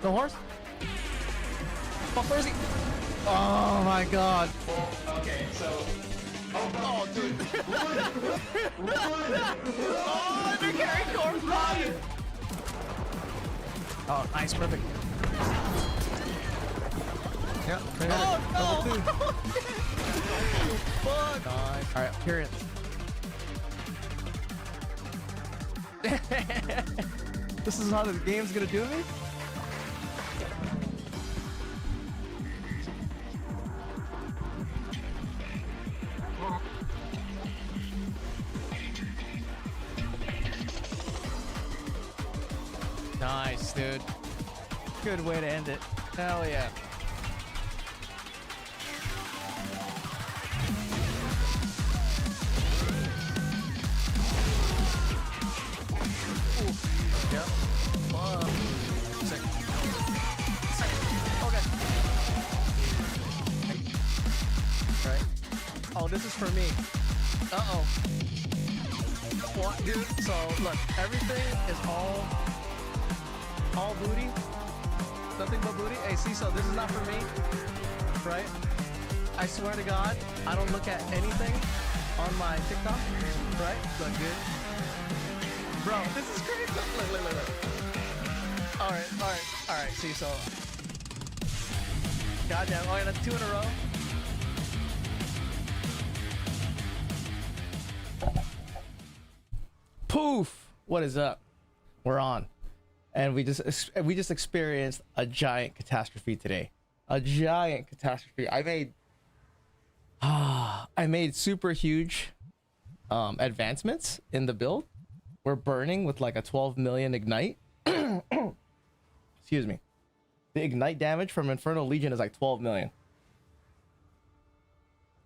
The horse? Fuck, where is he? Oh my god. Well, okay, so... Oh, dude. Oh, they're carrying corpse body. Oh, nice, perfect. Yeah, Oh no! Fuck. Nice. All right, period. This is how the game's gonna do me? Nice, dude. Good way to end it. Hell yeah. Yep. Sick. Sick. Okay. Right. Oh, this is for me. Uh-oh. What, dude? So, look, everything is all booty. Nothing but booty. Hey, see, so this is not for me. Right? I swear to God, I don't look at anything on my TikTok. Right? Look, dude. Bro, this is crazy. Look. Alright. See, so. Goddamn. Oh, yeah, that's 2 in a row. Poof! What is up? We're on. And we just experienced a giant catastrophe today. A giant catastrophe. I made super huge advancements in the build. We're burning with like a 12 million ignite. Excuse me. The ignite damage from Infernal Legion is like 12 million.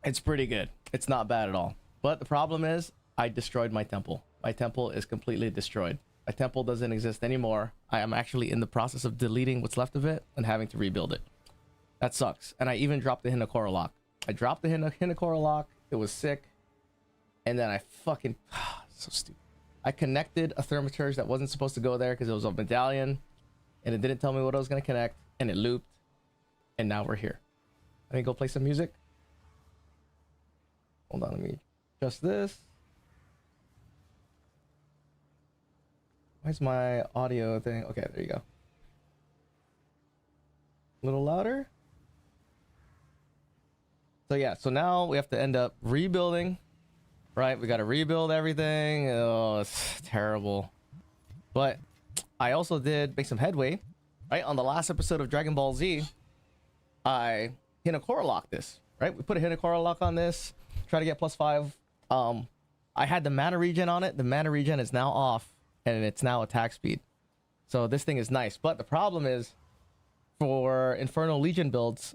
It's pretty good. It's not bad at all. But the problem is I destroyed my temple. My temple is completely destroyed. My temple doesn't exist anymore. I am actually in the process of deleting what's left of it and having to rebuild it. That sucks. And I even dropped the Hinakora lock. I dropped the Hinakora lock. It was sick. And then I fucking... so stupid. I connected a Thermaturge that wasn't supposed to go there because it was a medallion. And it didn't tell me what I was going to connect. And it looped. And now we're here. Let me go play some music. Hold on, let me adjust this. Where's my audio thing? Okay, there you go. A little louder. So yeah, so now we have to end up rebuilding, right? We got to rebuild everything. Oh, it's terrible. But I also did make some headway, right? On the last episode of Dragon Ball Z, I Hinakora locked this, right? We put a Hinakora lock on this, try to get +5. I had the mana regen on it. The mana regen is now off. And it's now attack speed. So this thing is nice. But the problem is, for Infernal Legion builds,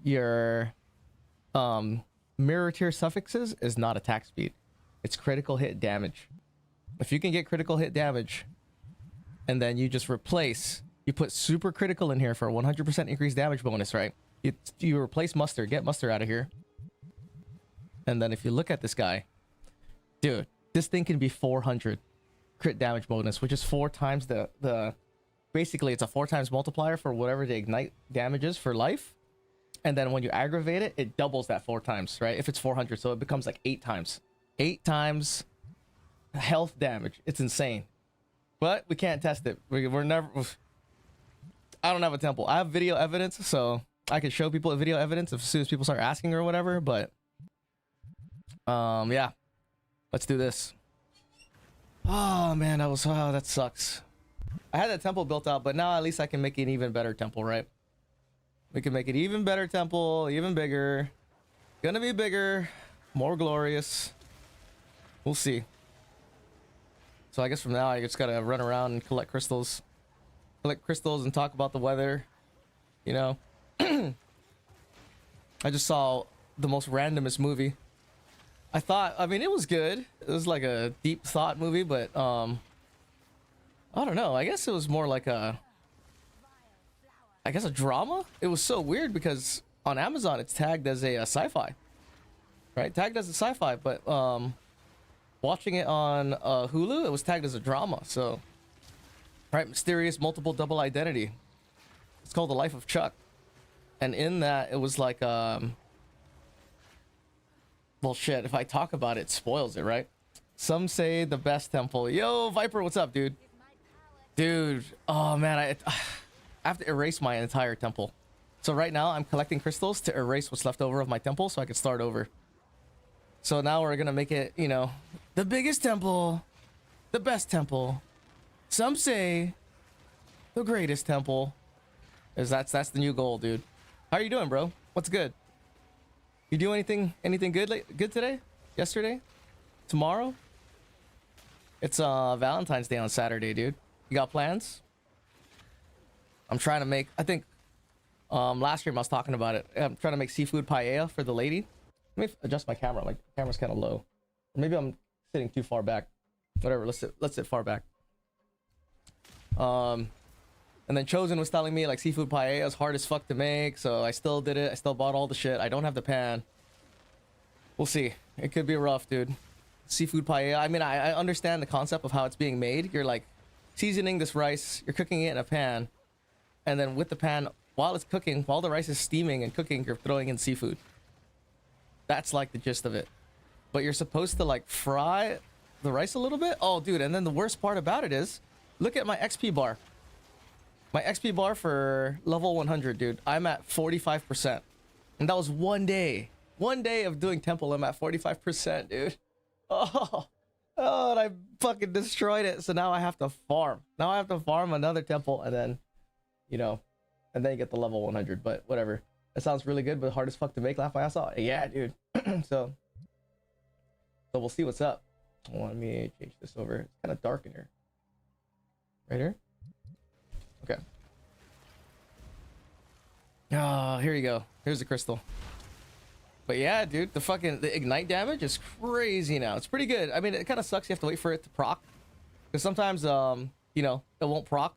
your mirror tier suffixes is not attack speed. It's critical hit damage. If you can get critical hit damage, and then you just replace, you put super critical in here for a 100% increased damage bonus, right? You replace Muster, get Muster out of here. And then if you look at this guy, dude, this thing can be 400. Crit damage bonus, which is 4 times the basically it's a 4 times multiplier for whatever the ignite damage is for life, and then when you aggravate it, it doubles that 4 times, right? If it's 400, so it becomes like 8 times health damage. It's insane, but we can't test it. We're never. I don't have a temple. I have video evidence, so I can show people video evidence as soon as people start asking or whatever. But yeah, let's do this. Oh man, that sucks. I had that temple built out, but now at least I can make an even better temple, right? We can make it even better temple, even bigger. Gonna be bigger, more glorious. We'll see. So I guess from now I just gotta run around and collect crystals. Collect crystals and talk about the weather. You know? I just saw the most randomest movie. I mean, it was good. It was like a deep thought movie, but I don't know. I guess it was more like a drama. It was so weird because on Amazon it's tagged as a sci-fi, right? Tagged as a sci-fi, but watching it on Hulu, it was tagged as a drama. So, right, mysterious multiple double identity. It's called The Life of Chuck. And in that, it was like, well, shit, if I talk about it, it spoils it, right? Some say the best temple. Yo, Viper, what's up, dude? Dude, oh man, I have to erase my entire temple. So right now, I'm collecting crystals to erase what's left over of my temple so I can start over. So now we're gonna make it, you know, the biggest temple, the best temple. Some say the greatest temple. Is that's the new goal, dude. How are you doing, bro? What's good? You do anything good good today? Yesterday? Tomorrow? It's Valentine's Day on Saturday, dude. You got plans? I'm trying to make, I think last year I was talking about it. I'm trying to make seafood paella for the lady. Let me adjust my camera. My camera's kind of low. Or maybe I'm sitting too far back. Whatever, let's sit far back. And then Chosen was telling me like seafood paella is hard as fuck to make, so I still did it. I still bought all the shit. I don't have the pan. We'll see. It could be rough, dude. Seafood paella. I mean, I understand the concept of how it's being made. You're like seasoning this rice, you're cooking it in a pan, and then with the pan, while it's cooking, while the rice is steaming and cooking, you're throwing in seafood. That's like the gist of it. But you're supposed to like fry the rice a little bit. Oh, dude, and then the worst part about it is, look at my XP bar. My XP bar for level 100, dude. I'm at 45%. And that was one day. One day of doing temple, I'm at 45%, dude. Oh, and I fucking destroyed it. So now I have to farm. Now I have to farm another temple and then, you know, and then you get the level 100. But whatever. That sounds really good, but hard as fuck to make. Laugh my ass off. Yeah, dude. So we'll see what's up. Let me change this over. It's kind of dark in here. Right here? Okay. Oh, here you go. Here's the crystal. But yeah, dude, the ignite damage is crazy now. It's pretty good. I mean, it kind of sucks you have to wait for it to proc. Because sometimes, you know, it won't proc.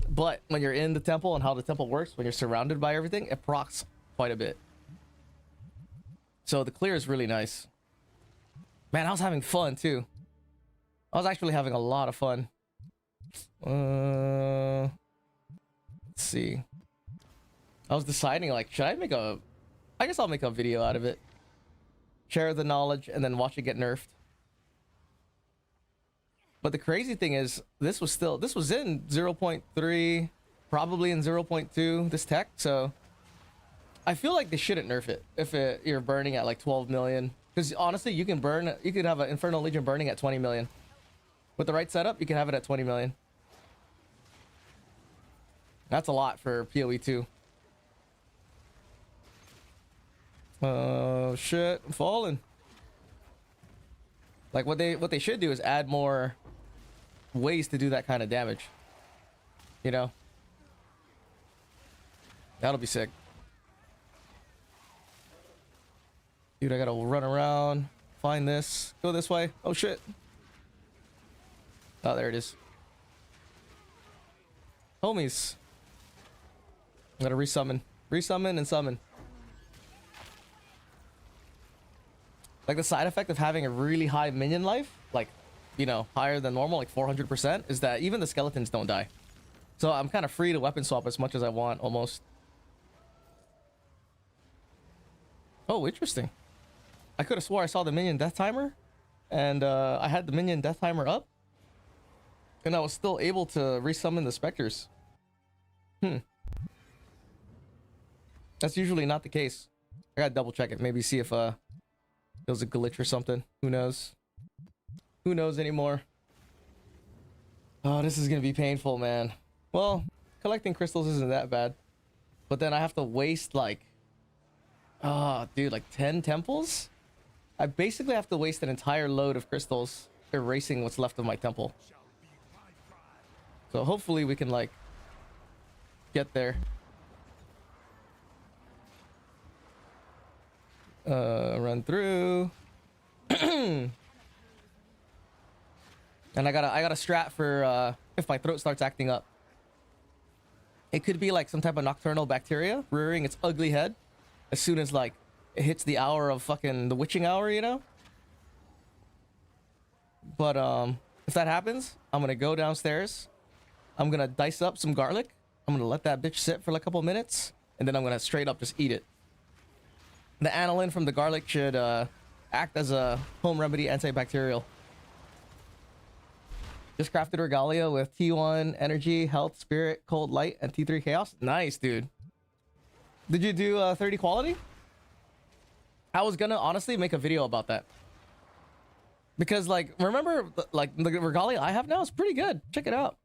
But when you're in the temple and how the temple works, when you're surrounded by everything, it procs quite a bit. So the clear is really nice. Man, I was having fun too. I was actually having a lot of fun. Let's see. I was deciding like, should I make I guess I'll make a video out of it. Share the knowledge and then watch it get nerfed. But the crazy thing is, this was in 0.3, probably in 0.2, this tech, so I feel like they shouldn't nerf it if you're burning at like 12 million. Because honestly, you could have an Infernal Legion burning at 20 million. With the right setup, you can have it at 20 million. That's a lot for PoE 2. Oh shit, I'm falling. Like what they should do is add more ways to do that kind of damage. You know? That'll be sick. Dude, I gotta run around, find this, go this way. Oh shit. Oh, there it is. Homies. I gotta resummon. Resummon and summon. Like the side effect of having a really high minion life, like, you know, higher than normal, like 400%, is that even the skeletons don't die. So I'm kind of free to weapon swap as much as I want, almost. Oh, interesting. I could have swore I saw the minion death timer, and I had the minion death timer up, and I was still able to resummon the specters. That's usually not the case. I gotta double check it, maybe see if it was a glitch or something. Who knows? Who knows anymore? Oh, this is gonna be painful, man. Well, collecting crystals isn't that bad, but then I have to waste like, oh, dude, like 10 temples? I basically have to waste an entire load of crystals erasing what's left of my temple. So hopefully we can like get there. Run through. And I got a strat for if my throat starts acting up. It could be like some type of nocturnal bacteria rearing its ugly head as soon as like it hits the hour of fucking the witching hour, you know? But if that happens, I'm gonna go downstairs. I'm gonna dice up some garlic. I'm gonna let that bitch sit for like a couple minutes, and then I'm gonna straight up just eat it. The aniline from the garlic should act as a home remedy antibacterial. Just crafted regalia with T1 energy, health, spirit, cold, light, and T3 chaos. Nice, dude. Did you do 30 quality? I was gonna honestly make a video about that. Because like, remember like the regalia I have now is pretty good. Check it out.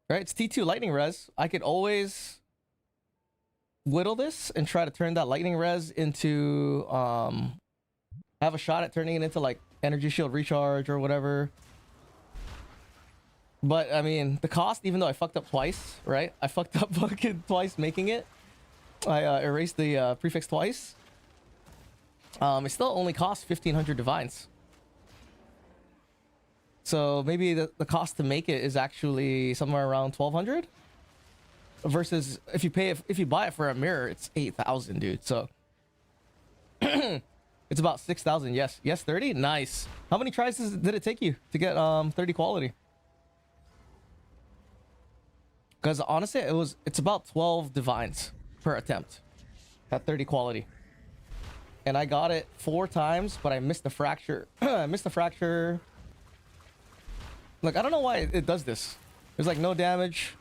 Right, it's T2 lightning res. I could always whittle this and try to turn that lightning res into have a shot at turning it into like energy shield recharge or whatever. But I mean, the cost, even though I fucked up twice, right? I fucked up fucking twice making it. I erased the prefix twice. It still only costs 1,500 divines. So maybe the cost to make it is actually somewhere around 1,200. Versus if you buy it for a mirror, it's 8,000, dude. So it's about 6,000. Yes, 30. Nice. How many tries did it take you to get 30 quality? Because honestly, it's about 12 divines per attempt at 30 quality. And I got it 4 times, but I missed the fracture. I missed the fracture. Look, I don't know why it does this. There's like no damage.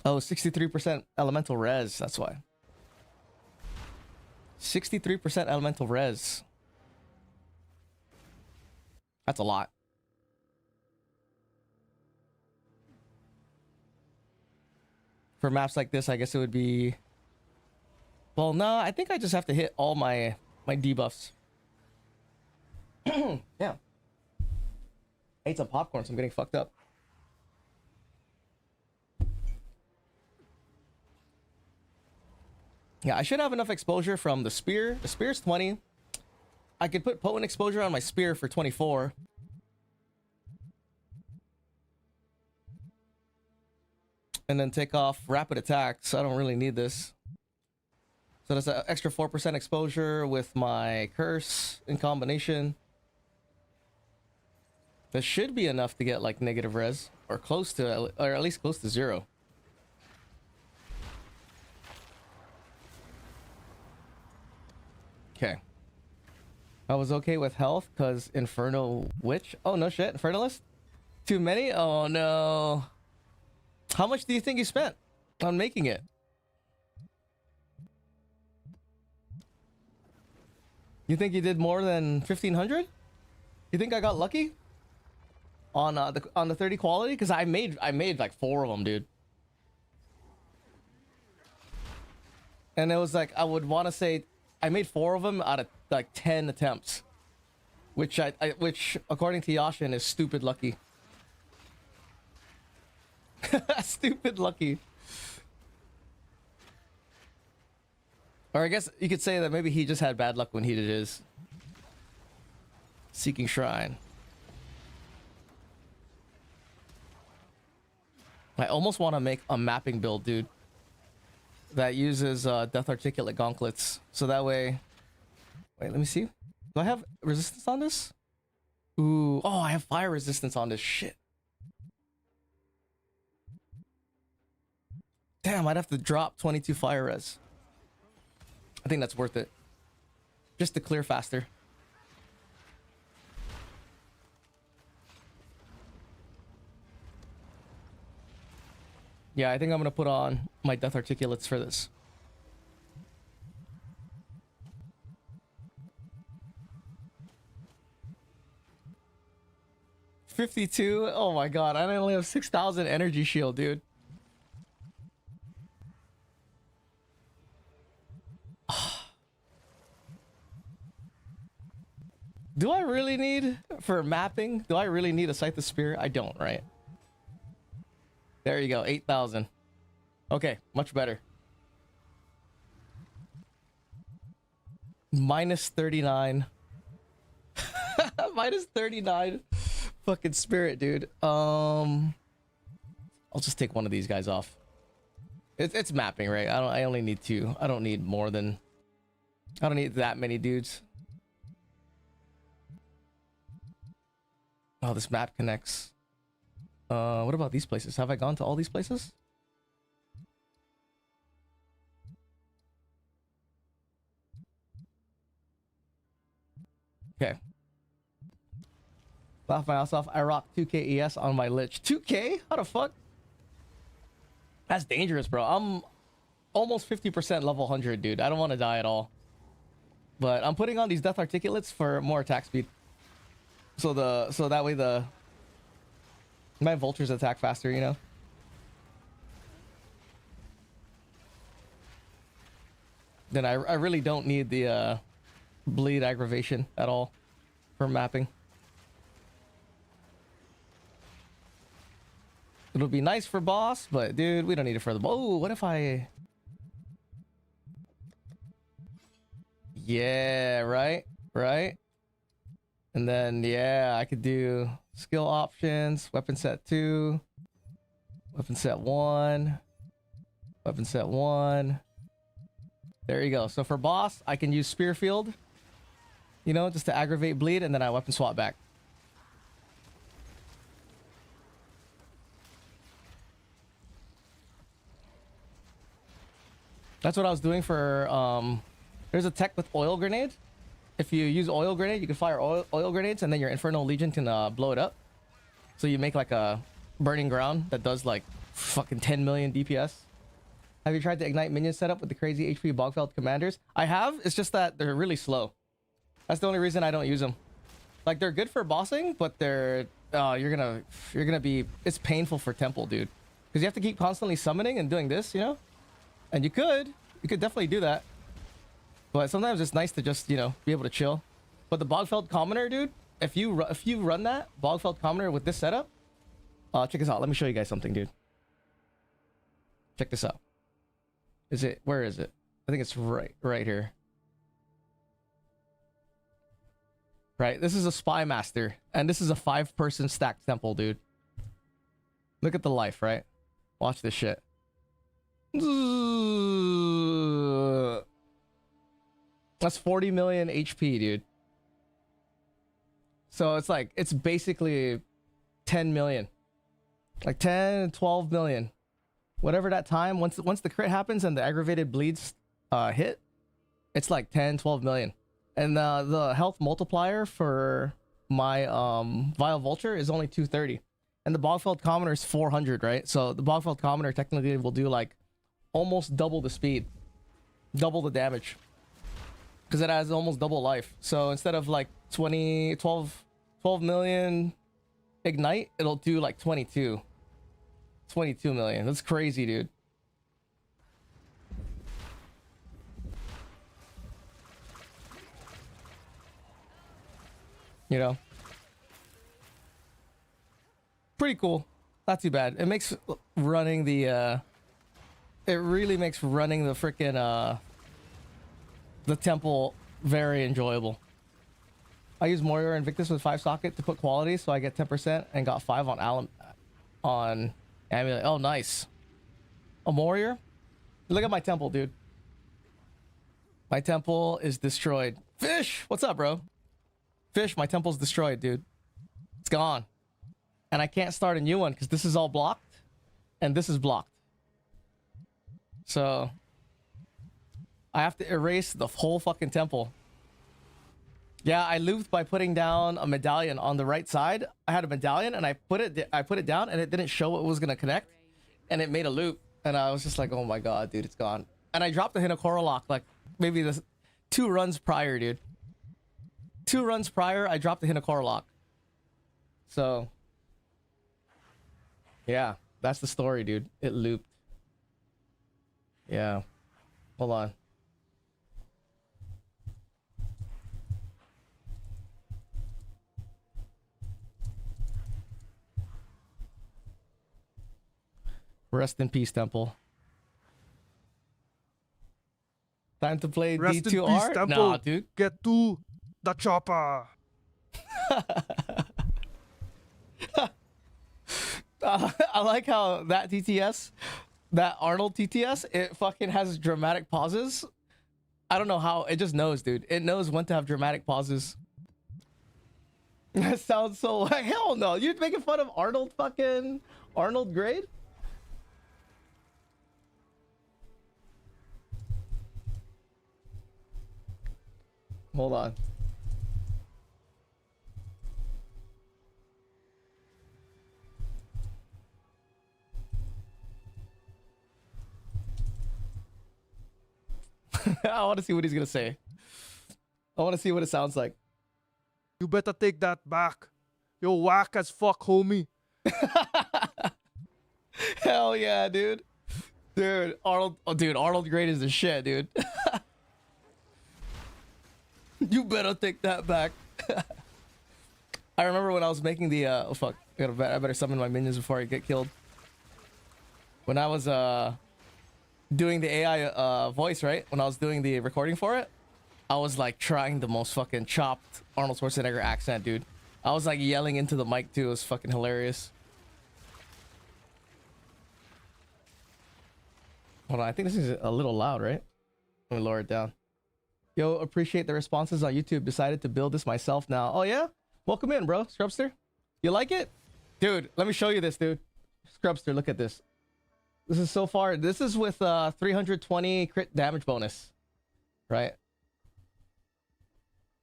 Oh, 63% elemental res. That's why. 63% elemental res. That's a lot. For maps like this, I guess it would be... Well, no, I think I just have to hit all my debuffs. Yeah. I ate some popcorn, so I'm getting fucked up. Yeah, I should have enough exposure from the spear. The spear's 20. I could put potent exposure on my spear for 24. And then take off rapid attacks. I don't really need this. So that's an extra 4% exposure with my curse in combination. That should be enough to get like negative res or close to, or at least close to 0. Okay. I was okay with health because Inferno Witch. Oh, no shit. Infernalist? Too many? Oh, no. How much do you think you spent on making it? You think you did more than 1,500? You think I got lucky on the 30 quality? Because I made like 4 of them, dude. And it was like, I would want to say I made 4 of them out of like 10 attempts, which which according to Yashin is stupid lucky. Stupid lucky. Or I guess you could say that maybe he just had bad luck when he did his. Seeking Shrine. I almost want to make a mapping build, dude, that uses Death Articulate gauntlets. So that way... Wait, let me see. Do I have resistance on this? Ooh. Oh, I have fire resistance on this. Shit. Damn, I'd have to drop 22 fire res. I think that's worth it. Just to clear faster. Yeah, I think I'm gonna put on my Death Articulates for this. $52? Oh my god, I only have 6,000 energy shield, dude. Do I really need, for mapping, do I really need a Scythe of Spear? I don't, right? There you go, 8,000. Okay, much better. Minus 39. Minus 39 fucking spirit, dude. I'll just take one of these guys off. It's mapping, right? I only need 2. I don't need more than... I don't need that many dudes. Oh, this map connects. What about these places? Have I gone to all these places? Okay. Laugh my ass off. I rock 2k ES on my Lich. 2k? How the fuck? That's dangerous, bro. I'm almost 50% level 100, dude. I don't want to die at all. But I'm putting on these death articulates for more attack speed. So that way my vultures attack faster, you know? Then I really don't need the bleed aggravation at all for mapping. It'll be nice for boss, but dude, we don't need it for the boss. Oh, what if I... Yeah, right? Right? And then, yeah, I could do skill options, weapon set 2, weapon set 1, weapon set 1. There you go. So for boss, I can use spear field, you know, just to aggravate bleed, and then I weapon swap back. That's what I was doing for, there's a tech with oil grenade. If you use oil grenade, you can fire oil grenades, and then your Infernal Legion can blow it up. So you make like a burning ground that does like fucking 10 million DPS. Have you tried to ignite minion setup with the crazy HP Bogfeld commanders? I have. It's just that they're really slow. That's the only reason I don't use them. Like, they're good for bossing, but they're you're gonna be, it's painful for temple, dude, because you have to keep constantly summoning and doing this, you know. And you could definitely do that, but sometimes it's nice to just, you know, be able to chill. But the Bogfeld Commoner, dude, if you run that Bogfeld Commoner with this setup, check this out. Let me show you guys something, dude. Check this out. Where is it? I think it's right here. Right, this is a Spy Master, and this is a 5-person stacked temple, dude. Look at the life, right? Watch this shit. That's 40 million HP, dude. So it's like, it's basically 10 million. Like 10, 12 million. Whatever that time, once the crit happens and the aggravated bleeds hit, it's like 10, 12 million. And the health multiplier for my Vile Vulture is only 230. And the Bogfeld Commoner is 400, right? So the Bogfeld Commoner technically will do like almost double the speed, double the damage, because it has almost double life. So instead of like 12 million ignite, it'll do like 22 million. That's crazy, dude. You know, pretty cool. Not too bad. It makes running the it really makes running the freaking the temple very enjoyable. I use Moira Invictus with 5 socket to put quality, so I get 10% and got 5 on Amulet. Oh, nice. A Warrior? Look at my temple, dude. My temple is destroyed. Fish! What's up, bro? Fish, my temple's destroyed, dude. It's gone. And I can't start a new one because this is all blocked. And this is blocked. So I have to erase the whole fucking temple. Yeah, I looped by putting down a medallion on the right side. I had a medallion and I put it down and it didn't show it was gonna connect, and it made a loop, and I was just like, oh my god, dude, it's gone. And I dropped the Hinokoro lock like maybe 2 runs prior, dude. 2 runs prior, I dropped the Hinokoro lock. So yeah, that's the story, dude. It looped. Yeah. Hold on. Rest in peace, Temple. Time to play Rest in peace, D2R? Temple. Nah, dude. Get to the chopper. I like how that TTS, that Arnold TTS, it fucking has dramatic pauses. I don't know how. It just knows, dude. It knows when to have dramatic pauses. That sounds so... Hell no. You're making fun of Arnold fucking... Arnold grade? Hold on. I want to see what he's gonna say. I want to see what it sounds like. You better take that back. Yo, whack as fuck, homie. Hell yeah, dude. Dude, Arnold. Oh, dude, Arnold grade is the shit, dude. You better take that back. I remember when I was making the oh fuck, I better summon my minions before I get killed. When I was doing the AI voice, right? When I was doing the recording for it, I was like trying the most fucking chopped Arnold Schwarzenegger accent, dude. I was like yelling into the mic too. It was fucking hilarious. Hold on, I think this is a little loud, right? Let me lower it down. Yo, appreciate the responses on YouTube. Decided to build this myself now. Oh yeah? Welcome in, bro. Scrubster. You like it? Dude, let me show you this, dude. Scrubster, look at this. This is so far. This is with 320 crit damage bonus. Right?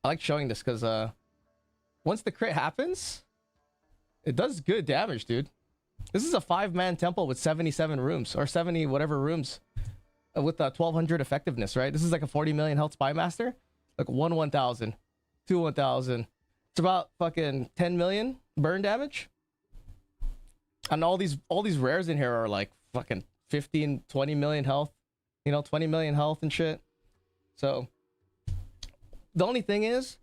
I like showing this because once the crit happens, it does good damage, dude. This is a 5-man temple with 77 rooms, or 70 whatever rooms, with 1200 effectiveness, right? This is like a 40 million health spy master, like 1,000, 1,000. It's about fucking 10 million burn damage, and all these rares in here are like fucking 15, 20 million health, you know, 20 million health and shit. So the only thing is,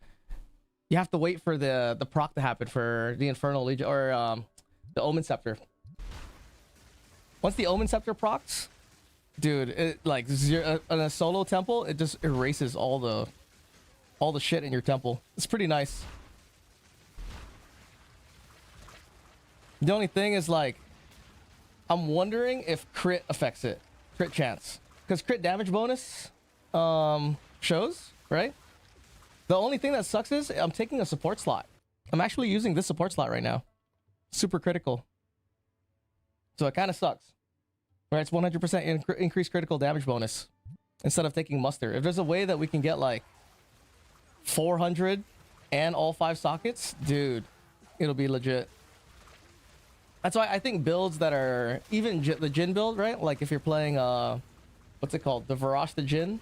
you have to wait for the proc to happen for the Infernal Legion or the Omen Scepter. Once the Omen Scepter procs, dude, it like in a solo temple, it just erases all the shit in your temple. It's pretty nice. The only thing is like, I'm wondering if crit affects it, crit chance, because crit damage bonus shows, right? The only thing that sucks is I'm taking a support slot. I'm actually using this support slot right now. Super critical. So it kind of sucks. Right, it's 100% increased critical damage bonus instead of taking muster. If there's a way that we can get like 400 and all 5 sockets, dude, it'll be legit. That's why I think builds that are even the Jin build, right? Like if you're playing what's it called? The Varash the Jin.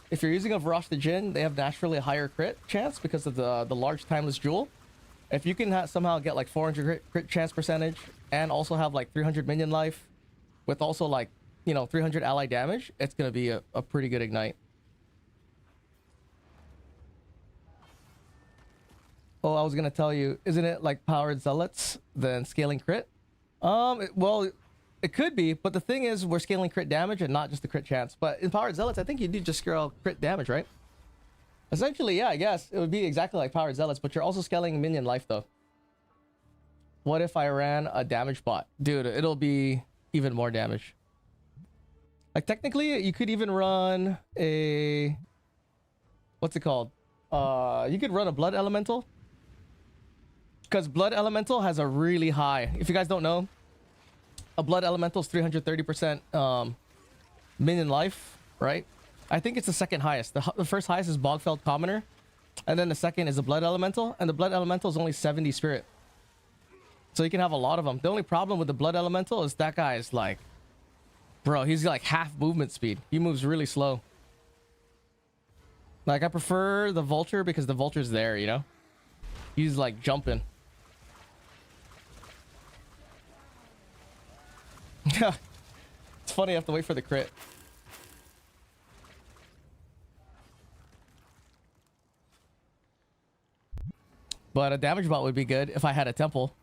If you're using a Varash the Jin, they have naturally a higher crit chance because of the large timeless jewel. If you can somehow get like 400 crit chance percentage and also have like 300 minion life with also like, you know, 300 ally damage, it's gonna be a pretty good ignite. Oh, I was gonna tell you, isn't it like powered zealots than scaling crit? Well, it could be, but the thing is, we're scaling crit damage and not just the crit chance. But in powered zealots, I think you do just scale crit damage, right? Essentially, yeah, I guess it would be exactly like powered zealots, but you're also scaling minion life though. What if I ran a damage bot? Dude, it'll be even more damage. Like technically, you could even run a... What's it called? You could run a blood elemental. Because blood elemental has a really high... If you guys don't know, a blood elemental is 330% minion life, right? I think it's the second highest. The first highest is Bogfeld Commoner, and then the second is a blood elemental, and the blood elemental is only 70 spirit. So you can have a lot of them. The only problem with the blood elemental is that guy is like, bro, he's like half movement speed. He moves really slow. Like I prefer the vulture because the vulture's there, you know? He's like jumping. It's funny, I have to wait for the crit. But a damage bot would be good if I had a temple.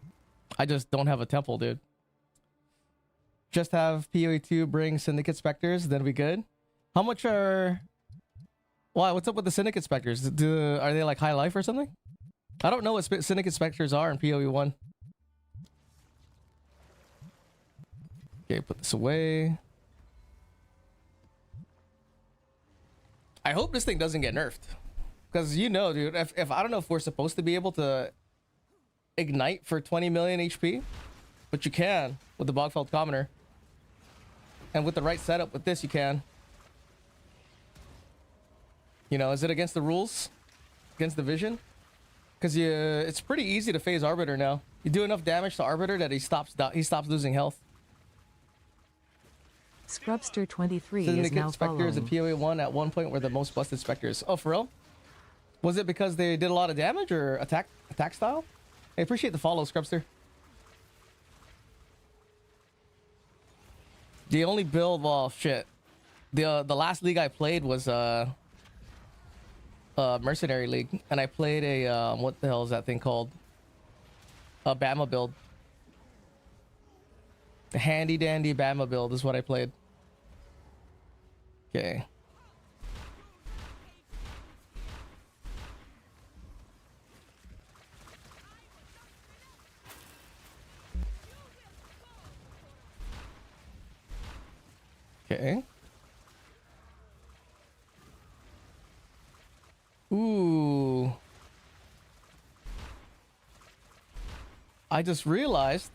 I just don't have a temple, dude. Just have PoE2 bring Syndicate Spectres, then we good. How much are... Why, what's up with the Syndicate Spectres? Are they like high life or something? I don't know what Syndicate Spectres are in PoE1. Okay, put this away. I hope this thing doesn't get nerfed. Because, you know, dude, if I don't know if we're supposed to be able to ignite for 20 million HP, but you can with the Bogfeld Commoner. And with the right setup with this, you can. You know, is it against the rules? Against the vision? Because it's pretty easy to phase Arbiter now. You do enough damage to Arbiter that he stops losing health. Scrubster23 Didn't is they get now Spectre as a following. PoE 1 at one point were the most busted Spectres? Oh, for real? Was it because they did a lot of damage or attack style? I appreciate the follow, Scrubster. The only build, well, shit. The last league I played was Mercenary League, and I played a what the hell is that thing called? A Bama build. The handy dandy Bama build is what I played. Okay. Okay. Ooh. I just realized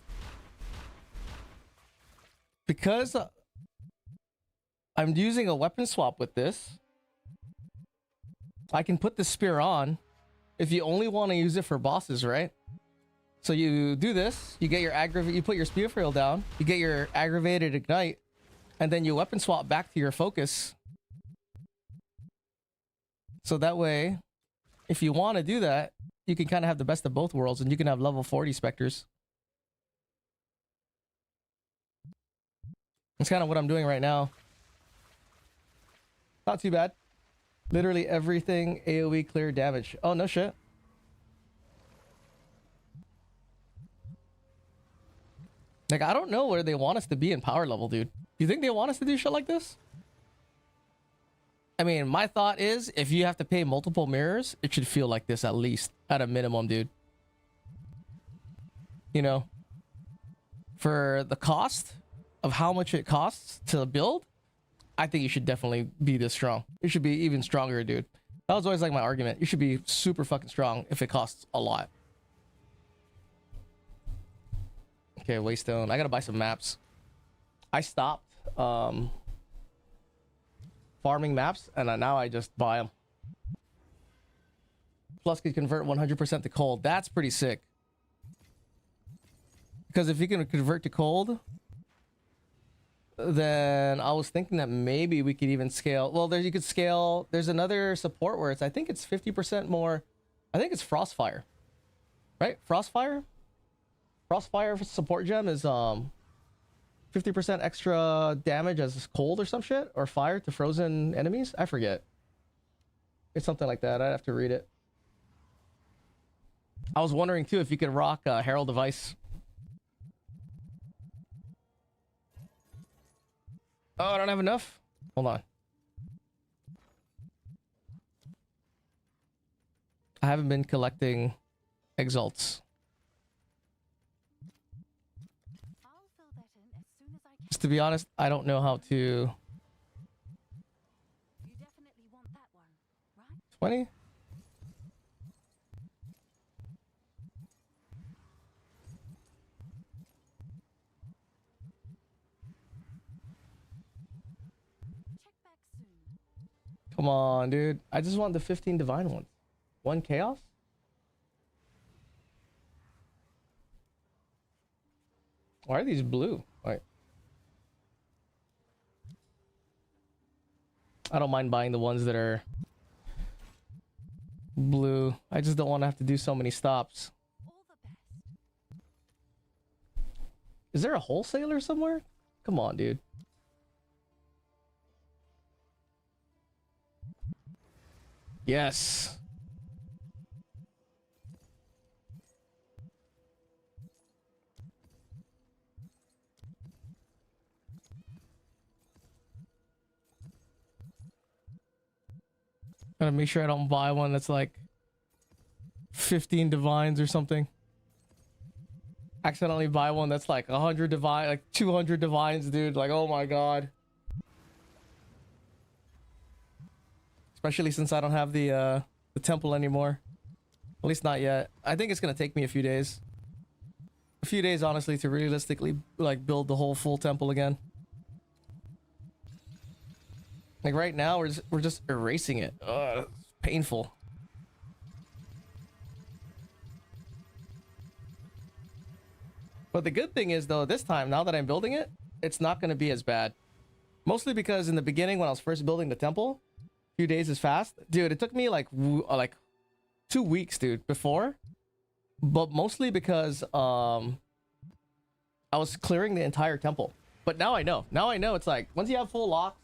because I'm using a weapon swap with this, I can put the spear on if you only want to use it for bosses, right? So you do this, you get your you put your spear foil down, you get your aggravated ignite, and then you weapon swap back to your focus. So that way, if you want to do that, you can kind of have the best of both worlds, and you can have level 40 Spectres. That's kind of what I'm doing right now. Not too bad. Literally everything AoE clear damage. Oh, no shit. Like, I don't know where they want us to be in power level, dude. You think they want us to do shit like this? I mean, my thought is, if you have to pay multiple mirrors, it should feel like this at least, at a minimum, dude. You know? For the cost of how much it costs to build, I think you should definitely be this strong. You should be even stronger, dude. That was always like my argument. You should be super fucking strong if it costs a lot. Okay, Waystone. I gotta buy some maps. I stopped farming maps, and now I just buy them. Plus, can convert 100% to cold. That's pretty sick. Because if you can convert to cold, then I was thinking that maybe we could even scale. Well, you could scale. There's another support where I think it's 50% more. I think it's Frostfire, right? Frostfire support gem is 50% extra damage as cold or some shit, or fire to frozen enemies. I forget. It's something like that. I'd have to read it. I was wondering too if you could rock Herald of Ice. Oh, I don't have enough? Hold on. I haven't been collecting exalts. Just to be honest, I don't know how to... You definitely want that one, right? 20? Check back soon. Come on, dude. I just want the 15 divine ones. One chaos? Why are these blue? Wait. I don't mind buying the ones that are blue. I just don't want to have to do so many stops. All the best. Is there a wholesaler somewhere? Come on, dude. Yes. Gotta make sure I don't buy one that's like 15 divines or something. Accidentally buy one that's like 100 divine, like 200 divines, dude. Like, oh my god. Especially since I don't have the temple anymore. At least not yet. I think it's gonna take me a few days. few days, honestly, to realistically like build the whole full temple again. Like right now, we're just erasing it. Ugh, it's painful. But the good thing is, though, this time, now that I'm building it, it's not going to be as bad. Mostly because in the beginning, when I was first building the temple, a few days is fast. Dude, it took me like 2 weeks, dude, before. But mostly because I was clearing the entire temple. But now I know. Now I know it's like, once you have full locks,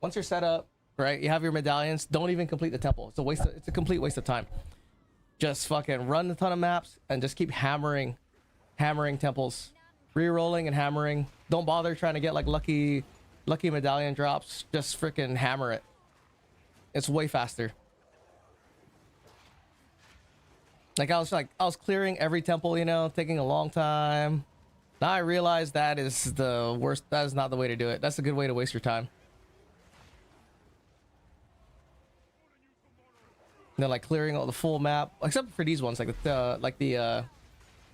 once you're set up, right, you have your medallions, don't even complete the temple. It's a complete waste of time. Just fucking run a ton of maps and just keep hammering temples, re-rolling and hammering. Don't bother trying to get like lucky medallion drops. Just freaking hammer it. It's way faster. Like I was clearing every temple, you know, taking a long time. Now I realize that is the worst. That is not the way to do it. That's a good way to waste your time. And then like clearing all the full map, except for these ones, like the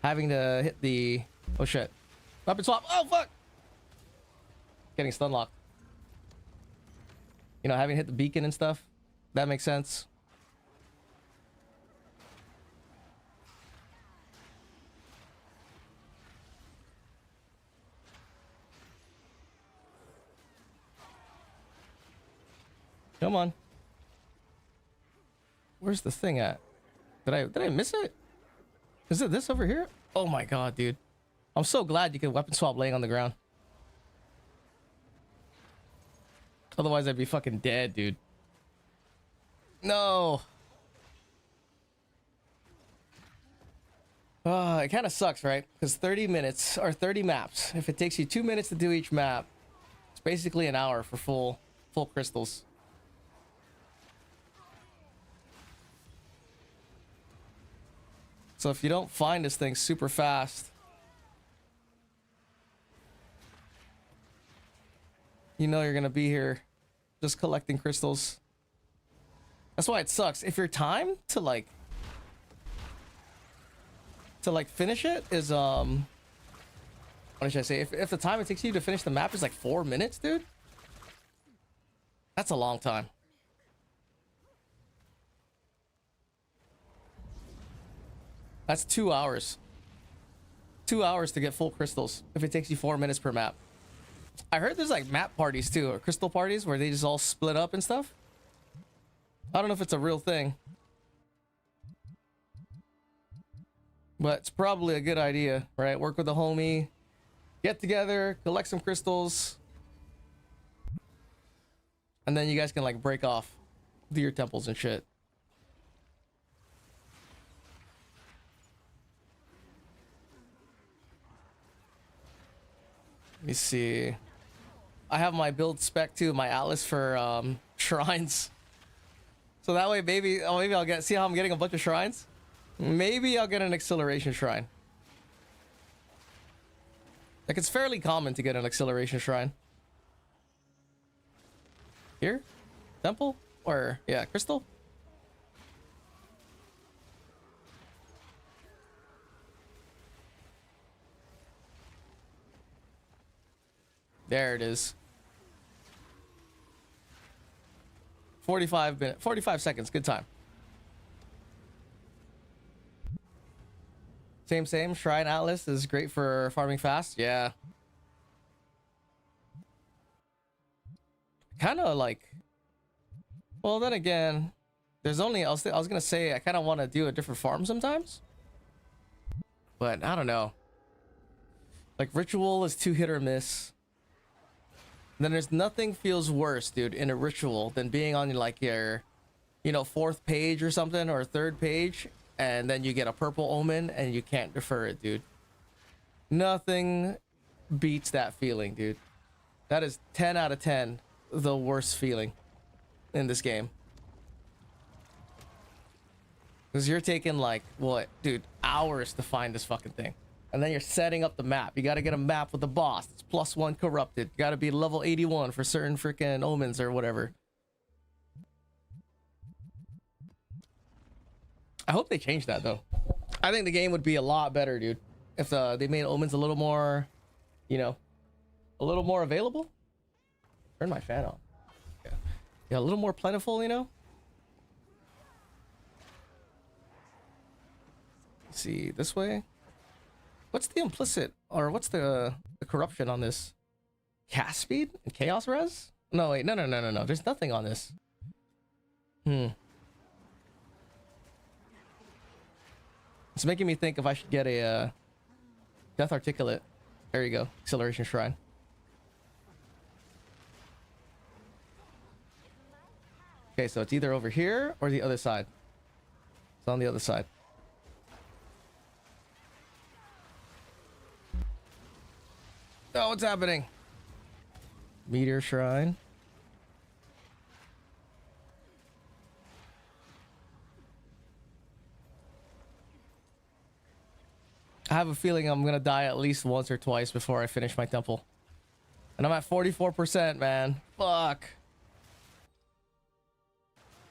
having to hit the, oh shit, weapon swap. Oh fuck, getting stun locked. You know, having to hit the beacon and stuff. That makes sense. Come on. Where's the thing at? Did I miss it? Is it this over here? Oh my god, dude. I'm so glad you could weapon swap laying on the ground. Otherwise I'd be fucking dead, dude. No. It kind of sucks, right? Because 30 minutes or 30 maps. If it takes you 2 minutes to do each map, it's basically an hour for full crystals. So if you don't find this thing super fast, you know you're gonna be here just collecting crystals. That's why it sucks. If your time to like finish it is what should I say? If the time it takes you to finish the map is like 4 minutes, dude, that's a long time. That's 2 hours. 2 hours to get full crystals if it takes you 4 minutes per map. I heard there's like map parties too, or crystal parties where they just all split up and stuff. I don't know if it's a real thing, but it's probably a good idea, right? Work with a homie, get together, collect some crystals, and then you guys can like break off, do your temples and shit. Let me see. I have my build spec too, my atlas for shrines. So that way, maybe I'll get, see how I'm getting a bunch of shrines? Maybe I'll get an acceleration shrine. Like it's fairly common to get an acceleration shrine. Here? Temple? Or, yeah, crystal? There it is. 45 seconds, good time. Same. Shrine Atlas is great for farming fast. Yeah. Kind of like, well, then again, there's only, I was gonna say, I kind of want to do a different farm sometimes. But I don't know. Like ritual is too hit or miss. Then there's nothing feels worse, dude, in a ritual than being on like your, you know, 4th page or something, or 3rd page, and then you get a purple omen and you can't defer it, dude. Nothing beats that feeling, dude. That is 10 out of 10 the worst feeling in this game. Because you're taking like, what, dude, hours to find this fucking thing. And then you're setting up the map. You got to get a map with the boss. It's +1 corrupted. You got to be level 81 for certain freaking omens or whatever. I hope they change that though. I think the game would be a lot better, dude. if they made omens a little more, you know, a little more available. Turn my fan on. Yeah, yeah, a little more plentiful, you know. Let's see, this way. What's the implicit, or what's the corruption on this? Cast speed and chaos res? No, wait, no. There's nothing on this. It's making me think if I should get a Death Articulate. There you go, Acceleration Shrine. Okay, so it's either over here or the other side. It's on the other side. Oh, what's happening? Meteor Shrine. I have a feeling I'm gonna die at least once or twice before I finish my temple. And I'm at 44%, man. Fuck.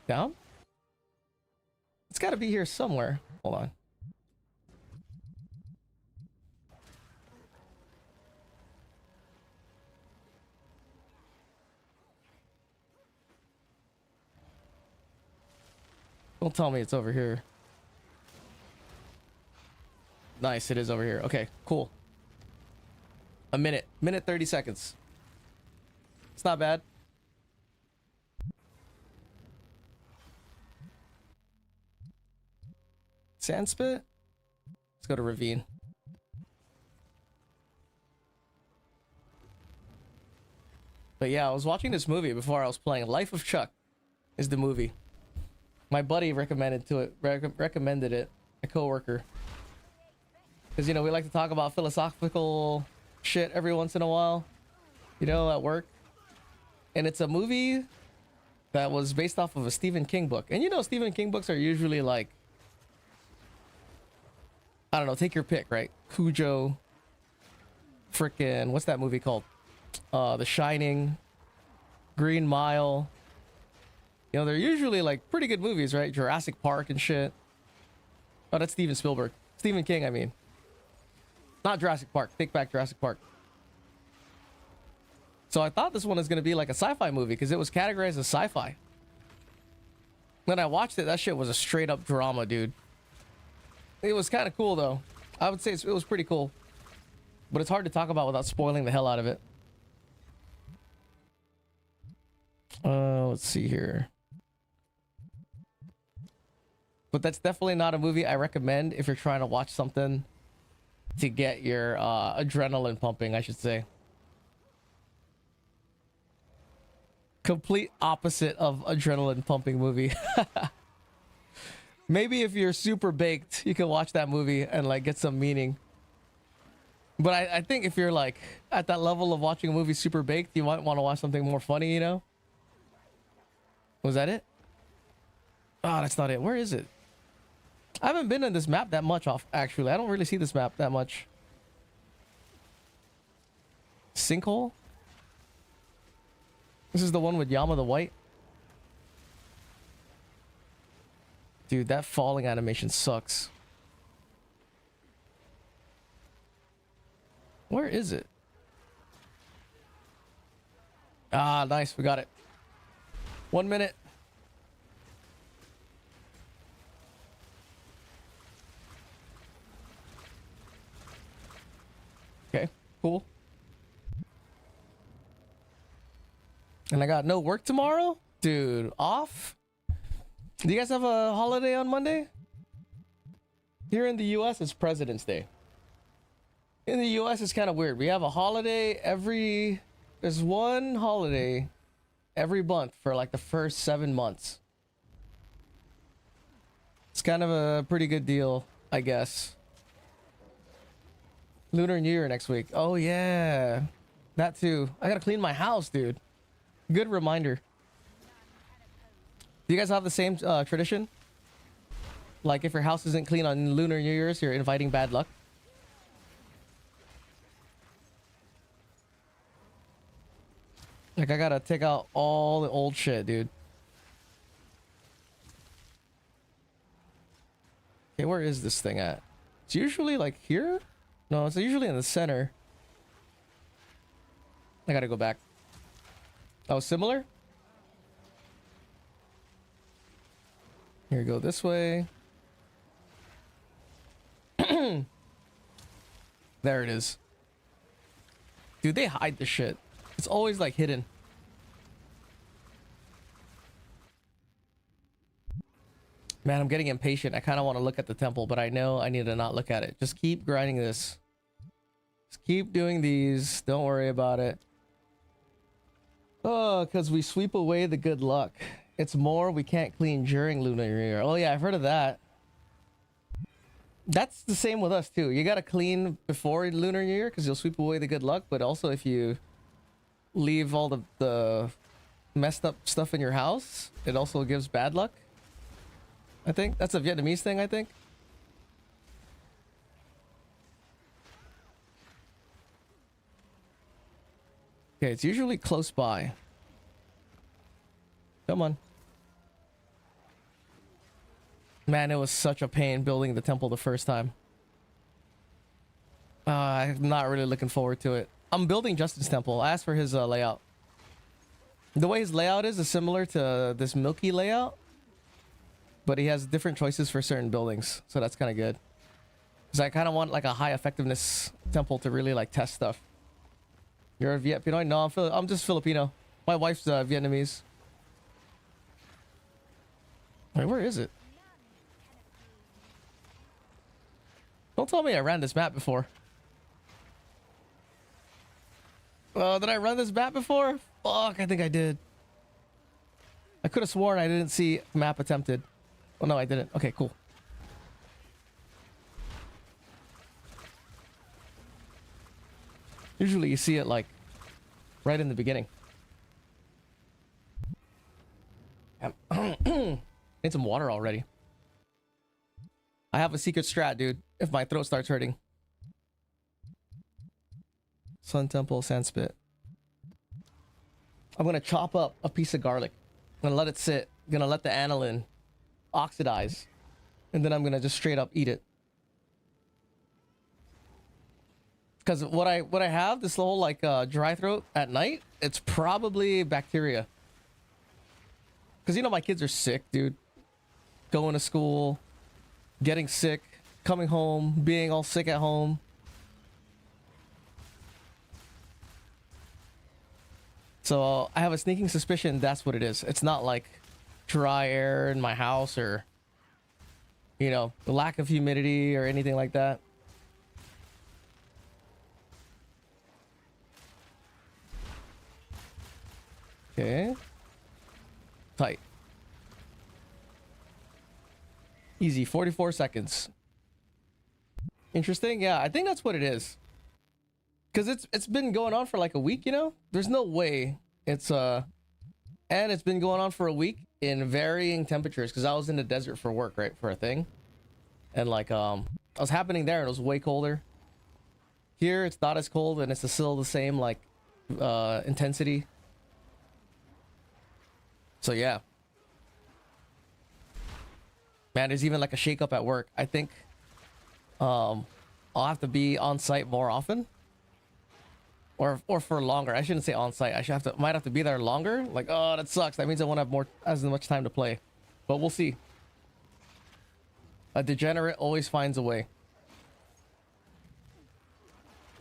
Down? It's gotta be here somewhere. Hold on. Don't tell me it's over here. Nice, it is over here. Okay, cool. A minute. Minute 30 seconds. It's not bad. Sandspit? Let's go to Ravine. But yeah, I was watching this movie before I was playing. Life of Chuck is the movie. My buddy recommended it. A coworker. Because, you know, we like to talk about philosophical shit every once in a while. You know, at work. And it's a movie that was based off of a Stephen King book. And you know, Stephen King books are usually like, I don't know, take your pick, right? Cujo. Frickin', what's that movie called? The Shining. Green Mile. You know, they're usually like pretty good movies, right? Jurassic Park and shit. Oh, that's Steven Spielberg. Stephen King, I mean. Not Jurassic Park. Take back Jurassic Park. So I thought this one was going to be like a sci-fi movie because it was categorized as sci-fi. When I watched it, that shit was a straight up drama, dude. It was kind of cool, though. I would say it was pretty cool. But it's hard to talk about without spoiling the hell out of it. Let's see here. But that's definitely not a movie I recommend if you're trying to watch something to get your adrenaline pumping, I should say. Complete opposite of adrenaline pumping movie. Maybe if you're super baked, you can watch that movie and like get some meaning. But I think if you're like at that level of watching a movie super baked, you might want to watch something more funny, you know? Was that it? Oh, that's not it. Where is it? I haven't been in this map that much actually. I don't really see this map that much. Sinkhole? This is the one with Yama the White. Dude, that falling animation sucks. Where is it? Ah, nice. We got it. 1 minute. Okay, cool. And I got no work tomorrow? Dude, off? Do you guys have a holiday on Monday? Here in the US, it's President's Day. In the US, it's kind of weird. We have a holiday every... There's one holiday every month for like the first 7 months. It's kind of a pretty good deal, I guess. Lunar New Year next week. Oh, yeah. That too. I gotta clean my house, dude. Good reminder. Do you guys have the same tradition? Like if your house isn't clean on Lunar New Year's, you're inviting bad luck? Like I gotta take out all the old shit, dude. Okay, where is this thing at? It's usually like here? No, it's usually in the center. I gotta go back. Oh, similar? Here we go this way. There it is. Dude, they hide the shit. It's always like hidden. Man, I'm getting impatient. I kind of want to look at the temple, but I know I need to not look at it. Just keep grinding this. Just keep doing these. Don't worry about it. Oh, because we sweep away the good luck. It's more we can't clean during Lunar New Year. Oh yeah, I've heard of that. That's the same with us too. You gotta clean before Lunar New Year because you'll sweep away the good luck. But also if you leave all the messed up stuff in your house, it also gives bad luck. I think that's a Vietnamese thing, I think. Okay, it's usually close by. Come on. Man, it was such a pain building the temple the first time. I'm not really looking forward to it. I'm building Justin's temple. I asked for his layout. The way his layout is similar to this Milky layout, but he has different choices for certain buildings, so that's kind of good. Because I kind of want like a high effectiveness temple to really like test stuff. You're a Viet Pinoy? No, I'm just Filipino. My wife's Vietnamese. Wait, where is it? Don't tell me I ran this map before. Did I run this map before? Fuck, I think I did. I could have sworn I didn't see map attempted. Oh no, I didn't. Okay, cool. Usually you see it like right in the beginning. Need some water already. I have a secret strat, dude. If my throat starts hurting. Sun Temple, Sandspit. I'm gonna chop up a piece of garlic. I'm gonna let it sit. I'm gonna let the aniline oxidize. And then I'm gonna just straight up eat it. Because what I have, this whole like dry throat at night, it's probably bacteria. Because you know my kids are sick, dude. Going to school, getting sick, coming home, being all sick at home. So I have a sneaking suspicion that's what it is. It's not like dry air in my house or, you know, the lack of humidity or anything like that. Okay. Tight. Easy, 44 seconds. Interesting. Yeah, I think that's what it is. Cause it's been going on for like a week, you know? There's no way it's and it's been going on for a week in varying temperatures because I was in the desert for work, right? For a thing. And like I was happening there and it was way colder. Here it's not as cold and it's still the same like intensity. So yeah. Man, there's even like a shakeup at work. I think I'll have to be on site more often. Or for longer. I shouldn't say on site. Might have to be there longer. Like, oh, that sucks. That means I won't have as much time to play. But we'll see. A degenerate always finds a way.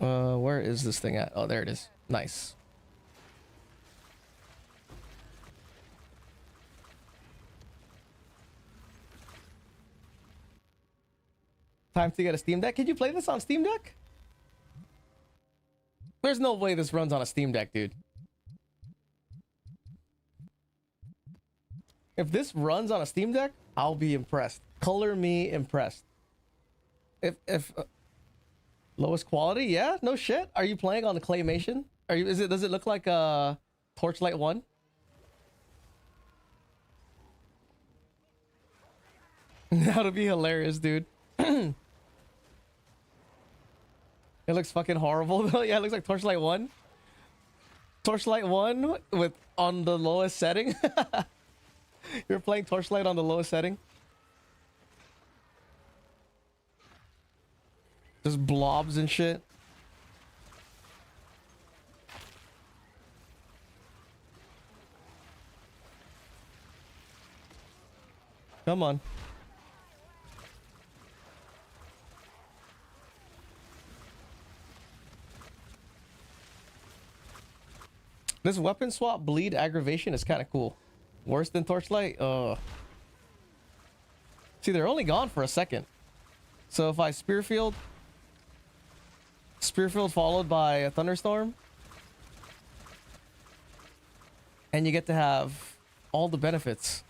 Where is this thing at? Oh, there it is. Nice. Time to get a Steam Deck. Can you play this on Steam Deck? There's no way this runs on a Steam Deck, dude. If this runs on a Steam Deck, I'll be impressed. Color me impressed. If lowest quality, yeah, no shit. Are you playing on the Claymation? Does it look like Torchlight 1? That would be hilarious, dude. It looks fucking horrible though. Yeah, it looks like Torchlight 1. Torchlight 1 with on the lowest setting. You're playing Torchlight on the lowest setting. Just blobs and shit. Come on. This weapon swap bleed aggravation is kind of cool. Worse than torchlight? See, they're only gone for a second. So if I spearfield followed by a thunderstorm, and you get to have all the benefits.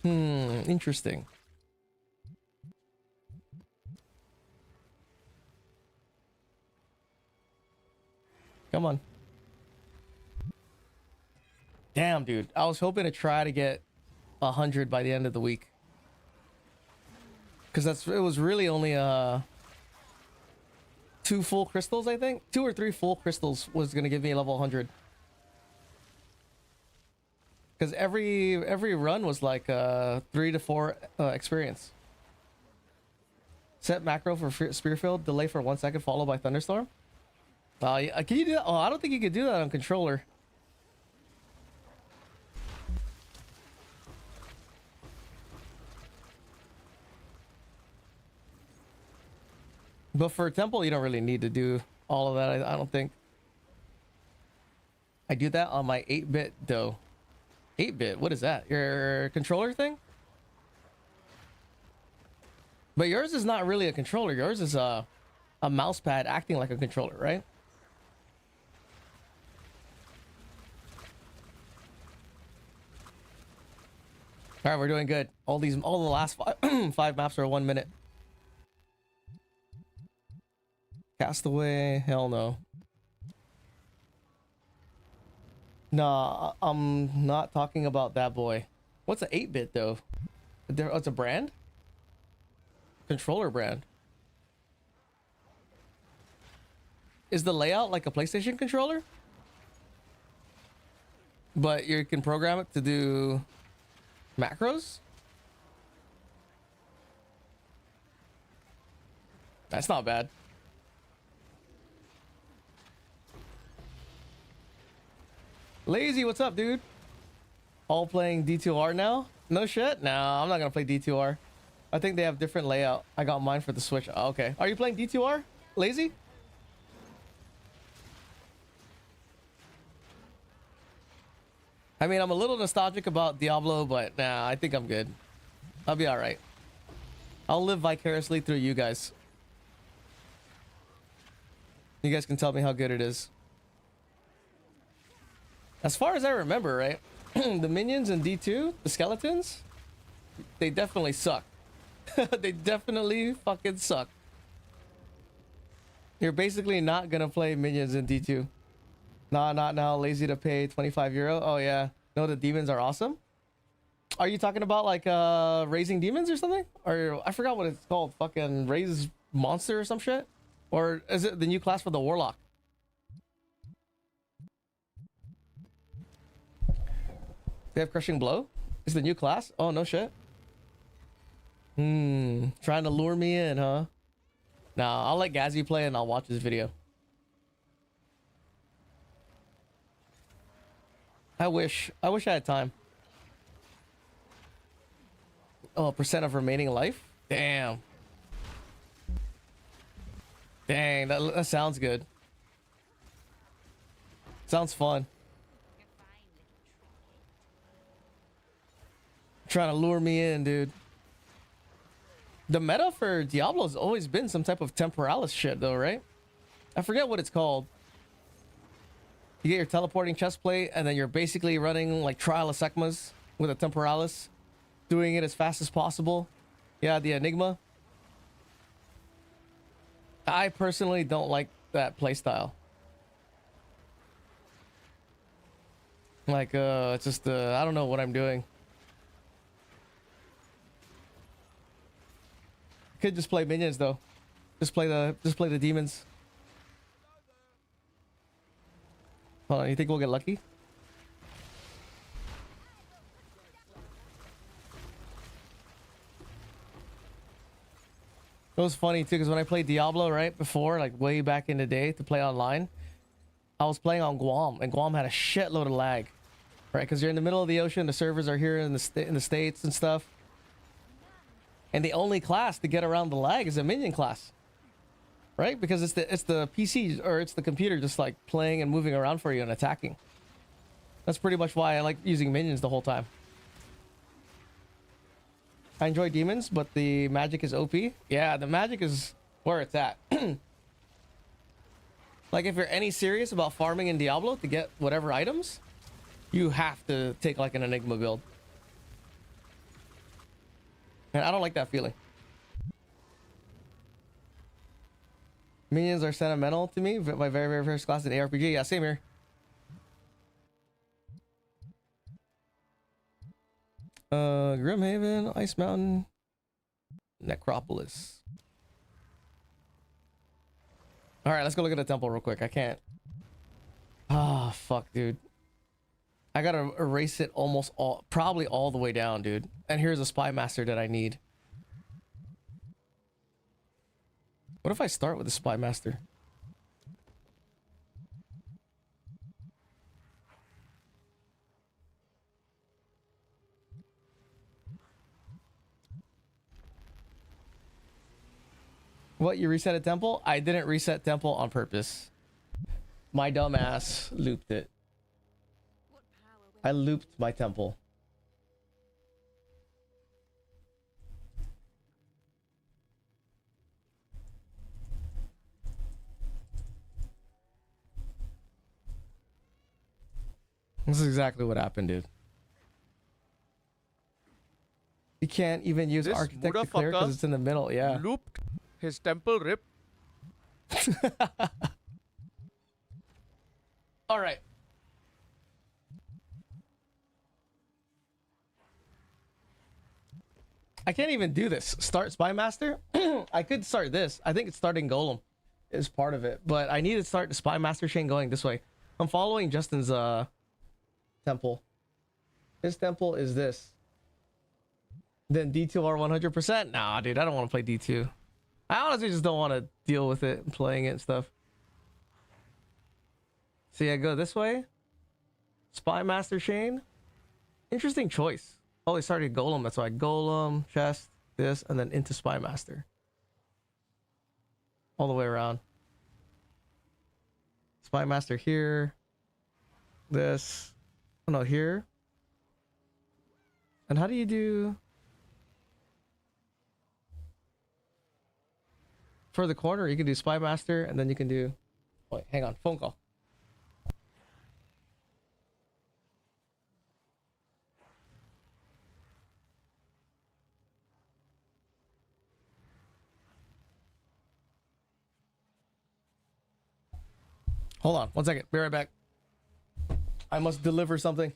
Interesting. Come on. Damn, dude. I was hoping to try to get 100 by the end of the week. Because it was really only 2 full crystals, I think. 2 or 3 full crystals was going to give me a level 100. Because every run was like 3 to 4 experience. Set macro for spearfield, delay for 1 second, followed by thunderstorm. Can you do that? Oh, I don't think you could do that on controller. But for temple, you don't really need to do all of that. I don't think. I do that on my 8-bit though. 8-bit, what is that? Your controller thing? But yours is not really a controller. Yours is a mouse pad acting like a controller, right? All right, we're doing good. All the last 5 maps are 1 minute. Castaway, hell no. Nah, I'm not talking about that boy. What's an 8-bit though? It's a brand? Controller brand. Is the layout like a PlayStation controller? But you can program it to do macros? That's not bad. Lazy, what's up, dude? All playing D2R now? No shit? No, I'm not gonna play D2R. I think they have different layout. I got mine for the Switch. Oh, okay. Are you playing D2R? Lazy? I mean, I'm a little nostalgic about Diablo, but nah, I think I'm good. I'll be alright. I'll live vicariously through you guys. You guys can tell me how good it is. As far as I remember, right? The minions in D2, the skeletons, they definitely suck. They definitely fucking suck. You're basically not gonna play minions in D2. Nah, not now. Lazy to pay 25 euro. Oh yeah. No, the demons are awesome. Are you talking about like raising demons or something? Or I forgot what it's called. Fucking raise monster or some shit? Or is it the new class for the warlock? They have crushing blow? Is the new class? Oh, no shit. Trying to lure me in, huh? Nah, I'll let Gazzy play and I'll watch his video. I wish I had time. Oh, percent of remaining life? Damn. Dang, that sounds good. Sounds fun. Trying to lure me in, dude. The meta for Diablo's always been some type of temporalis shit though, right? I forget what it's called. You get your teleporting chest plate and then you're basically running like Trial of Sekmas with a temporalis, doing it as fast as possible. Yeah, the Enigma. I personally don't like that playstyle. Like it's just I don't know what I'm doing. Could just play minions though. Just play the demons. Hold on, you think we'll get lucky? It was funny too, because when I played Diablo right before, like way back in the day to play online, I was playing on Guam, and Guam had a shitload of lag, right? Because you're in the middle of the ocean, the servers are here in the States and stuff, and the only class to get around the lag is a minion class, right? Because it's the PC or it's the computer just like playing and moving around for you and attacking. That's pretty much why I like using minions the whole time. I enjoy demons, but the magic is OP. Yeah, the magic is where it's at. Like, if you're any serious about farming in Diablo to get whatever items, you have to take like an Enigma build. And I don't like that feeling. Minions are sentimental to me. My very, very first class in ARPG. Yeah, same here. Grimhaven, Ice Mountain, Necropolis. All right, let's go look at the temple real quick. I can't. Ah, fuck, dude. I gotta erase it probably all the way down, dude. And here's a spy master that I need. What if I start with the spy master? What, you reset a temple? I didn't reset temple on purpose. My dumb ass looped it. I looped my temple. This is exactly what happened, dude. You can't even use This architect declare motherfucker because it's in the middle, yeah. Looped his temple rip. All right. I can't even do this. Start Spy Master? I could start this. I think it's starting Golem is part of it, but I need to start the Spy Master chain going this way. I'm following Justin's temple. His temple is this. Then D2 are 100%? Nah, dude, I don't want to play D2. I honestly just don't want to deal with it and playing it and stuff. See, I go this way. Spy Master chain. Interesting choice. Oh, they started Golem. That's why Golem, chest, this, and then into Spy Master. All the way around. Spy Master here. This. Oh no, here. And how do you do... For the corner, you can do Spy Master, and then you can do... Wait, hang on. Phone call. Hold on, 1 second. Be right back. I must deliver something.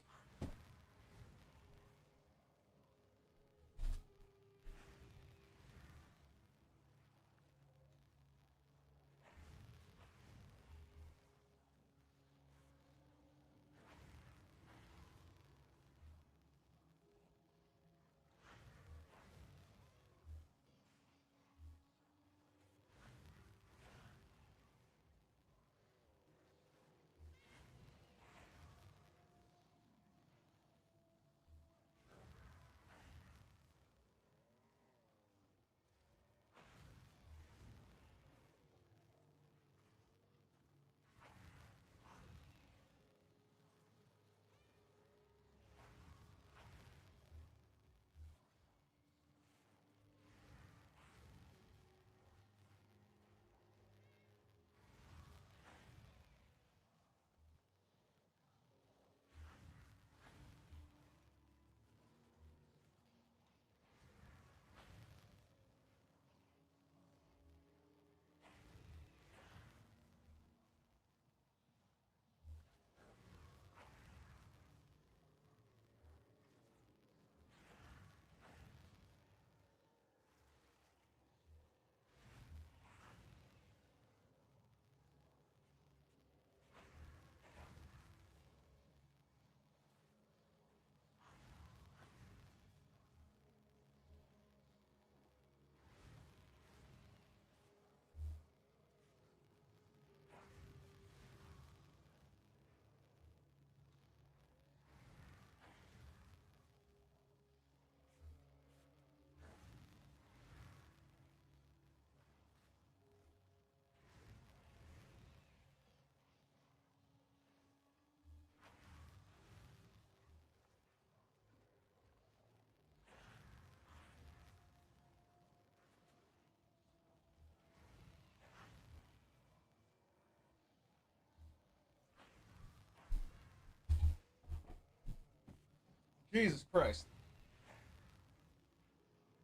Jesus Christ.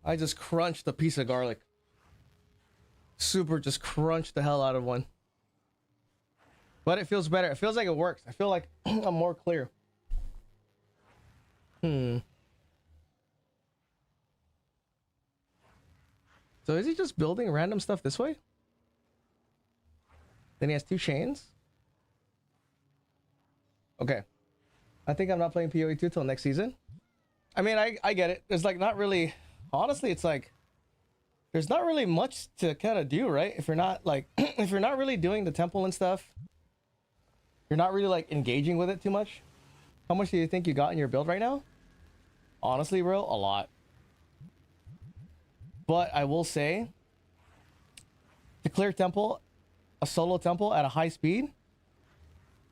I just crunched a piece of garlic. Super just crunched the hell out of one. But it feels better. It feels like it works. I feel like I'm more clear. So is he just building random stuff this way? Then he has 2 chains? Okay. I think I'm not playing PoE 2 till next season. I mean, I get it. There's like not really... Honestly, it's like... There's not really much to kind of do, right? If you're not like... if you're not really doing the temple and stuff... You're not really like engaging with it too much. How much do you think you got in your build right now? Honestly, bro, a lot. But I will say... To clear temple... A solo temple at a high speed...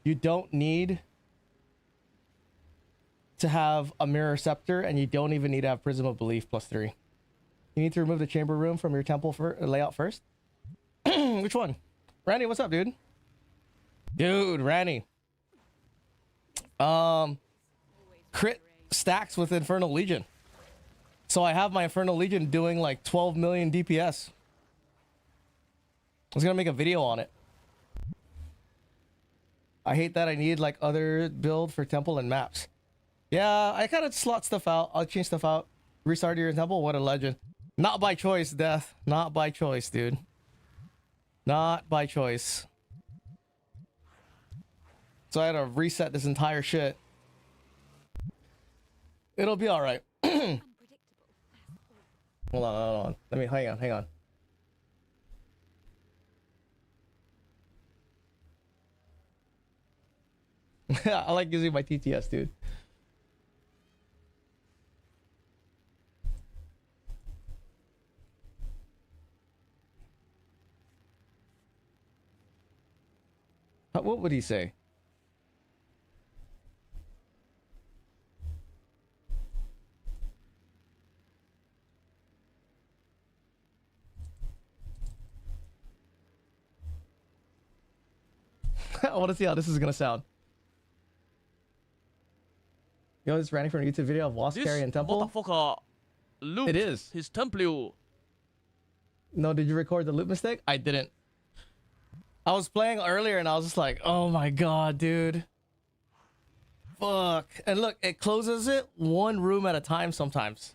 You don't need... to have a mirror scepter, and you don't even need to have prism of belief +3. You need to remove the chamber room from your temple layout first. Which one? Randy, what's up, dude? Dude, Randy. Crit stacks with Infernal Legion. So I have my Infernal Legion doing like 12 million DPS. I was gonna make a video on it. I hate that I need like other build for temple and maps. Yeah, I kind of slot stuff out. I'll change stuff out. Restart your temple. What a legend. Not by choice, Death. Not by choice, dude. Not by choice. So I had to reset this entire shit. It'll be alright. Hold on. Let me, hang on. I like using my TTS, dude. What would he say? I want to see how this is gonna sound. Yo, this is Randy from a YouTube video of Lost Carry and Temple. Motherfucker loot It is. his temple. No, did you record the loop mistake? I didn't. I was playing earlier and I was just like, oh my god, dude. Fuck. And look, it closes it 1 room at a time sometimes.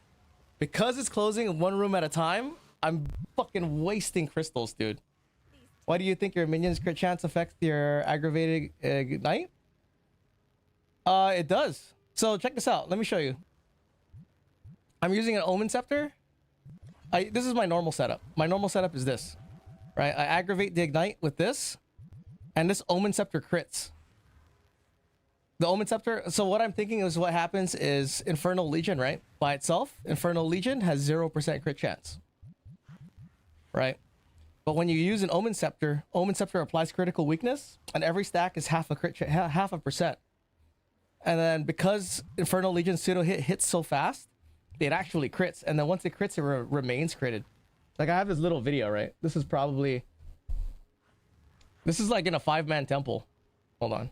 Because it's closing 1 room at a time, I'm fucking wasting crystals, dude. Why do you think your minions crit chance affects your aggravated ignite? It does. So check this out. Let me show you. I'm using an Omen Scepter. This is my normal setup. My normal setup is this. Right? I aggravate the ignite with this. And this Omen Scepter crits. The Omen Scepter... So what I'm thinking is what happens is Infernal Legion, right? By itself, Infernal Legion has 0% crit chance. Right? But when you use an Omen Scepter applies critical weakness, and every stack is half a percent. And then because Infernal Legion pseudo hits so fast, it actually crits. And then once it crits, it remains critted. Like I have this little video, right? This is like in a 5-man temple. Hold on.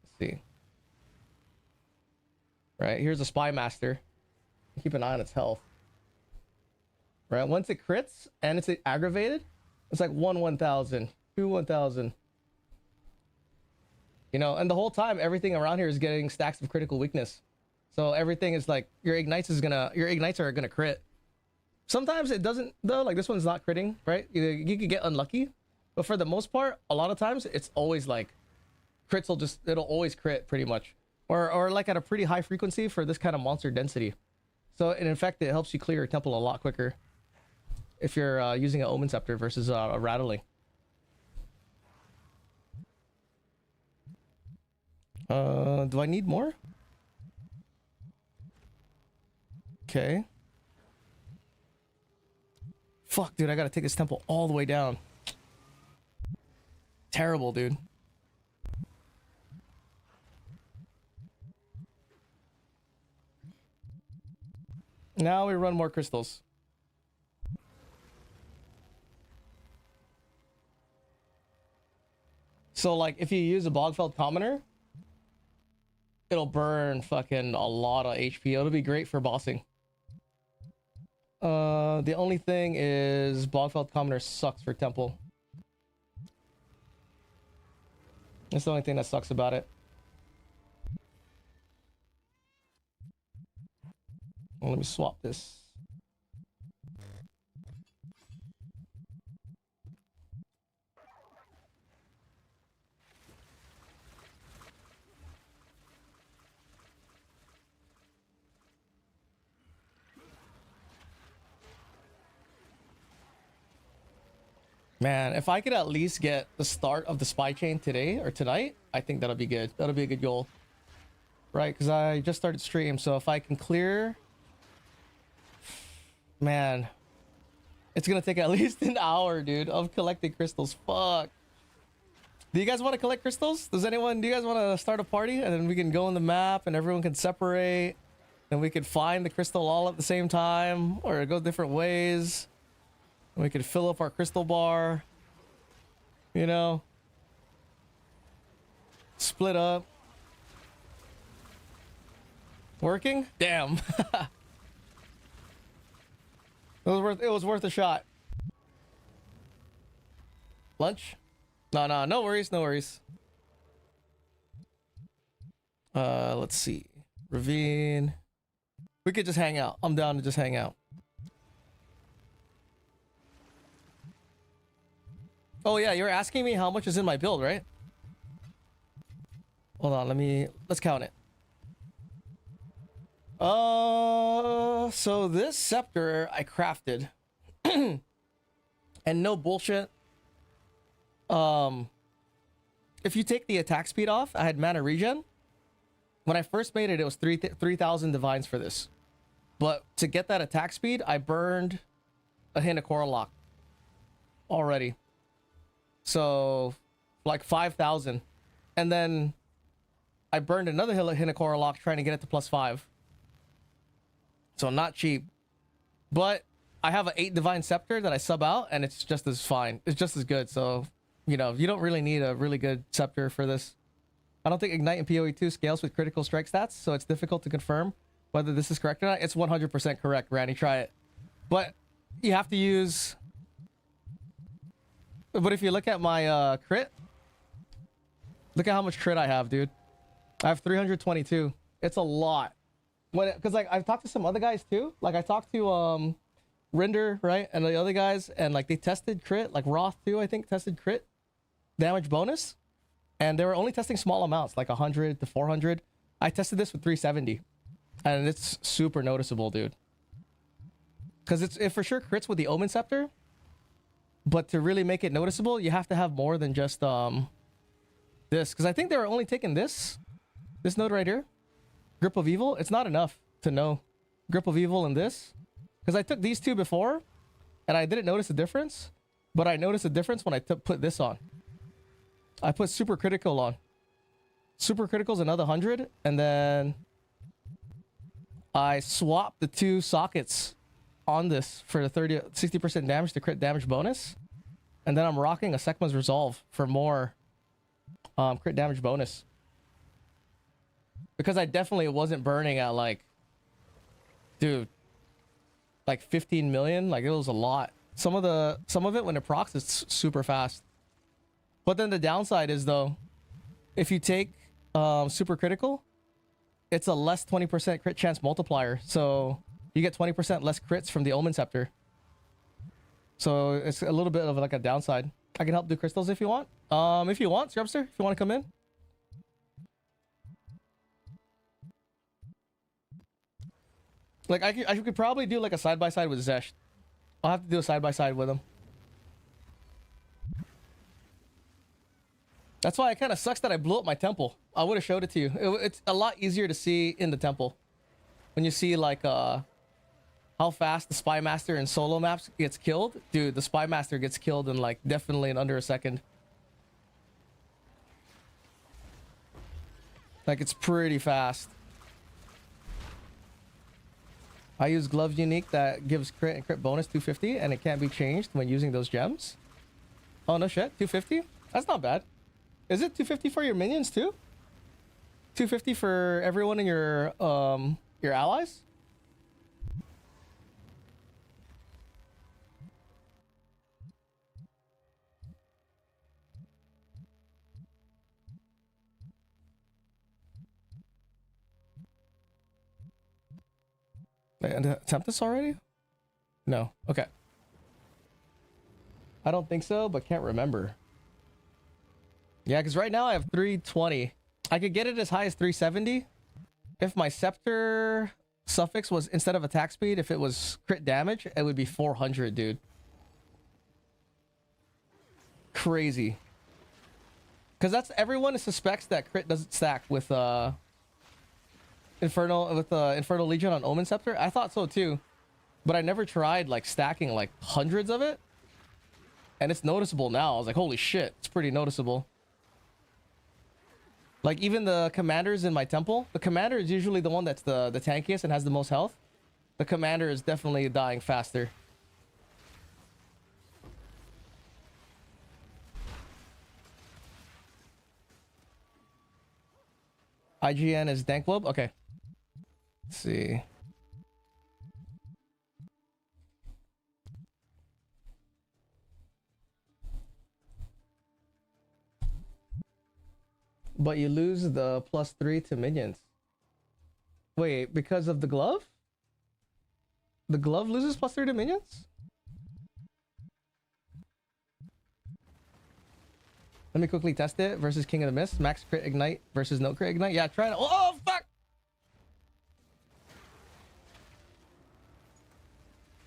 Let's see. Right, here's a Spy Master. Keep an eye on its health. Right, once it crits and it's aggravated, it's like 1,000, 1,000. You know, and the whole time everything around here is getting stacks of critical weakness. So everything is like your ignites are gonna crit. Sometimes it doesn't though, like this one's not critting, right? You could get unlucky, but for the most part, a lot of times it's always like crits it'll always crit pretty much. Or like at a pretty high frequency for this kind of monster density. So in fact it helps you clear your temple a lot quicker if you're using an Omen Scepter versus a Rattling. Do I need more? Okay. Fuck, dude, I gotta take this temple all the way down. Terrible, dude. Now we run more crystals. So, like, if you use a Bogfeld Commoner, it'll burn fucking a lot of HP. It'll be great for bossing. The only thing is Bogfeld Commoner sucks for Temple. That's the only thing that sucks about it. Well, let me swap this. Man, if I could at least get the start of the spy chain today or tonight, I think that'll be good. That'll be a good goal. Right, because I just started stream, so if I can clear... Man, it's gonna take at least an hour, dude, of collecting crystals. Fuck. Do you guys want to collect crystals? Do you guys want to start a party? And then we can go in the map and everyone can separate. And we could find the crystal all at the same time. Or go different ways. And we could fill up our crystal bar. You know? Split up. Working? Damn. It was worth a shot. Lunch? No worries, no worries. Let's see. Ravine. We could just hang out. I'm down to just hang out. Oh yeah, you're asking me how much is in my build, right? Hold on, let's count it. So this scepter I crafted. And no bullshit. If you take the attack speed off, I had mana regen. When I first made it, it was 3,000 divines for this. But to get that attack speed, I burned a Hinakora lock already. So like 5,000. And then I burned another Hinakora lock trying to get it to +5. So not cheap. But I have an 8 divine scepter that I sub out and it's just as fine. It's just as good. So, you know, you don't really need a really good scepter for this. I don't think Ignite in PoE2 scales with critical strike stats, so it's difficult to confirm whether this is correct or not. It's 100% correct, Randy. Try it. But you have to use... But if you look at my crit, look at how much crit I have, dude. I have 322. It's a lot. Because like I've talked to some other guys too. Like I talked to Render, right, and the other guys, and like they tested crit. Like Roth too, I think, tested crit damage bonus. And they were only testing small amounts, like 100 to 400. I tested this with 370. And it's super noticeable, dude. Because it for sure crits with the Omen Scepter. But to really make it noticeable, you have to have more than just this. Because I think they were only taking this node right here. Grip of Evil. It's not enough to know Grip of Evil and this. Because I took these two before. And I didn't notice a difference. But I noticed a difference when I put this on. I put super critical on. Super critical's another 100, and then I swapped the 2 sockets on this for the 60% damage to crit damage bonus, and then I'm rocking a Sekma's Resolve for more crit damage bonus because I definitely wasn't burning at like, dude, like 15 million. Like it was a lot. Some of it when it procs, it's super fast. But then the downside is though, if you take super critical, it's a less 20% crit chance multiplier. So you get 20% less crits from the Omen Scepter. So it's a little bit of like a downside. I can help do crystals if you want. If you want, Scrubster, if you want to come in. Like I could probably do like a side-by-side with Zesh. I'll have to do a side-by-side with him. That's why it kind of sucks that I blew up my temple. I would have showed it to you. It's a lot easier to see in the temple. When you see like how fast the Spy Master in solo maps gets killed. Dude, the Spy Master gets killed in like definitely in under a second. Like it's pretty fast. I use Gloves Unique that gives crit and crit bonus 250 and it can't be changed when using those gems. Oh no shit, 250? That's not bad. Is it 250 for your minions too? 250 for everyone in your allies? And attempt this already? No. Okay. I don't think so, but can't remember. Yeah, because right now I have 320. I could get it as high as 370 if my scepter suffix was, instead of attack speed, if it was crit damage, it would be 400, dude. Crazy. Because that's, everyone suspects that crit doesn't stack with Infernal Legion on Omen Scepter. I thought so too, but I never tried like stacking like hundreds of it, and it's noticeable now. I was like, holy shit, it's pretty noticeable. Like even the commanders in my temple, the commander is usually the one that's the tankiest and has the most health. The commander is definitely dying faster. IGN is Danklob. Okay. Let's see. But you lose the +3 to minions. Wait, because of the glove? The glove loses +3 to minions? Let me quickly test it versus King of the Mist. Max crit ignite versus no crit ignite. Yeah, try it. Oh, fuck!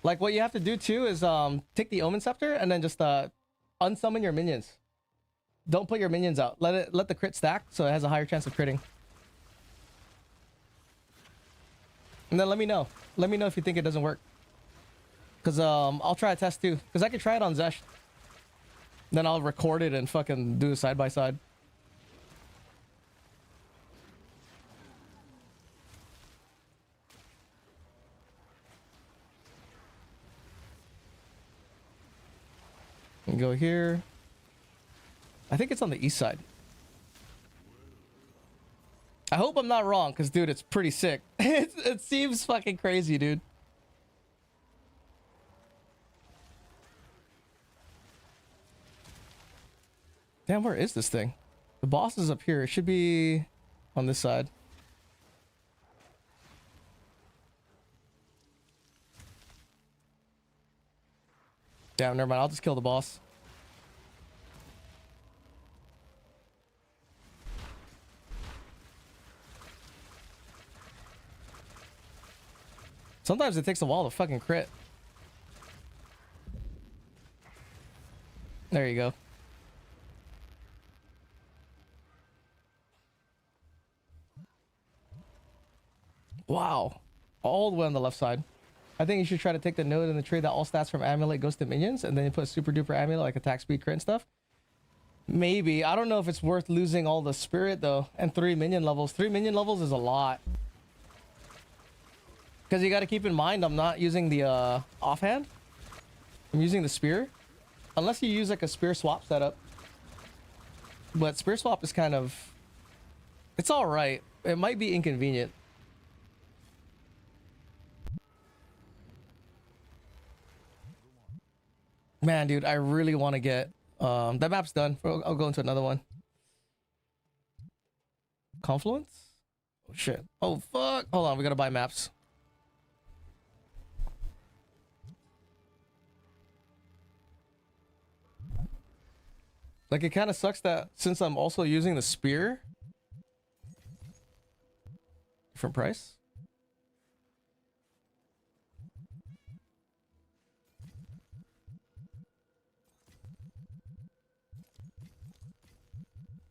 Like what you have to do too is take the Omen Scepter and then just unsummon your minions. Don't put your minions out. Let the crit stack so it has a higher chance of critting. And then let me know. Let me know if you think it doesn't work. Cause I'll try a test too. Cause I could try it on Zesh. Then I'll record it and fucking do a side by side. And go here. I think it's on the east side. I hope I'm not wrong, because dude, it's pretty sick. It seems fucking crazy, dude. Damn, where is this thing? The boss is up here. It should be on this side. Damn, never mind. I'll just kill the boss. Sometimes it takes a while to fucking crit. There you go. Wow. All the way on the left side. I think you should try to take the note in the tree that all stats from amulet goes to minions, and then you put super duper amulet like attack speed, crit and stuff. Maybe. I don't know if it's worth losing all the spirit though. And 3 minion levels. 3 minion levels is a lot. Because you got to keep in mind, I'm not using the offhand. I'm using the spear. Unless you use like a spear swap setup. But spear swap is kind of... It's alright. It might be inconvenient. Man, dude, I really want to get... that map's done. I'll go into another one. Confluence? Oh, shit. Oh, fuck. Hold on, we gotta buy maps. Like, it kind of sucks that since I'm also using the spear... Different price?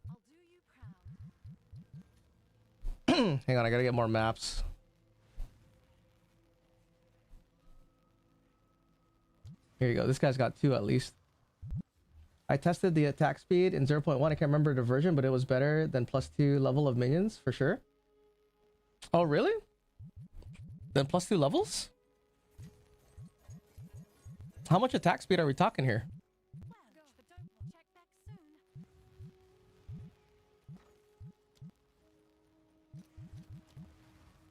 I'll do you proud. Hang on, I gotta get more maps. Here you go. This guy's got 2 at least. I tested the attack speed in 0.1. I can't remember the version, but it was better than +2 level of minions for sure. Oh, really? Then +2 levels? How much attack speed are we talking here? Well, but don't check back soon.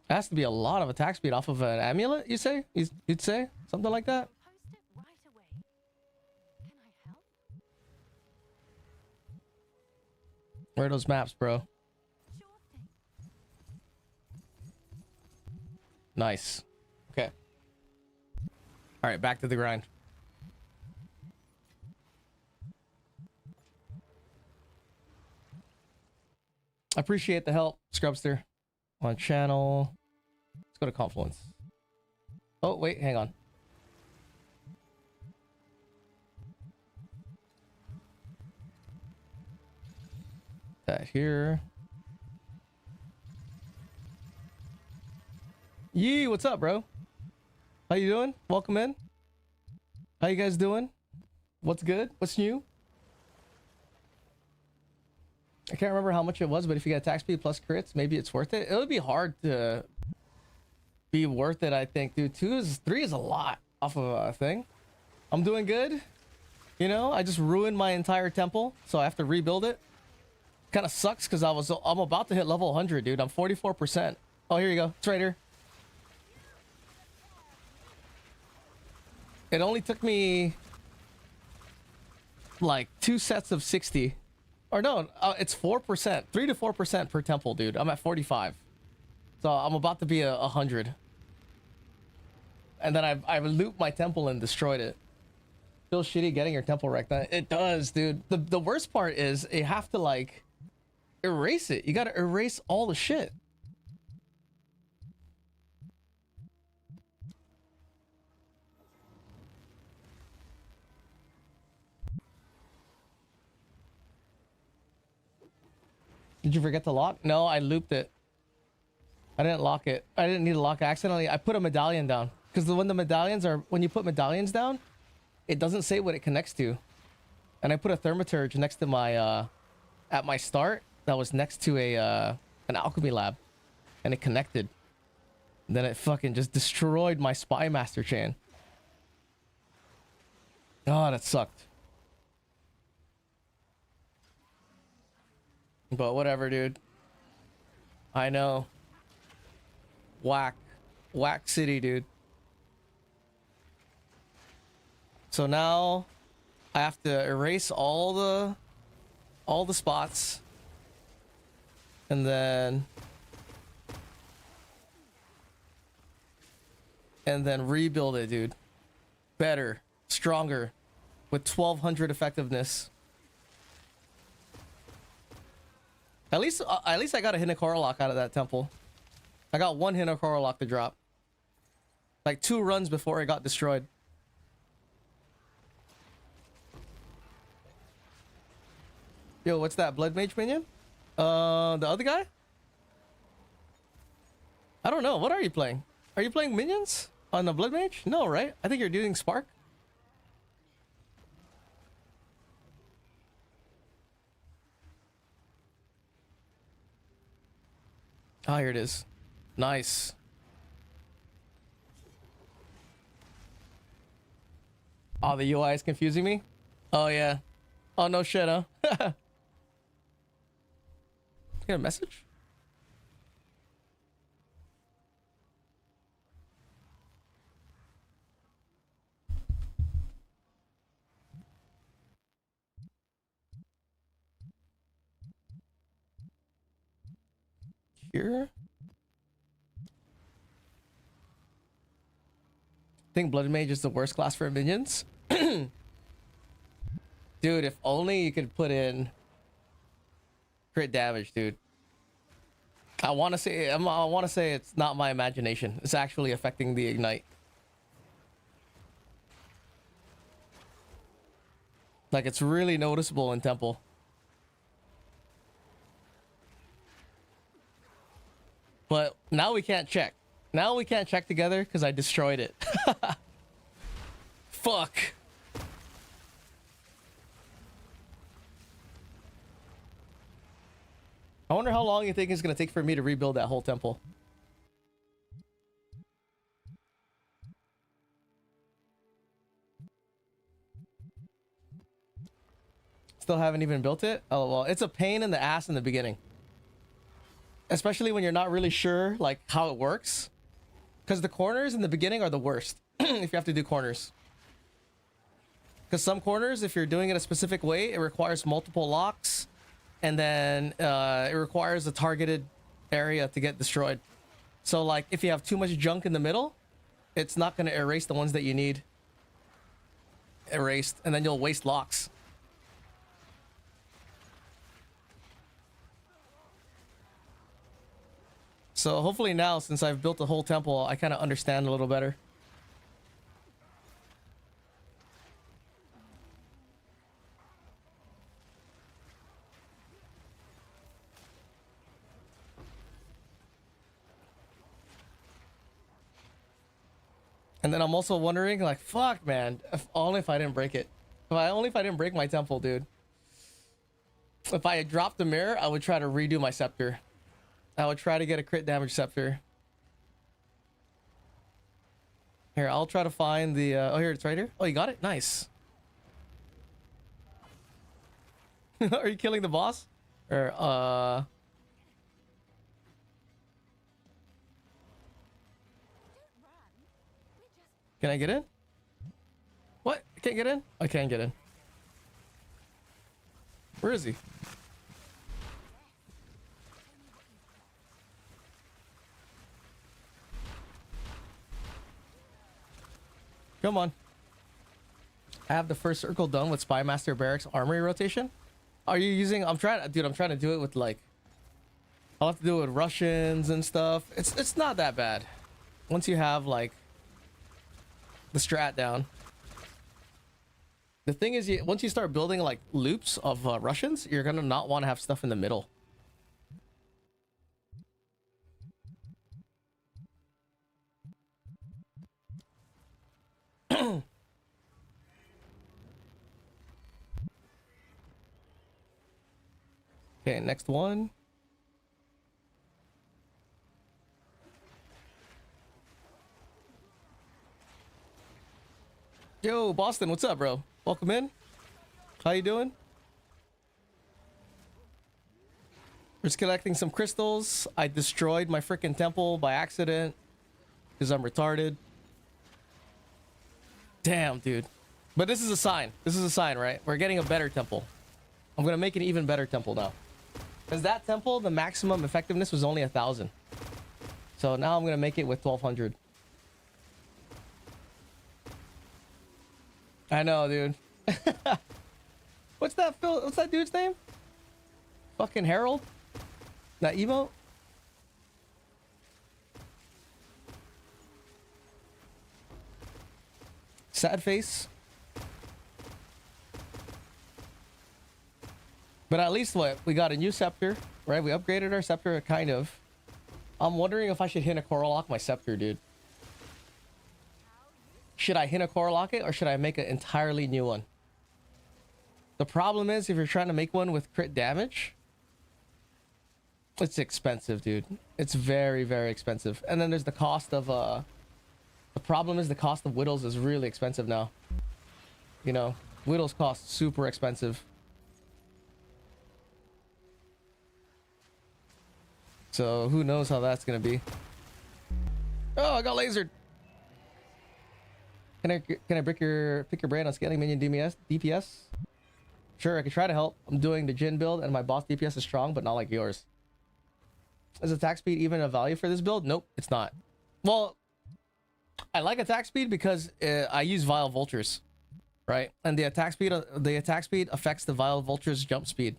It has to be a lot of attack speed off of an amulet, you say? You'd say? Something like that? Post it right away. Can I help? Where are those maps, bro? Sure thing. Nice. Okay. All right, back to the grind. I appreciate the help, Scrubster. On channel. Let's go to Confluence. Oh, wait, hang on. That here. Yee, what's up, bro? How you doing? Welcome in. How you guys doing? What's good? What's new? I can't remember how much it was, but if you get attack speed plus crits, maybe it's worth it. It would be hard to be worth it, I think, dude. 3 is a lot off of a thing. I'm doing good. You know, I just ruined my entire temple, so I have to rebuild it. Kind of sucks because I'm about to hit level 100, dude. I'm 44%. Oh, here you go. It's right here. It only took me like 2 sets of 60. Or no, it's 4%. 3 to 4% per temple, dude. I'm at 45. So I'm about to be 100. And then I looped my temple and destroyed it. Feels shitty getting your temple wrecked. It does, dude. The worst part is you have to like erase it. You gotta erase all the shit. Did you forget to lock? No, I looped it. I didn't lock it. I didn't need to lock it accidentally. I put a medallion down. Because when you put medallions down, it doesn't say what it connects to. And I put a thaumaturge next to my, at my start, that was next to an alchemy lab. And it connected. And then it fucking just destroyed my spy master chain. Oh, that sucked. But whatever, dude. I know. Whack city, dude. So now I have to erase all the spots and then rebuild it, dude. Better, stronger, with 1200 effectiveness. At least I got a Hinokora lock out of that temple. I got 1 Hinokora lock to drop. Like 2 runs before it got destroyed. Yo, what's that? Blood Mage minion? The other guy? I don't know. What are you playing? Are you playing minions on the Blood Mage? No, right? I think you're doing Spark. Oh, here it is. Nice. Oh, the UI is confusing me? Oh, yeah. Oh, no shit, huh? Get a message? Here? I think Blood Mage is the worst class for minions. Dude, if only you could put in crit damage, dude. I want to say it's not my imagination. It's actually affecting the ignite. Like, it's really noticeable in Temple. But now we can't check. Now we can't check together because I destroyed it. Fuck. I wonder how long you think it's going to take for me to rebuild that whole temple. Still haven't even built it? Oh, well, it's a pain in the ass in the beginning. especially when you're not really sure like how it works, because the corners in the beginning are the worst if you have to do corners. Because some corners, if you're doing it a specific way, it requires multiple locks, and then it requires a targeted area to get destroyed. So like if you have too much junk in the middle, it's not going to erase the ones that you need erased, and then you'll waste locks. So hopefully now, since I've built the whole temple, I kind of understand a little better. And then I'm also wondering, like, fuck, man, only if I didn't break it. Only if I didn't break my temple, dude. If I had dropped the mirror, I would try to redo my scepter. I would try to get a crit damage scepter. Here, I'll try to find the... oh, here, it's right here. Oh, you got it? Nice. Are you killing the boss? Or, Can I get in? What? I can't get in? I can't get in. Where is he? Come on. I have the first circle done with Spymaster Barracks Armory rotation. Are you using... I'm trying to do it with like... I'll have to do it with Russians and stuff. It's not that bad. Once you have like... the strat down. The thing is, once you start building like loops of Russians, you're gonna not want to have stuff in the middle. Okay, next one. Yo, Boston, what's up, bro? Welcome in. How you doing? We're just collecting some crystals. I destroyed my freaking temple by accident because I'm retarded. Damn, dude. But this is a sign. This is a sign, right? We're getting a better temple. I'm gonna make an even better temple now. Because that temple, the maximum effectiveness was only 1,000. So now I'm gonna make it with 1,200. I know, dude. What's that dude's name? Fucking Harold? That emote? Sad face. But at least what? We got a new scepter, right? We upgraded our scepter, kind of. I'm wondering if I should Hinakora lock my scepter, dude. Should I Hinakora lock it, or should I make an entirely new one? The problem is, if you're trying to make one with crit damage, it's expensive, dude. It's very, very expensive. And then there's the cost of, the problem is the cost of whittles is really expensive now. You know, whittles cost super expensive. So who knows how that's gonna be. Oh, I got lasered. Can I pick your brain on scaling minion DPS? Sure, I can try to help. I'm doing the Jin build and my boss DPS is strong, but not like yours. Is attack speed even a value for this build? Nope, it's not. Well, I like attack speed because I use Vile Vultures, right? And the attack speed affects the Vile Vultures jump speed.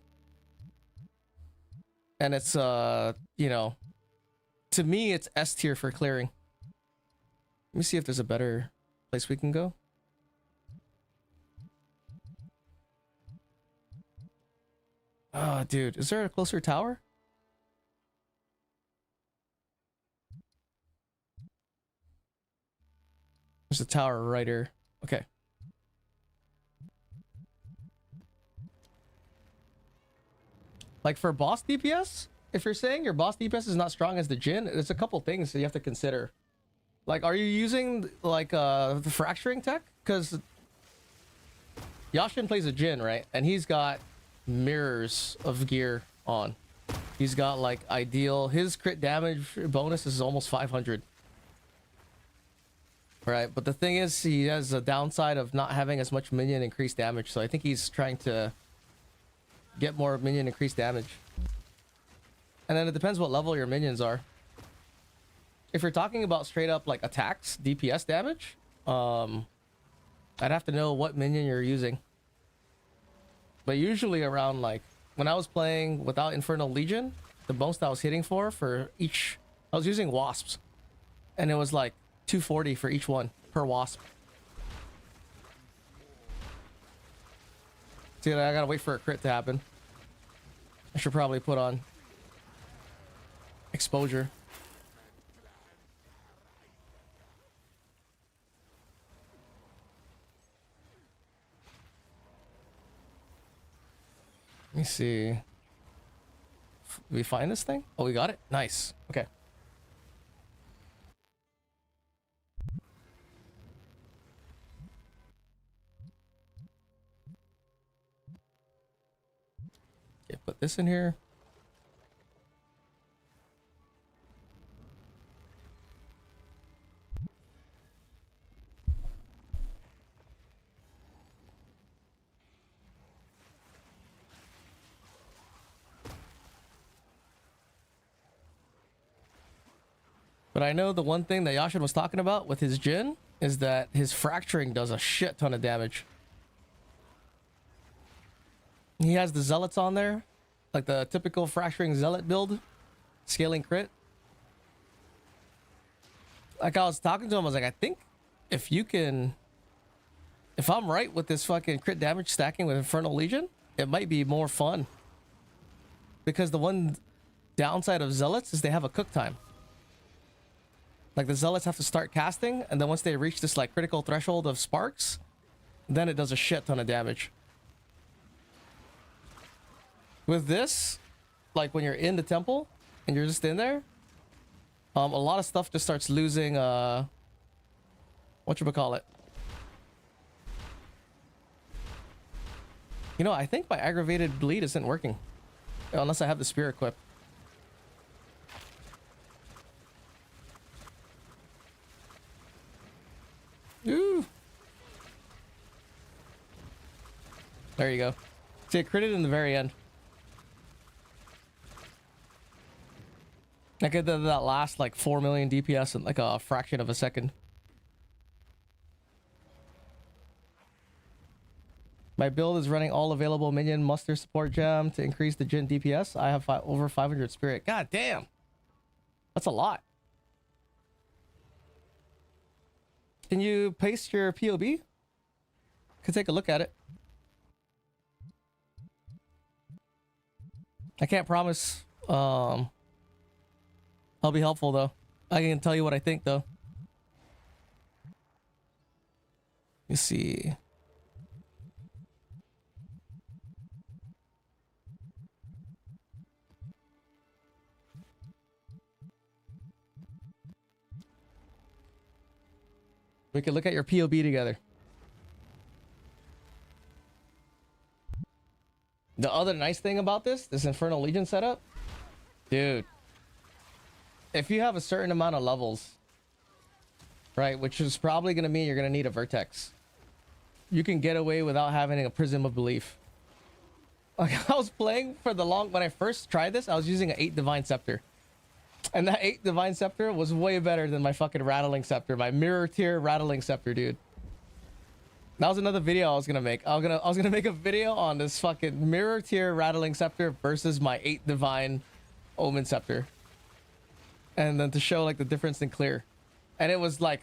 And it's you know, to me it's S tier for clearing. Let me see if there's a better place we can go. Oh, dude, is there a closer tower? There's a tower right here. Okay. Like for boss DPS, if you're saying your boss DPS is not strong as the Jin, there's a couple things that you have to consider. Like, are you using like the fracturing tech? Because Yashin plays a Jin, right? And he's got mirrors of gear on. He's got like ideal. His crit damage bonus is almost 500. Right, but the thing is, he has a downside of not having as much minion increased damage. So I think he's trying to get more minion increased damage. And then it depends what level your minions are. If you're talking about straight up like attacks, DPS damage, I'd have to know what minion you're using. But usually around like when I was playing without Infernal Legion, the most I was hitting for each, I was using wasps, and it was like 240 for each one per wasp. See, I gotta wait for a crit to happen. I should probably put on exposure. Let me see. Did we find this thing? Oh, we got it? Nice. Okay. Okay, put this in here. But I know the one thing that Yashin was talking about with his Jin is that his fracturing does a shit ton of damage. He has the zealots on there, like the typical fracturing zealot build, scaling crit. Like I was talking to him, I was like, I think if I'm right with this fucking crit damage stacking with Infernal Legion, it might be more fun. Because the one downside of zealots is they have a cook time. Like the zealots have to start casting, and then once they reach this like critical threshold of sparks, then it does a shit ton of damage. With this, like when you're in the temple and you're just in there, a lot of stuff just starts losing whatchamacallit. You know, I think my aggravated bleed isn't working. Unless I have the spear equipped. Ooh. There you go. See, it critted in the very end. I get that last like 4 million DPS in like a fraction of a second. My build is running all available minion muster support gem to increase the Jin DPS. I have over 500 spirit. God damn. That's a lot. Can you paste your POB? Could take a look at it. I can't promise I'll be helpful though. I can tell you what I think though. Let me see. We can look at your POB together. The other nice thing about this Infernal Legion setup, dude, if you have a certain amount of levels, right, which is probably going to mean you're going to need a vertex, you can get away without having a prism of belief. Like I was playing for when I first tried this, I was using an 8 divine scepter. And that 8 divine scepter was way better than my fucking rattling scepter, my mirror tier rattling scepter, dude. That was another video I was gonna make. I was gonna make a video on this fucking mirror tier rattling scepter versus my 8 divine omen scepter, and then to show like the difference in clear, and it was like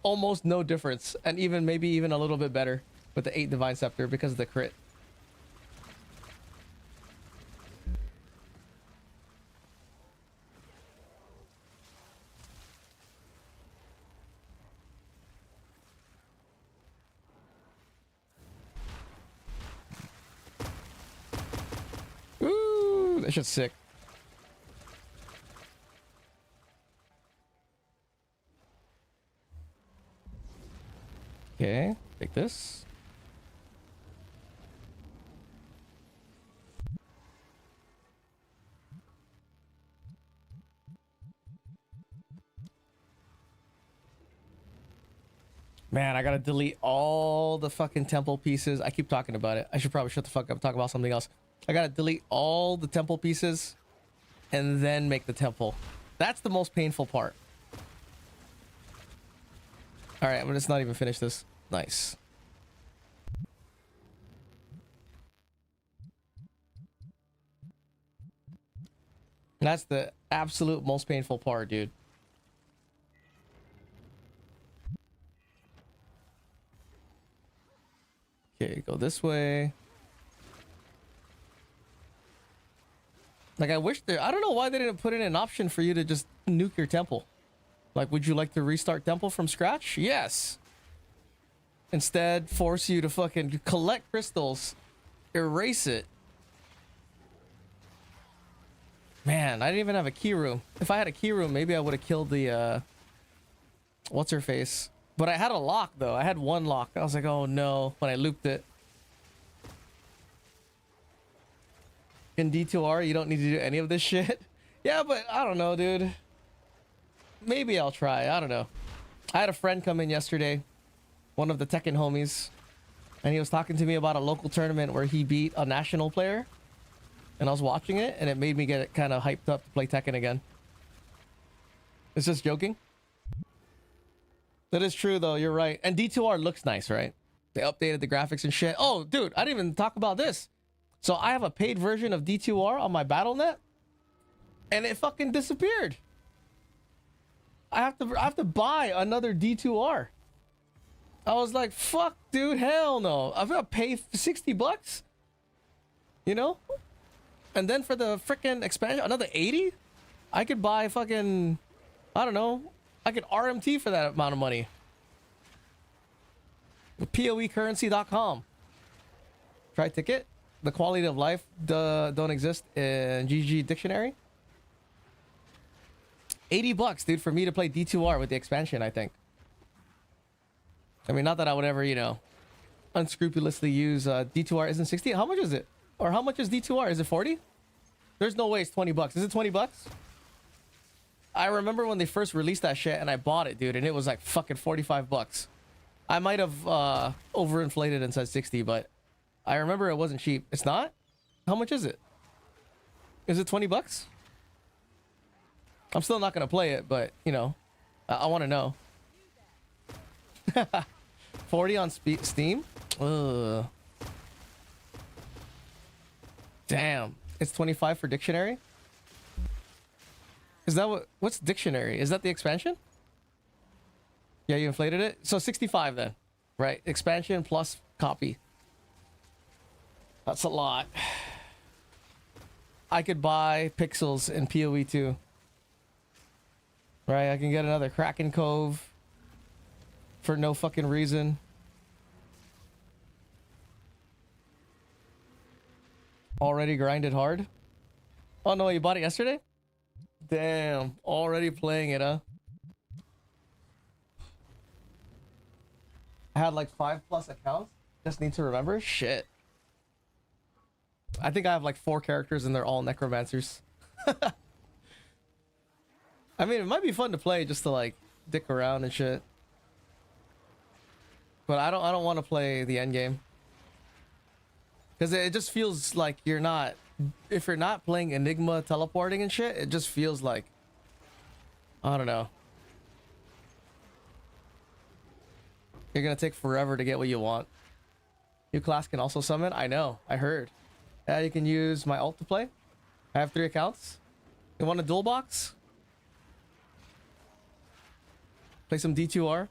almost no difference, and maybe even a little bit better with the 8 divine scepter because of the crit. Ooh, that shit's sick. Okay, take this. Man, I gotta delete all the fucking temple pieces. I keep talking about it. I should probably shut the fuck up and talk about something else. I gotta delete all the temple pieces and then make the temple. That's the most painful part. All right, I'm just not even finish this. Nice. That's the absolute most painful part, dude. Okay, go this way. Like, I wish there... I don't know why they didn't put in an option for you to just nuke your temple. Like, would you like to restart temple from scratch? Yes. Instead, force you to fucking collect crystals, erase it. Man, I didn't even have a key room. If I had a key room, maybe I would have killed the, what's her face? But I had a lock, though. I had one lock. I was like, oh no, when I looped it. In D2R, you don't need to do any of this shit. Yeah, but I don't know, dude. Maybe I'll try. I don't know. I had a friend come in yesterday, one of the Tekken homies, and he was talking to me about a local tournament where he beat a national player. And I was watching it, and it made me get kind of hyped up to play Tekken again. It's just joking. That is true, though. You're right. And D2R looks nice, right? They updated the graphics and shit. Oh, dude, I didn't even talk about this. So I have a paid version of D2R on my Battle.net, and it fucking disappeared. I have to buy another D2R. I was like, fuck, dude, hell no. I've got to pay 60 bucks. You know? And then for the freaking expansion, another 80? I could buy fucking, I don't know. I could RMT for that amount of money. PoEcurrency.com. Try ticket. The quality of life don't exist in GG dictionary. 80 bucks, dude, for me to play D2R with the expansion, I think. I mean, not that I would ever, you know, unscrupulously use D2R isn't 60. How much is it? Or how much is D2R? Is it 40? There's no way it's 20 bucks. Is it 20 bucks? I remember when they first released that shit and I bought it, dude, and it was like fucking 45 bucks. I might have overinflated and said 60, but I remember it wasn't cheap. It's not? How much is it? Is it 20 bucks? I'm still not going to play it, but, you know, I want to know. 40 on Steam? Ugh. Damn. It's 25 for dictionary? Is that what's dictionary? Is that the expansion? Yeah, you inflated it? So 65 then, right? Expansion plus copy. That's a lot. I could buy pixels in PoE too. Right, I can get another Kraken Cove for no fucking reason. Already grinded hard? Oh no, you bought it yesterday? Damn, already playing it, huh? I had like 5+ accounts. Just need to remember? Shit. I think I have like 4 characters and they're all necromancers. I mean, it might be fun to play just to like dick around and shit. But I don't want to play the end game. Cuz it just feels like you're not, if you're not playing Enigma teleporting and shit, it just feels like, I don't know. You're going to take forever to get what you want. New class can also summon. I know. I heard. Yeah, you can use my ult to play. I have 3 accounts. You want a dual box? Play some D2R.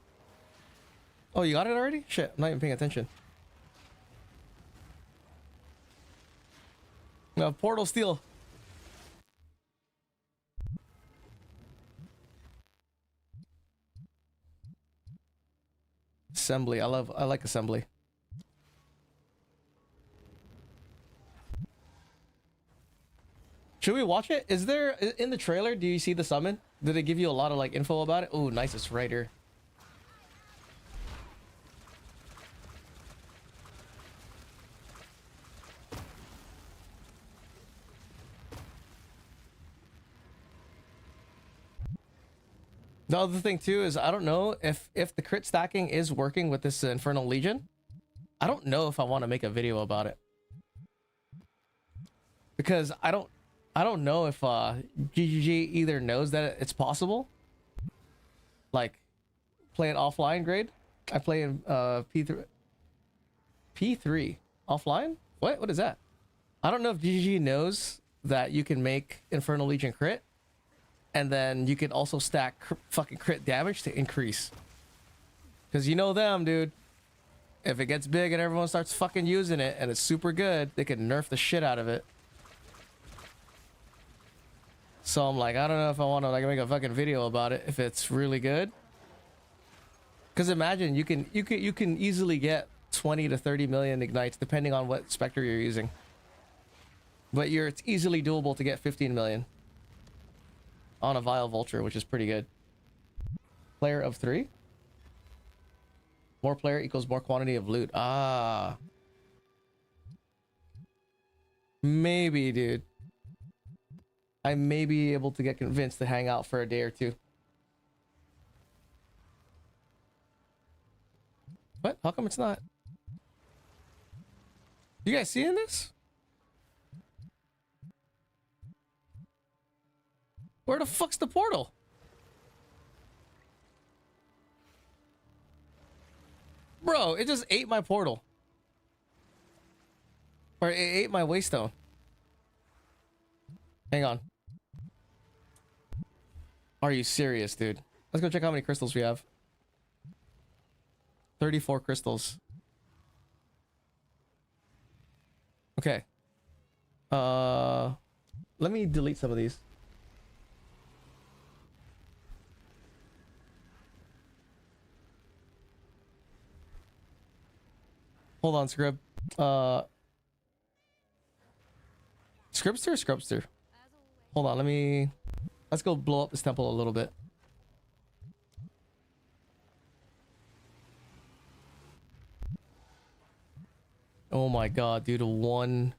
Oh, you got it already? Shit, I'm not even paying attention. No, Portal Steel. Assembly. I like assembly. Should we watch it? Is there in the trailer? Do you see the summon? Did it give you a lot of like info about it? Oh, nice. It's right here. The other thing too is I don't know if the crit stacking is working with this Infernal Legion. I don't know if I want to make a video about it. Because I don't know if GGG either knows that it's possible. Like play it offline grade. I play in P3 offline? What is that? I don't know if GGG knows that you can make Infernal Legion crit and then you can also stack fucking crit damage to increase. Cuz you know them, dude. If it gets big and everyone starts fucking using it and it's super good, they can nerf the shit out of it. So I'm like, I don't know if I want to like make a fucking video about it if it's really good. Cuz imagine you can easily get 20 to 30 million ignites depending on what specter you're using. But it's easily doable to get 15 million on a Vile Vulture, which is pretty good. Player of 3? More player equals more quantity of loot. Ah. Maybe, dude. I may be able to get convinced to hang out for a day or two. What? How come it's not? You guys seeing this? Where the fuck's the portal? Bro, it just ate my portal. Or it ate my waystone. Hang on. Are you serious, dude? Let's go check how many crystals we have. 34 crystals. Okay. Let me delete some of these. Hold on, Scrib. Scribster or Scrubster? Hold on, let's go blow up this temple a little bit. Oh my god, dude, one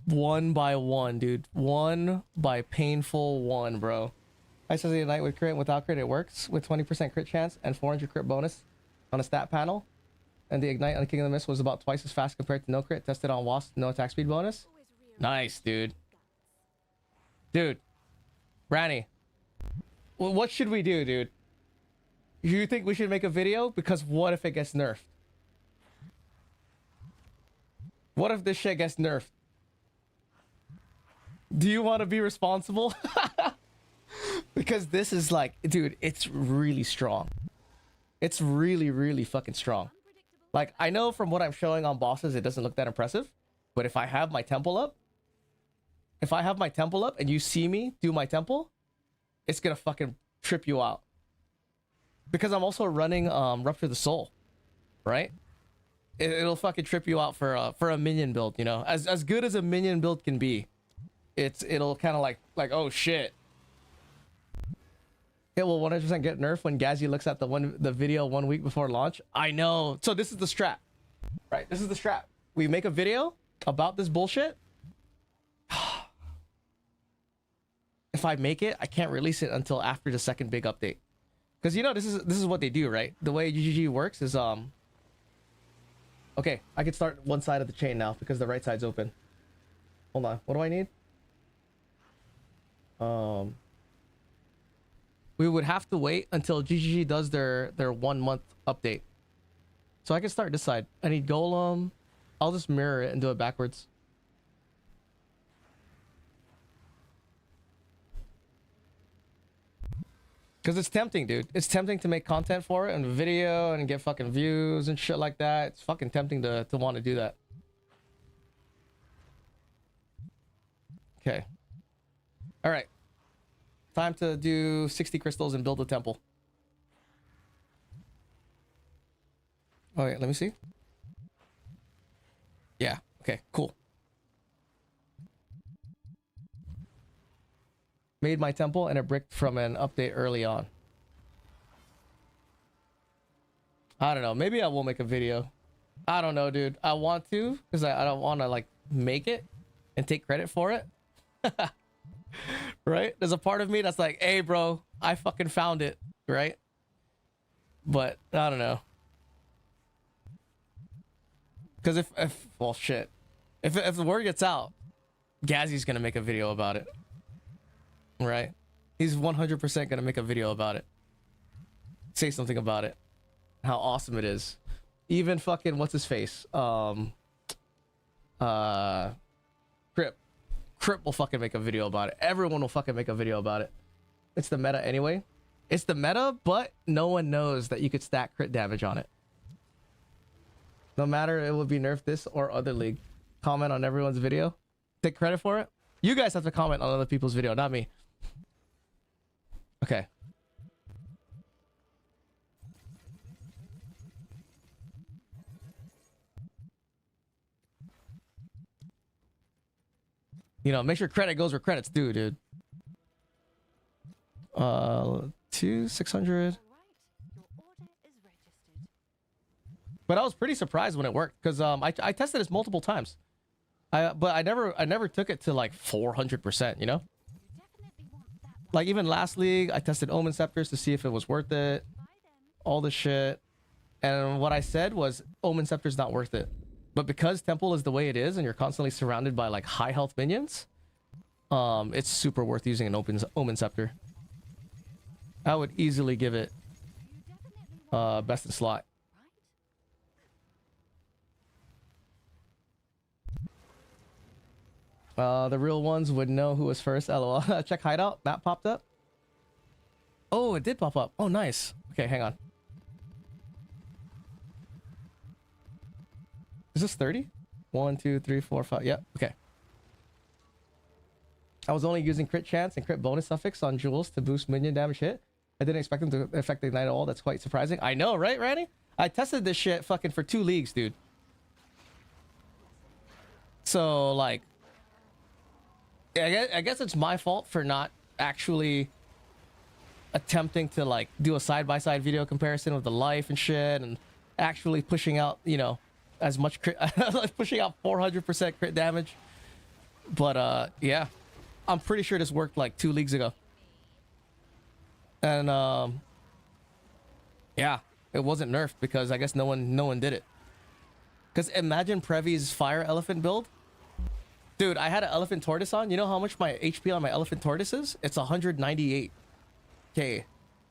by one, dude. One by painful one, bro. I said the night with crit and without crit it works with 20% crit chance and 400 crit bonus on a stat panel. And the ignite on the King of the Mist was about twice as fast compared to no crit. Tested on Wasp, no attack speed bonus. Nice, dude. Dude. Ranny. What should we do, dude? You think we should make a video? Because what if it gets nerfed? What if this shit gets nerfed? Do you want to be responsible? Because this is like, dude, it's really strong. It's really, really fucking strong. Like, I know from what I'm showing on bosses, it doesn't look that impressive. But if I have my temple up, and you see me do my temple, it's gonna fucking trip you out. Because I'm also running Rupture the Soul, right? It'll fucking trip you out for a minion build, you know? As good as a minion build can be, it'll kind of like, oh shit. It will 100% get nerfed when Gazzy looks at the video 1 week before launch. I know. So this is the strat, right? This is the strat. We make a video about this bullshit. If I make it, I can't release it until after the second big update. Because you know this is what they do, right? The way GGG works is okay, I can start one side of the chain now because the right side's open. Hold on. What do I need? We would have to wait until GGG does their 1 month update. So I can start this side. I need Golem. I'll just mirror it and do it backwards. Because it's tempting, dude. It's tempting to make content for it and video and get fucking views and shit like that. It's fucking tempting to want to do that. Okay. All right. Time to do 60 crystals and build a temple. Oh, wait, let me see. Yeah. Okay, cool. Made my temple and it bricked from an update early on. I don't know. Maybe I will make a video. I don't know, dude. I want to because I don't want to like make it and take credit for it. Right? There's a part of me that's like, hey, bro, I fucking found it, right? But I don't know. Because if well, shit. If the word gets out, Gazzy's gonna make a video about it, right? He's 100% gonna make a video about it. Say something about it. How awesome it is. Even fucking what's his face? Crip will fucking make a video about it. Everyone will fucking make a video about it. It's the meta anyway. It's the meta, but no one knows that you could stack crit damage on it. No matter it would be nerfed this or other league. Comment on everyone's video. Take credit for it. You guys have to comment on other people's video, not me. Okay. You know, make sure credit goes where credit's due, dude. 600. But I was pretty surprised when it worked because I tested this multiple times. But I never took it to like 400%, you know? Like even last league, I tested Omen Scepters to see if it was worth it. All this shit. And what I said was Omen Scepter's not worth it. But because Temple is the way it is and you're constantly surrounded by like high health minions, it's super worth using an Omen Scepter. I would easily give it best in slot. The real ones would know who was first. LOL. Check hideout. Map popped up. Oh, it did pop up. Oh, nice. Okay, hang on. Is this 30? 1, 2, 3, 4, 5. Yep. Okay. I was only using crit chance and crit bonus suffix on jewels to boost minion damage hit. I didn't expect them to affect the ignite at all. That's quite surprising. I know, right, Randy? I tested this shit fucking for 2 leagues, dude. So, like, I guess it's my fault for not actually attempting to, like, do a side-by-side video comparison of the life and shit and actually pushing out, you know, as much crit, pushing out 400% crit damage. But, yeah. I'm pretty sure this worked, like, 2 leagues ago. And, yeah, it wasn't nerfed because I guess no one did it. Because imagine Previ's Fire Elephant build. Dude, I had an Elephant Tortoise on. You know how much my HP on my Elephant Tortoise is? It's 198k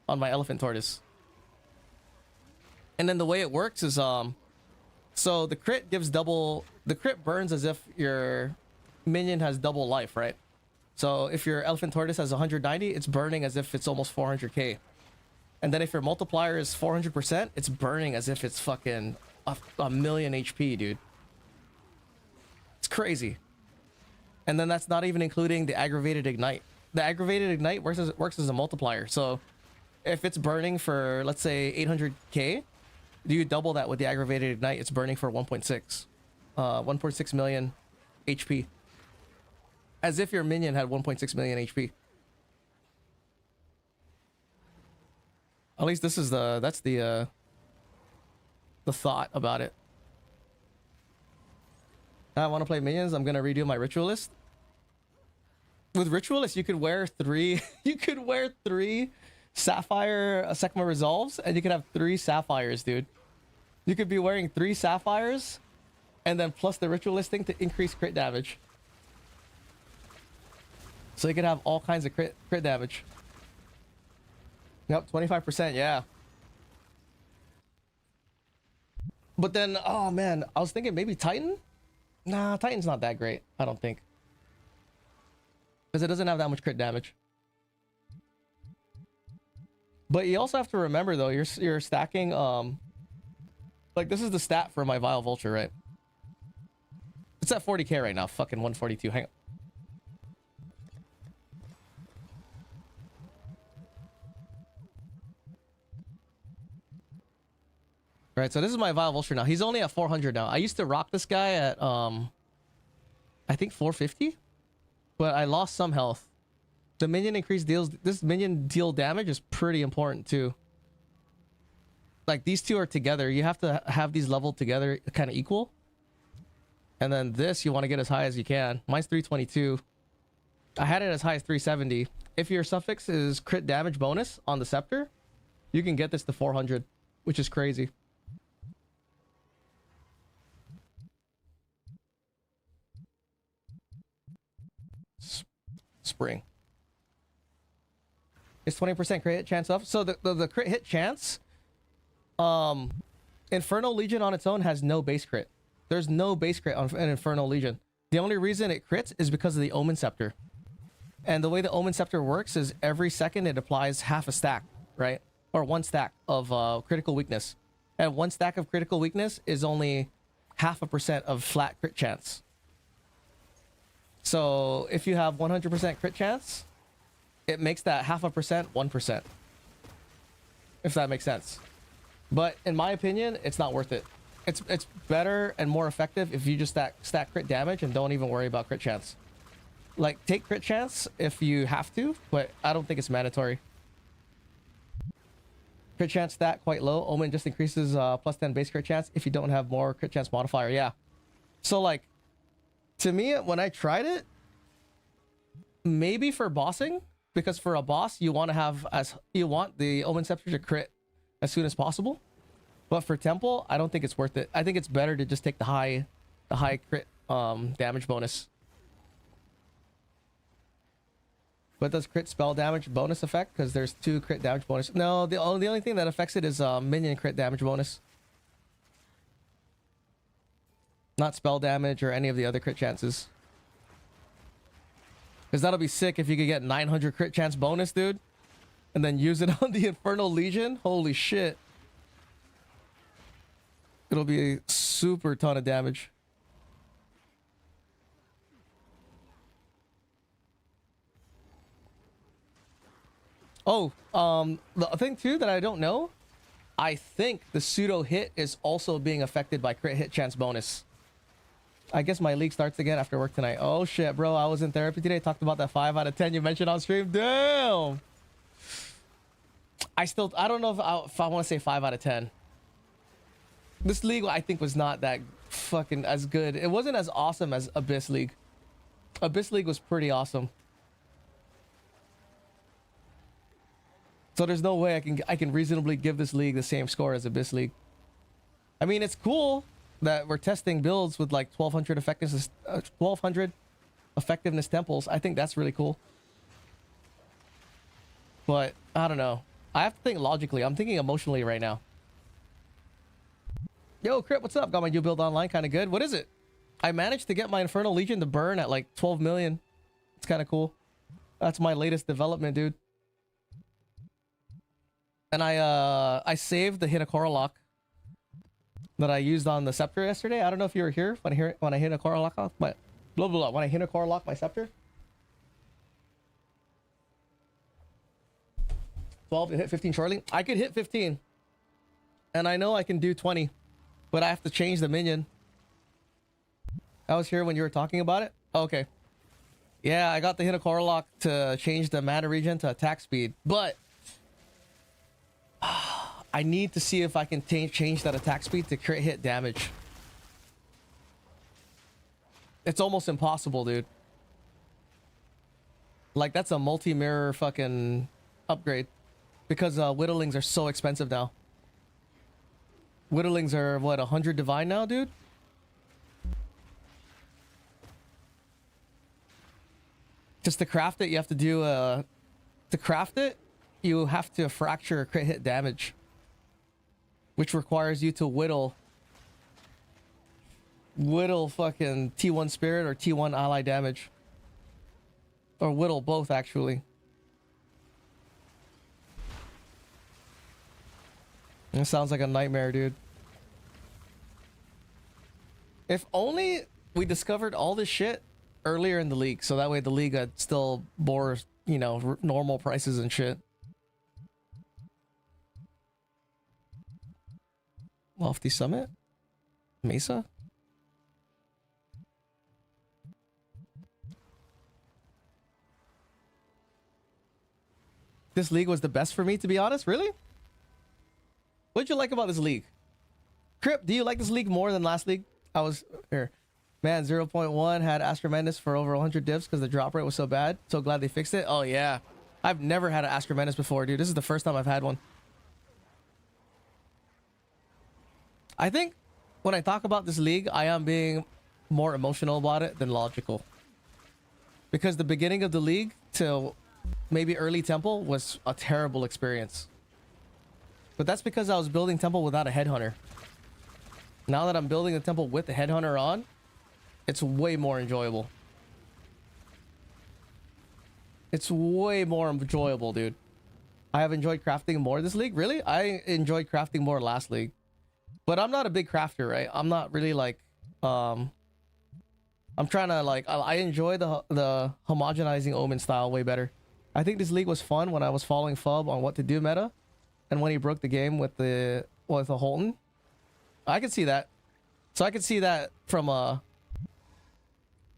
on my Elephant Tortoise. And then the way it works is, so the crit gives double... The crit burns as if your minion has double life, right? So if your Elephant Tortoise has 190, it's burning as if it's almost 400k. And then if your multiplier is 400%, it's burning as if it's fucking a million HP, dude. It's crazy. And then that's not even including the aggravated ignite. The aggravated ignite works as a multiplier. So if it's burning for, let's say, 800k, you double that with the aggravated ignite, it's burning for 1.6 million HP. As if your minion had 1.6 million HP. At least this is that's the thought about it. I want to play minions. I'm gonna redo my ritualist. With ritualist, you could wear 3. You could wear 3 sapphire Sekma resolves, and you could have 3 sapphires, dude. You could be wearing 3 sapphires, and then plus the ritualist thing to increase crit damage. So you could have all kinds of crit damage. Yep, 25%, yeah. But then, oh man, I was thinking maybe Titan? Nah, Titan's not that great, I don't think. Because it doesn't have that much crit damage. But you also have to remember though, you're stacking, like this is the stat for my Vile Vulture, right? It's at 40k right now, fucking 142, hang on. Right, so this is my Vile Vulture now. He's only at 400 now. I used to rock this guy at, I think 450? But I lost some health. The minion increase deals... This minion deal damage is pretty important, too. Like, these two are together. You have to have these leveled together kind of equal. And then this, you want to get as high as you can. Mine's 322. I had it as high as 370. If your suffix is crit damage bonus on the scepter, you can get this to 400, which is crazy. Spring. It's 20% crit hit chance up. So the crit hit chance, Infernal Legion on its own has no base crit. There's no base crit on an Infernal Legion. The only reason it crits is because of the Omen Scepter. And the way the Omen Scepter works is every second it applies half a stack, right? Or one stack of critical weakness. And one stack of critical weakness is only 0.5% of flat crit chance. So if you have 100% crit chance, it makes that 0.5% 1%. If that makes sense. But in my opinion, it's not worth it. It's better and more effective if you just stack crit damage and don't even worry about crit chance. Like, take crit chance if you have to, but I don't think it's mandatory. Crit chance stat quite low. Omen just increases plus 10 base crit chance if you don't have more crit chance modifier. Yeah. So like, to me, when I tried it, maybe for bossing, because for a boss you want to have you want the Omen Scepter to crit as soon as possible. But for temple, I don't think it's worth it. I think it's better to just take the high crit damage bonus. But does crit spell damage bonus effect? Because there's 2 crit damage bonus. No, the only thing that affects it is minion crit damage bonus. Not spell damage or any of the other crit chances. Because that'll be sick if you could get 900 crit chance bonus, dude. And then use it on the Infernal Legion. Holy shit. It'll be a super ton of damage. Oh, the thing too that I don't know, I think the pseudo hit is also being affected by crit hit chance bonus. I guess my league starts again after work tonight. Oh shit, bro, I was in therapy today. Talked about that 5 out of 10 you mentioned on stream. Damn. I don't know if I want to say 5 out of 10. This league I think was not that fucking as good. It wasn't as awesome as Abyss League. Abyss League was pretty awesome. So there's no way I can reasonably give this league the same score as Abyss League. I mean, it's cool that we're testing builds with like 1200 effectiveness temples. I think that's really cool. But I don't know. I have to think logically. I'm thinking emotionally right now. Yo, Crip, what's up? Got my new build online, kind of good. What is it? I managed to get my Infernal Legion to burn at like 12 million. It's kind of cool. That's my latest development, dude. And I saved the Hinakora lock that I used on the scepter yesterday. I don't know if you were here when I hit a Hinakora lock off my when I Hinakora lock my scepter. 12 to hit 15 shortly. I could hit 15. And I know I can do 20. But I have to change the minion. I was here when you were talking about it. Okay. Yeah, I got the Hinakora lock to change the mana regen to attack speed. But I need to see if I can change that attack speed to crit hit damage. It's almost impossible, dude. Like, that's a multi-mirror fucking upgrade. Because Whittlings are so expensive now. Whittlings are, what, 100 divine now, dude? Just to craft it, you have to do... to craft it, you have to fracture crit hit damage. Which requires you to whittle fucking T1 spirit or T1 ally damage. Or whittle both, actually. It sounds like a nightmare, dude. If only we discovered all this shit earlier in the league, so that way the league had still bore, you know, normal prices and shit. Lofty Summit? Mesa? This league was the best for me, to be honest? Really? What'd you like about this league? Crip, do you like this league more than last league? I was here. Man, 0.1 had Astromenace for over 100 dips because the drop rate was so bad. So glad they fixed it. Oh, yeah. I've never had an Astromenace before, dude. This is the first time I've had one. I think when I talk about this league, I am being more emotional about it than logical. Because the beginning of the league till maybe early Temple was a terrible experience. But that's because I was building Temple without a Headhunter. Now that I'm building a Temple with the Headhunter on, it's way more enjoyable. It's way more enjoyable, dude. I have enjoyed crafting more this league. Really? I enjoyed crafting more last league. But I'm not a big crafter, right? I'm not really like... I'm trying to like... I enjoy the homogenizing Omen style way better. I think this league was fun when I was following Fub on what to do meta. And when he broke the game with the Holton. I can see that. So I can see that from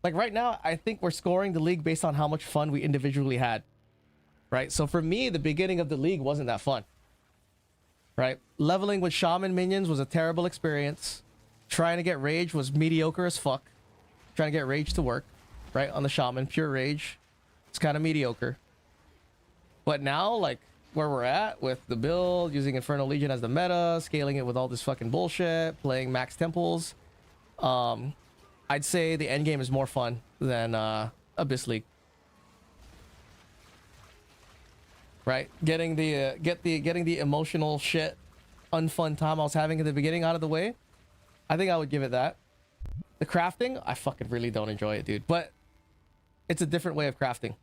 like right now, I think we're scoring the league based on how much fun we individually had. Right? So for me, the beginning of the league wasn't that fun. Right? Leveling with Shaman minions was a terrible experience. Trying to get Rage was mediocre as fuck. Trying to get Rage to work. Right? On the Shaman, pure Rage. It's kind of mediocre. But now, like, where we're at with the build, using Infernal Legion as the meta, scaling it with all this fucking bullshit, playing max temples, I'd say the end game is more fun than Abyss League. Right? Getting the emotional shit, unfun time I was having at the beginning out of the way, I think I would give it that. The crafting, I fucking really don't enjoy it, dude. But it's a different way of crafting.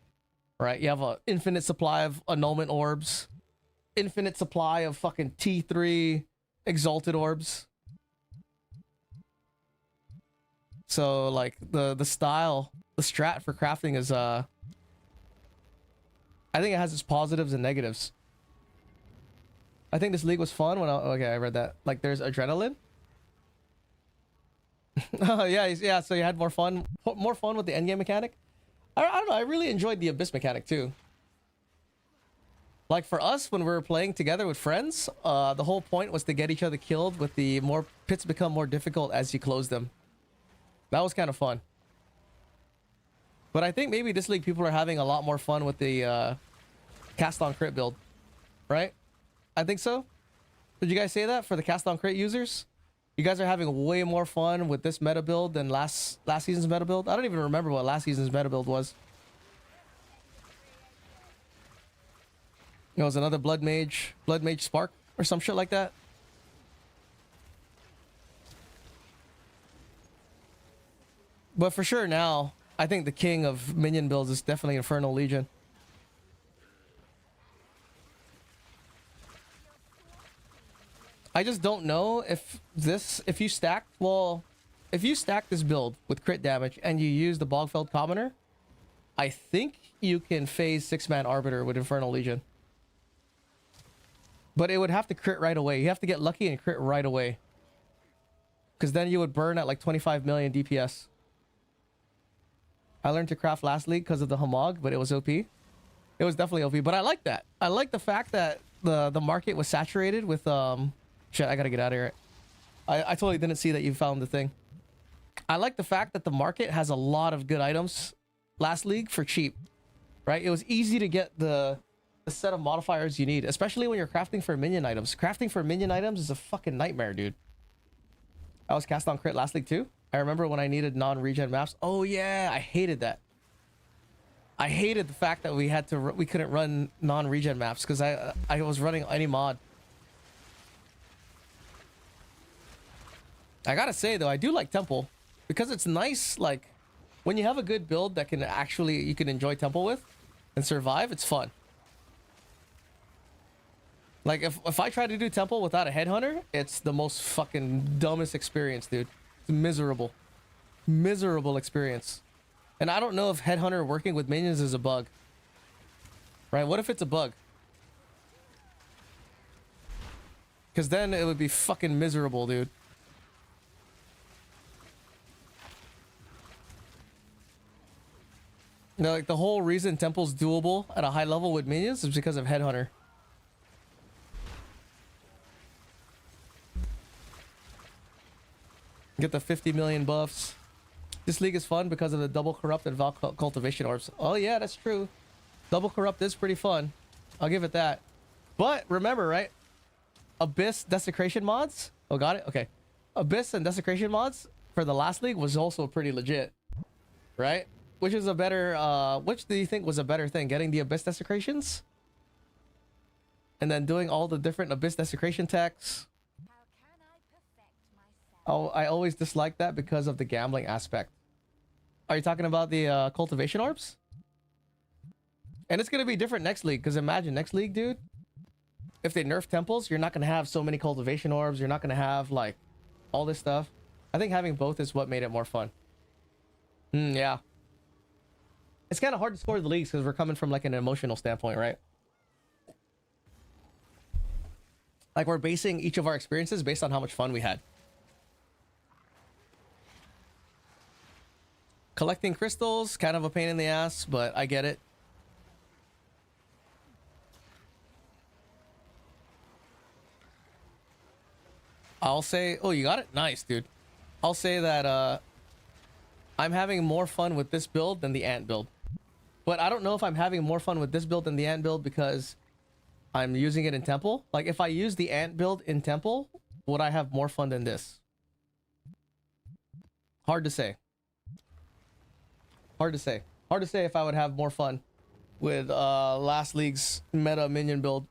Right? You have an infinite supply of annulment orbs. Infinite supply of fucking T3 exalted orbs. So, like, the style, the strat for crafting is, I think it has its positives and negatives. I think this league was fun when okay, I read that. Like, there's adrenaline. Oh, yeah, so you had more fun with the endgame mechanic. I don't know, I really enjoyed the Abyss mechanic too. Like for us, when we were playing together with friends, the whole point was to get each other killed with the more pits become more difficult as you close them. That was kind of fun. But I think maybe this league people are having a lot more fun with the cast on crit build. Right? I think so. Did you guys say that for the cast on crit users? You guys are having way more fun with this meta build than last season's meta build. I don't even remember what last season's meta build was. It was another Blood Mage Spark or some shit like that. But for sure now, I think the king of minion builds is definitely Infernal Legion. I just don't know if you stack this build with crit damage and you use the Bogfeld Commoner, I think you can phase 6-man Arbiter with Infernal Legion. But it would have to crit right away. You have to get lucky and crit right away. Because then you would burn at like 25 million DPS. I learned to craft last league because of the Hamog, but it was OP. It was definitely OP, but I like that. I like the fact that the market was saturated with shit, I gotta get out of here. I totally didn't see that you found the thing. I like the fact that the market has a lot of good items last league for cheap. Right? It was easy to get the set of modifiers you need, especially when you're crafting for minion items. Crafting for minion items is a fucking nightmare, dude. I was cast on crit last league too. I remember when I needed non-regen maps. Oh yeah, I hated that. I hated the fact that we couldn't run non-regen maps because I was running any mod. I gotta say though, I do like Temple because it's nice. Like when you have a good build that can actually you can enjoy Temple with and survive, it's fun. Like if I try to do Temple without a Headhunter, it's the most fucking dumbest experience, dude. It's miserable. Miserable experience. And I don't know if Headhunter working with minions is a bug. Right? What if it's a bug? Because then it would be fucking miserable, dude. No, like the whole reason Temple's doable at a high level with minions is because of Headhunter. Get the 50 million buffs. This league is fun because of the double corrupt and cultivation orbs. Oh yeah, that's true. Double corrupt is pretty fun. I'll give it that. But remember, right? Abyss desecration mods. Oh, got it. Okay. Abyss and desecration mods for the last league was also pretty legit, right? Which is a better? Which do you think was a better thing? Getting the Abyss desecrations, and then doing all the different Abyss desecration techs. How can I perfect myself? Oh, I always disliked that because of the gambling aspect. Are you talking about the cultivation orbs? And it's gonna be different next league, because imagine next league, dude. If they nerf temples, you're not gonna have so many cultivation orbs. You're not gonna have like all this stuff. I think having both is what made it more fun. Yeah. It's kind of hard to score the leagues because we're coming from like an emotional standpoint, right? Like we're basing each of our experiences based on how much fun we had. Collecting crystals, kind of a pain in the ass, but I get it. I'll say, oh, you got it? Nice, dude. I'll say that I'm having more fun with this build than the ant build. But I don't know if I'm having more fun with this build than the ant build because I'm using it in temple. Like if I use the ant build in temple, would I have more fun than this? Hard to say. Hard to say. Hard to say if I would have more fun with last league's meta minion build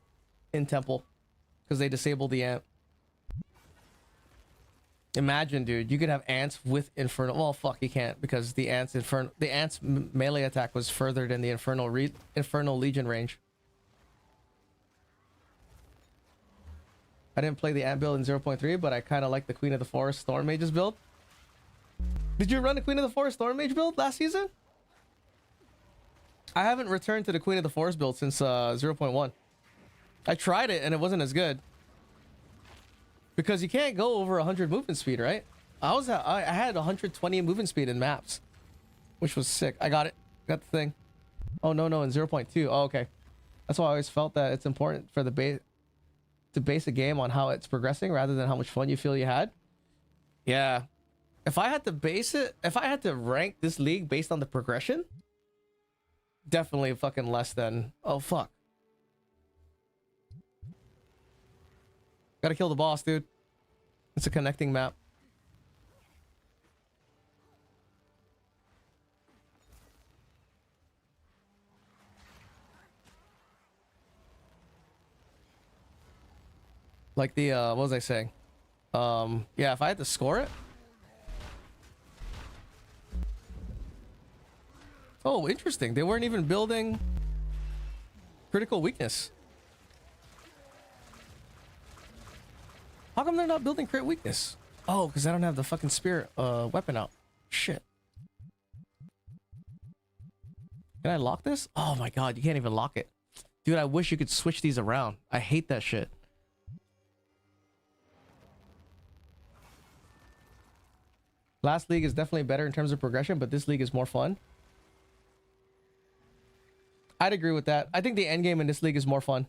in temple because they disabled the ant. Imagine, dude, you could have ants with infernal. Well, fuck, you can't because the ants melee attack was further than the infernal legion range. I didn't play the ant build in 0.3, but I kind of like the Queen of the Forest Storm Mages build. Did you run the Queen of the Forest Storm Mage build last season? I haven't returned to the Queen of the Forest build since 0.1. I tried it and it wasn't as good. Because you can't go over 100 movement speed, right? I had 120 movement speed in maps, which was sick. I got it. Got the thing. Oh, no, in 0.2. Oh, okay. That's why I always felt that it's important for the base to base a game on how it's progressing rather than how much fun you feel you had. Yeah. If I had to rank this league based on the progression, definitely fucking less than... Oh, fuck. Gotta kill the boss, dude. It's a connecting map. Like the, what was I saying? Yeah, if I had to score it. Oh, interesting. They weren't even building critical weakness. How come they're not building crit weakness? Oh, because I don't have the fucking spirit weapon out. Shit. Can I lock this? Oh my god, you can't even lock it. Dude, I wish you could switch these around. I hate that shit. Last league is definitely better in terms of progression, but this league is more fun. I'd agree with that. I think the end game in this league is more fun.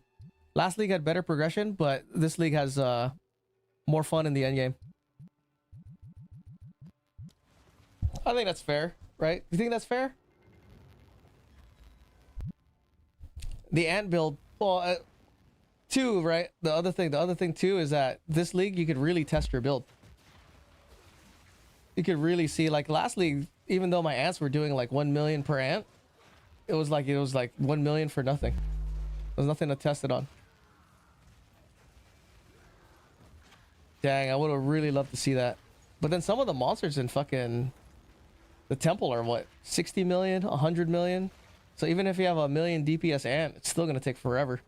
Last league had better progression, but this league has more fun in the end game. I think that's fair, right? You think that's fair? The ant build, well, two, right? The other thing too is that this league you could really test your build. You could really see, like last league, even though my ants were doing like 1 million per ant, it was like 1 million for nothing. There's nothing to test it on. Dang, I would have really loved to see that. But then some of the monsters in fucking the temple are what, 60 million, 100 million? So even if you have a million DPS ant, it's still gonna take forever.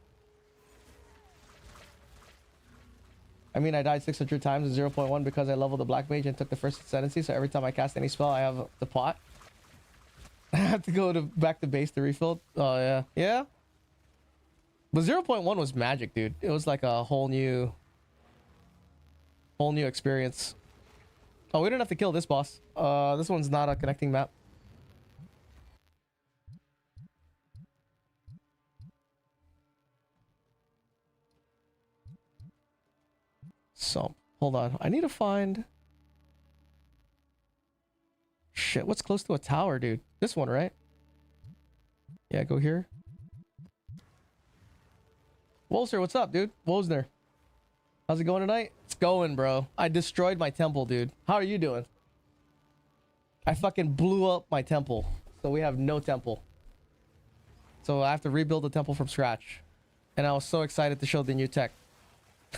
I mean, I died 600 times in 0.1 because I leveled the black mage and took the first ascendancy, so every time I cast any spell I have the pot. I have to go back to base to refill. Oh yeah. Yeah? But 0.1 was magic, dude. It was like a whole new experience. Oh, we don't have to kill this boss. This one's not a connecting map. So, hold on. I need to find... shit. What's close to a tower, dude? This one, right? Yeah, go here. Wolster, what's up, dude? Wozner. How's it going tonight? It's going, bro. I destroyed my temple, dude. How are you doing? I fucking blew up my temple. So we have no temple. So I have to rebuild the temple from scratch. And I was so excited to show the new tech.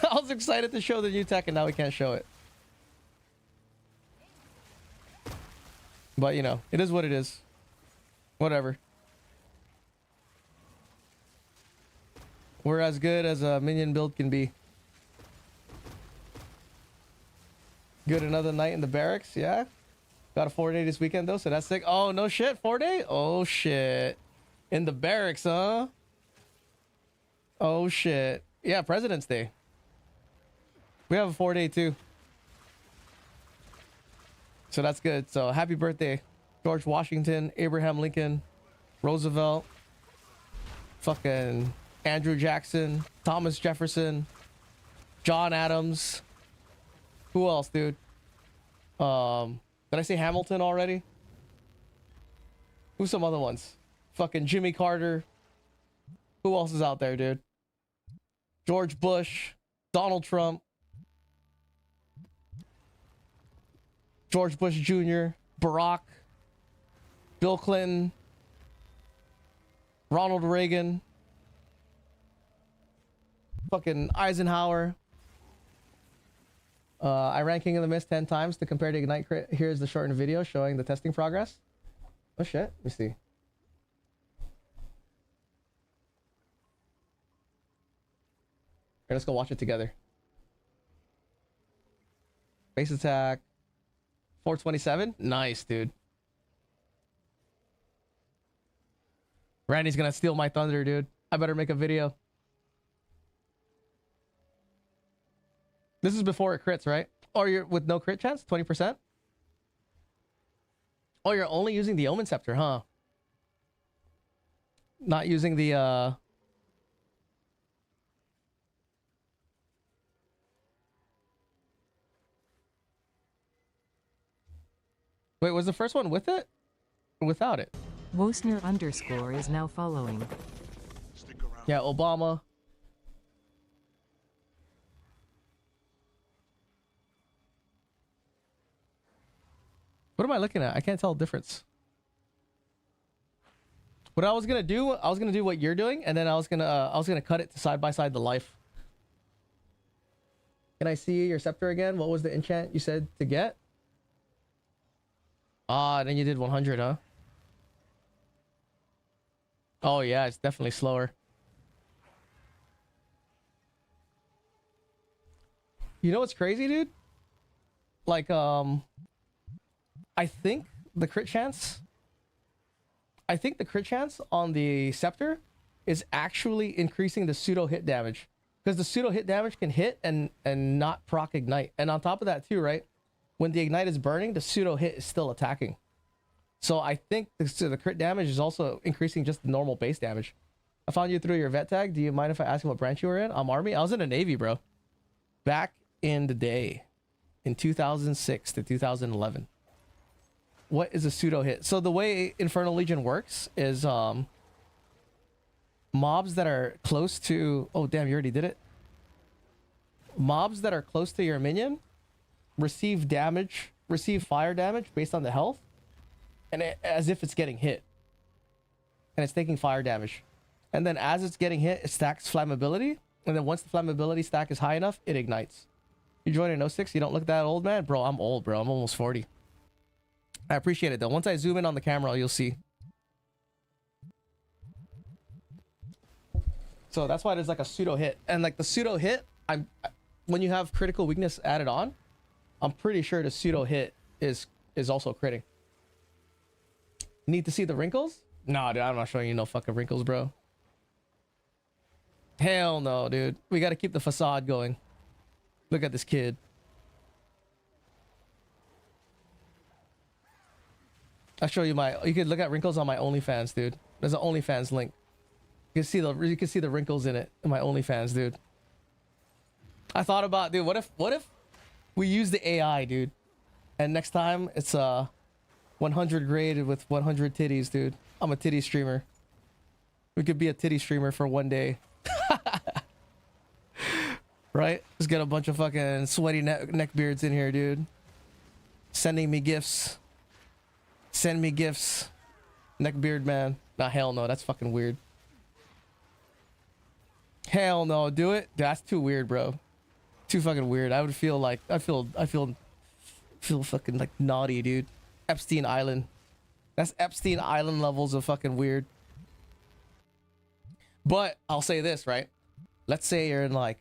I was excited to show the new tech and now we can't show it. But, you know, it is what it is. Whatever. We're as good as a minion build can be. Good, another night in the barracks, yeah? Got a 4-day this weekend, though, so that's sick. Oh, no shit, 4-day? Oh, shit. In the barracks, huh? Oh, shit. Yeah, President's Day. We have a 4-day, too. So that's good. So happy birthday, George Washington, Abraham Lincoln, Roosevelt, fucking Andrew Jackson, Thomas Jefferson, John Adams. Who else, dude? Did I say Hamilton already? Who's some other ones? Fucking Jimmy Carter. Who else is out there, dude? George Bush, Donald Trump, George Bush Jr., Barack, Bill Clinton, Ronald Reagan, fucking Eisenhower. I ran King of the Mist 10 times to compare to Ignite Crit. Here's the shortened video showing the testing progress. Oh shit, let me see. Okay, let's go watch it together. Base attack. 427? Nice, dude. Randy's gonna steal my thunder, dude. I better make a video. This is before it crits, right? Or you're with no crit chance? 20%? Oh, you're only using the Omen Scepter, huh? Not using the, Wait, was the first one with it? Or without it? Wosner _ is now following. Yeah, Obama. What am I looking at? I can't tell the difference. What I was gonna do what you're doing, and then I was gonna cut it to side by side the life. Can I see your scepter again? What was the enchant you said to get? Ah, then you did 100, huh? Oh yeah, it's definitely slower. You know what's crazy, dude? Like, I think the crit chance on the scepter is actually increasing the pseudo hit damage, because the pseudo hit damage can hit and not proc ignite. And on top of that too, right? When the ignite is burning, the pseudo hit is still attacking. So I think the crit damage is also increasing just the normal base damage. I found you through your vet tag. Do you mind if I ask you what branch you were in? I'm Army. I was in the Navy, bro. Back in the day, in 2006 to 2011. What is a pseudo hit? So the way Infernal Legion works is mobs that are close to... Oh, damn, you already did it. Mobs that are close to your minion receive fire damage based on the health, and as if it's getting hit. And it's taking fire damage. And then as it's getting hit, it stacks flammability. And then once the flammability stack is high enough, it ignites. You join in 06, you don't look that old, man? Bro, I'm old, bro. I'm almost 40. I appreciate it, though. Once I zoom in on the camera, you'll see. So that's why there's like a pseudo hit. And like the pseudo hit, when you have critical weakness added on, I'm pretty sure the pseudo hit is also critting. Need to see the wrinkles? Nah, dude, I'm not showing you no fucking wrinkles, bro. Hell no, dude. We got to keep the facade going. Look at this kid. I'll show you you can look at wrinkles on my OnlyFans, dude. There's an OnlyFans link. You can see the wrinkles in it in my OnlyFans, dude. I thought about, dude, what if we use the AI, dude? And next time it's 100 graded with 100 titties, dude. I'm a titty streamer. We could be a titty streamer for one day. Right? Just get a bunch of fucking sweaty neckbeards in here, dude. Sending me gifts. Send me gifts. Neckbeard man. Nah, hell no. That's fucking weird. Hell no. Do it? That's too weird, bro. Too fucking weird. I would feel like... I feel fucking like naughty, dude. Epstein Island. That's Epstein Island levels of fucking weird. But I'll say this, right? Let's say you're in like,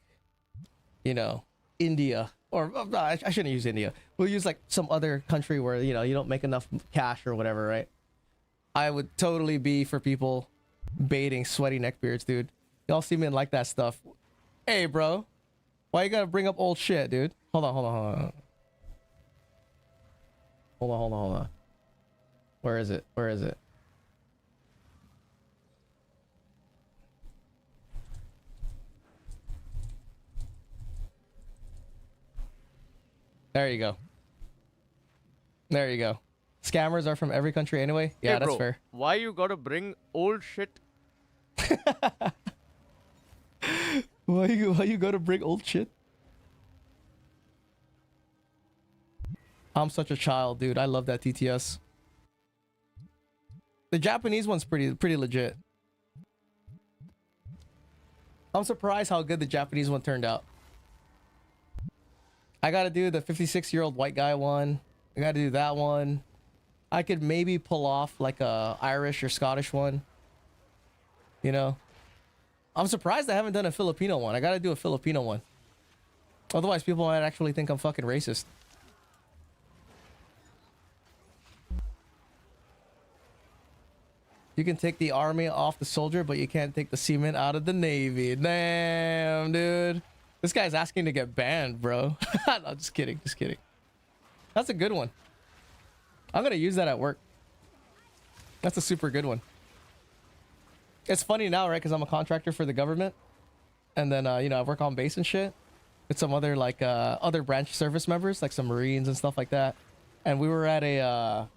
you know, India, or I shouldn't use India. We'll use like some other country where, you know, you don't make enough cash or whatever, right? I would totally be for people baiting sweaty neckbeards, dude. Y'all see me and like that stuff. Hey, bro. Why you gotta bring up old shit, dude? Hold on. Hold on. Where is it? There you go. Scammers are from every country anyway. Yeah, Hey, that's bro, fair. Why you gotta bring old shit? Why you gotta bring old shit? I'm such a child, dude. I love that TTS. The Japanese one's pretty legit. I'm surprised how good the Japanese one turned out. I gotta do the 56-year-old white guy one. I gotta do that one. I could maybe pull off like a Irish or Scottish one. You know? I'm surprised I haven't done a Filipino one. I gotta do a Filipino one. Otherwise, people might actually think I'm fucking racist. You can take the army off the soldier, but you can't take the seaman out of the navy. Damn, dude. This guy's asking to get banned, bro. No, just kidding. That's a good one. I'm gonna use that at work. That's a super good one. It's funny now, right? Because I'm a contractor for the government. And then, you know, I work on base and shit. With some other, like, other branch service members, like some Marines and stuff like that. And we were at a,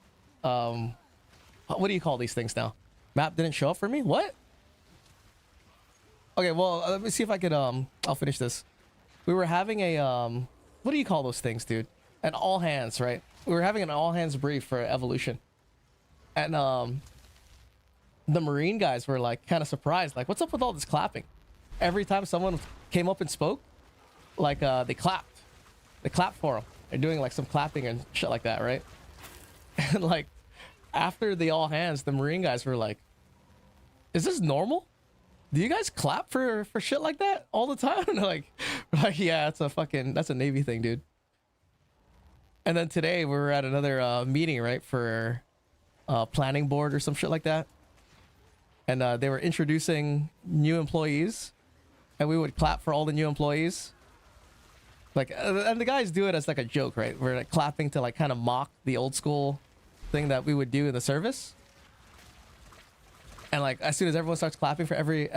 what do you call these things now? Map didn't show up for me? What? Okay, well, let me see if I could, I'll finish this. We were having a, what do you call those things, dude? An all hands, right? We were having an all hands brief for evolution. And, the Marine guys were like kind of surprised, like, what's up with all this clapping? Every time someone came up and spoke, like, they clapped for them. They're doing like some clapping and shit like that, right? And like, after the all hands, the Marine guys were like, is this normal? Do you guys clap for shit like that all the time? And they're like, yeah, that's a Navy thing, dude. And then today we were at another meeting, right, for planning board or some shit like that. And they were introducing new employees, and we would clap for all the new employees. Like, and the guys do it as like a joke, right? We're like clapping to like kind of mock the old school thing that we would do in the service. And like, as soon as everyone starts clapping for every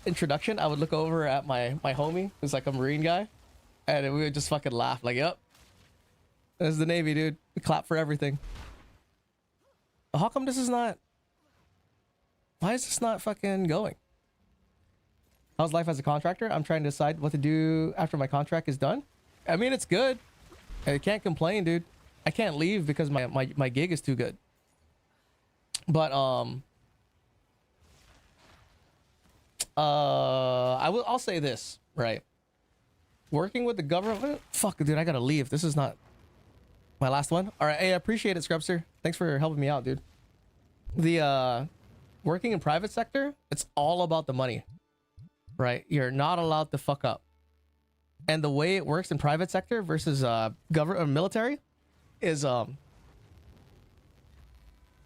introduction, I would look over at my homie, who's like a Marine guy, and we would just fucking laugh. Like, yep, this is the Navy, dude. We clap for everything. How come this is not? Why is this not fucking going? How's life as a contractor? I'm trying to decide what to do after my contract is done. I mean, it's good. I can't complain, dude. I can't leave because my gig is too good. But I'll say this, right? Working with the government, fuck, dude, I gotta leave. This is not my last one. All right, hey, I appreciate it, Scrubster. Thanks for helping me out, dude. The working in private sector, it's all about the money, right? You're not allowed to fuck up. And the way it works in private sector versus government or military is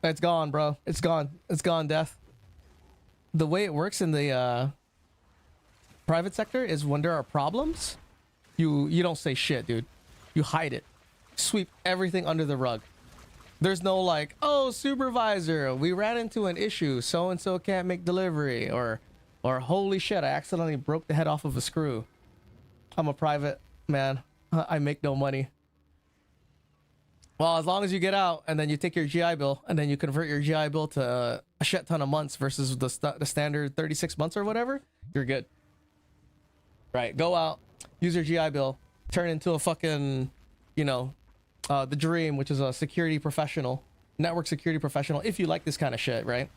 it's gone, bro. It's gone, death. The way it works in the private sector is when there are problems, you don't say shit, dude. You hide it. Sweep everything under the rug. There's no like, oh, supervisor, we ran into an issue, so and so can't make delivery, or holy shit, I accidentally broke the head off of a screw. I'm a private man. I make no money. Well, as long as you get out and then you take your GI Bill and then you convert your GI Bill to a shit ton of months versus the standard 36 months or whatever, you're good. Right, go out, use your GI Bill, turn into a fucking, you know, the dream, which is a security professional, network security professional, if you like this kind of shit, right?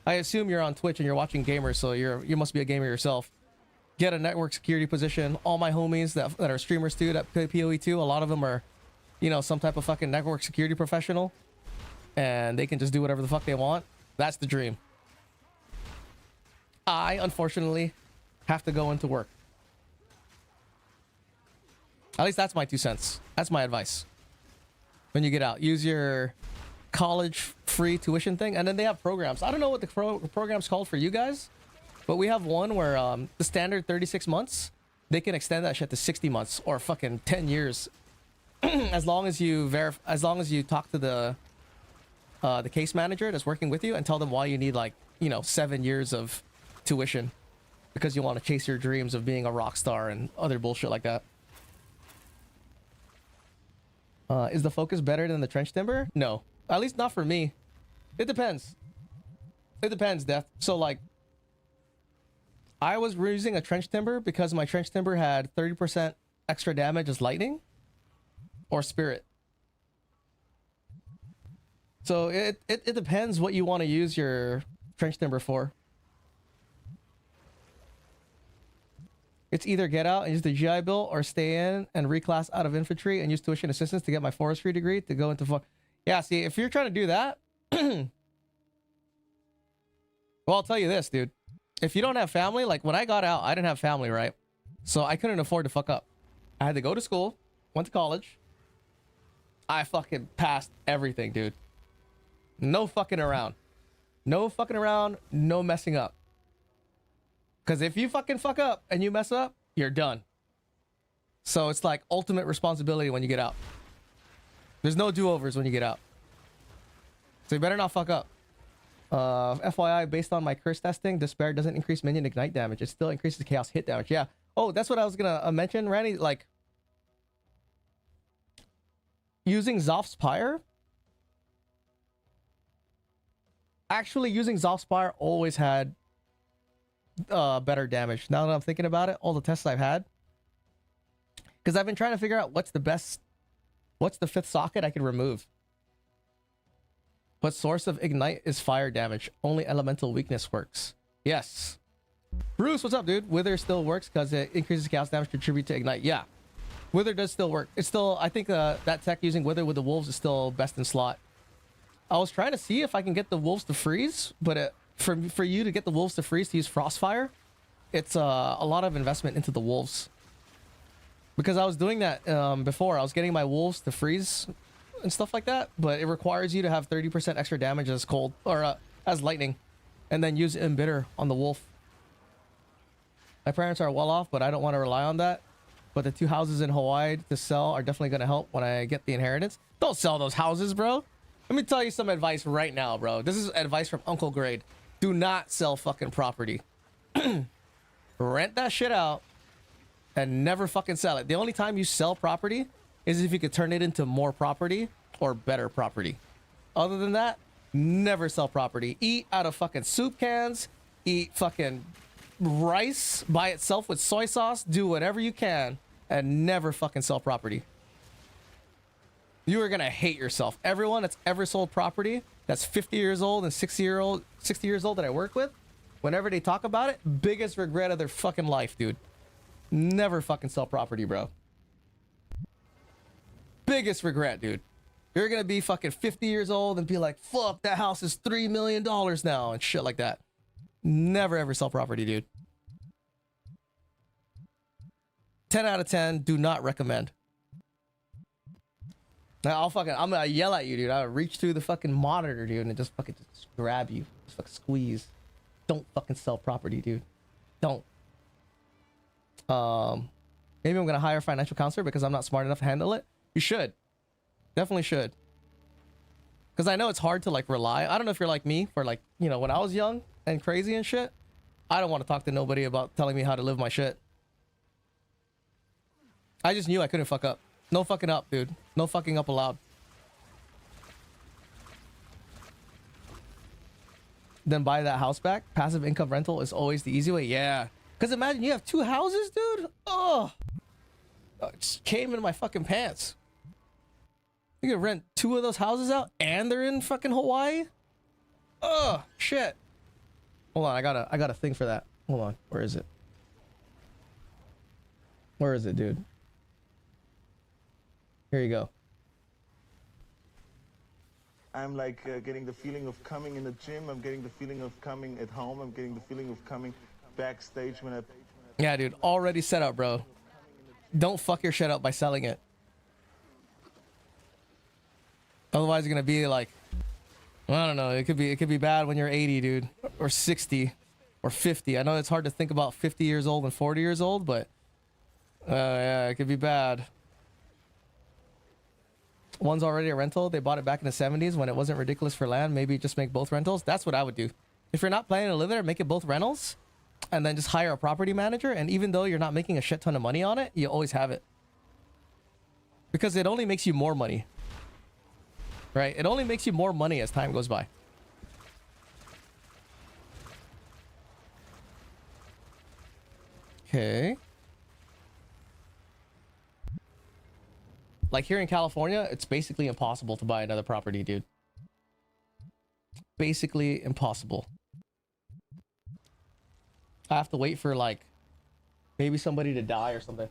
I assume you're on Twitch and you're watching gamers, so you must be a gamer yourself. Get a network security position. All my homies that are streamers too, that play PoE2, a lot of them are, you know, some type of fucking network security professional, and they can just do whatever the fuck they want. That's the dream. I, unfortunately, have to go into work. At least that's my 2 cents. That's my advice. When you get out, use your college free tuition thing, and then they have programs. I don't know what the program's called for you guys, but we have one where the standard 36 months, they can extend that shit to 60 months or fucking 10 years. As long as you talk to the case manager that's working with you and tell them why you need, like, you know, 7 years of tuition because you want to chase your dreams of being a rock star and other bullshit like that. Is the focus better than the trench timber? No, at least not for me. It depends. It depends, Death. So, like, I was using a trench timber because my trench timber had 30% extra damage as lightning or spirit. So it depends what you want to use your trench timber for. It's either get out and use the GI Bill or stay in and reclass out of infantry and use tuition assistance to get my forestry degree to go into... Yeah, see, if you're trying to do that... Well, I'll tell you this, dude. If you don't have family, like when I got out, I didn't have family, right? So I couldn't afford to fuck up. I had to go to school, went to college. I fucking passed everything, dude. No fucking around. No fucking around, no messing up. Because if you fucking fuck up and you mess up, you're done. So it's like ultimate responsibility when you get out. There's no do-overs when you get out. So you better not fuck up. FYI, based on my curse testing, Despair doesn't increase minion ignite damage. It still increases chaos hit damage. Yeah. Oh, that's what I was gonna mention, Randy. Like, using Zoph's Pyre. Actually, using Zoph's Pyre always had better damage. Now that I'm thinking about it, all the tests I've had. Because I've been trying to figure out what's the 5th socket I could remove. What source of ignite is fire damage? Only elemental weakness works. Yes. Bruce, what's up, dude? Wither still works because it increases chaos damage, contribute to ignite. Yeah. Wither does still work. It's still, I think that tech using Wither with the wolves is still best in slot. I was trying to see if I can get the wolves to freeze, but for you to get the wolves to freeze to use Frostfire, it's a lot of investment into the wolves. Because I was doing that before. I was getting my wolves to freeze and stuff like that, but it requires you to have 30% extra damage as cold or as lightning, and then use Embitter on the wolf. My parents are well off, but I don't want to rely on that. But the 2 houses in Hawaii to sell are definitely going to help when I get the inheritance. Don't sell those houses, bro. Let me tell you some advice right now, bro. This is advice from Uncle Grade. Do not sell fucking property. Rent that shit out and never fucking sell it. The only time you sell property is if you could turn it into more property or better property. Other than that, never sell property. Eat out of fucking soup cans. Eat fucking rice by itself with soy sauce. Do whatever you can and never fucking sell property. You are gonna hate yourself. Everyone that's ever sold property that's 50 years old and 60 years old that I work with, whenever they talk about it, biggest regret of their fucking life, dude. Never fucking sell property, bro. Biggest regret, dude. You're gonna be fucking 50 years old and be like, fuck, that house is $3 million now and shit like that. Never ever sell property, dude. 10 out of 10, do not recommend. Now I'm gonna yell at you, dude. I'll reach through the fucking monitor, dude, and just grab you. Just fucking squeeze. Don't fucking sell property, dude. Don't. Maybe I'm gonna hire a financial counselor because I'm not smart enough to handle it. You should. Definitely should. Because I know it's hard to like rely. I don't know if you're like me, where like, you know, when I was young and crazy and shit, I don't want to talk to nobody about telling me how to live my shit. I just knew I couldn't fuck up. No fucking up, dude. No fucking up allowed. then buy that house back. Passive income rental is always the easy way. Yeah. Because imagine you have 2 houses, dude. Oh. It just came in my fucking pants. You can rent 2 of those houses out and they're in fucking Hawaii? Oh, shit. Hold on, I got a thing for that. Hold on. Where is it? Where is it, dude? Here you go. I'm like getting the feeling of coming in the gym. I'm getting the feeling of coming at home. I'm getting the feeling of coming backstage when I... Yeah, dude. Already set up, bro. Don't fuck your shit up by selling it. Otherwise, you're gonna be like, I don't know. It could be bad when you're 80, dude, or 60, or 50. I know it's hard to think about 50 years old and 40 years old, but yeah, it could be bad. One's already a rental. They bought it back in the 70s when it wasn't ridiculous for land. Maybe just make both rentals. That's what I would do. If you're not planning to live there, make it both rentals, and then just hire a property manager. And even though you're not making a shit ton of money on it, you always have it, because it only makes you more money. Right? It only makes you more money as time goes by. Okay. Like here in California, it's basically impossible to buy another property, dude. Basically impossible. I have to wait for like maybe somebody to die or something.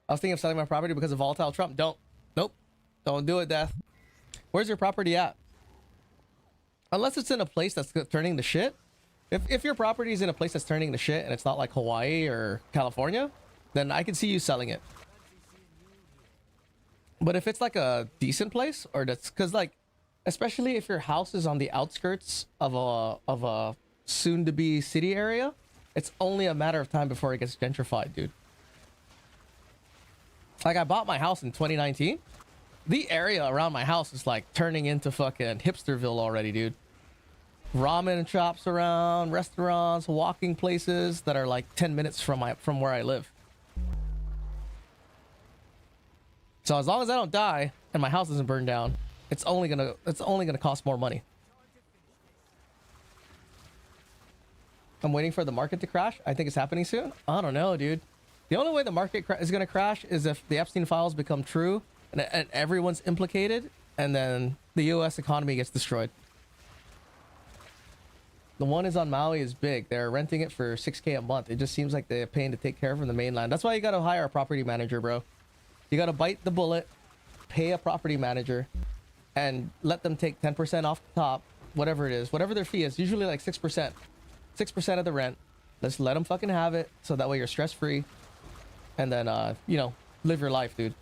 I was thinking of selling my property because of volatile Trump. Nope. Don't do it, Death. Where's your property at? Unless it's in a place that's turning to shit. If your property is in a place that's turning to shit and it's not like Hawaii or California, then I can see you selling it. But if it's like a decent place, or that's because like, especially if your house is on the outskirts of a soon-to-be city area, it's only a matter of time before it gets gentrified, dude. Like I bought my house in 2019. The area around my house is like turning into fucking hipsterville already, dude. Ramen shops around, restaurants, walking places that are like 10 minutes from where I live. So as long as I don't die and my house doesn't burn down, it's only gonna cost more money. I'm waiting for the market to crash. I think it's happening soon. I don't know, dude. The only way the market is going to crash is if the Epstein files become true and everyone's implicated, and then the US economy gets destroyed. The one is on Maui is big. They're renting it for $6K a month. It just seems like they're paying to take care of from the mainland. That's why you got to hire a property manager, bro. You got to bite the bullet, pay a property manager, and let them take 10% off the top, whatever it is, whatever their fee is, usually like 6%. 6% of the rent. Let's let them fucking have it, so that way you're stress-free. And then, you know, live your life, dude.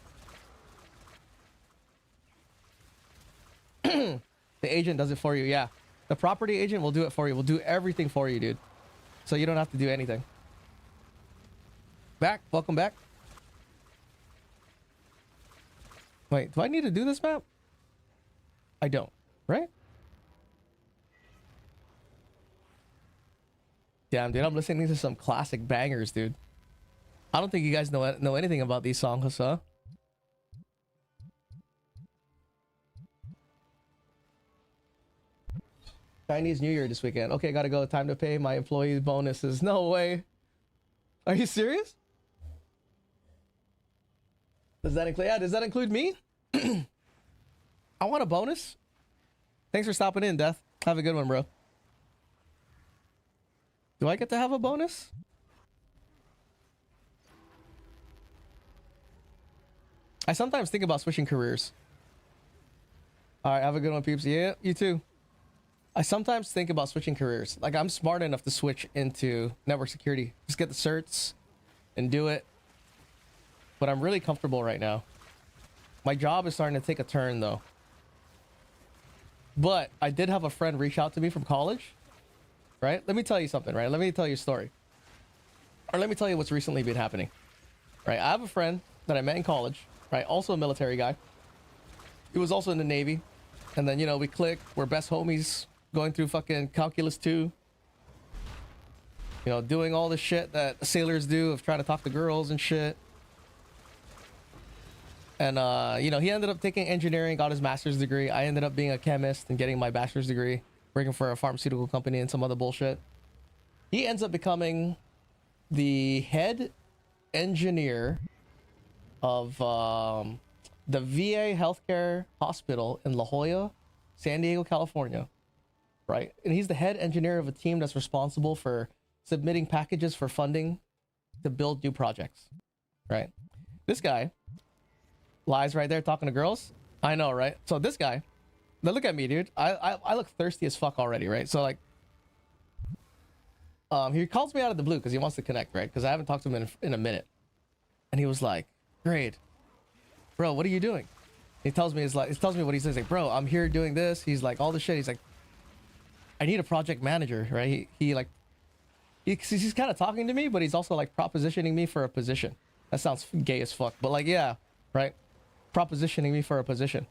The agent does it for you, yeah. The property agent will do it for you. Will do everything for you, dude. So you don't have to do anything. Back, welcome back. Wait, do I need to do this map? I don't, right? Damn, dude, I'm listening to some classic bangers, dude. I don't think you guys know anything about these songs, huh? Chinese New Year this weekend. Okay, gotta go. Time to pay my employees bonuses. No way. Are you serious? Does that include? Yeah, does that include me? I want a bonus. Thanks for stopping in, Death. Have a good one, bro. Do I get to have a bonus? I sometimes think about switching careers. All right, have a good one, peeps. Yeah, you too. I sometimes think about switching careers. Like, I'm smart enough to switch into network security. Just get the certs and do it. But I'm really comfortable right now. My job is starting to take a turn, though. But I did have a friend reach out to me from college. Right? Let me tell you something, right? Let me tell you a story. Or let me tell you what's recently been happening. Right? I have a friend that I met in college. Right? Also a military guy. He was also in the Navy. And then, you know, we click. We're best homies going through fucking Calculus 2. You know, doing all the shit that sailors do of trying to talk to girls and shit. And you know, he ended up taking engineering, got his master's degree. I ended up being a chemist and getting my bachelor's degree, working for a pharmaceutical company and some other bullshit. He ends up becoming the head engineer of the VA healthcare hospital in La Jolla, San Diego, California, right? And he's the head engineer of a team that's responsible for submitting packages for funding to build new projects, right? This guy lies right there talking to girls. I know, right? So this guy, now look at me, dude. I look thirsty as fuck already, right? So like, he calls me out of the blue because he wants to connect, right? Because I haven't talked to him in a minute, and he was like, "Great, bro, what are you doing?" He tells me, he tells me what he says. Like, bro, I'm here doing this. He's like, all this shit. He's like, I need a project manager, right? He's kind of talking to me, but he's also like propositioning me for a position. That sounds gay as fuck, but like, yeah, right? Propositioning me for a position.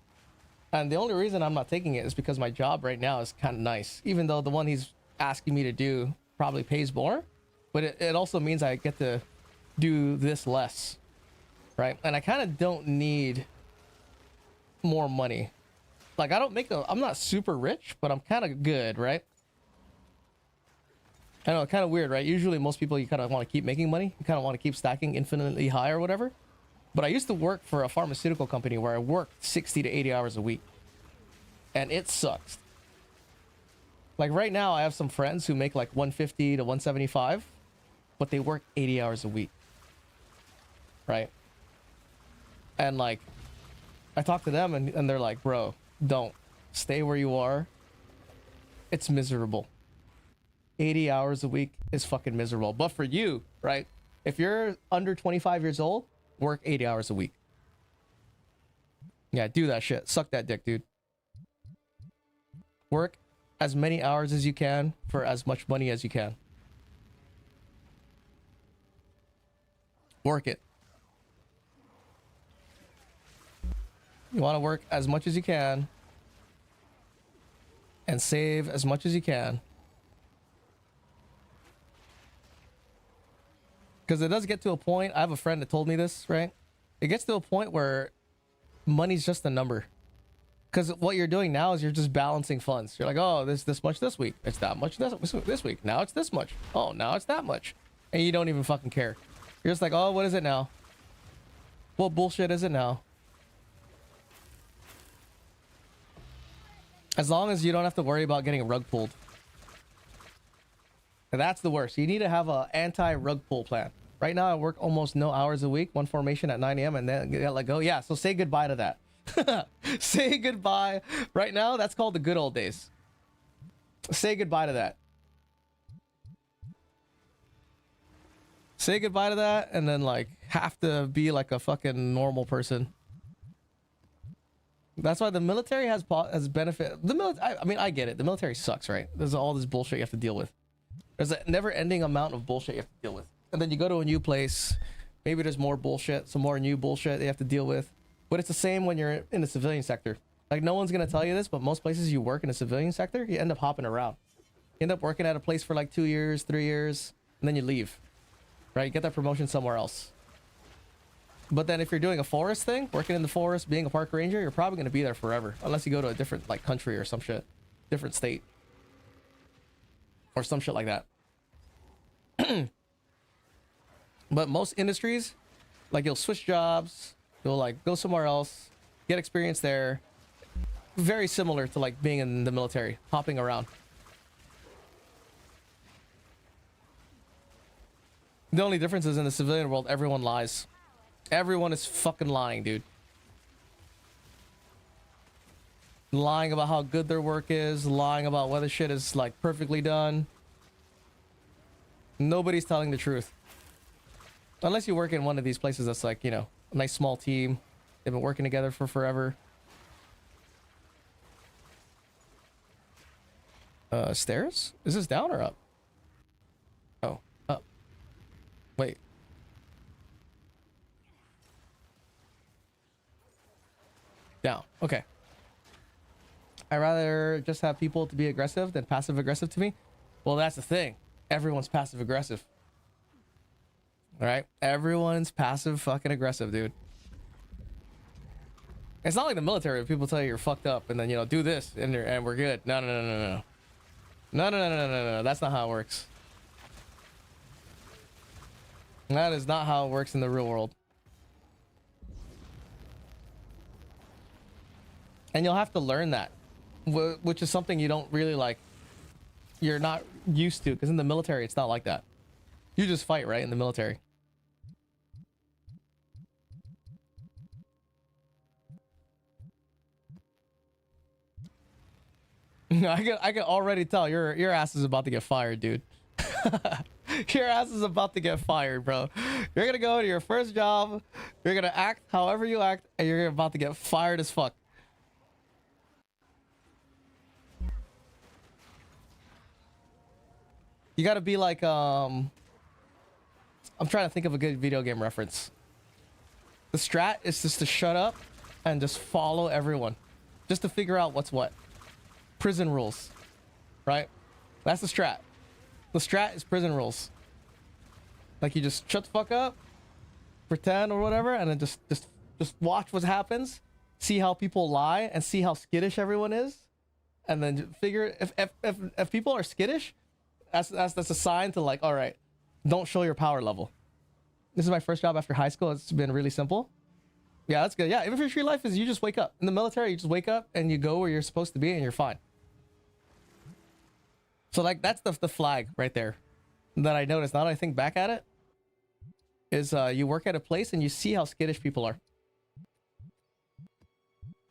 And the only reason I'm not taking it is because my job right now is kind of nice, even though the one he's asking me to do probably pays more, but it also means I get to do this less, right? And I kind of don't need more money. Like, I'm not super rich, but I'm kind of good, right? I know, kind of weird, right? Usually most people, you kind of want to keep making money. You kind of want to keep stacking infinitely high or whatever. But I used to work for a pharmaceutical company where I worked 60 to 80 hours a week. And it sucks. Like right now, I have some friends who make like 150 to 175, but they work 80 hours a week. Right? And like, I talk to them and they're like, bro, don't. Stay where you are. It's miserable. 80 hours a week is fucking miserable. But for you, right? If you're under 25 years old, work 80 hours a week. Yeah, do that shit. Suck that dick, dude. Work as many hours as you can for as much money as you can. Work it. You want to work as much as you can and save as much as you can. Because it does get to a point, I have a friend that told me this, right? It gets to a point where money's just a number. Because what you're doing now is you're just balancing funds. You're like, oh, this much this week. It's that much this week. Now it's this much. Oh, now it's that much. And you don't even fucking care. You're just like, oh, what is it now? What bullshit is it now? As long as you don't have to worry about getting rug pulled. And that's the worst. You need to have an anti-rug pull plan. Right now, I work almost no hours a week, one formation at 9 a.m. and then get let go. Yeah, so say goodbye to that. Say goodbye. Right now, that's called the good old days. Say goodbye to that. Say goodbye to that and then like have to be like a fucking normal person. That's why the military has benefit. I mean, I get it. The military sucks, right? There's all this bullshit you have to deal with. There's a never-ending amount of bullshit you have to deal with. And then you go to a new place. Maybe there's more bullshit, some more new bullshit they have to deal with. But it's the same when you're in the civilian sector. Like, no one's going to tell you this, but most places you work in the civilian sector, you end up hopping around. You end up working at a place for like 2 years, 3 years, and then you leave. Right? You get that promotion somewhere else. But then if you're doing a forest thing, working in the forest, being a park ranger, you're probably going to be there forever. Unless you go to a different like country or some shit. Different state. Or some shit like that. But most industries, like you'll switch jobs, you'll like go somewhere else, get experience there. Very similar to like being in the military, hopping around. The only difference is in the civilian world, everyone lies. Everyone is fucking lying, dude. Lying about how good their work is, lying about whether shit is like perfectly done. Nobody's telling the truth. Unless you work in one of these places that's like, you know, a nice small team. They've been working together for forever. Stairs? Is this down or up? Oh, up. Wait. Down. Okay. I'd rather just have people to be aggressive than passive aggressive to me. Well, that's the thing. Everyone's passive aggressive. All right? Everyone's passive fucking aggressive, dude. It's not like the military where people tell you you're fucked up and then, you know, do this and we're good. No. No. That's not how it works. That is not how it works in the real world. And you'll have to learn that, which is something you don't really like. You're not used to, because in the military, it's not like that. You just fight, right? In the military. I can already tell your ass is about to get fired, dude. Your ass is about to get fired, bro. You're gonna go to your first job. You're gonna act however you act, and you're about to get fired as fuck. You gotta be like, I'm trying to think of a good video game reference. The strat is just to shut up and just follow everyone. Just to figure out what's what. Prison rules. Right? That's the strat. The strat is prison rules. Like, you just shut the fuck up, pretend or whatever, and then just watch what happens, see how people lie, and see how skittish everyone is, and then figure if people are skittish, that's a sign to, like, all right, don't show your power level. This is my first job after high school. It's been really simple. Yeah, that's good. Yeah, infantry life is you just wake up. In the military, you just wake up and you go where you're supposed to be and you're fine. So, like, that's the flag right there that I noticed. Now that I think back at it, is you work at a place and you see how skittish people are.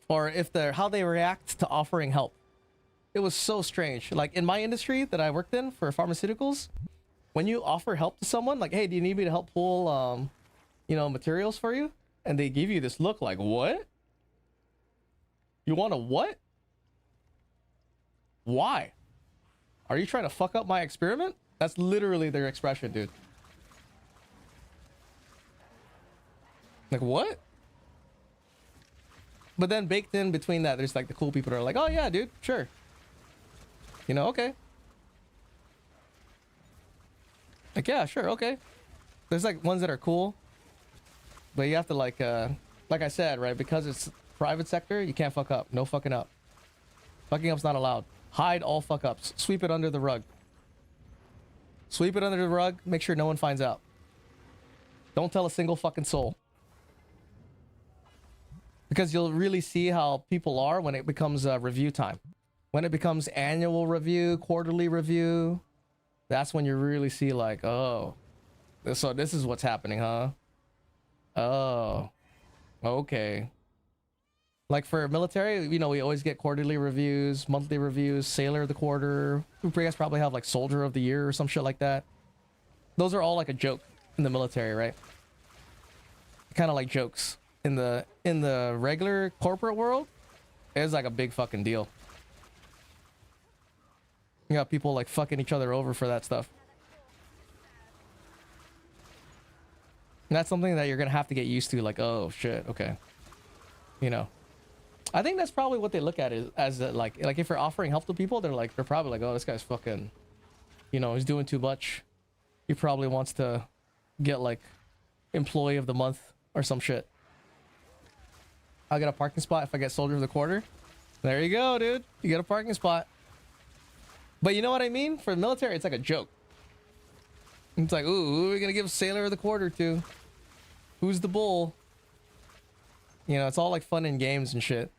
Or if they're, how they react to offering help. It was so strange. Like, in my industry that I worked in for pharmaceuticals, when you offer help to someone, like, hey, do you need me to help pull, you know, materials for you? And they give you this look like, what? You want a what? Why? Are you trying to fuck up my experiment? That's literally their expression, dude. Like, what? But then baked in between that, there's like the cool people that are like, oh yeah, dude, sure. You know, okay. Like, yeah, sure, okay. There's like ones that are cool. But you have to like I said, right? Because it's private sector, you can't fuck up. No fucking up. Fucking up's not allowed. Hide all fuck ups. Sweep it under the rug. Sweep it under the rug. Make sure no one finds out. Don't tell a single fucking soul. Because you'll really see how people are when it becomes review time. When it becomes annual review, quarterly review, that's when you really see like, oh, so this is what's happening, huh? Oh, okay. Like for military, you know, we always get quarterly reviews, monthly reviews, sailor of the quarter. We guys probably have like soldier of the year or some shit like that. Those are all like a joke in the military, right? Kind of like jokes. In the regular corporate world, it's like a big fucking deal. You got people like fucking each other over for that stuff. And that's something that you're gonna have to get used to. Like, oh shit, okay. You know, I think that's probably what they look at it as like if you're offering help to people, they're probably like, oh, this guy's fucking, you know, he's doing too much. He probably wants to get like employee of the month or some shit. I'll get a parking spot if I get soldier of the quarter. There you go, dude. You get a parking spot. But you know what I mean? For the military, it's like a joke. It's like, ooh, who are we gonna give sailor of the quarter to? Who's the bull? You know, it's all like fun and games and shit.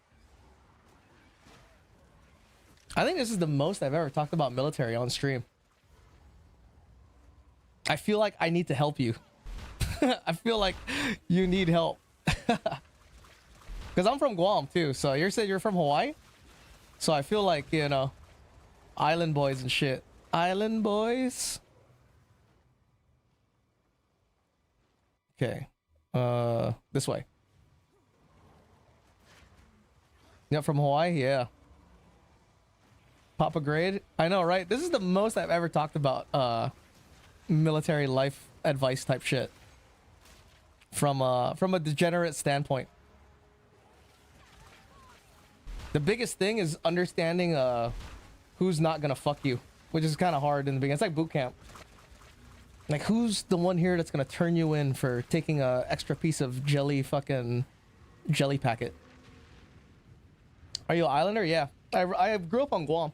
I think this is the most I've ever talked about military on stream. I feel like I need to help you. I feel like you need help. Because I'm from Guam too, so you said you're from Hawaii? So I feel like, you know, island boys and shit. Island boys? Okay. This way. Yeah, from Hawaii? Yeah. Papa grade? I know, right? This is the most I've ever talked about military life advice type shit. From a degenerate standpoint. The biggest thing is understanding who's not gonna fuck you, which is kind of hard in the beginning. It's like boot camp. Like, who's the one here that's gonna turn you in for taking a extra piece of jelly fucking jelly packet? Are you an islander? Yeah. I grew up on Guam.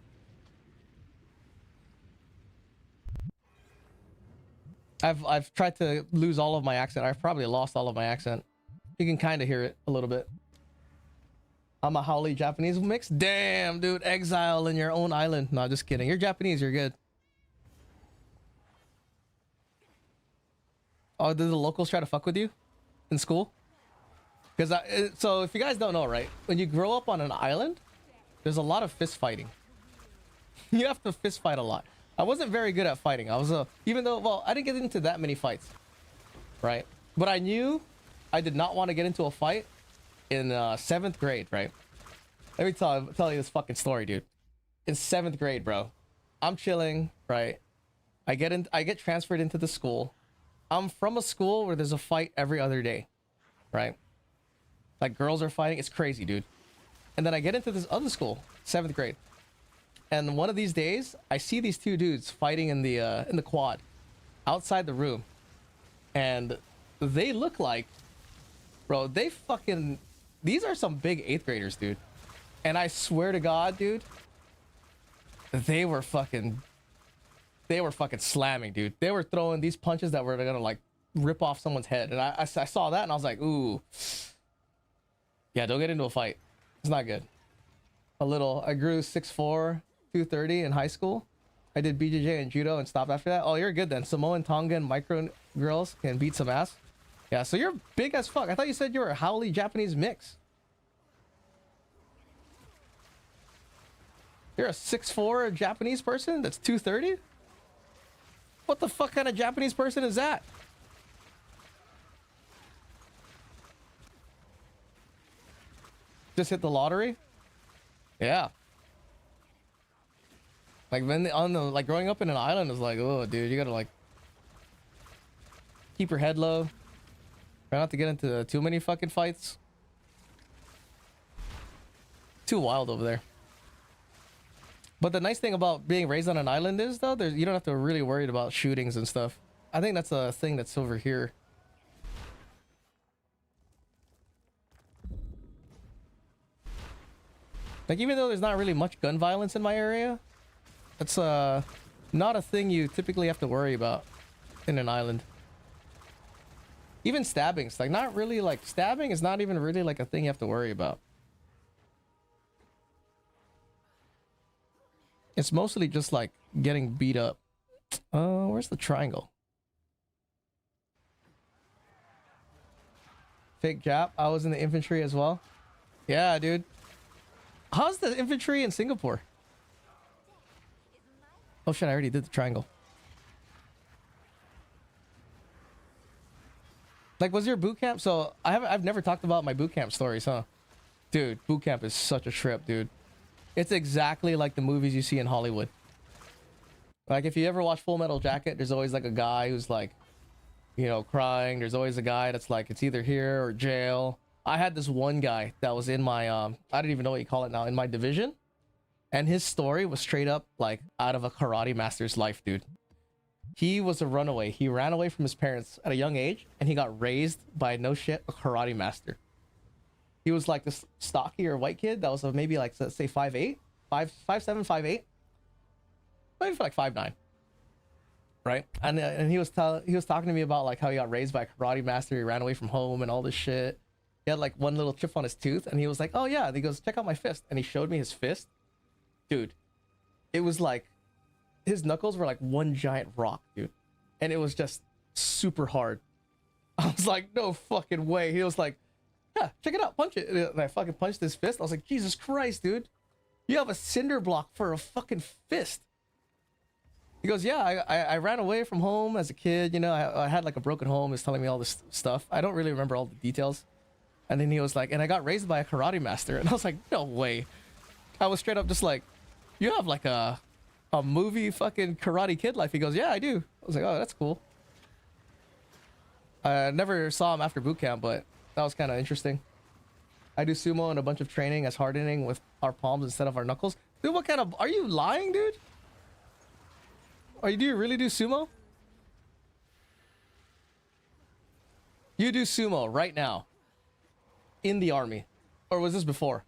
I've tried to lose all of my accent. I've probably lost all of my accent. You can kind of hear it a little bit. I'm a Howley Japanese mix. Damn, dude, exile in your own island. No, just kidding. You're Japanese. You're good. Oh, did the locals try to fuck with you in school? Because so if you guys don't know, right? When you grow up on an island, there's a lot of fist fighting. You have to fist fight a lot. I wasn't very good at fighting. I was even though, well, I didn't get into that many fights, right? But I knew I did not want to get into a fight in 7th grade, right? Let me tell you this fucking story, dude. In 7th grade, bro, I'm chilling, right? I get transferred into the school. I'm from a school where there's a fight every other day, right? Like girls are fighting. It's crazy, dude. And then I get into this other school, 7th grade. And one of these days, I see these two dudes fighting in the quad outside the room. And they look like, bro, these are some big 8th graders, dude. And I swear to God, dude, they were fucking slamming, dude. They were throwing these punches that were gonna like rip off someone's head. And I saw that and I was like, ooh, yeah, don't get into a fight. It's not good. I grew 6'4", 230 in high school. I did BJJ and judo and stopped after that. Oh, you're good then. Samoan, Tongan, micro girls can beat some ass. Yeah, so you're big as fuck. I thought you said you were a Howley Japanese mix. You're a 6'4" Japanese person that's 230? What the fuck kind of Japanese person is that? Just hit the lottery? Yeah. Like like growing up in an island is like, oh dude, you gotta like keep your head low. Try not to get into too many fucking fights. Too wild over there. But the nice thing about being raised on an island is though, you don't have to really worry about shootings and stuff. I think that's a thing that's over here. Like even though there's not really much gun violence in my area, it's not a thing you typically have to worry about in an island. Even stabbings, like not really, like stabbing is not even really like a thing you have to worry about. It's mostly just like getting beat up. Where's the triangle? Fake Jap. I was in the infantry as well. Yeah, dude. How's the infantry in Singapore? Oh shit, I already did the triangle. Like, was your boot camp? So I've never talked about my boot camp stories, huh? Dude, boot camp is such a trip, dude. It's exactly like the movies you see in Hollywood. Like if you ever watch Full Metal Jacket, there's always like a guy who's like, you know, crying. There's always a guy that's like, it's either here or jail. I had this one guy that was in my I don't even know what you call it now, in my division, and his story was straight up like out of a karate master's life, dude. He was a runaway. He ran away from his parents at a young age, and he got raised by, no shit, a karate master. He was like this stockier white kid that was maybe like, let's say 5'8", 5'7", 5'8", maybe for like 5'9", right? And he was talking to me about like how he got raised by a karate master. He ran away from home and all this shit. He had like one little chip on his tooth, and he was like, oh yeah. And he goes, check out my fist. And he showed me his fist. Dude, it was like, his knuckles were like one giant rock, dude. And it was just super hard. I was like, no fucking way. He was like, yeah, check it out, punch it. And I fucking punched his fist. I was like, Jesus Christ, dude. You have a cinder block for a fucking fist. He goes, yeah, I ran away from home as a kid. You know, I had like a broken home. He's telling me all this stuff. I don't really remember all the details. And then he was like, and I got raised by a karate master. And I was like, no way. I was straight up just like, you have like a movie fucking Karate Kid life. He goes, yeah, I do. I was like, oh, that's cool. I never saw him after boot camp, but that was kind of interesting. I do sumo and a bunch of training as hardening with our palms instead of our knuckles. Dude, what kind of... Are you lying, dude? Do you really do sumo? You do sumo right now. In the army. Or was this before?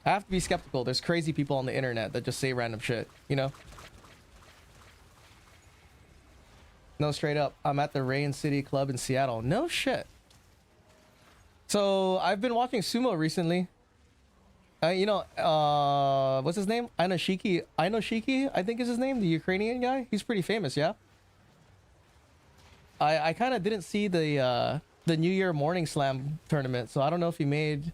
I have to be skeptical. There's crazy people on the internet that just say random shit, you know? No, straight up. I'm at the Rain City Club in Seattle. No shit. So I've been watching sumo recently. You know, what's his name? Inoshiki, I think is his name, the Ukrainian guy. He's pretty famous, yeah. I kind of didn't see the New Year Morning Slam tournament, so I don't know if he made.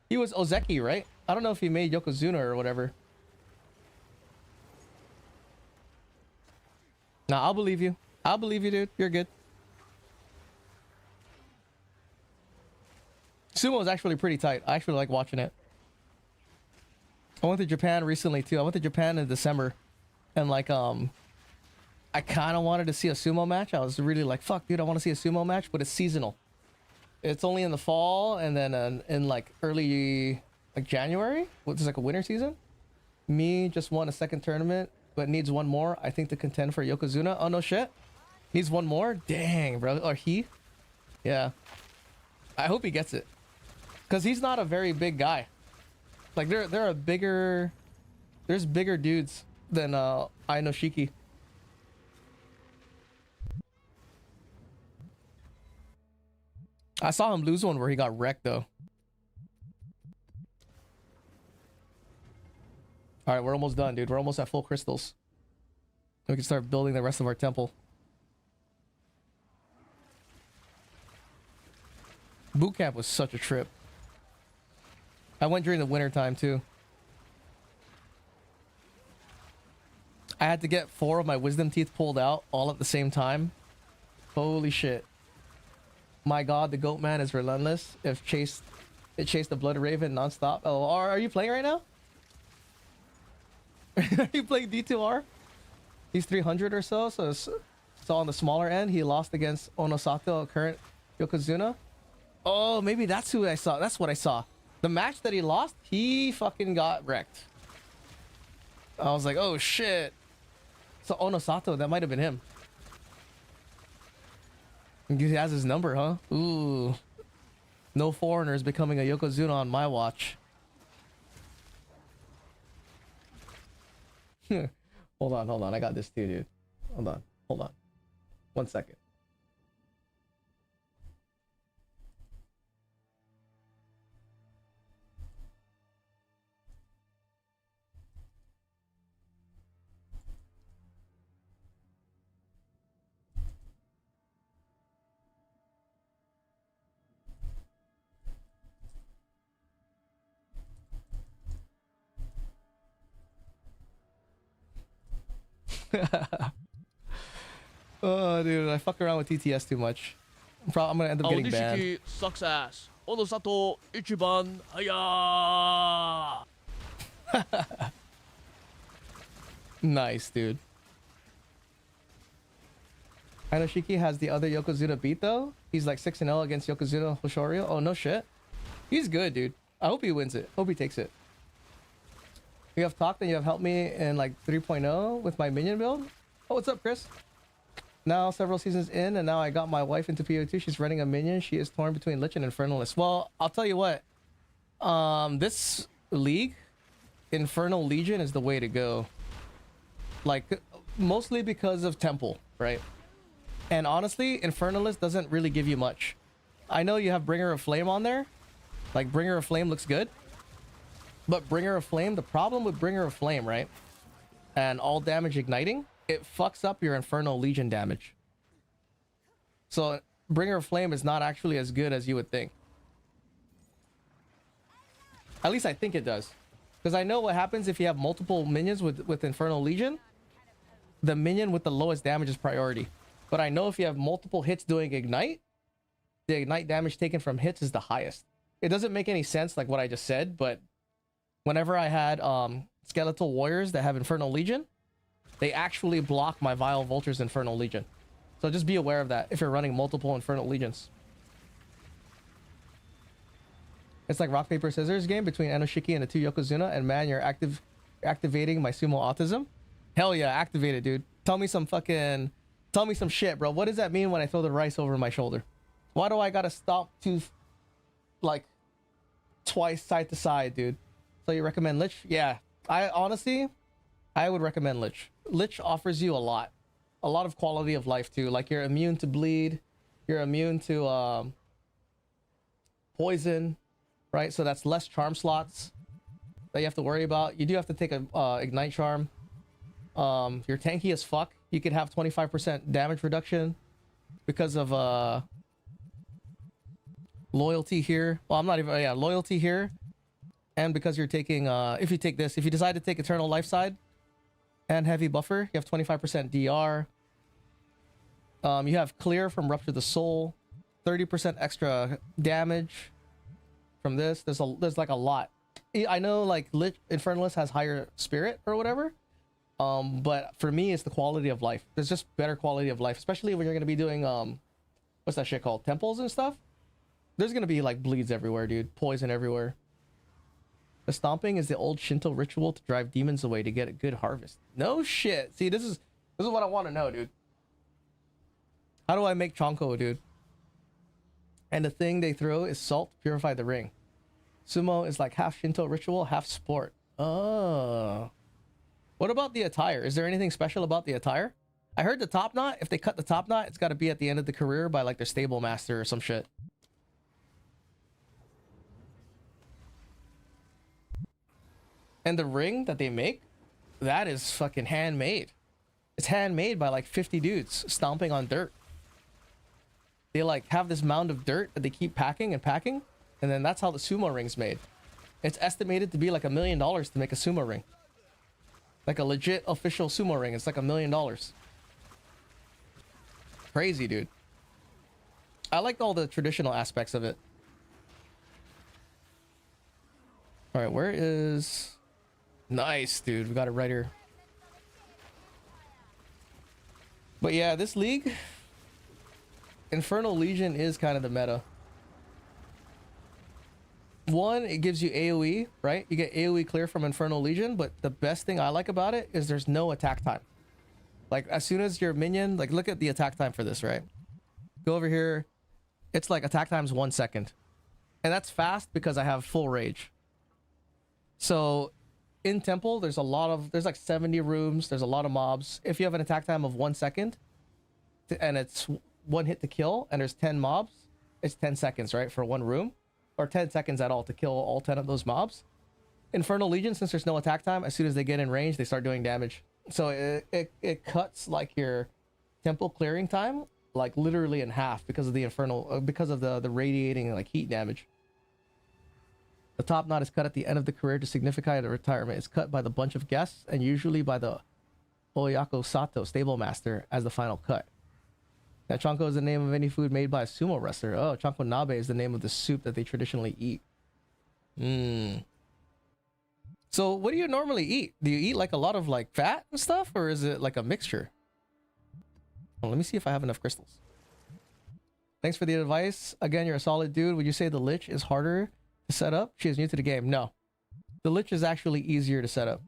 He was Ozeki, right? I don't know if he made Yokozuna or whatever. Nah, I'll believe you. I'll believe you, dude. You're good. Sumo is actually pretty tight. I actually like watching it. I went to Japan recently too. I went to Japan in December, and like I kind of wanted to see a sumo match. I was really like, fuck, dude, I want to see a sumo match, but it's seasonal. It's only in the fall, and then in like early like January, which is like a winter season. Me just won a second tournament, but needs one more. I think to contend for Yokozuna. Oh no shit, needs one more. Dang, bro. Or he? Yeah. I hope he gets it, cause he's not a very big guy. Like there are bigger, there's bigger dudes than Inoshiki. I saw him lose one where he got wrecked though. All right, we're almost done, dude. We're almost at full crystals. We can start building the rest of our temple. Boot camp was such a trip. I went during the winter time too. I had to get 4 of my wisdom teeth pulled out all at the same time. Holy shit. My god, the goat man is relentless. It chased the blood raven nonstop. Oh, are you playing right now? Are you playing D2R? He's 300 or so, so it's on the smaller end. He lost against Onosato, current Yokozuna. Oh, maybe that's who I saw. That's what I saw. The match that he lost, he fucking got wrecked. I was like, oh shit. So Onosato, that might have been him. He has his number, huh? Ooh. No foreigners becoming a Yokozuna on my watch. Hold on. I got this too, dude. Hold on. 1 second. Oh, dude, I fuck around with TTS too much. I'm gonna end up getting banned. Nishiki sucks ass. Onosato ichiban haya. Nice, dude. Inoshiki has the other Yokozuna beat though. He's like 6-0 against Yokozuna Hoshoryu. Oh no shit. He's good, dude. I hope he wins it. Hope he takes it. You have talked and you have helped me in like 3.0 with my minion build. Oh, what's up, Chris? Now several seasons in, and now I got my wife into PO2. She's running a minion. She is torn between Lich and Infernalist. Well, I'll tell you what. This league, Infernal Legion is the way to go. Like, mostly because of Temple, right? And honestly, Infernalist doesn't really give you much. I know you have Bringer of Flame on there. Like, Bringer of Flame looks good. But Bringer of Flame, the problem with Bringer of Flame, right? And all damage igniting, it fucks up your Infernal Legion damage. So Bringer of Flame is not actually as good as you would think. At least I think it does. Because I know what happens if you have multiple minions with Infernal Legion. The minion with the lowest damage is priority. But I know if you have multiple hits doing ignite, the ignite damage taken from hits is the highest. It doesn't make any sense like what I just said, but whenever I had skeletal warriors that have Infernal Legion, they actually block my Vile Vulture's Infernal Legion. So just be aware of that if you're running multiple Infernal Legions. It's like rock, paper, scissors game between Enoshiki and the 2 Yokozuna, and man, you're activating my sumo autism. Hell yeah, activate it, dude. Tell me some shit, bro. What does that mean when I throw the rice over my shoulder? Why do I gotta stop to like twice side to side, dude? So you recommend Lich? Yeah, I honestly, I would recommend Lich. Lich offers you a lot of quality of life too. Like you're immune to bleed, you're immune to poison, right? So that's less charm slots that you have to worry about. You do have to take a ignite charm. You're tanky as fuck. You could have 25% damage reduction because of loyalty here. Well, I'm not even, yeah, loyalty here. And because you're taking, if you take this, if you decide to take Eternal Life Side and Heavy Buffer, you have 25% DR. You have Clear from Rupture the Soul, 30% extra damage from this. There's like a lot. I know like Infernalist has higher spirit or whatever. But for me, it's the quality of life. There's just better quality of life, especially when you're going to be doing, what's that shit called? Temples and stuff. There's going to be like bleeds everywhere, dude. Poison everywhere. The stomping is the old Shinto ritual to drive demons away to get a good harvest. No shit. See, this is what I want to know, dude. How do I make Chonko, dude? And the thing they throw is salt to purify the ring. Sumo is like half Shinto ritual, half sport. Oh. What about the attire? Is there anything special about the attire? I heard the top knot, if they cut the top knot, it's got to be at the end of the career by like their stable master or some shit. And the ring that they make, that is fucking handmade. It's handmade by like 50 dudes stomping on dirt. They like have this mound of dirt that they keep packing and packing, and then that's how the sumo ring's made. It's estimated to be like $1 million to make a sumo ring. Like a legit official sumo ring. It's like $1 million. Crazy, dude. I liked all the traditional aspects of it. All right, where is... Nice, dude. We got it right here. But yeah, this league, Infernal Legion is kind of the meta. One, it gives you AoE, right? You get AoE clear from Infernal Legion, but the best thing I like about it is there's no attack time. Like, as soon as your minion, like, look at the attack time for this, right? Go over here. It's like attack time's 1 second. And that's fast because I have full rage. So, in Temple, there's like 70 rooms. There's a lot of mobs. If you have an attack time of 1 second, and it's one hit to kill, and there's 10 mobs, it's 10 seconds, right? For one room. Or 10 seconds at all to kill all 10 of those mobs. Infernal Legion, since there's no attack time, as soon as they get in range, they start doing damage. So it cuts like your temple clearing time, like literally in half because of the infernal, because of the radiating like heat damage. The top knot is cut at the end of the career to signify the retirement. It's cut by the bunch of guests and usually by the Oyako Sato stable master as the final cut. Now, Chonko is the name of any food made by a sumo wrestler. Oh, Chonko Nabe is the name of the soup that they traditionally eat. So, what do you normally eat? Do you eat like a lot of like fat and stuff, or is it like a mixture? Well, let me see if I have enough crystals. Thanks for the advice. Again, you're a solid dude. Would you say the Lich is harder to set up? She is new to the game. No. The Lich is actually easier to set up.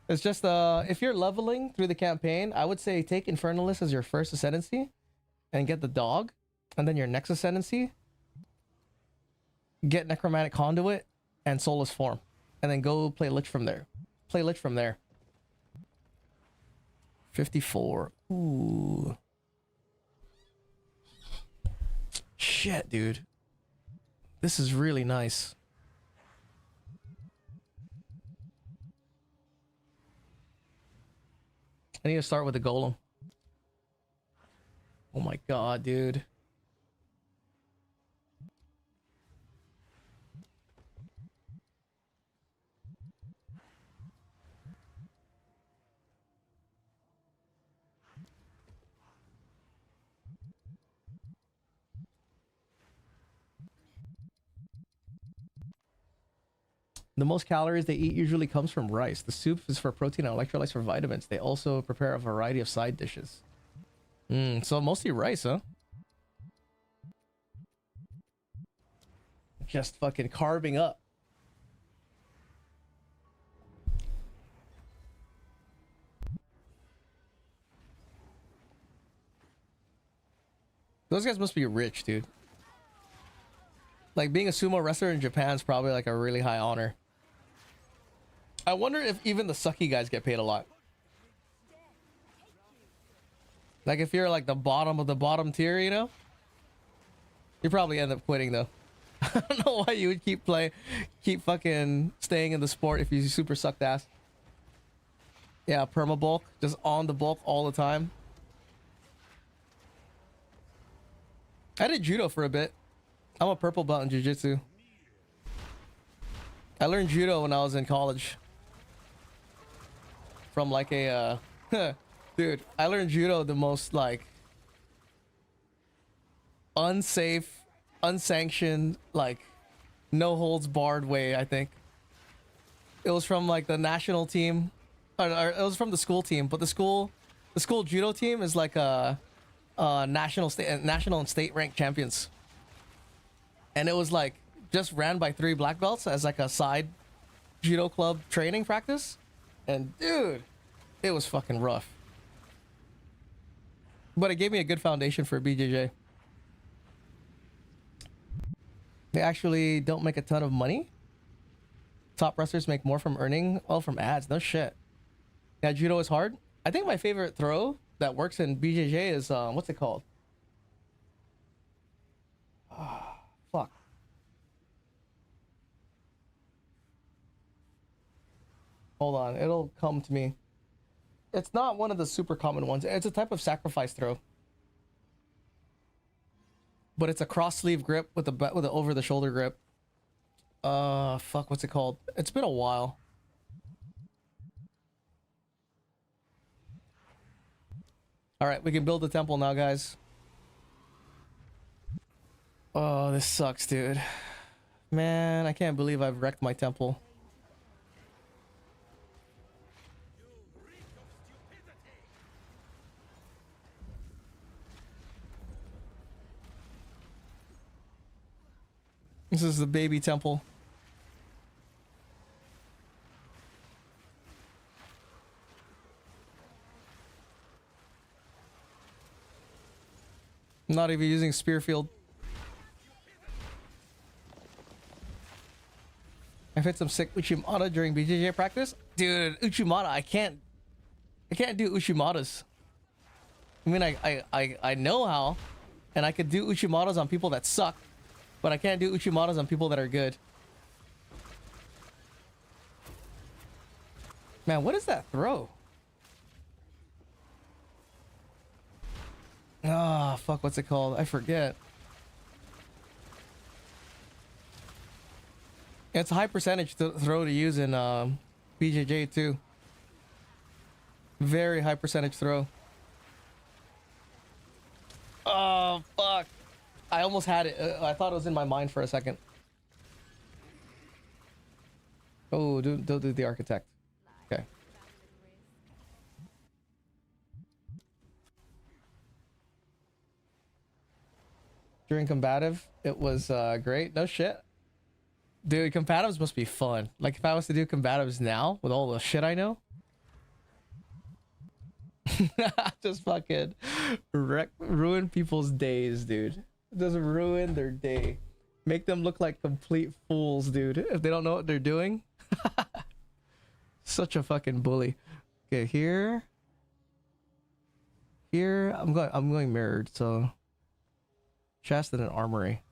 It's just if you're leveling through the campaign, I would say take Infernalist as your first ascendancy and get the dog, and then your next ascendancy get Necromantic Conduit and Soulless Form, and then go play Lich from there. Play Lich from there. 54. Ooh. Shit, dude. This is really nice. I need to start with the golem. Oh my god, dude. The most calories they eat usually comes from rice. The soup is for protein and electrolytes for vitamins. They also prepare a variety of side dishes. So mostly rice, huh? Just fucking carving up. Those guys must be rich, dude. Like being a sumo wrestler in Japan is probably like a really high honor. I wonder if even the sucky guys get paid a lot. Like if you're like the bottom of the bottom tier, you know, you probably end up quitting though. I don't know why you would keep fucking staying in the sport if you super sucked ass. Yeah, perma bulk, just on the bulk all the time. I did judo for a bit. I'm a purple belt in jiu-jitsu. I learned judo when I was in college. From like a dude, I learned judo the most like unsafe, unsanctioned, like no holds barred way, I think. It was from like the national team, or it was from the school team, but the school judo team is like a national and state ranked champions. And it was like just ran by 3 black belts as like a side judo club training practice. And dude, it was fucking rough. But it gave me a good foundation for BJJ. They actually don't make a ton of money. Top wrestlers make more from earning, well, from ads. No shit. Yeah, judo is hard. I think my favorite throw that works in BJJ is, what's it called? Fuck. Hold on, it'll come to me. It's not one of the super common ones. It's a type of sacrifice throw. But it's a cross sleeve grip with a over the shoulder grip. Fuck, what's it called? It's been a while. All right, we can build the temple now, guys. Oh, this sucks, dude. Man, I can't believe I've wrecked my temple. This is the baby temple. I'm not even using Spearfield. I've hit some sick Uchimata during BJJ practice. Dude, Uchimata, I can't do Uchimatas. I mean, I know how, and I could do Uchimatas on people that suck, but I can't do Uchimatas on people that are good. Man, what is that throw? Ah, fuck, what's it called? I forget. It's a high percentage throw to use in BJJ too. Very high percentage throw. Oh, fuck. I almost had it. I thought it was in my mind for a second. Oh, don't do the architect. Okay. During combative, it was great. No shit. Dude, combatives must be fun. Like if I was to do combatives now with all the shit I know. Just fucking ruin people's days, dude. Just ruin their day. Make them look like complete fools, dude. If they don't know what they're doing. Such a fucking bully. Okay, here. Here, I'm going mirrored, so chest and an armory.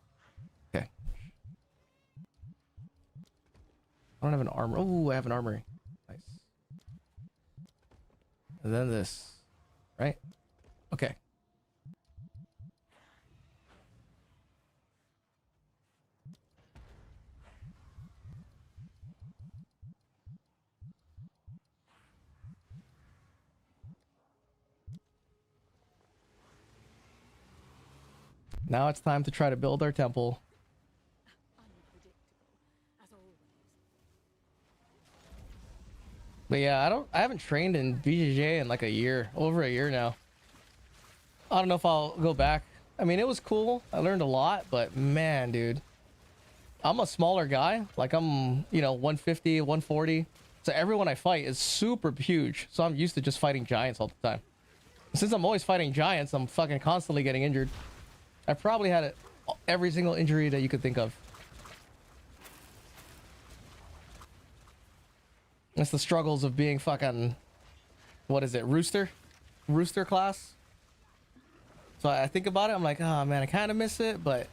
Okay. I don't have an armor. Oh, I have an armory. Nice. And then this. Right? Okay. Now it's time to try to build our temple. But yeah, I haven't trained in BJJ in like a year, over a year now. I don't know if I'll go back. I mean, it was cool. I learned a lot, but man, dude, I'm a smaller guy. Like I'm, 150, 140. So everyone I fight is super huge. So I'm used to just fighting giants all the time. Since I'm always fighting giants, I'm fucking constantly getting injured. I probably had every single injury that you could think of. It's the struggles of being fucking, what is it, rooster class. So I think about it, I'm like, oh man, I kind of miss it, but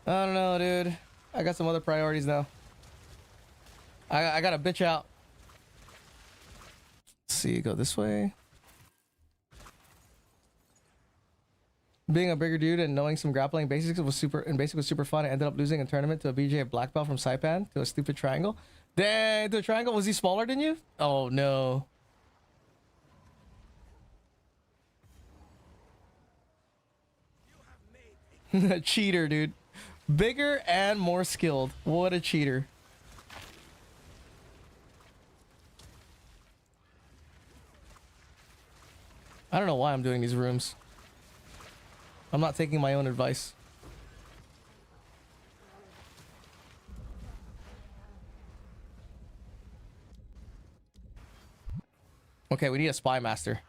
I don't know, dude. I got some other priorities now. I gotta bitch out. Let's see, go this way. Being a bigger dude and knowing some grappling basics was super fun. I ended up losing a tournament to a BJ black belt from Saipan to a stupid triangle. Dang, to a triangle? Was he smaller than you? Oh no. Cheater, dude. Bigger and more skilled. What a cheater. I don't know why I'm doing these rooms. I'm not taking my own advice. Okay, we need a spy master.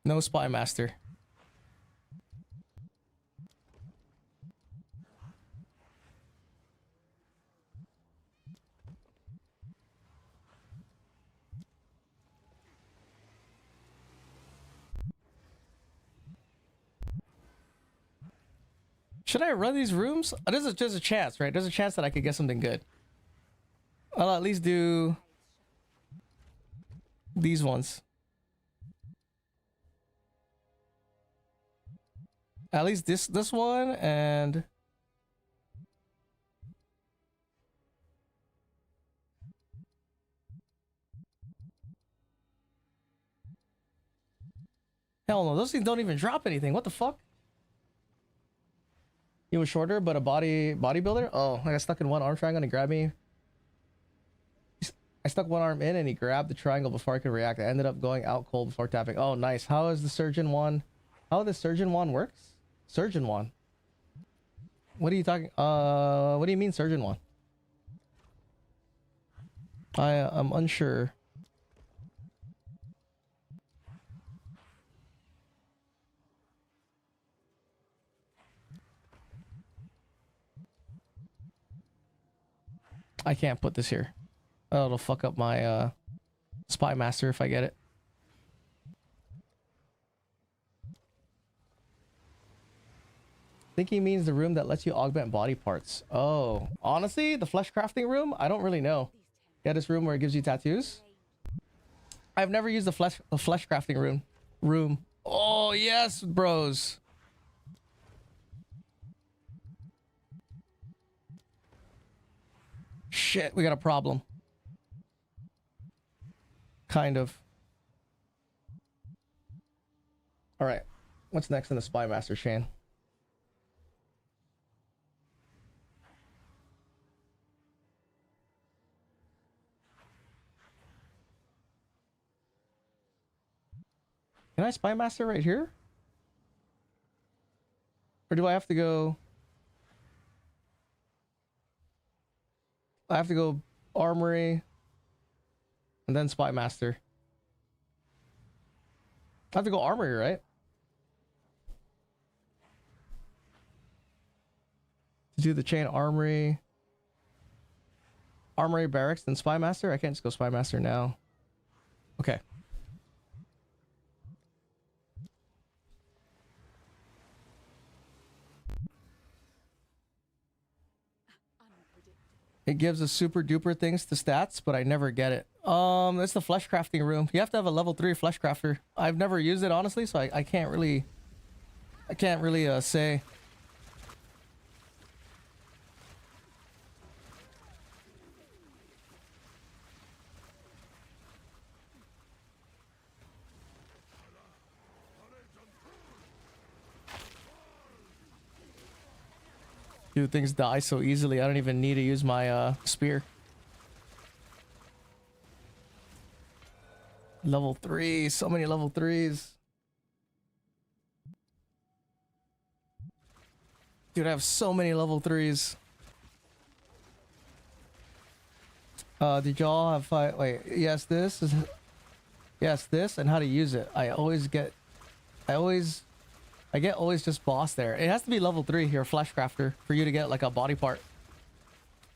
No spy master. Should I run these rooms? There's a chance, right? There's a chance that I could get something good. I'll at least do these ones. At least this one and hell no, those things don't even drop anything. What the fuck? He was shorter, but a bodybuilder? Oh, I got stuck in one arm triangle and he grabbed me. I stuck one arm in and he grabbed the triangle before I could react. I ended up going out cold before tapping. Oh, nice. How is the surgeon one? How the surgeon one works? Surgeon one. What are you talking? What do you mean surgeon one? I'm unsure. I can't put this here. Oh, it'll fuck up my spy master if I get it. I think he means the room that lets you augment body parts. Oh, honestly, the flesh crafting room? I don't really know. Yeah, this room where it gives you tattoos? I've never used the flesh crafting room. Oh, yes, bros. Shit, we got a problem. Kind of. All right. What's next in the spy master chain? Can I spy master right here? Or do I have to go? I have to go armory and then spy master. I have to go armory, right? To do the chain armory. Armory barracks, then spy master? I can't just go spy master now. Okay. It gives us super duper things to stats, but I never get it. It's the flesh crafting room. You have to have a level 3 flesh crafter. I've never used it honestly, so I can't really say. Dude, things die so easily. I don't even need to use my spear. Level 3, so many level 3s. Dude, I have so many level 3s. Did y'all have fight? Wait, yes, this is. Yes, this and how to use it. I get always just boss there. It has to be level 3 here, Fleshcrafter, for you to get like a body part.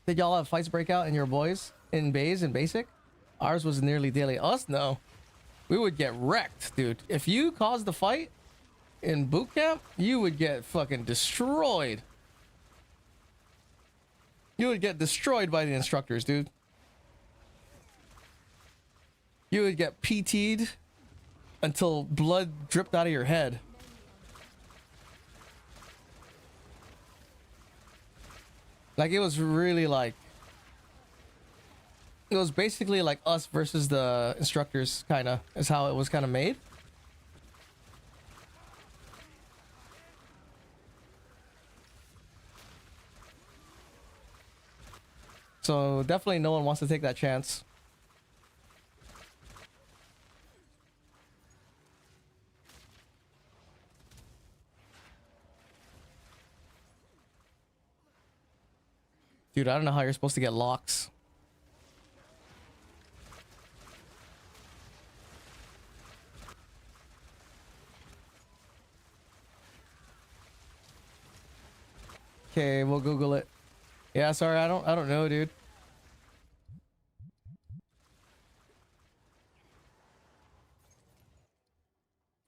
Did y'all have fights break out in your boys in bays and basic? Ours was nearly daily. Us, no. We would get wrecked, dude. If you caused the fight in boot camp, you would get fucking destroyed. You would get destroyed by the instructors, dude. You would get PT'd until blood dripped out of your head. Like, it was really like... It was basically like us versus the instructors, kind of, is how it was kind of made. So definitely no one wants to take that chance. Dude, I don't know how you're supposed to get locks. Okay, we'll Google it. Yeah, sorry, I don't know, dude.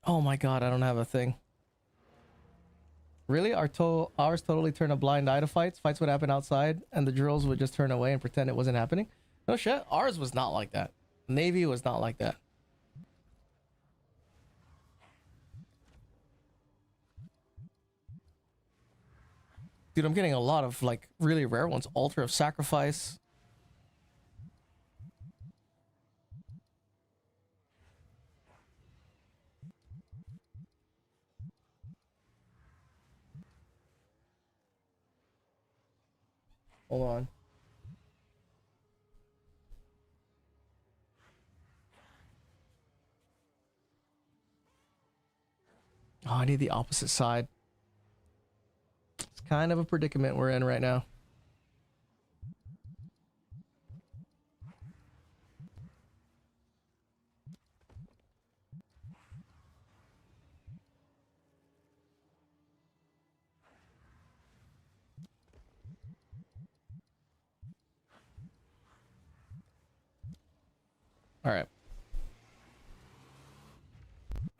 Oh my god, I don't have a thing. Really? Ours totally turned a blind eye to fights. Fights would happen outside, and the drills would just turn away and pretend it wasn't happening. No shit. Ours was not like that. Navy was not like that. Dude, I'm getting a lot of like really rare ones. Altar of Sacrifice. Hold on. Oh, I need the opposite side. It's kind of a predicament we're in right now. All right.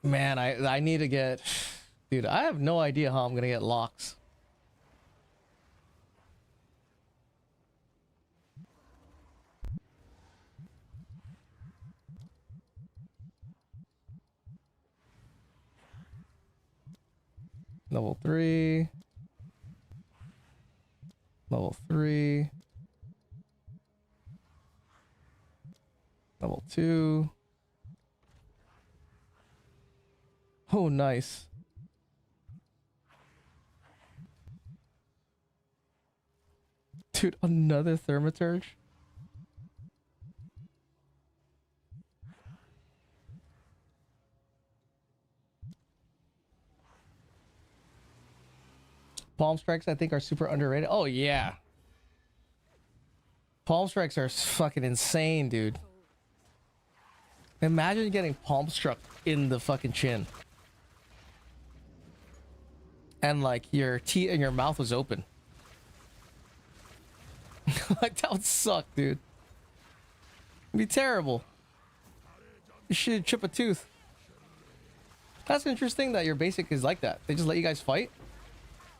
Man, I need to get... Dude, I have no idea how I'm gonna get locks. Level 3. Level 3. Level 2. Oh, nice. Dude, another Thermaturge? Palm strikes, I think, are super underrated. Oh, yeah. Palm strikes are fucking insane, dude. Imagine getting palm struck in the fucking chin. And like your teeth and your mouth was open. Like, that would suck, dude. It'd be terrible. You should chip a tooth. That's interesting that your basic is like that. They just let you guys fight.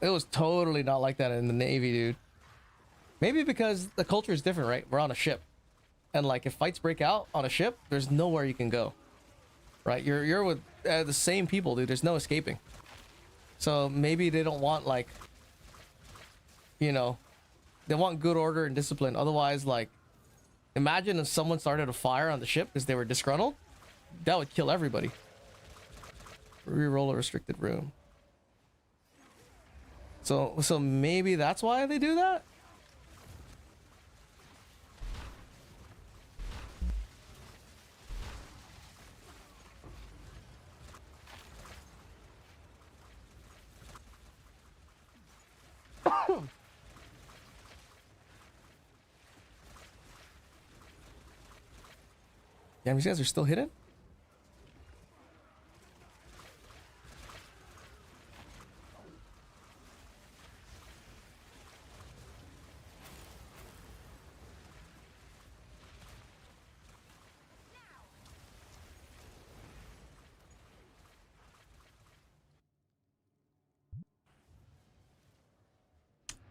It was totally not like that in the Navy, dude. Maybe because the culture is different, right? We're on a ship. And like, if fights break out on a ship, there's nowhere you can go. Right? You're with the same people, dude. There's no escaping. So maybe they don't want, like, you know, they want good order and discipline. Otherwise, like, imagine if someone started a fire on the ship because they were disgruntled. That would kill everybody. Reroll a restricted room. So maybe that's why they do that? Damn, these guys are still hidden?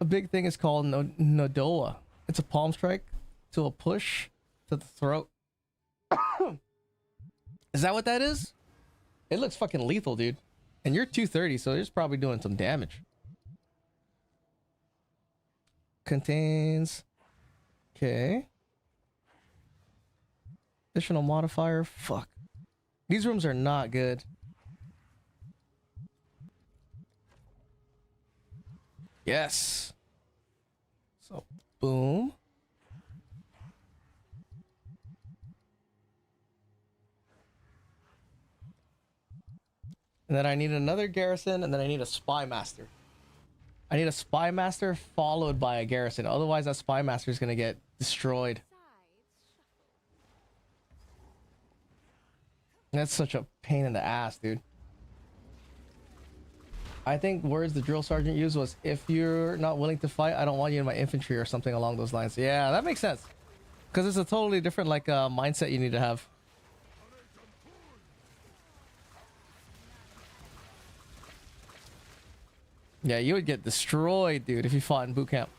A big thing is called Nodoa. It's a palm strike to a push to the throat. Is that what that is? It looks fucking lethal, dude. And you're 230, so it's probably doing some damage. Contains... Okay. Additional modifier. Fuck. These rooms are not good. Yes. So, boom. And then I need another garrison, and then I need a spy master. I need a spy master followed by a garrison. Otherwise, that spy master is going to get destroyed. That's such a pain in the ass, dude. I think words the drill sergeant used was, if you're not willing to fight, I don't want you in my infantry, or something along those lines. Yeah, that makes sense. Because it's a totally different like mindset you need to have. Yeah, you would get destroyed, dude, if you fought in boot camp.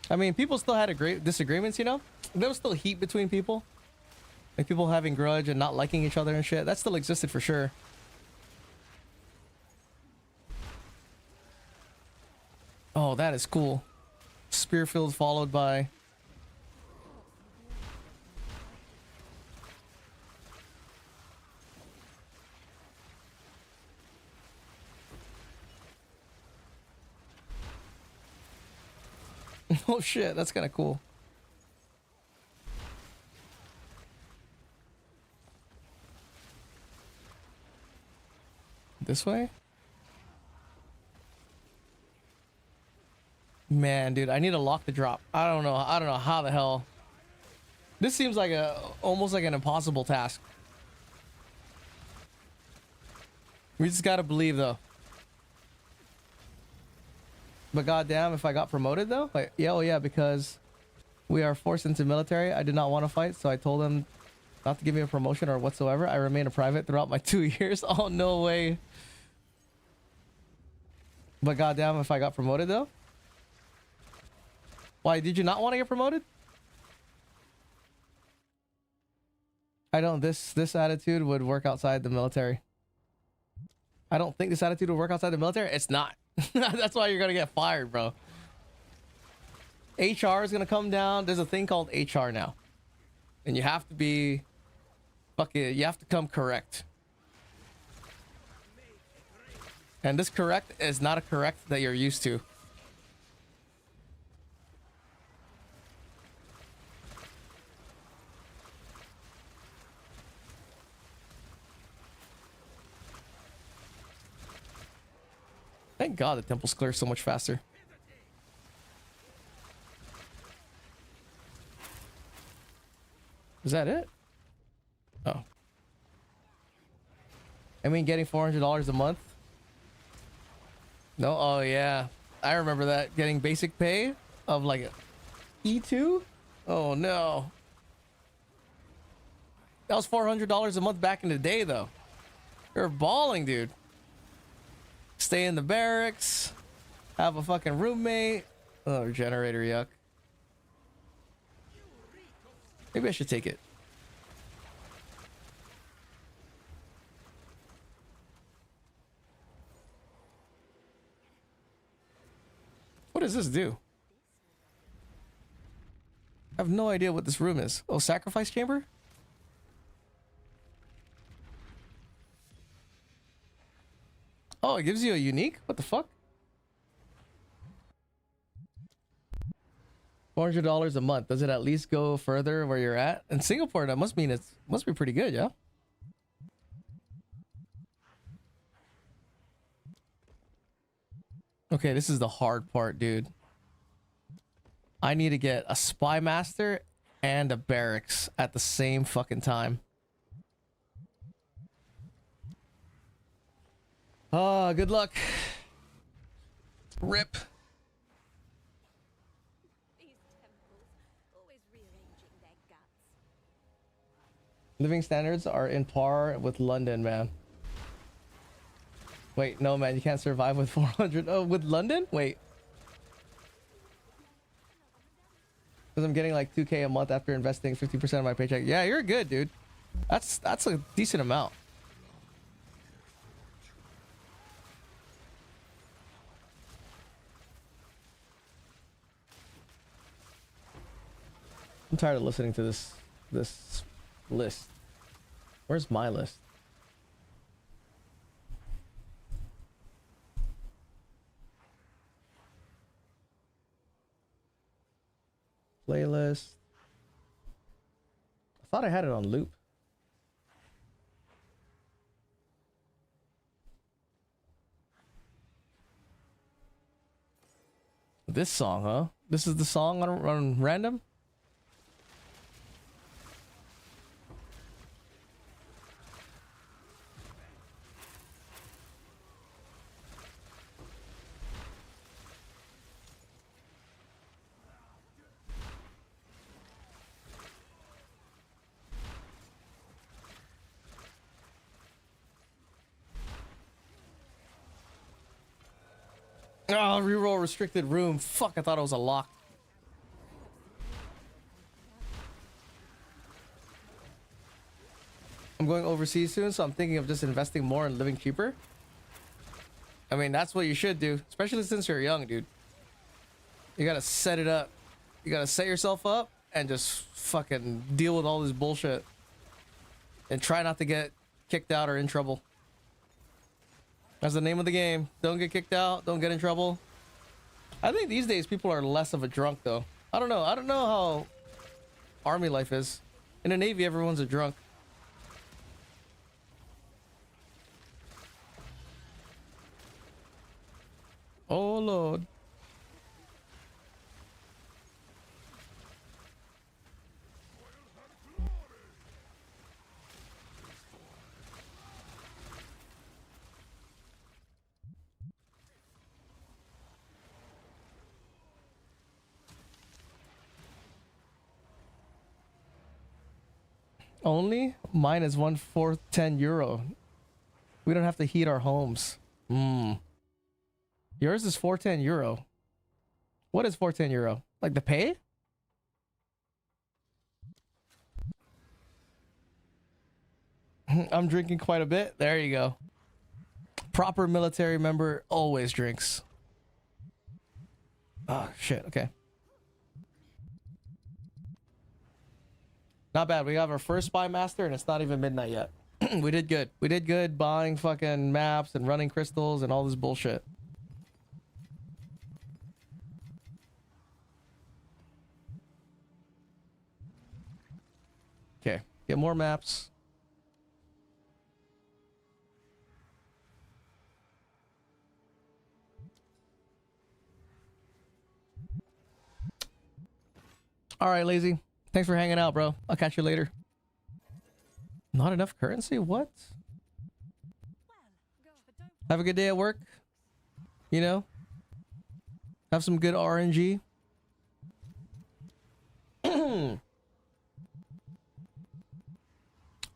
I mean, people still had great disagreements, you know? There was still heat between people. Like people having grudge and not liking each other and shit. That still existed for sure. Oh, that is cool. Spearfield followed by... Oh shit, that's kind of cool. This way? Man, dude, I need to lock the drop. I don't know how the hell. This seems like almost like an impossible task. We just gotta believe though. But goddamn, if I got promoted though, like, yeah, oh yeah, because we are forced into military. I did not want to fight, so I told them not to give me a promotion or whatsoever. I remained a private throughout my 2 years. Oh, no way. But goddamn, if I got promoted though. Why, did you not want to get promoted? I don't, this attitude would work outside the military. I don't think this attitude would work outside the military. It's not. That's why you're gonna get fired, bro. HR is gonna come down. There's a thing called HR now, and you have to be fucking. You have to come correct. And this correct is not a correct that you're used to. Thank God the temple's clear so much faster. Is that it? Oh. I mean, getting $400 a month? No? Oh, yeah. I remember that. Getting basic pay of like E2? Oh, no. That was $400 a month back in the day, though. You're balling, dude. Stay in the barracks. Have a fucking roommate. Oh, generator, yuck. Maybe I should take it. What does this do? I have no idea what this room is. Oh, sacrifice chamber? Oh, it gives you a unique? What the fuck? $400 a month. Does it at least go further where you're at? In Singapore, that must mean must be pretty good, yeah? Okay. Okay, this is the hard part, dude. I need to get a spy master and a barracks at the same fucking time. Oh, good luck. Rip. These temples, always rearranging their guts. Living standards are in par with London, man. Wait, no, man, you can't survive with 400. Oh, with London? Wait. Because I'm getting like 2K a month after investing 50% of my paycheck. Yeah, you're good, dude. That's a decent amount. I'm tired of listening to this list. Where's my list? Playlist. I thought I had it on loop. This song, huh? This is the song on random? Oh, reroll restricted room. Fuck, I thought it was a lock. I'm going overseas soon, so I'm thinking of just investing more and living cheaper. I mean, that's what you should do, especially since you're young, dude. You gotta set it up. You gotta set yourself up and just fucking deal with all this bullshit. And try not to get kicked out or in trouble. That's the name of the game. Don't get kicked out. Don't get in trouble. I think these days people are less of a drunk, though. I don't know. I don't know how army life is. In the Navy, everyone's a drunk. Oh, Lord. Only? Mine is 1/4 €10. We don't have to heat our homes. Yours is 410 euro. What is 410 euro? Like the pay? I'm drinking quite a bit. There you go. Proper military member always drinks. Oh, shit. Okay. Not bad. We have our first spy master and it's not even midnight yet. We did good. We did good buying fucking maps and running crystals and all this bullshit. Okay. Get more maps. All right, Lazy. Thanks for hanging out, bro. I'll catch you later. Not enough currency? What? Have a good day at work. You know? Have some good RNG.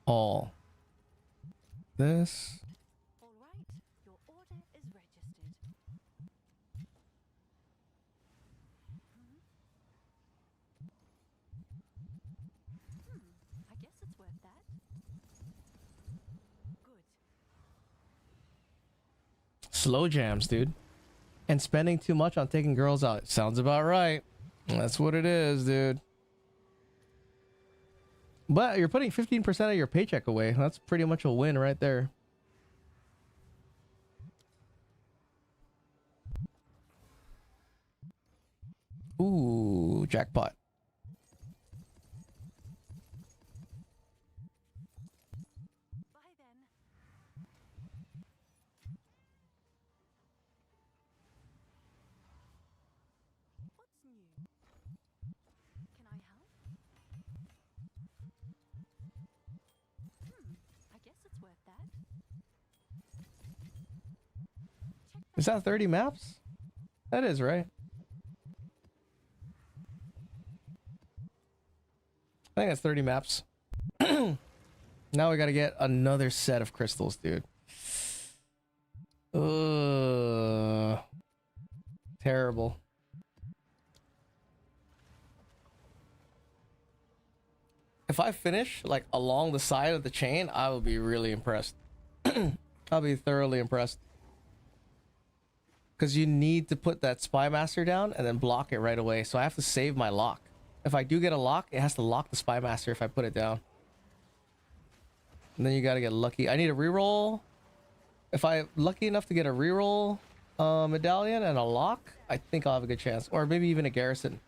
All this. All right, your order is registered. I guess it's worth that. Good. Slow jams, dude. And spending too much on taking girls out. Sounds about right. That's what it is, dude. But you're putting 15% of your paycheck away. That's pretty much a win right there. Ooh, jackpot. Bye then. Is that 30 maps? That is, right? I think that's 30 maps. Now we gotta get another set of crystals, dude. Terrible. If I finish like along the side of the chain, I will be really impressed. I'll be thoroughly impressed. Because you need to put that spy master down and then block it right away. So I have to save my lock. If I do get a lock, it has to lock the spy master if I put it down. And then you gotta get lucky. I need a reroll. If I'm lucky enough to get a reroll medallion and a lock, I think I'll have a good chance. Or maybe even a garrison.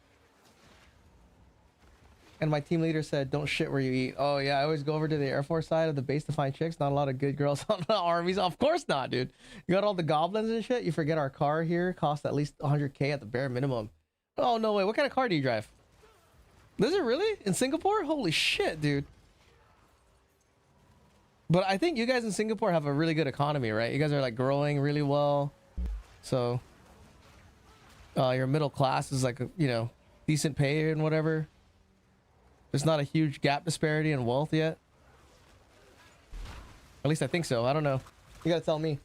And my team leader said, don't shit where you eat. Oh yeah, I always go over to the Air Force side of the base to find chicks. Not a lot of good girls on the armies. Of course not, dude. You got all the goblins and shit. You forget our car here costs at least 100K at the bare minimum. Oh, no way. What kind of car do you drive? Is it really? In Singapore? Holy shit, dude. But I think you guys in Singapore have a really good economy, right? You guys are like growing really well. So your middle class is like, you know, decent pay and whatever. There's not a huge gap disparity in wealth yet. At least I think so. I don't know. You gotta tell me.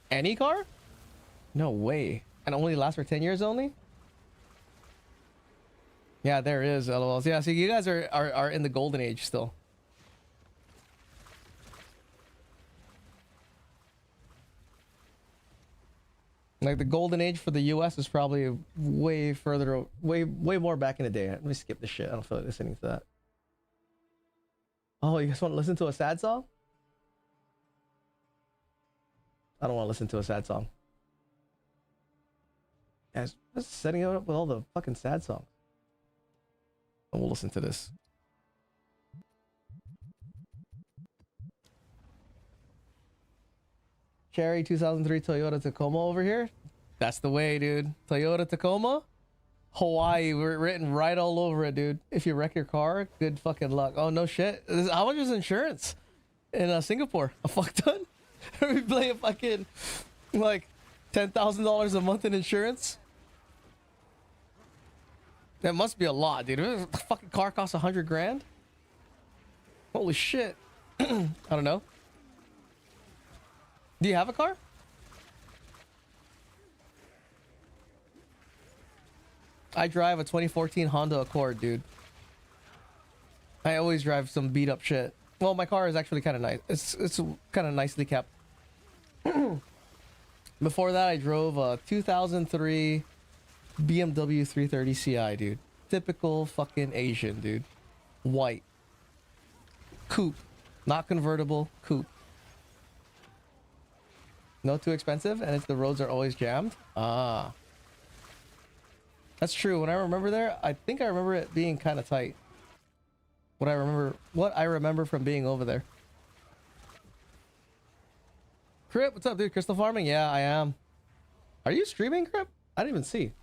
Any car? No way. And only lasts for 10 years only? Yeah, there is LOLs. Yeah, so you guys are in the golden age still. Like the golden age for the US is probably way further, way more back in the day. Let me skip this shit. I don't feel like listening to that. Oh, you guys want to listen to a sad song? I don't want to listen to a sad song. Guys, just setting it up with all the fucking sad songs. And we'll listen to this. Cherry 2003 Toyota Tacoma over here. That's the way, dude. Toyota Tacoma, Hawaii, we're written right all over it, dude. If you wreck your car, good fucking luck. Oh no shit. How much is insurance in Singapore? A fuck ton? We play a fucking like $10,000 a month in insurance. That must be a lot, dude. A fucking car costs 100 grand. Holy shit. I don't know. Do you have a car? I drive a 2014 Honda Accord, dude. I always drive some beat up shit. Well, my car is actually kind of nice. It's kind of nicely kept. Before that, I drove a 2003 BMW 330 Ci, dude. Typical fucking Asian, dude. White. Coupe. Not convertible. Coupe. No too expensive, and it's the roads are always jammed. Ah. That's true. When I remember there, I think I remember it being kind of tight. What I remember from being over there. Crip, what's up, dude? Crystal farming? Yeah, I am. Are you streaming, Crip? I didn't even see.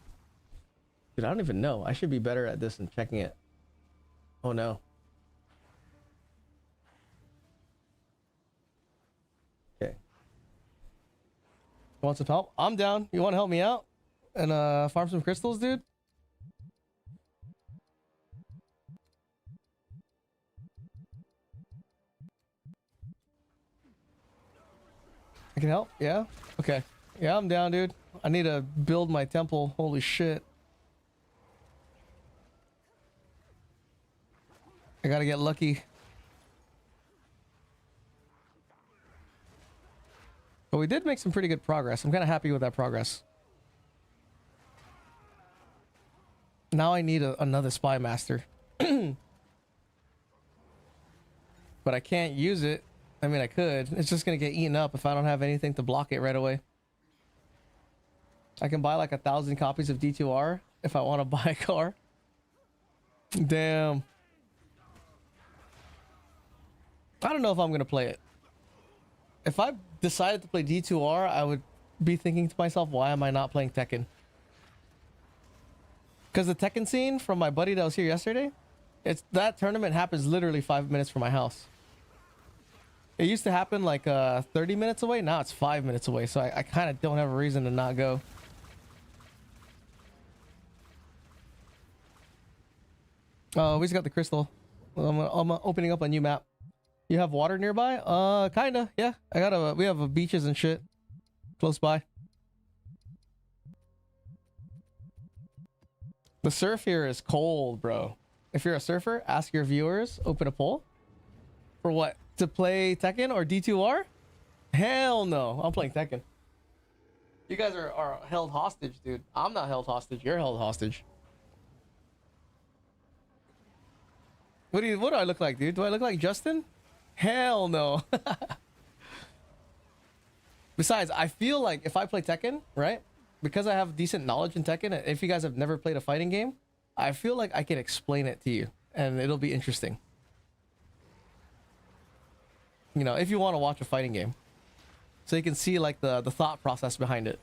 Dude, I don't even know. I should be better at this and checking it. Oh no. Okay. Want some help? I'm down. You want to help me out and farm some crystals, dude? I can help? Yeah? Okay. Yeah, I'm down, dude. I need to build my temple. Holy shit. I gotta get lucky. But we did make some pretty good progress. I'm kind of happy with that progress. Now I need another spy master. But I can't use it. I mean, I could. It's just going to get eaten up if I don't have anything to block it right away. I can buy like 1,000 copies of D2R if I want to buy a car. Damn. I don't know if I'm going to play it. If I decided to play D2R, I would be thinking to myself, why am I not playing Tekken? Because the Tekken scene from my buddy that was here yesterday, that tournament happens literally 5 minutes from my house. It used to happen like 30 minutes away. Now it's 5 minutes away. So I kind of don't have a reason to not go. Oh, we just got the crystal. I'm opening up a new map. You have water nearby? Kinda. Yeah. We have beaches and shit close by. The surf here is cold, bro. If you're a surfer, ask your viewers, open a poll. For what? To play Tekken or D2R? Hell no. I'm playing Tekken. You guys are held hostage, dude. I'm not held hostage. You're held hostage. What do I look like, dude? Do I look like Justin? Hell no. Besides, I feel like if I play Tekken, right? Because I have decent knowledge in Tekken, if you guys have never played a fighting game, I feel like I can explain it to you and it'll be interesting. You know, if you want to watch a fighting game. So you can see like the thought process behind it.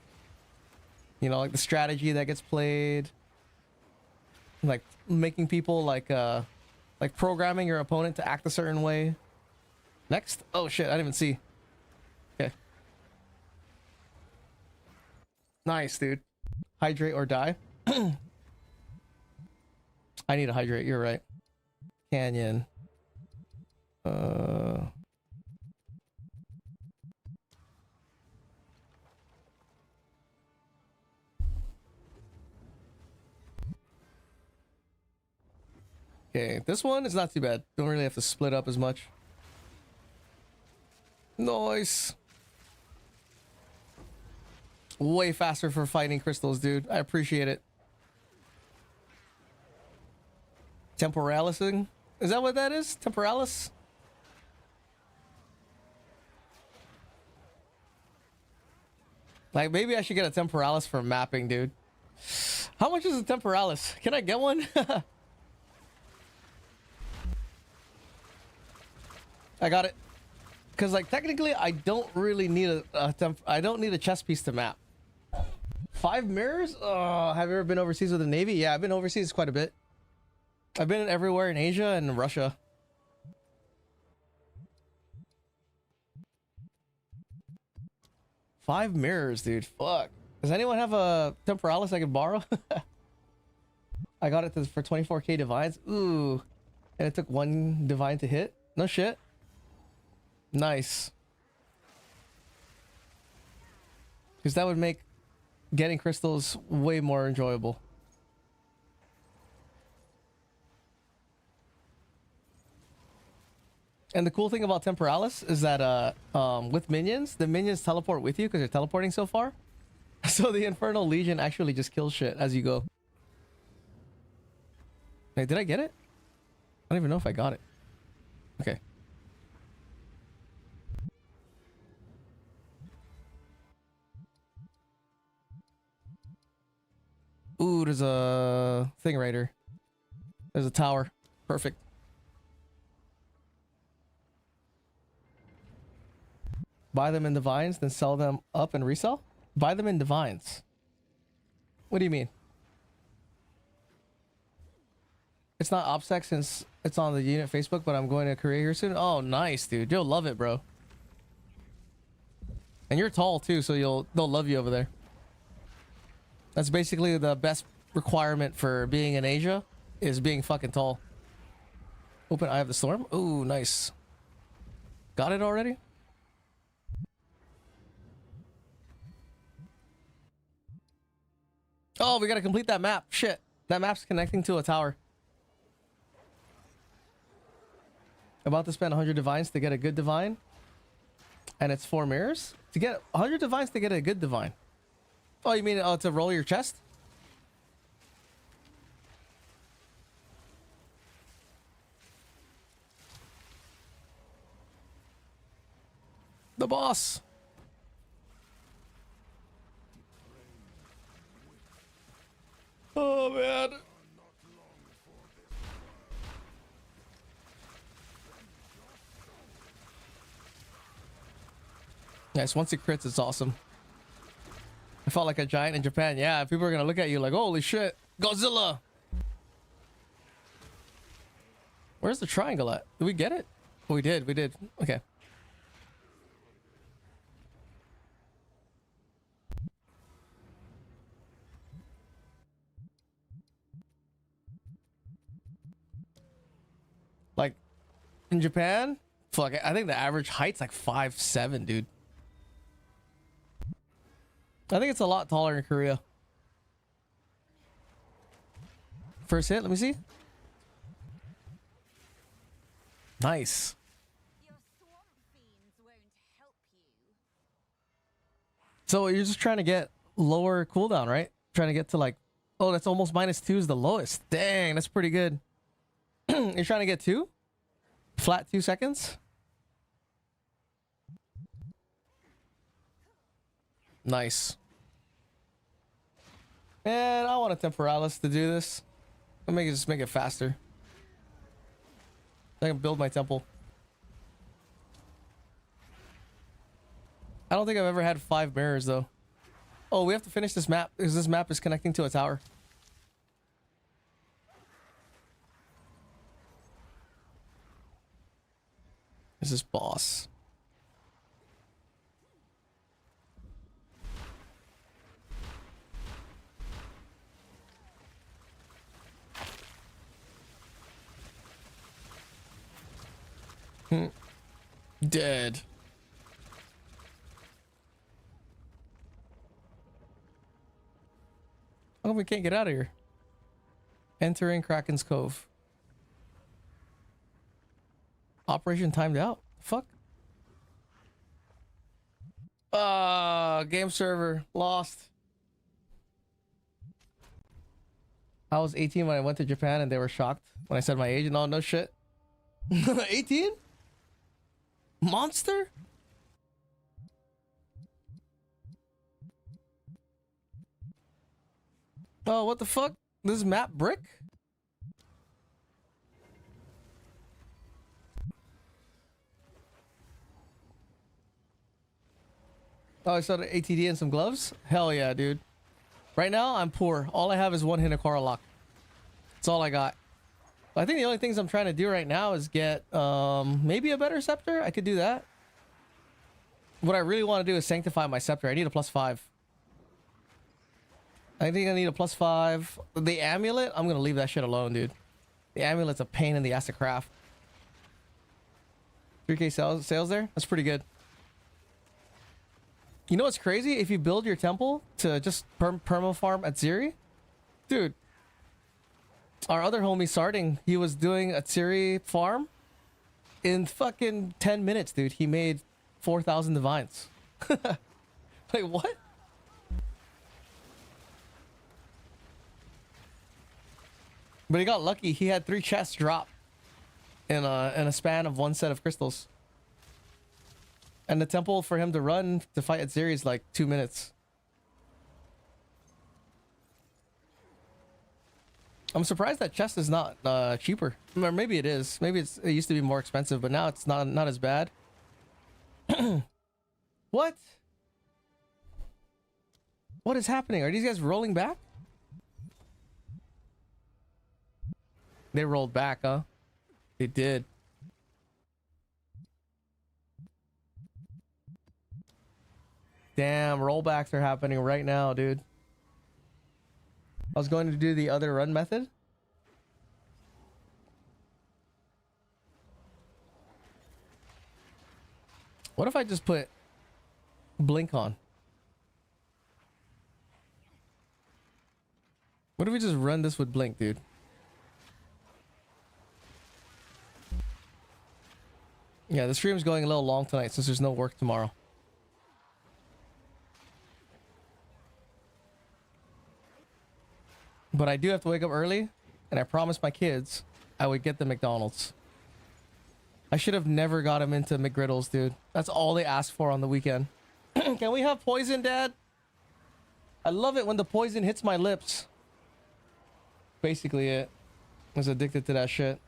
You know, like the strategy that gets played. Like making people like programming your opponent to act a certain way. Next? Oh shit, I didn't even see. Okay. Nice, dude. Hydrate or die. I need to hydrate, you're right. Canyon. Okay, this one is not too bad. Don't really have to split up as much. Nice. Way faster for fighting crystals, dude. I appreciate it. Temporalising? Is that what that is? Temporalis? Like, maybe I should get a temporalis for mapping, dude. How much is a temporalis? Can I get one? I got it. Because, like, technically, I don't really need I don't need a chess piece to map. 5 mirrors? Oh, have you ever been overseas with the Navy? Yeah, I've been overseas quite a bit. I've been everywhere in Asia and Russia. Five mirrors, dude. Fuck. Does anyone have a temporalis I could borrow? I got it for 24k divines. Ooh. And it took 1 divine to hit. No shit. Nice. Because that would make getting crystals way more enjoyable. And the cool thing about temporalis is that with minions, the minions teleport with you because you're teleporting so far. So the Infernal Legion actually just kills shit as you go. Hey, did I get it? I don't even know if I got it. Okay. Ooh, there's a thing right here. There's a tower. Perfect. Buy them in divines, then sell them up and resell? Buy them in divines. What do you mean? It's not OPSEC since it's on the unit Facebook, but I'm going to Korea here soon. Oh, nice, dude. You'll love it, bro. And you're tall too, so they'll love you over there. That's basically the best requirement for being in Asia is being fucking tall. Open Eye of the Storm. Ooh, nice. Got it already? Oh, we gotta complete that map. Shit. That map's connecting to a tower. About to spend 100 divines to get a good divine. And it's 4 mirrors? To get 100 divines to get a good divine. Oh, you mean to roll your chest? The boss. Oh, man. Nice. Once it crits, it's awesome. I felt like a giant in Japan. Yeah, people are gonna look at you like, holy shit, Godzilla. Where's the triangle at? Did we get it? Oh, we did. Okay. in Japan, fuck, I think the average height's like 5'7", dude. I think it's a lot taller in Korea. First hit, let me see. Nice. Your swamp fiends won't help you. So you're just trying to get lower cooldown, right? Trying to get to like, oh, that's almost -2 is the lowest. Dang, that's pretty good. You're trying to get 2? Flat 2 seconds? Nice. And I want a Temporalis to do this. I'll just make it faster. I can build my temple. I don't think I've ever had 5 mirrors though. Oh, we have to finish this map because this map is connecting to a tower. This is boss. Dead. Oh, we can't get out of here. Entering Kraken's Cove. Operation timed out. Fuck. Game server lost. I was 18 when I went to Japan and they were shocked when I said my age. No, no shit. 18? Monster? Oh, what the fuck? This is map brick? Oh, I saw the ATD and some gloves? Hell yeah, dude. Right now, I'm poor. All I have is 1 Hinekara lock. That's all I got. I think the only things I'm trying to do right now is get maybe a better scepter. I could do that. What I really want to do is sanctify my scepter. I need a +5. I think I need a +5. The amulet, I'm gonna leave that shit alone, dude. The amulet's a pain in the ass to craft. 3k sales there? That's pretty good. You know what's crazy? If you build your temple to just perma farm at Ziri, dude. Our other homie Sarding, he was doing a Ziri farm in fucking 10 minutes, dude. He made 4,000 divines. Like what? But he got lucky. He had 3 chests drop in a span of 1 set of crystals. And the temple for him to run to fight at Ziri is like 2 minutes. I'm surprised that chest is not cheaper. Or maybe it is. Maybe it used to be more expensive, but now it's not as bad. What? What is happening? Are these guys rolling back? They rolled back, huh? They did. Damn, rollbacks are happening right now, dude. I was going to do the other run method. What if I just put blink on? What if we just run this with blink, dude? Yeah, the stream's going a little long tonight since there's no work tomorrow. But I do have to wake up early, and I promised my kids I would get the McDonald's. I should have never got them into McGriddles, dude. That's all they asked for on the weekend. Can we have poison, Dad? I love it when the poison hits my lips. Basically it. I was addicted to that shit.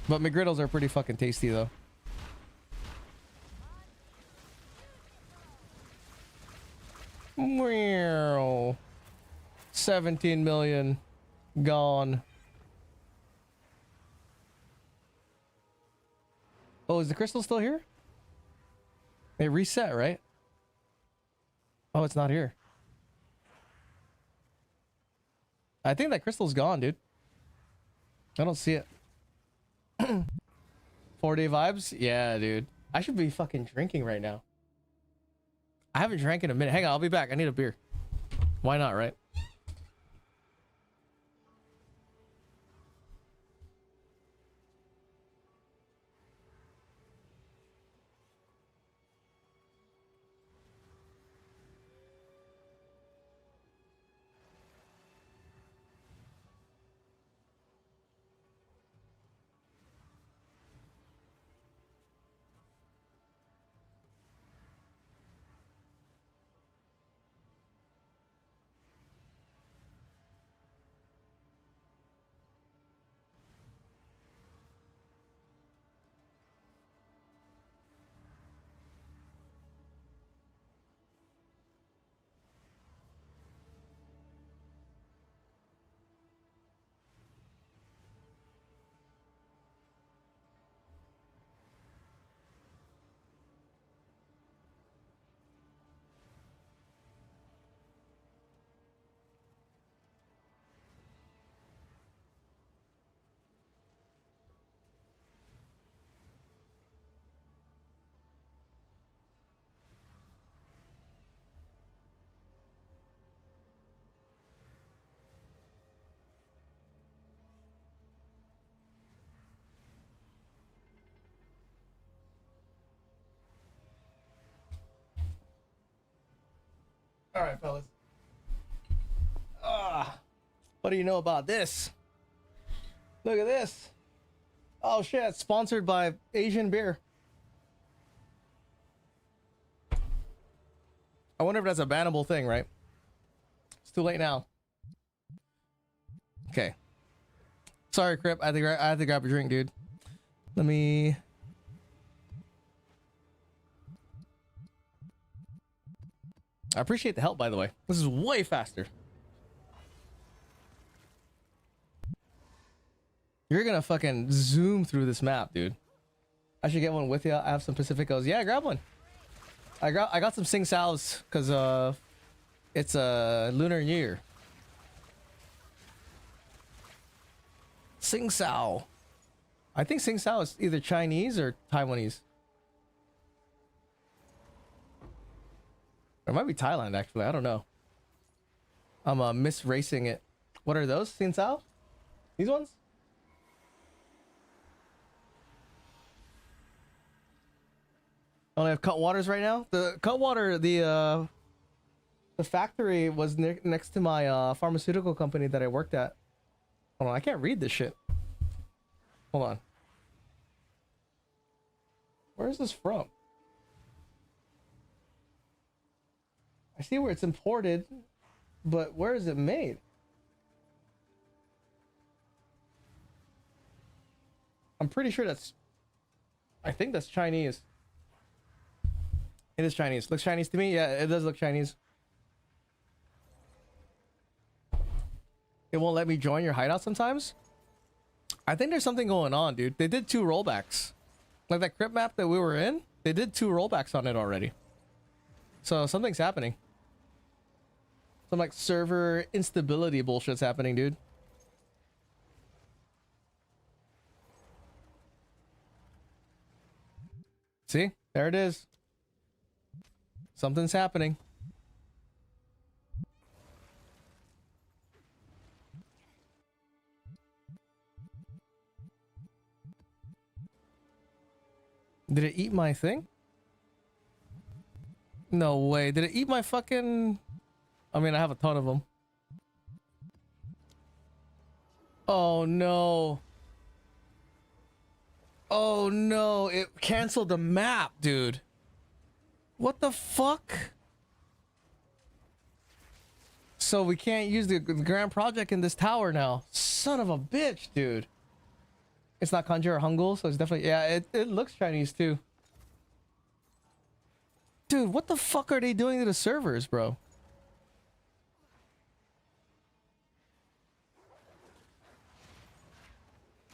But McGriddles are pretty fucking tasty, though. Wow. 17 million gone. Oh, is the crystal still here? It reset, right? Oh, it's not here. I think that crystal's gone, dude. I don't see it. 4-day vibes? Yeah, dude. I should be fucking drinking right now. I haven't drank in a minute. Hang on, I'll be back. I need a beer. Why not, right? All right, fellas. What do you know about this? Look at this. Oh shit, it's sponsored by Asian beer. I wonder if that's a bannable thing, right? It's too late now. Okay. Sorry, Crip. I had to grab a drink, dude. Let me... I appreciate the help, by the way. This is way faster. You're gonna fucking zoom through this map, dude. I should get one with you. I have some Pacificos. Yeah, grab one. I got some Sing Saos because it's a Lunar New Year. Sing Sao. I think Sing Sao is either Chinese or Taiwanese. It might be Thailand, actually. I don't know. I'm misracing it. What are those? Sing Sao? These ones? Only have Cutwaters right now. The Cutwater, the factory was next to my pharmaceutical company that I worked at. Hold on, I can't read this shit. Hold on. Where is this from? I see where it's imported, but where is it made? I'm pretty sure that's... I think that's Chinese. It is Chinese. Looks Chinese to me? Yeah, it does look Chinese. It won't let me join your hideout sometimes? I think there's something going on, dude. They did 2 rollbacks. Like that crypt map that we were in, they did 2 rollbacks on it already. So something's happening. Some like server instability bullshit's happening, dude. See? There it is. Something's happening. Did it eat my thing? No way. Did it eat my fucking... I mean, I have a ton of them. Oh no. Oh no. It canceled the map, dude. What the fuck? So we can't use the grand project in this tower now. Son of a bitch, dude. It's not kanji or hangul, so it's definitely... Yeah, it looks Chinese too. Dude, what the fuck are they doing to the servers, bro?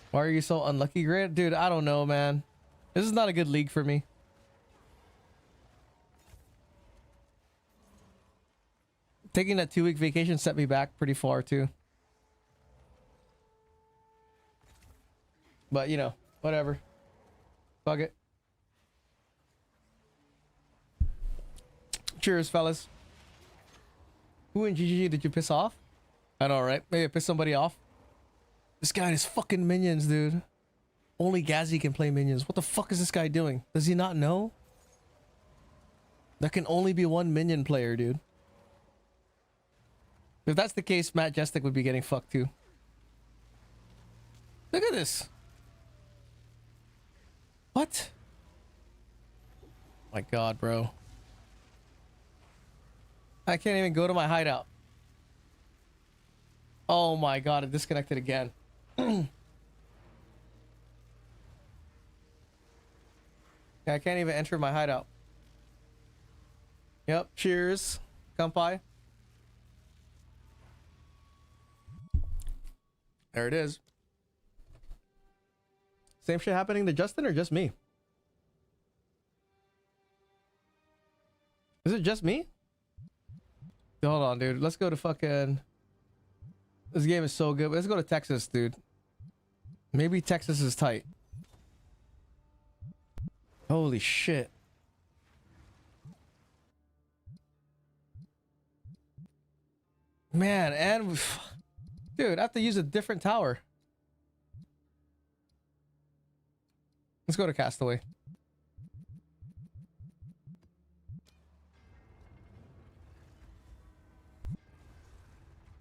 Why are you so unlucky, Grant? Dude, I don't know, man. This is not a good league for me. Taking that 2-week vacation set me back pretty far, too. But you know, whatever. Fuck it. Cheers, fellas. Who in GGG did you piss off? I know, right? Maybe I pissed somebody off. This guy and his fucking minions, dude. Only Gazzy can play minions. What the fuck is this guy doing? Does he not know? There can only be one minion player, dude. If that's the case, Matt Jestik would be getting fucked too. Look at this. What? My god, bro. I can't even go to my hideout. Oh my god, it disconnected again. I can't even enter my hideout. Yep, cheers. Kampai. There it is. Same shit happening to Justin or just me? Is it just me? Hold on, dude. Let's go to fucking... This game is so good. Let's go to Texas, dude. Maybe Texas is tight. Holy shit. Man, and... Dude, I have to use a different tower. Let's go to Castaway.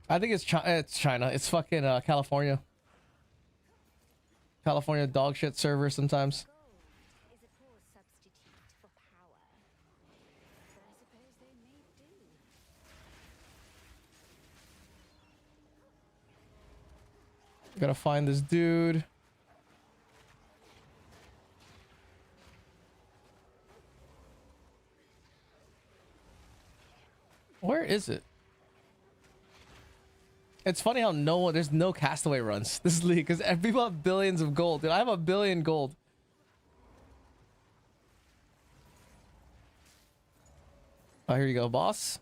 I think it's China. It's fucking California. California dog shit server sometimes. Gold is a poor substitute for power. But I suppose they may do. Gotta find this dude. Where is it? It's funny how there's no Castaway runs this league because people have billions of gold. Dude, I have 1 billion gold. Oh, here you go, boss.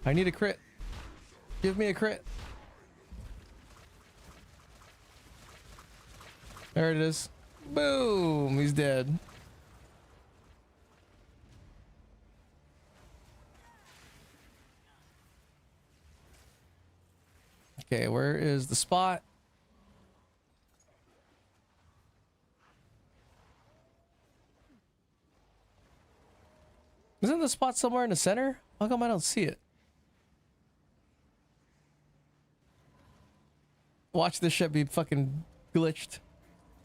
I need a crit. Give me a crit. There it is. Boom, he's dead. Okay, where is the spot? Isn't the spot somewhere in the center? How come I don't see it? Watch this shit be fucking glitched.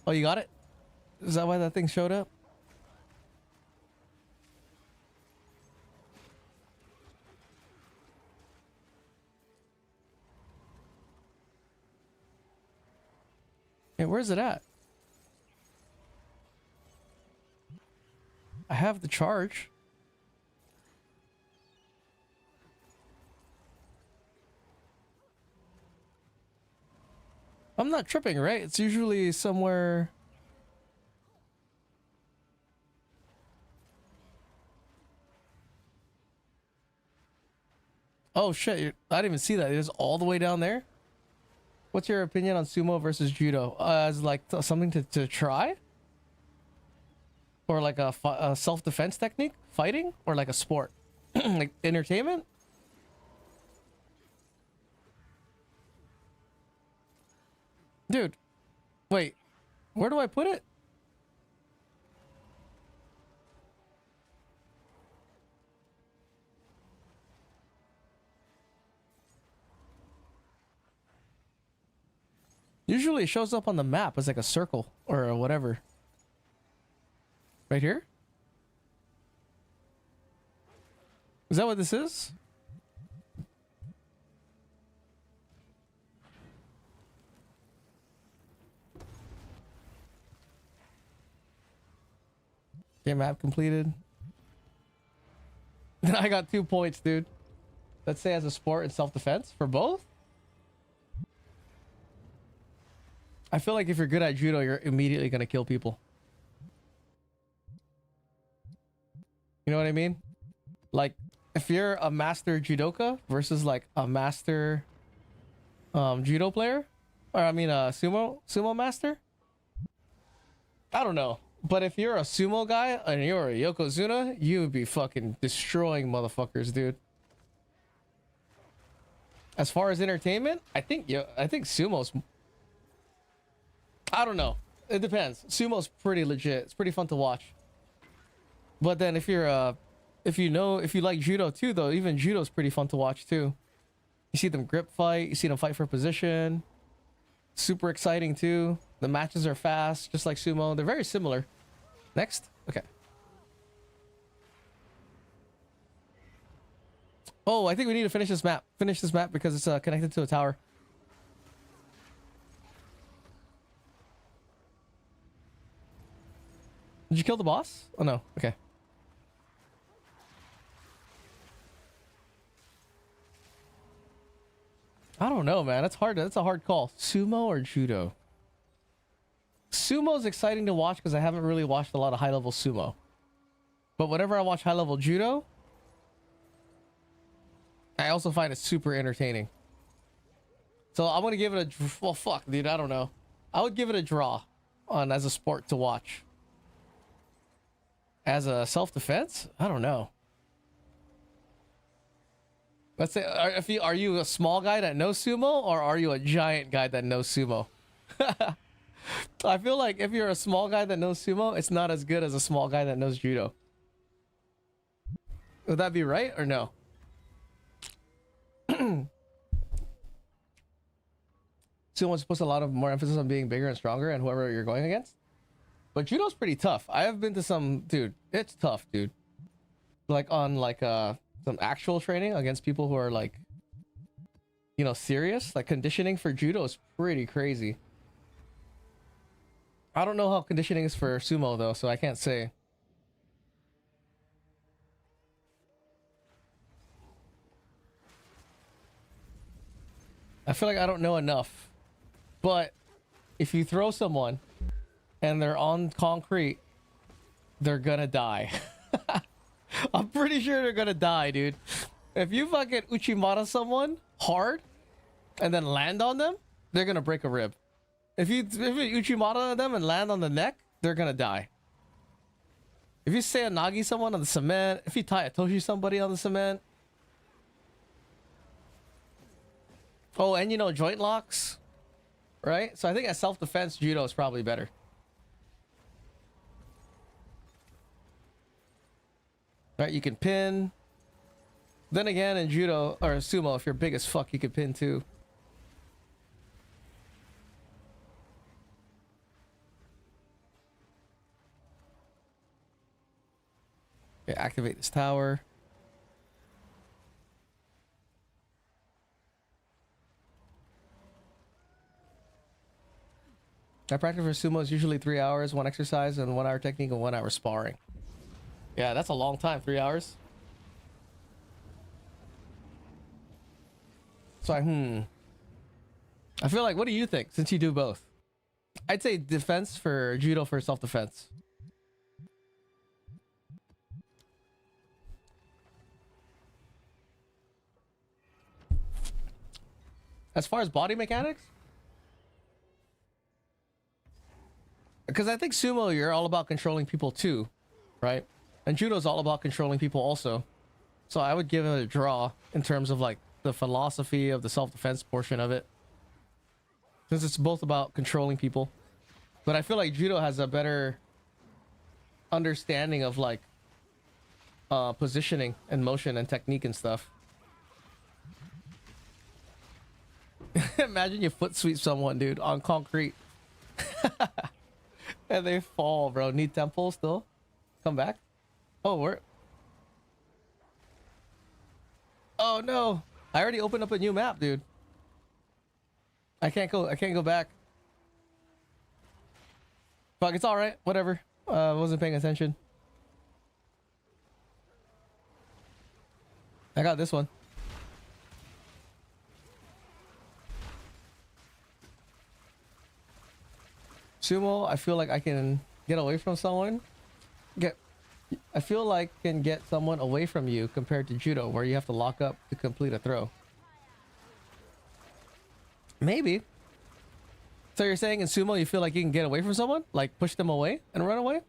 Oh, you got it? Is that why that thing showed up? Hey, where's it at? I have the charge. I'm not tripping, right? It's usually somewhere... Oh shit, I didn't even see that. It is all the way down there? What's your opinion on sumo versus judo? As like something to try? Or like a self-defense technique? Fighting? Or like a sport? Like entertainment? Dude, wait, where do I put it? Usually it shows up on the map as like a circle or whatever. Right here? Is that what this is? Okay, map completed. I got 2 points, dude. Let's say as a sport and self-defense for both. I feel like if you're good at judo, you're immediately gonna kill people. You know what I mean? Like, if you're a master judoka versus like a master judo player, Or I mean, sumo master. I don't know. But if you're a sumo guy and you're a yokozuna, you would be fucking destroying motherfuckers, dude. As far as entertainment, I think sumo's. I don't know. It depends. Sumo's pretty legit. It's pretty fun to watch. But then if you're if you like judo too, though, even judo's pretty fun to watch too. You see them grip fight. You see them fight for position. Super exciting too. The matches are fast, just like sumo. They're very similar. Next. Okay. Oh, I think we need to finish this map. Finish this map because it's connected to a tower. Did you kill the boss? Oh no. Okay. I don't know, man. That's hard. That's a hard call. Sumo or judo? Sumo is exciting to watch because I haven't really watched a lot of high-level sumo. But whenever I watch high-level judo, I also find it super entertaining. So I'm gonna give it a well, fuck, dude. I don't know. I would give it a draw on as a sport to watch. As a self-defense, I don't know. Let's say, are you a small guy that knows sumo, or are you a giant guy that knows sumo? I feel like if you're a small guy that knows sumo, it's not as good as a small guy that knows judo. Would that be right or no? Sumo's puts a lot of more emphasis on being bigger and stronger and whoever you're going against. But judo's pretty tough. I have been to some, dude, it's tough, dude. Like on some actual training against people who are like, you know, serious. Like conditioning for judo is pretty crazy. I don't know how conditioning is for sumo though, so I can't say. I feel like I don't know enough. But if you throw someone and they're on concrete, they're gonna die. I'm pretty sure they're gonna die, dude. If you fucking Uchimata someone hard and then land on them, they're gonna break a rib. If you Uchimata them and land on the neck, they're gonna die. If you say a Nagi someone on the cement, if you tie a Toshi somebody on the cement. Oh, and you know, joint locks, right? So I think as self-defense, judo is probably better. Right, you can pin. Then again, in judo or sumo, if you're big as fuck, you can pin too. Okay, activate this tower. My practice for sumo is usually 3 hours, 1 exercise, and 1 hour technique and 1 hour sparring. Yeah, that's a long time, 3 hours. So I feel like, what do you think, since you do both? I'd say defense for judo for self-defense. As far as body mechanics? Because I think sumo, you're all about controlling people too, right? And judo is all about controlling people also. So I would give it a draw in terms of like the philosophy of the self-defense portion of it. Since it's both about controlling people. But I feel like judo has a better understanding of like positioning and motion and technique and stuff. Imagine you foot sweep someone, dude, on concrete. And they fall, bro. Need temple still? Come back? Oh, we're... Oh, no. I already opened up a new map, dude. I can't go back. Fuck, it's alright. Whatever. Wasn't paying attention. I got this one. Sumo, I feel like I can get away from someone. I feel like can get someone away from you compared to judo, where you have to lock up to complete a throw. Maybe. So you're saying in sumo you feel like you can get away from someone? Like push them away and run away?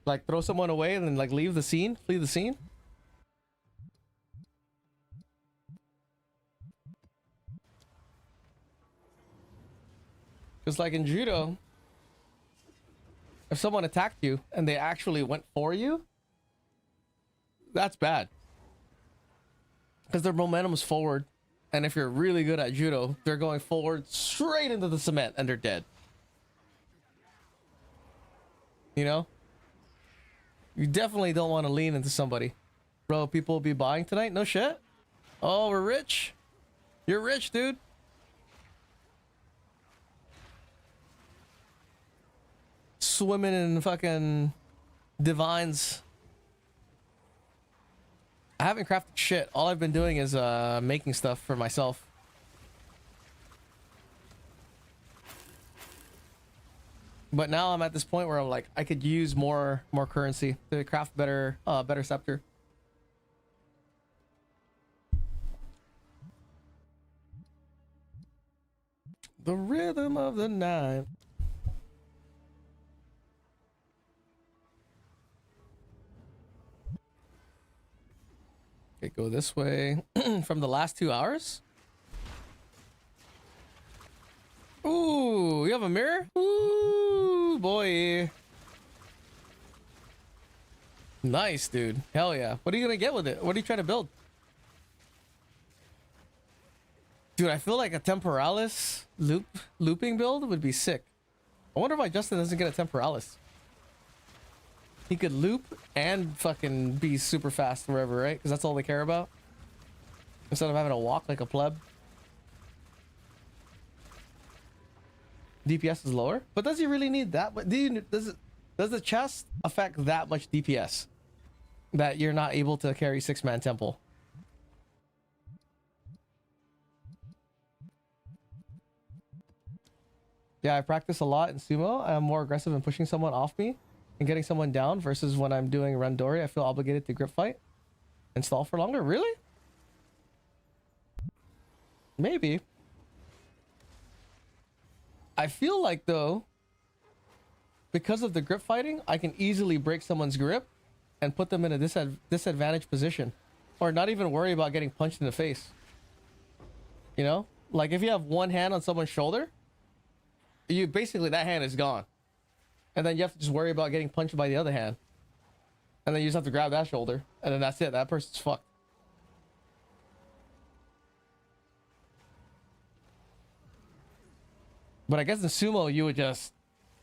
Like throw someone away and then like leave the scene? Flee the scene? Just like in judo, if someone attacked you and they actually went for you, that's bad. Because their momentum is forward. And if you're really good at judo, they're going forward straight into the cement and they're dead. You know? You definitely don't want to lean into somebody. Bro, people will be buying tonight? No shit. Oh, we're rich. You're rich, dude. Swimming in fucking divines. I haven't crafted shit. All I've been doing is making stuff for myself. But now I'm at this point where I'm like, I could use more currency to craft better scepter. The rhythm of the night. Okay, go this way. From the last 2 hours? Ooh, you have a mirror? Ooh, boy. Nice, dude. Hell yeah. What are you gonna get with it? What are you trying to build? Dude, I feel like a temporalis looping build would be sick. I wonder why Justin doesn't get a temporalis. He could loop and fucking be super fast wherever, right? Because that's all they care about. Instead of having to walk like a pleb. DPS is lower, but does he really need that? But does the chest affect that much DPS that you're not able to carry 6-man temple? Yeah, I practice a lot in sumo. I'm more aggressive in pushing someone off me and getting someone down versus when I'm doing randori. I feel obligated to grip fight and stall for longer. Really? Maybe. I feel like though, because of the grip fighting, I can easily break someone's grip and put them in a disadvantaged position, or not even worry about getting punched in the face. You know, like if you have one hand on someone's shoulder, you basically, that hand is gone, and then you have to just worry about getting punched by the other hand, and then you just have to grab that shoulder, and then that's it. That person's fucked. But I guess in sumo, you would just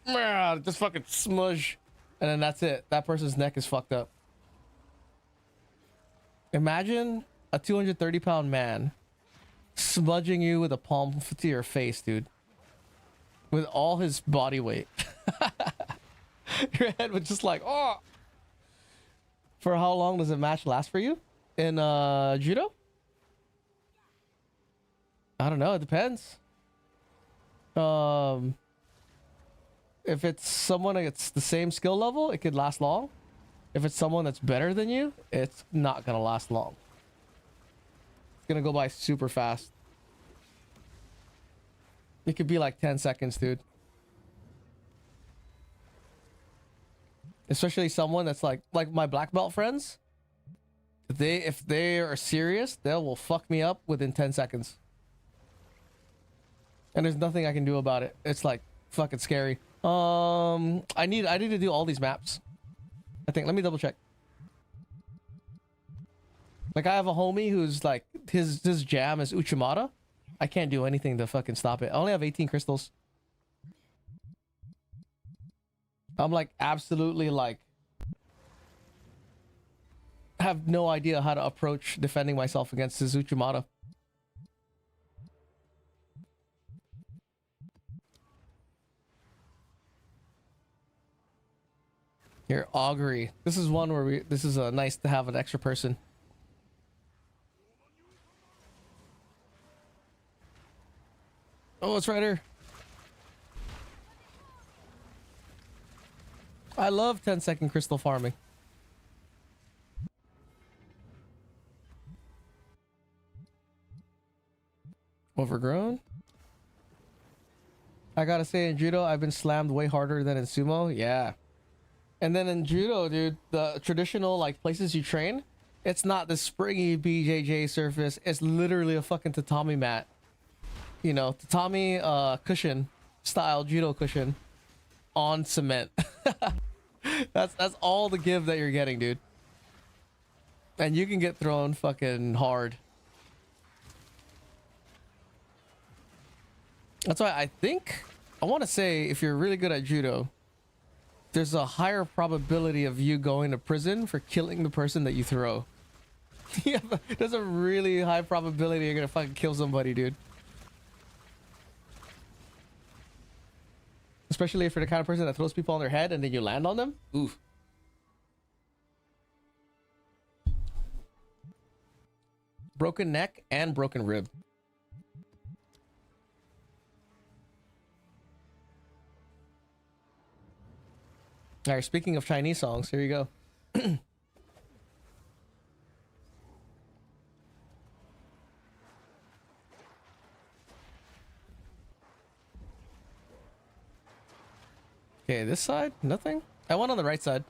fucking smudge, and then that's it. That person's neck is fucked up. Imagine a 230-pound man smudging you with a palm to your face, dude. With all his body weight. Your head was just like, oh. For how long does a match last for you in judo? I don't know. It depends. If it's someone that's the same skill level, it could last long. If it's someone that's better than you, it's not gonna last long. It's gonna go by super fast. It could be like 10 seconds, dude. Especially someone that's like my black belt friends. If they are serious, they will fuck me up within 10 seconds. And there's nothing I can do about it. It's like fucking scary. I need to do all these maps. I think, let me double check. Like I have a homie who's like his jam is Uchimata. I can't do anything to fucking stop it. I only have 18 crystals. I'm like absolutely like have no idea how to approach defending myself against his Uchimata. Here, augury. This is one where this is nice to have an extra person. Oh, it's right here. I love 10-second crystal farming. Overgrown. I gotta say, in judo, I've been slammed way harder than in sumo. Yeah. And then in judo, dude, the traditional like places you train, it's not the springy BJJ surface. It's literally a fucking tatami mat. You know, tatami cushion style judo cushion on cement. That's all the give that you're getting, dude. And you can get thrown fucking hard. That's why I want to say if you're really good at judo, there's a higher probability of you going to prison for killing the person that you throw. Yeah, there's a really high probability you're gonna fucking kill somebody, dude. Especially if you're the kind of person that throws people on their head and then you land on them. Oof. Broken neck and broken rib. All right, speaking of Chinese songs, here you go. Okay, this side, nothing. I went on the right side.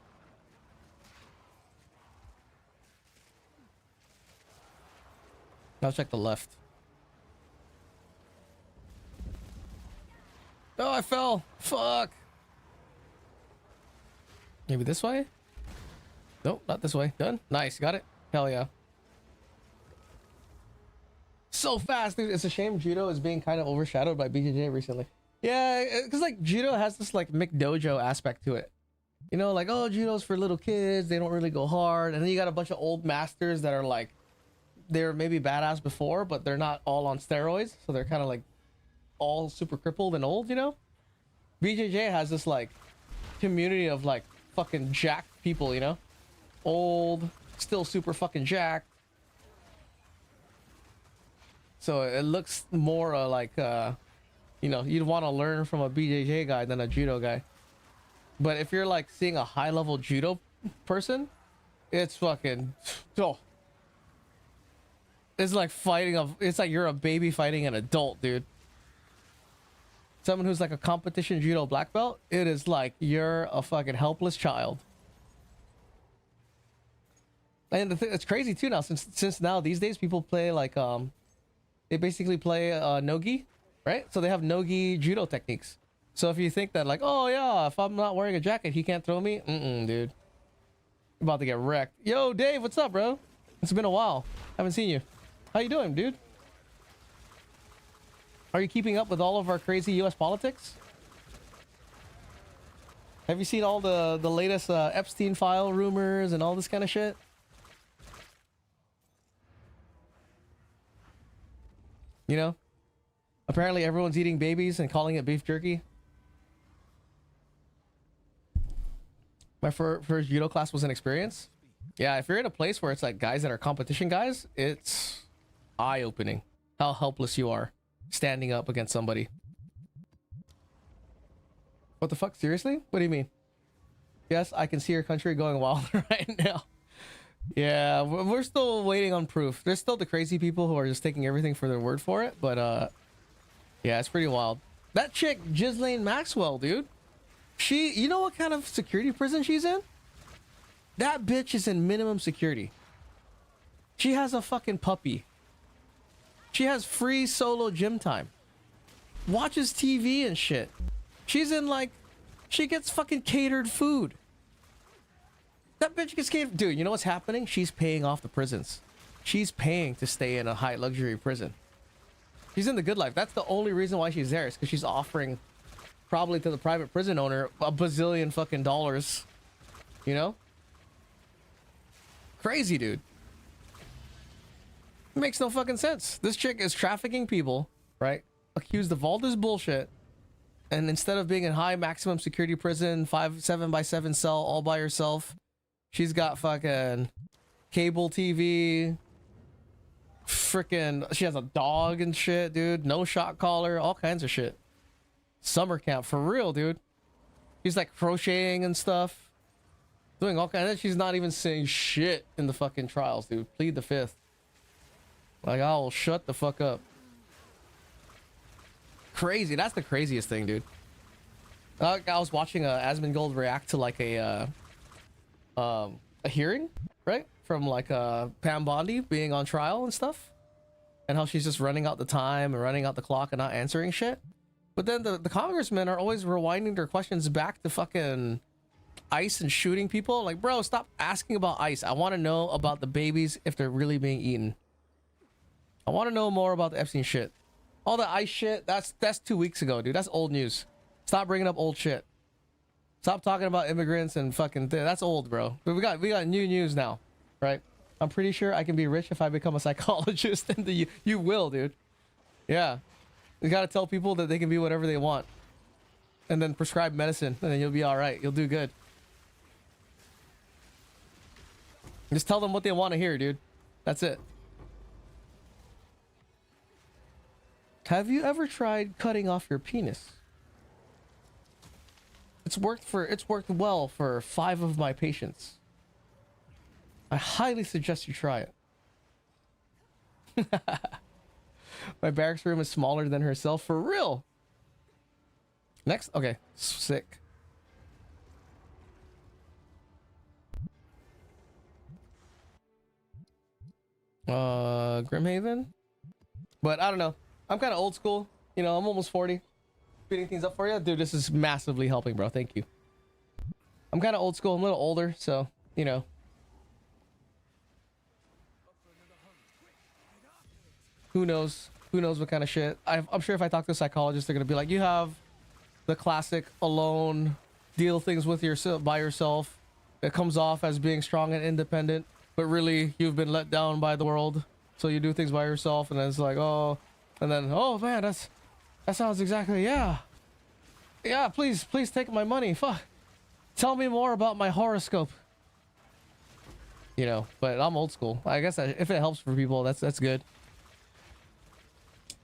Now check the left. Oh, I fell. Fuck. Maybe this way? Nope, not this way. Done. Nice, got it. Hell yeah. So fast, dude. It's a shame judo is being kind of overshadowed by BJJ recently. Yeah, because like judo has this like McDojo aspect to it. You know, like, oh, judo's for little kids. They don't really go hard. And then you got a bunch of old masters that are like, they're maybe badass before, but they're not all on steroids. So they're kind of like all super crippled and old, you know? BJJ has this like community of like fucking jacked people, you know? Old, still super fucking jacked. So it looks more like, you know, you'd want to learn from a BJJ guy than a judo guy. But if you're like seeing a high level judo person, it's fucking, oh. It's like it's like you're a baby fighting an adult, dude. Someone who's like a competition judo black belt, it is like you're a fucking helpless child. And it's crazy too now, since now these days people play like they basically play no-gi, right? So they have no-gi judo techniques. So if you think that like, oh yeah, if I'm not wearing a jacket, he can't throw me, dude. You're about to get wrecked. Yo, Dave, what's up, bro? It's been a while. Haven't seen you. How you doing, dude? Are you keeping up with all of our crazy US politics? Have you seen all the latest Epstein file rumors and all this kind of shit? You know? Apparently everyone's eating babies and calling it beef jerky. My first judo class was an experience. Yeah, if you're in a place where it's like guys that are competition guys, it's eye-opening how helpless you are standing up against somebody. What the fuck? Seriously? What do you mean? Yes, I can see your country going wild right now. Yeah, we're still waiting on proof. There's still the crazy people who are just taking everything for their word for it, but yeah, it's pretty wild. That chick, Ghislaine Maxwell, dude. You know what kind of security prison she's in? That bitch is in minimum security. She has a fucking puppy. She has free solo gym time. Watches TV and shit. She's in like, she gets fucking catered food. That bitch gets catered. Dude, you know what's happening? She's paying off the prisons. She's paying to stay in a high luxury prison. She's in the good life. That's the only reason why she's there, is because she's offering probably to the private prison owner a bazillion fucking dollars. You know? Crazy, dude. It makes no fucking sense. This chick is trafficking people, right? Accused of all this bullshit. And instead of being in high maximum security prison, 7x7 cell all by herself, she's got fucking cable TV. Freaking, she has a dog and shit, dude. No shot collar, all kinds of shit. Summer camp, for real, dude. She's like crocheting and stuff. Doing all kinds of, she's not even saying shit in the fucking trials, dude. Plead the fifth. Like, I will shut the fuck up. crazy. That's the craziest thing, dude. I was watching Asmongold react to like a hearing, right? From like Pam Bondi being on trial and stuff. And how she's just running out the time and running out the clock and not answering shit. But then the congressmen are always rewinding their questions back to fucking ICE and shooting people. Like, bro, stop asking about ICE. I want to know about the babies if they're really being eaten. I want to know more about the Epstein shit. All the ICE shit, that's 2 weeks ago, dude. That's old news. Stop bringing up old shit. Stop talking about immigrants and fucking that's old, bro. But we got new news now, right? I'm pretty sure I can be rich if I become a psychologist. And you will, dude. Yeah. You gotta tell people that they can be whatever they want. And then prescribe medicine. And then you'll be alright. You'll do good. Just tell them what they want to hear, dude. That's it. Have you ever tried cutting off your penis? It's worked well for 5 of my patients. I highly suggest you try it. My barracks room is smaller than herself, for real. Next, okay, sick. Grimhaven, but I don't know. I'm kind of old school, you know. I'm almost 40. Speeding things up for you, dude. This is massively helping, bro. Thank you. I'm kind of old school. I'm a little older, so you know. Who knows? Who knows what kind of shit? I'm sure if I talk to a psychologist, they're gonna be like, "You have the classic alone, deal things with yourself by yourself. It comes off as being strong and independent, but really you've been let down by the world. So you do things by yourself, and then it's like, oh, and then oh man, that sounds exactly yeah. Please take my money. Fuck. Tell me more about my horoscope." You know, but I'm old school. I guess if it helps for people, that's good.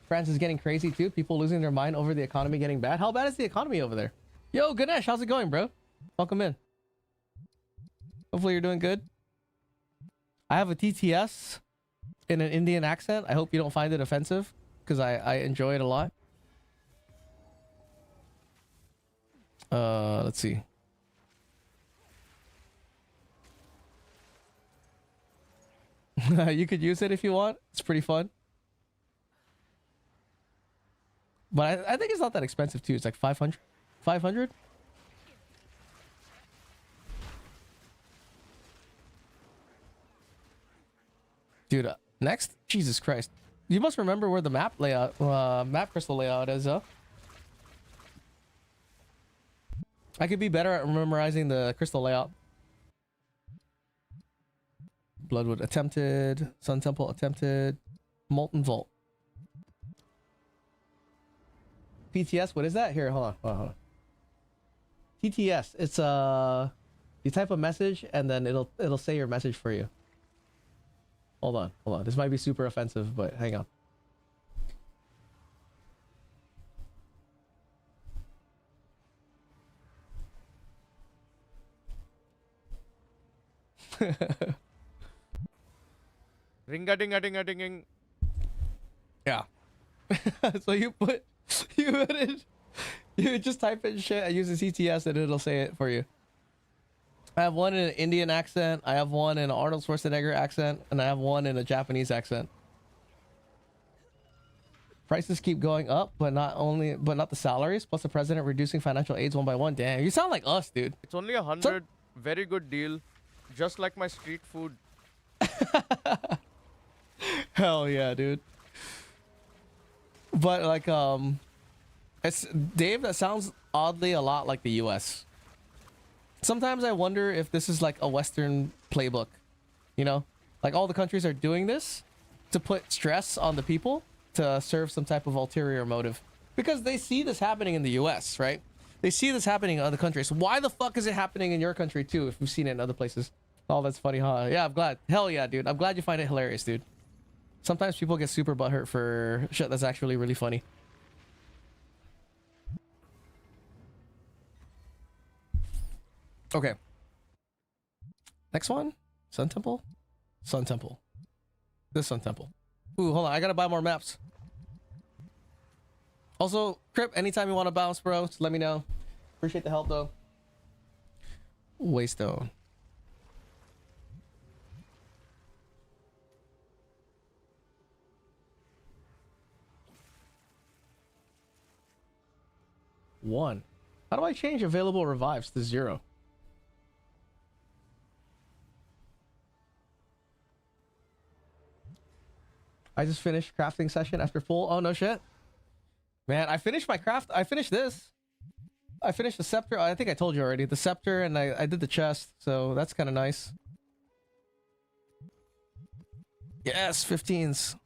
France is getting crazy too. People losing their mind over the economy getting bad. How bad is the economy over there? Yo, Ganesh, how's it going, bro? Welcome in. Hopefully you're doing good. I have a TTS in an Indian accent. I hope you don't find it offensive, because I enjoy it a lot. Let's see. You could use it if you want. It's pretty fun. But I think it's not that expensive too. It's like 500. 500? Dude, next? Jesus Christ. You must remember where the map layout, map crystal layout is, huh? I could be better at memorizing the crystal layout. Bloodwood attempted. Sun Temple attempted. Molten Vault. PTS, what is that? Here, hold on. TTS, it's you type a message and then it'll say your message for you. Hold on. This might be super offensive, but hang on. Ring-a-ding-a-ding-a-ding-ing. Yeah. So you just type in shit and use the CTS and it'll say it for you. I have one in an Indian accent, I have one in an Arnold Schwarzenegger accent, and I have one in a Japanese accent. Prices keep going up, but not the salaries, plus the president reducing financial aids one by one. Damn, you sound like us, dude. It's only 100. Very good deal. Just like my street food. Hell yeah, dude. But like it's Dave, that sounds oddly a lot like the US. Sometimes I wonder if this is like a Western playbook, you know, like all the countries are doing this to put stress on the people to serve some type of ulterior motive, because they see this happening in the US, right? They see this happening in other countries. Why the fuck is it happening in your country too if we've seen it in other places? Oh, that's funny, huh? Yeah, I'm glad. Hell yeah, dude. I'm glad you find it hilarious, dude. Sometimes people get super butthurt for shit that's actually really funny. Okay. Next one? Sun Temple? Sun Temple. This Sun Temple. Ooh, hold on. I gotta buy more maps. Also, Crip, anytime you want to bounce, bro, just let me know. Appreciate the help, though. Waystone. One. How do I change available revives to 0? I just finished crafting session after full. Oh, no shit. Man, I finished my craft. I finished this. I finished the scepter. I think I told you already. The scepter, and I did the chest. So that's kind of nice. Yes, 15s. It's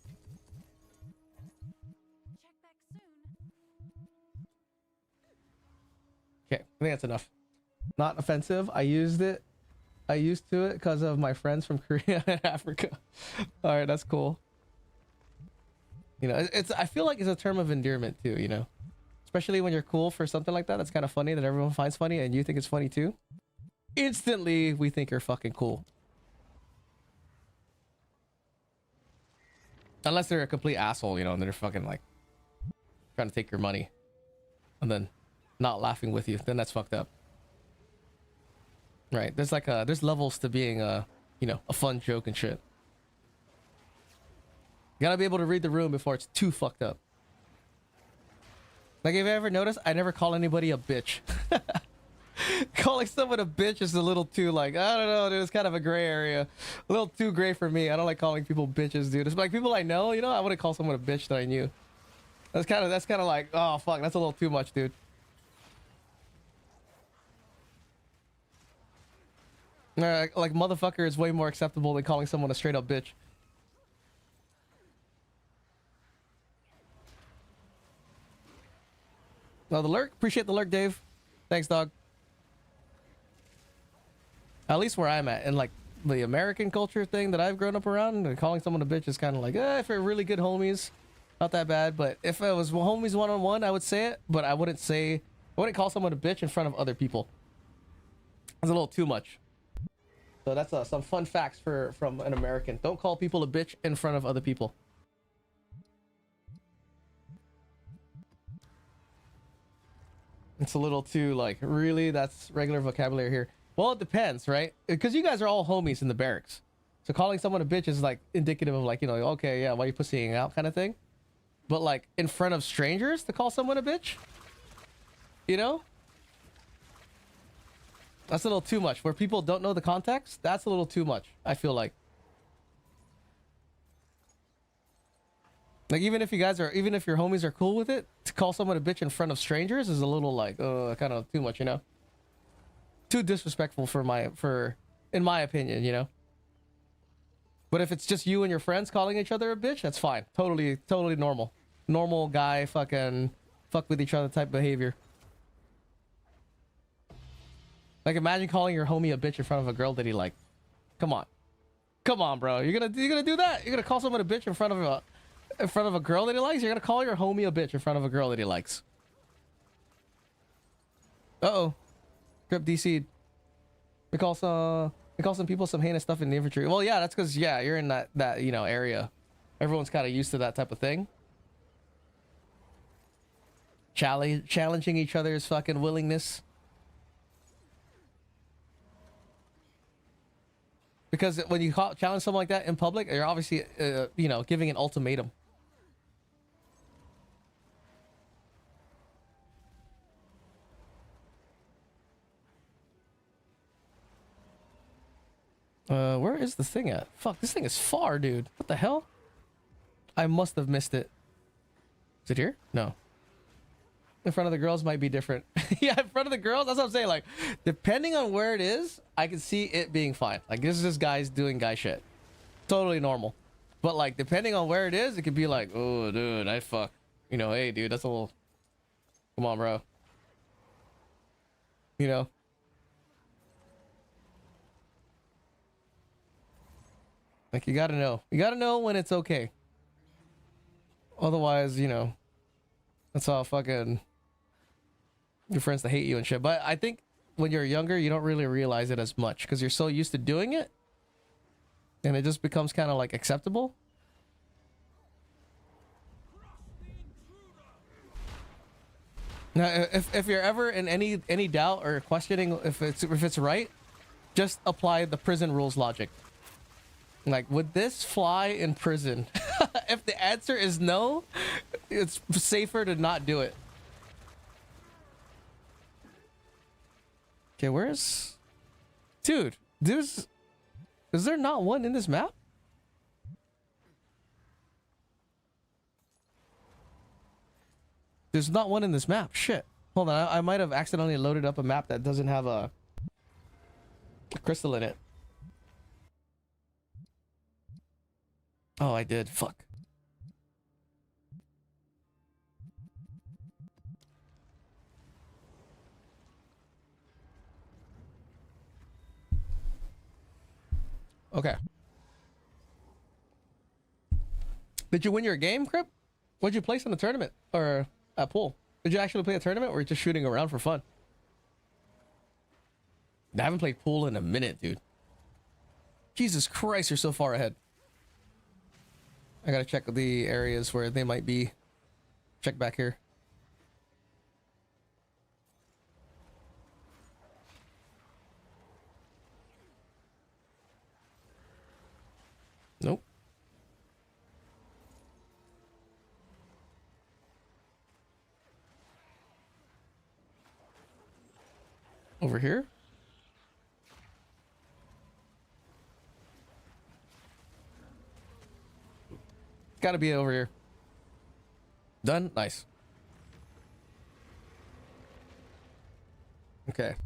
yours. Check back soon. Okay, I think that's enough. Not offensive. I used it. I used to it because of my friends from Korea and Africa. All right, that's cool. You know, it's. I feel like it's a term of endearment too. You know, especially when you're cool for something like that. That's kind of funny that everyone finds funny and you think it's funny too. Instantly, we think you're fucking cool. Unless they're a complete asshole, you know, and they're fucking like trying to take your money, and then not laughing with you. Then that's fucked up. Right, there's like there's levels to being you know, a fun joke and shit. You gotta be able to read the room before it's too fucked up. Like, if you ever noticed, I never call anybody a bitch. Calling someone a bitch is a little too, like, I don't know, dude, it's kind of a gray area. A little too gray for me. I don't like calling people bitches, dude. It's like people I know, you know, I wouldn't call someone a bitch that I knew. That's kind of like, oh fuck, that's a little too much, dude. Like motherfucker is way more acceptable than calling someone a straight up bitch. No, the lurk. Appreciate the lurk, Dave. Thanks, dog. At least where I'm at, in like the American culture thing that I've grown up around, calling someone a bitch is kind of like, if you're really good homies, not that bad. But if it was homies one-on-one, I would say it. But I wouldn't call someone a bitch in front of other people. It's a little too much. So that's some fun facts from an American. Don't call people a bitch in front of other people. It's a little too, like, really? That's regular vocabulary here. Well, it depends, right? Because you guys are all homies in the barracks. So calling someone a bitch is, like, indicative of, like, you know, okay, yeah, why you pussying out kind of thing. But, like, in front of strangers to call someone a bitch? You know? That's a little too much. Where people don't know the context, that's a little too much, I feel like. Like, even if your homies are cool with it, to call someone a bitch in front of strangers is a little like, kind of too much, you know? Too disrespectful in my opinion, you know? But if it's just you and your friends calling each other a bitch, that's fine. Totally normal. Normal guy fucking fuck with each other type behavior. Like, imagine calling your homie a bitch in front of a girl that he like. Come on, bro. You're gonna do that? You're gonna call someone a bitch in front of a girl that he likes? You're gonna call your homie a bitch in front of a girl that he likes? Uh-oh. Grip DC'd. We call some people some heinous stuff in the infantry. Well, yeah, that's because, yeah, you're in that you know, area. Everyone's kind of used to that type of thing. Challenging each other's fucking willingness. Because when you challenge someone like that in public, you're obviously, you know, giving an ultimatum. Where is the thing at? Fuck, this thing is far, dude. What the hell? I must have missed it. Is it here? No. In front of the girls might be different. Yeah, in front of the girls, that's what I'm saying. Like, depending on where it is, I can see it being fine. Like, this is just guys doing guy shit. Totally normal. But, like, depending on where it is, it could be like, oh, dude, I fuck. You know, hey, dude, that's a little... Come on, bro. You know? Like, you gotta know. You gotta know when it's okay. Otherwise, you know, that's all fucking... your friends to hate you and shit. But I think when you're younger, you don't really realize it as much because you're so used to doing it and it just becomes kind of like acceptable. Now, if you're ever in any doubt or questioning if it's right, just apply the prison rules logic. Like, would this fly in prison? If the answer is no, it's safer to not do it. Okay, where's... Dude, is there not one in this map? There's not one in this map. Shit. Hold on, I might have accidentally loaded up a map that doesn't have a crystal in it. Oh, I did. Fuck. Okay. Did you win your game, Crip? What'd you place in the tournament? Or at pool? Did you actually play a tournament or were you just shooting around for fun? I haven't played pool in a minute, dude. Jesus Christ, you're so far ahead. I gotta check the areas where they might be. Check back here. Nope. Over here? Gotta be over here. Done? Nice. Okay.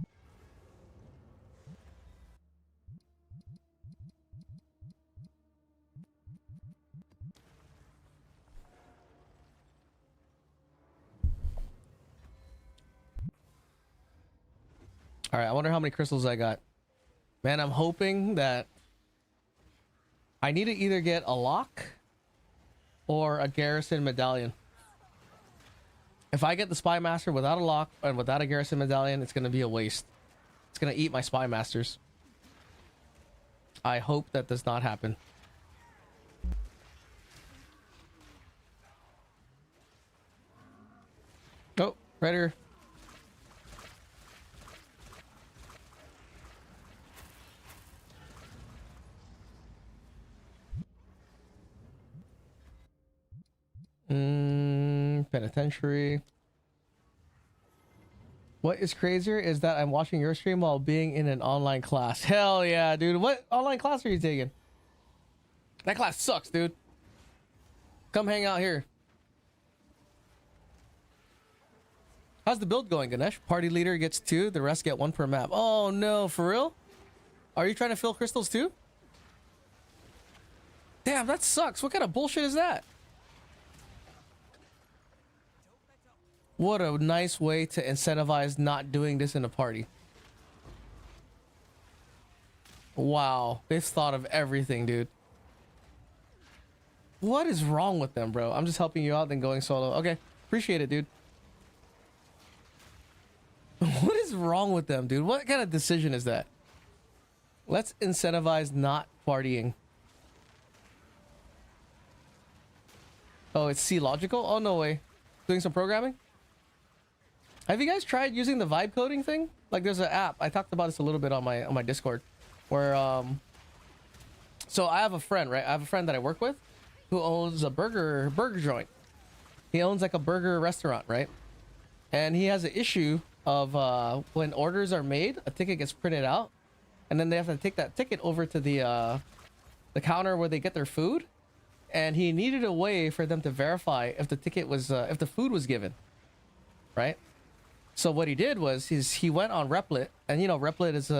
All right, I wonder how many crystals I got. Man, I'm hoping that I need to either get a lock or a garrison medallion. If I get the spy master without a lock and without a garrison medallion, it's going to be a waste. It's going to eat my spy masters. I hope that does not happen. Oh, right here. Penitentiary. What is crazier is that I'm watching your stream while being in an online class. Hell yeah, dude. What online class are you taking? That class sucks, dude. Come hang out here. How's the build going, Ganesh? Party leader gets 2, the rest get 1 per map. Oh no, for real? Are you trying to fill crystals too? Damn, that sucks. What kind of bullshit is that? What a nice way to incentivize not doing this in a party. Wow, they've thought of everything, dude. What is wrong with them, bro? I'm just helping you out, then going solo. Okay, appreciate it, dude. What is wrong with them, dude? What kind of decision is that? Let's incentivize not partying. Oh, it's C logical? Oh, no way. Doing some programming? Have you guys tried using the vibe coding thing? Like, there's an app. I talked about this a little bit on my Discord, where so I have a friend, right? I have a friend that I work with who owns a burger joint. He owns like a burger restaurant, right? And he has an issue of when orders are made, a ticket gets printed out, and then they have to take that ticket over to the counter where they get their food. And he needed a way for them to verify if the ticket was if the food was given, right? So what he did was he went on Replit, and you know Replit is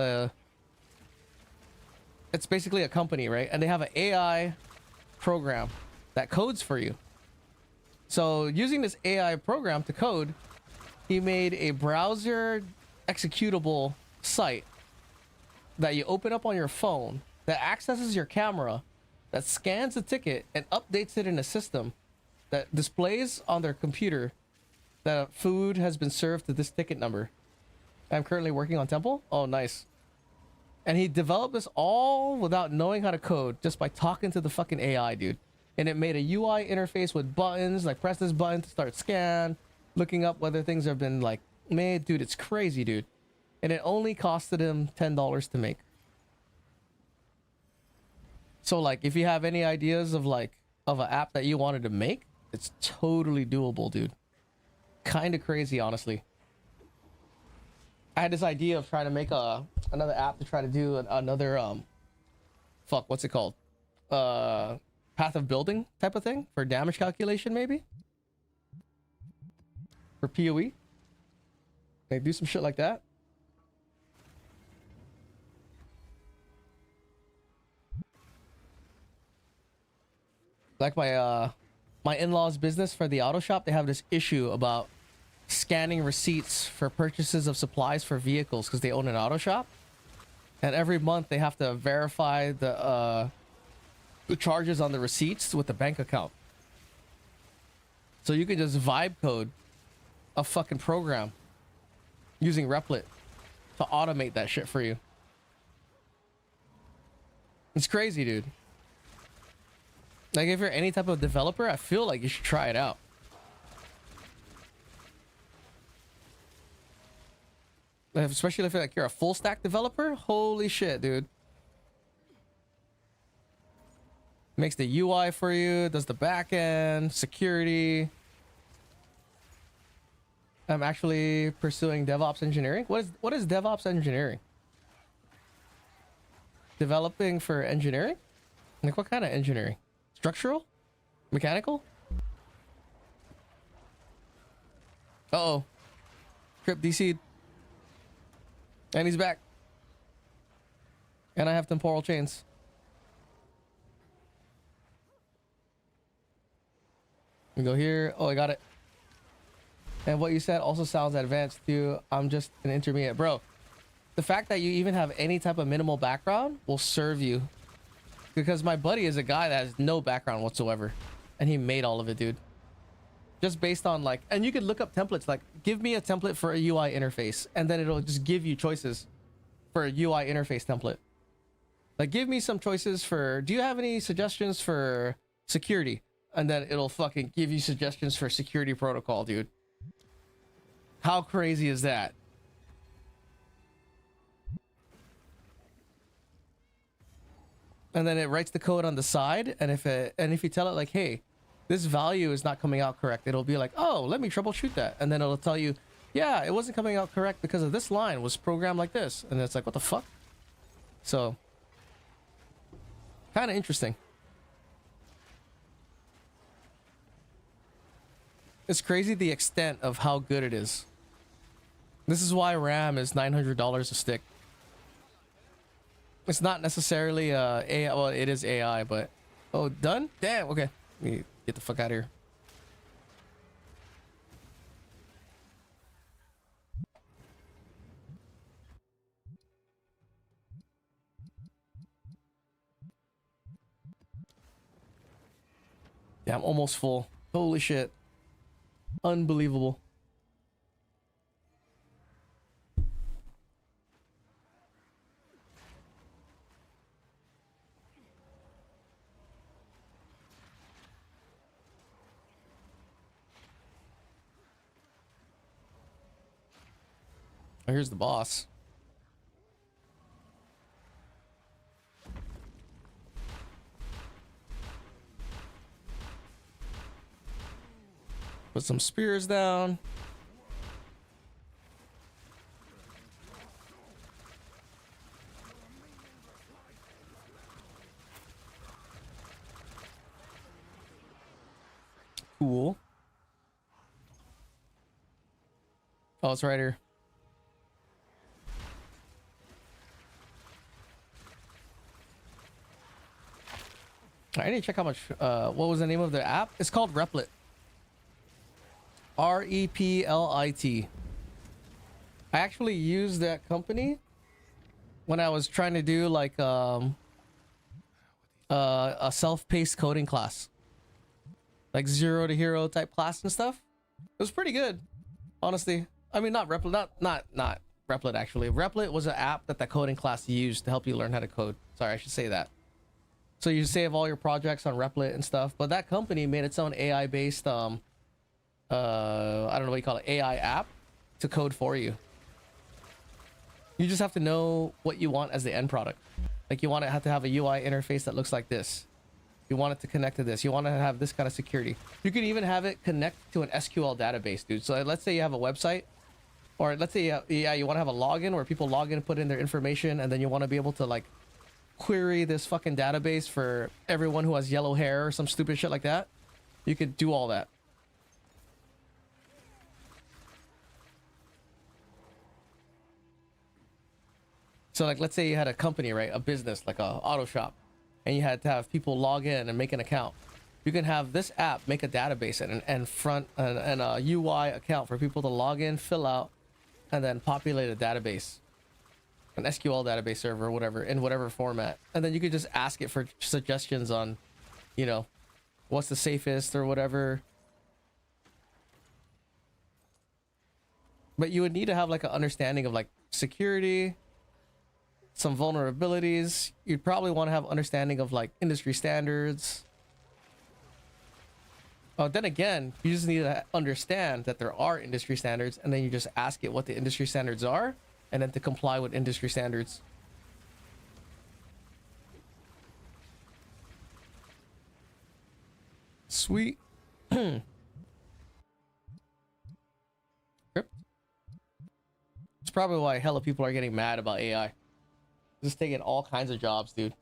it's basically a company, right? And they have an AI program that codes for you. So using this AI program to code, he made a browser executable site that you open up on your phone that accesses your camera, that scans the ticket and updates it in a system that displays on their computer that food has been served to this ticket number. I'm currently working on Temple. Oh, nice. And he developed this all without knowing how to code, just by talking to the fucking AI, dude. And it made a UI interface with buttons, like press this button to start scan, looking up whether things have been like made. Dude, it's crazy, dude. And it only costed him $10 to make. So like, if you have any ideas of like, of an app that you wanted to make, it's totally doable, dude. Kind of crazy, honestly. I had this idea of trying to make another app to try to do another fuck, what's it called? Path of building type of thing for damage calculation, maybe for PoE. Like do some shit like that. Like my in-laws business for the auto shop, they have this issue about scanning receipts for purchases of supplies for vehicles because they own an auto shop, and every month they have to verify the charges on the receipts with the bank account. So you can just vibe code a fucking program using Replit to automate that shit for you. It's crazy, dude. Like, if you're any type of developer, I feel like you should try it out. Especially if you're a full stack developer. Holy shit, dude. Makes the UI for you, does the back end, security. I'm actually pursuing DevOps engineering. What is DevOps engineering? Developing for engineering? Like, what kind of engineering? Structural? Mechanical? Uh-oh. Trip DC'd. And he's back. And I have temporal chains. We go here. Oh, I got it. And what you said also sounds advanced too. I'm just an intermediate. Bro, the fact that you even have any type of minimal background will serve you. Because my buddy is a guy that has no background whatsoever. And he made all of it, dude. Just based on like, and you could look up templates, like give me a template for a UI interface, and then it'll just give you choices for a UI interface template. Like, give me some choices for, do you have any suggestions for security? And then it'll fucking give you suggestions for security protocol, dude. How crazy is that? And then it writes the code on the side, and if you tell it like, hey, this value is not coming out correct, it'll be like, oh, let me troubleshoot that. And then it'll tell you, yeah, it wasn't coming out correct because of this line was programmed like this. And it's like, what the fuck? So, kind of interesting. It's crazy the extent of how good it is. This is why RAM is $900 a stick. It's not necessarily AI. Well, it is AI, but oh, done? Damn. Okay, let me get the fuck out of here. Yeah, I'm almost full. Holy shit. Unbelievable. Oh, here's the boss. Put some spears down. Cool. Oh, it's right here. I need to check how much, what was the name of the app? It's called Replit. Replit. I actually used that company when I was trying to do like a self-paced coding class, like 0 to hero type class and stuff. It was pretty good, honestly. I mean, not Replit, not Replit actually. Replit was an app that the coding class used to help you learn how to code. Sorry, I should say that. So you save all your projects on Replit and stuff, but that company made its own AI based I don't know what you call it, AI app to code for you. You just have to know what you want as the end product. Like you want to have a UI interface that looks like this. You want it to connect to this. You want to have this kind of security. You can even have it connect to an SQL database, dude. So let's say you have a website, or let's say you want to have a login where people log in and put in their information, and then you want to be able to like query this fucking database for everyone who has yellow hair or some stupid shit like that. You could do all that. So like, let's say you had a company, right? A business, like a auto shop, and you had to have people log in and make an account. You can have this app make a database and a UI account for people to log in, fill out, and then populate a database, an SQL database server, or whatever, in whatever format. And then you could just ask it for suggestions on, you know, what's the safest or whatever. But you would need to have like an understanding of like security, some vulnerabilities. You'd probably want to have understanding of like industry standards. Then again, you just need to understand that there are industry standards, and then you just ask it what the industry standards are, and then to comply with industry standards. Sweet. Script. It's probably why hella people are getting mad about AI. Just taking all kinds of jobs, dude.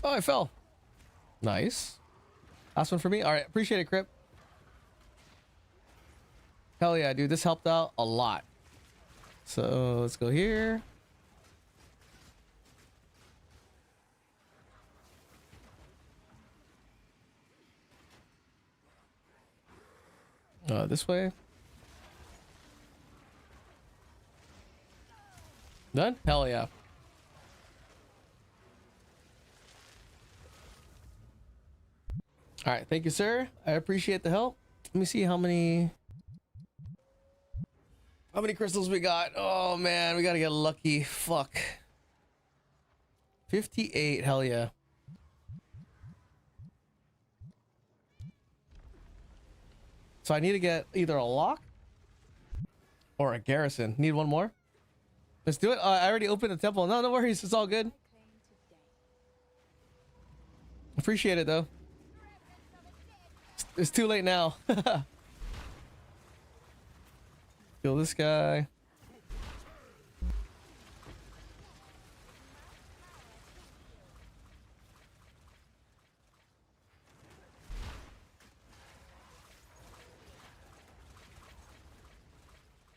Oh, I fell. Nice. Last one for me. All right, appreciate it, Crip. Hell yeah, dude. This helped out a lot. So let's go here. This way. Done? Hell yeah. All right, thank you, sir. I appreciate the help. Let me see how many crystals we got. Oh man, we gotta get lucky. Fuck. 58. Hell yeah. So I need to get either a lock or a garrison. Need one more? Let's do it. I already opened the temple. No worries. It's all good. Appreciate it though. It's too late now. Kill this guy.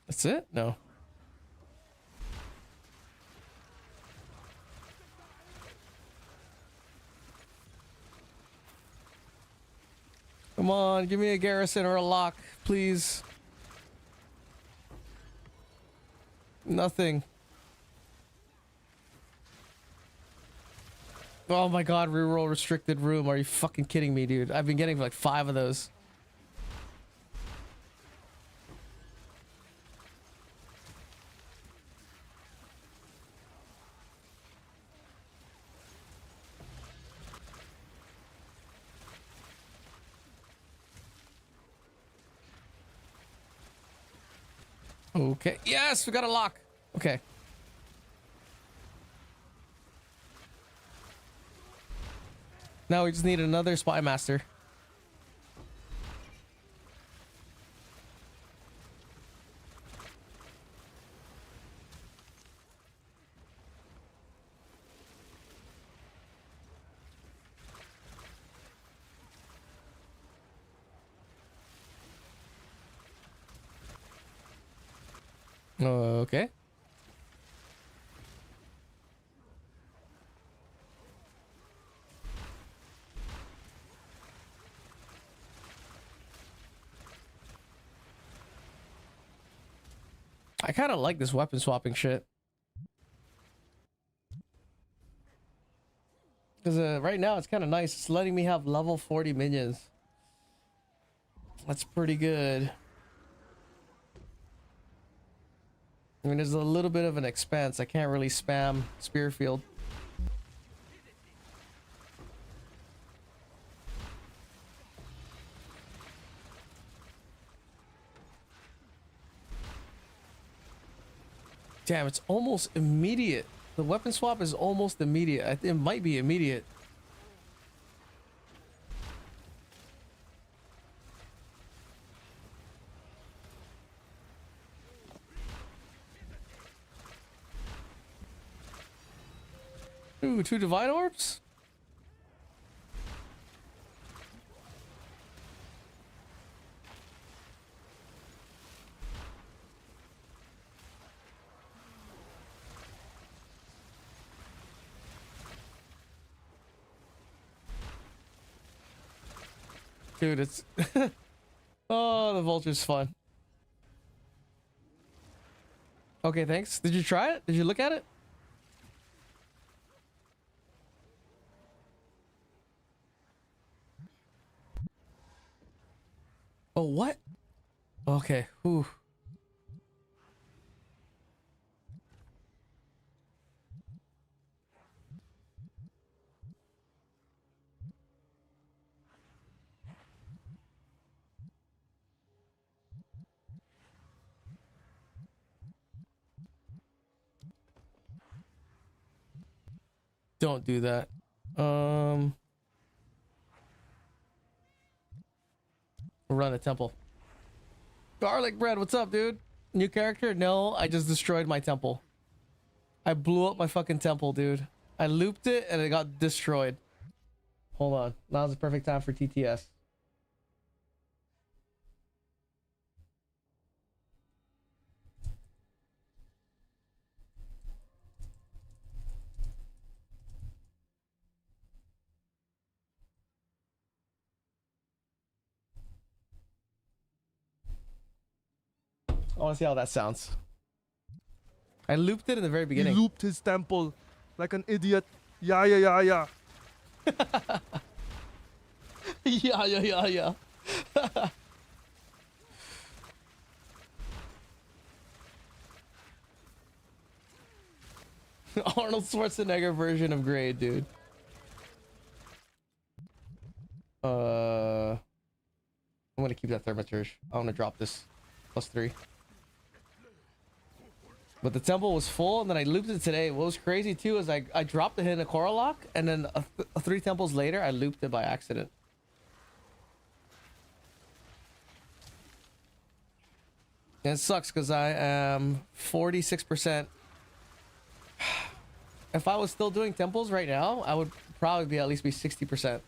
That's it? No. Come on, give me a garrison or a lock, please. Nothing. Oh my god, reroll restricted room. Are you fucking kidding me, dude? I've been getting like 5 of those. Okay. Yes, we got a lock. Okay. Now we just need another spy master. Okay. I kind of like this weapon swapping shit. Because right now it's kind of nice. It's letting me have level 40 minions. That's pretty good. I mean, there's a little bit of an expense. I can't really spam Spearfield. Damn, it's almost immediate. The weapon swap is almost immediate. It might be immediate. Ooh, 2 divine orbs? Dude, it's... Oh, the vulture's fun. Okay, thanks. Did you try it? Did you look at it? Oh, what? Okay. Whew. Don't do that. Run a temple. Garlic bread, what's up, dude? New character? No, I just destroyed my temple. I blew up my fucking temple, dude. I looped it and it got destroyed. Hold on. Now's the perfect time for TTS. I want to see how that sounds. I looped it in the very He beginning. looped his temple like an idiot. Yeah, yeah, yeah, yeah. Yeah. Arnold Schwarzenegger version of grade, dude. I'm gonna keep that thermaturge. I want to drop this +3. But the temple was full, and then I looped it today. What was crazy too is I dropped it in a coral lock, and then 3 temples later, I looped it by accident. And it sucks because I am 46%. If I was still doing temples right now, I would probably be at least be 60%.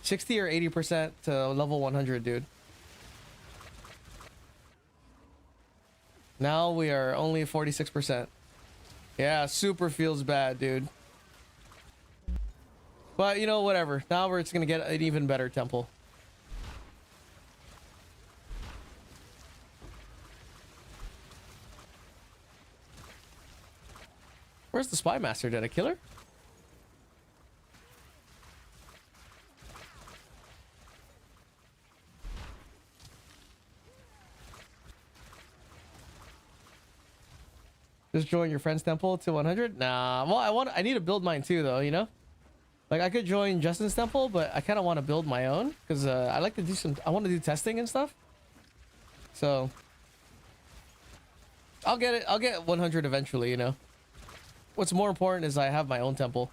60 or 80% to level 100, dude. Now we are only 46%. Yeah, super feels bad, dude. But, you know, whatever. Now we're just gonna get an even better temple. Where's the spy master? Did I kill her? Just join your friend's temple to 100? Nah. Well, I need to build mine too, though, you know? Like, I could join Justin's temple, but I kind of want to build my own because I like to do I want to do testing and stuff. So I'll get it. I'll get 100 eventually, you know? What's more important is I have my own temple.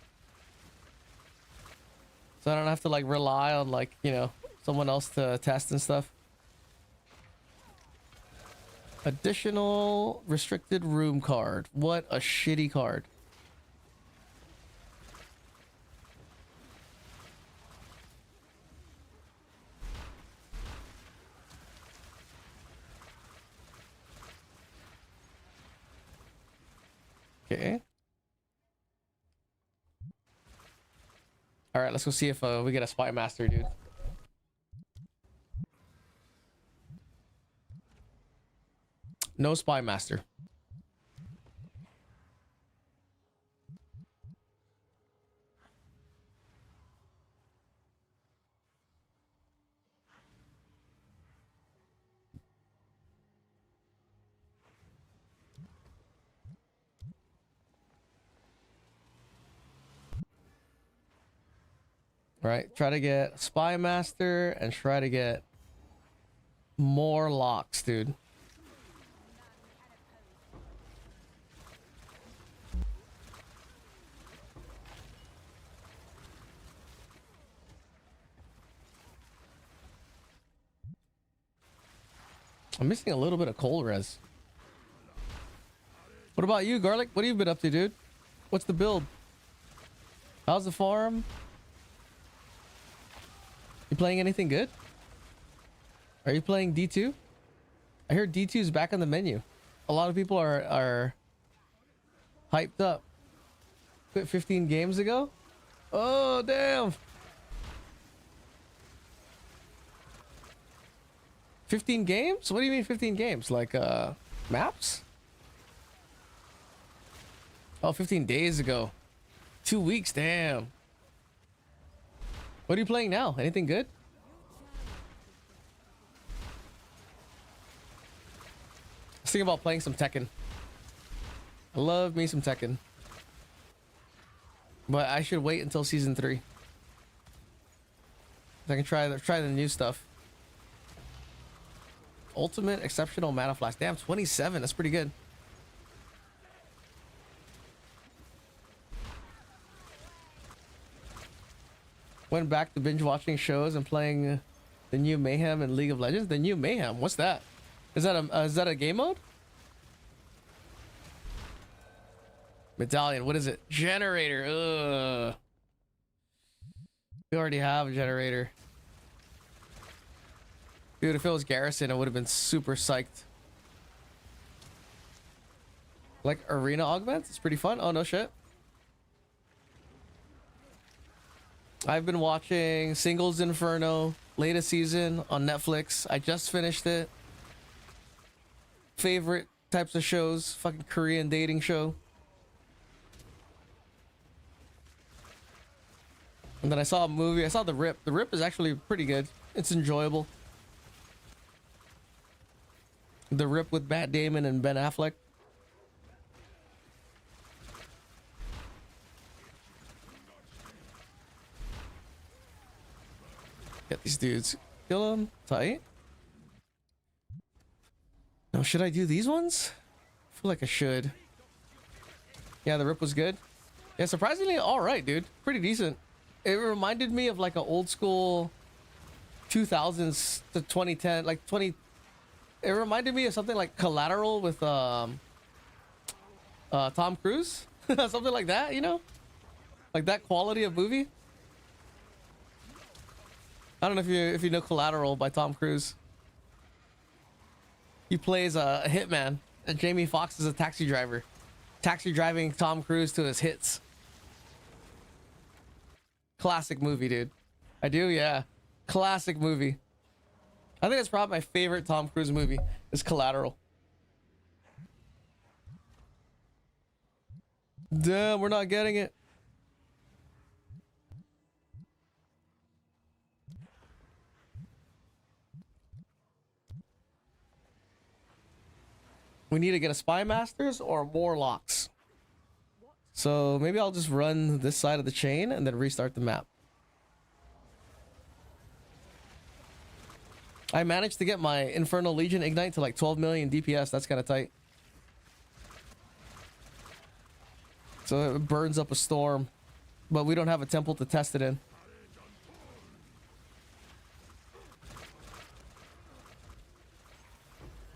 So I don't have to, like, rely on, like, you know, someone else to test and stuff. Additional restricted room card. What a shitty card. Okay. All right, let's go see if we get a spy master, dude. No spy master. Right? Try to get Spy Master and try to get more locks, dude. I'm missing a little bit of cold res. What about you, Garlic? What have you been up to, dude? What's the build? How's the farm? You playing anything good? Are you playing D2? I hear D2 is back on the menu. A lot of people are hyped up. Quit 15 games ago? Oh, damn. 15 games? What do you mean 15 games? Like, maps? Oh, 15 days ago. 2 weeks, damn. What are you playing now? Anything good? I was thinking about playing some Tekken. I love me some Tekken. But I should wait until season 3. I can try the new stuff. Ultimate exceptional mana flash. Damn, 27. That's pretty good. Went back to binge watching shows and playing the new Mayhem and League of Legends. The new Mayhem. What's that? Is that a game mode? Medallion. What is it? Generator. Ugh. We already have a generator. Dude, if it was Garrison, I would have been super psyched. Like arena augments? It's pretty fun. Oh, no shit. I've been watching Singles Inferno, latest season on Netflix. I just finished it. Favorite types of shows. Fucking Korean dating show. And then I saw a movie. I saw The Rip. The Rip is actually pretty good. It's enjoyable. The Rip with Matt Damon and Ben Affleck. Get these dudes. Kill them. Tight. Now, should I do these ones? I feel like I should. Yeah, The Rip was good. Yeah, surprisingly alright, dude. Pretty decent. It reminded me of like an old school 2000s to 2010, like 20. It reminded me of something like Collateral with Tom Cruise. Something like that, you know? Like that quality of movie. I don't know if you know Collateral by Tom Cruise. He plays a hitman, and Jamie Foxx is a taxi driver. Taxi driving Tom Cruise to his hits. Classic movie, dude. I do, yeah. Classic movie. I think that's probably my favorite Tom Cruise movie is Collateral. Damn, we're not getting it. We need to get a Spy Masters or more locks. So maybe I'll just run this side of the chain and then restart the map. I managed to get my Infernal Legion Ignite to like 12 million DPS. That's kind of tight. So it burns up a storm. But we don't have a temple to test it in.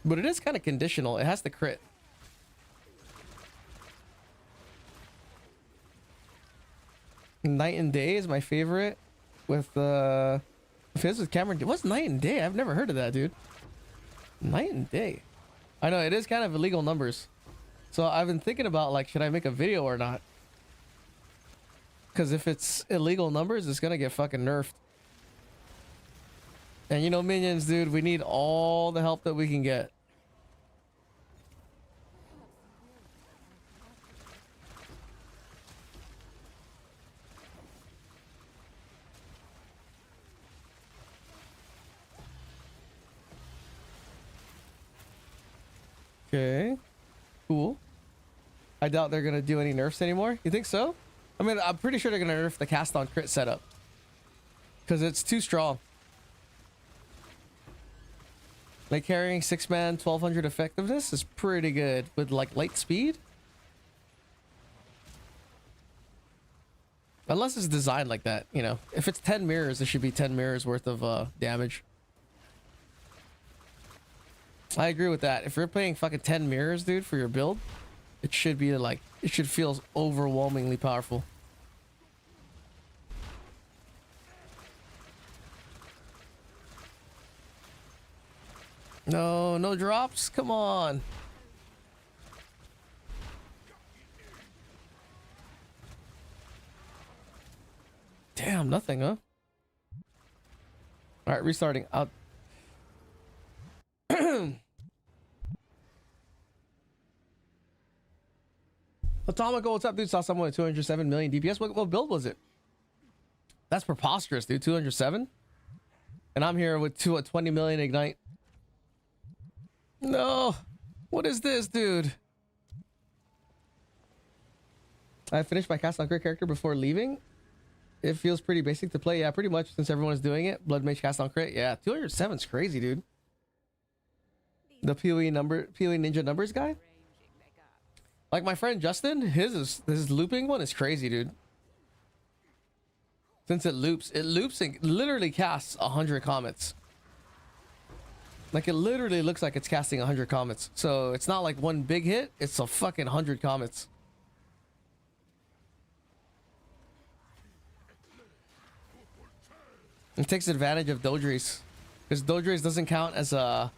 But it is kind of conditional. It has to crit. Night and Day is my favorite. With Fizz with Cameron. What's Night and Day? I've never heard of that, dude. Night and Day. I know it is kind of illegal numbers. So I've been thinking about like, should I make a video or not? Because if it's illegal numbers, it's gonna get fucking nerfed. And you know, minions, dude, we need all the help that we can get. Okay, cool. I doubt they're gonna do any nerfs anymore. You think so? I mean, I'm pretty sure they're gonna nerf the cast on crit setup. because it's too strong. Like carrying 6-man 1200 effectiveness is pretty good with like light speed. Unless it's designed like that, you know. If it's 10 mirrors, it should be 10 mirrors worth of damage. I agree with that. If you're playing fucking 10 mirrors, dude, for your build, it should be like, it should feel overwhelmingly powerful. No, no drops. Come on. Damn, nothing, huh? All right, restarting. Out. Atomical, what's up, dude? Saw someone at 207 million DPS. What build was it? That's preposterous, dude. 207? And I'm here with 20 million ignite. No. What is this, dude? I finished my cast on crit character before leaving. It feels pretty basic to play. Yeah, pretty much since everyone is doing it. Blood Mage cast on crit. Yeah, 207's crazy, dude. The PoE Ninja numbers guy? Like my friend Justin, his looping one is crazy, dude. Since it loops and literally casts 100 comets. Like it literally looks like it's casting 100 comets. So it's not like one big hit, it's a fucking 100 comets. It takes advantage of Dodries. Because Dodries doesn't count as a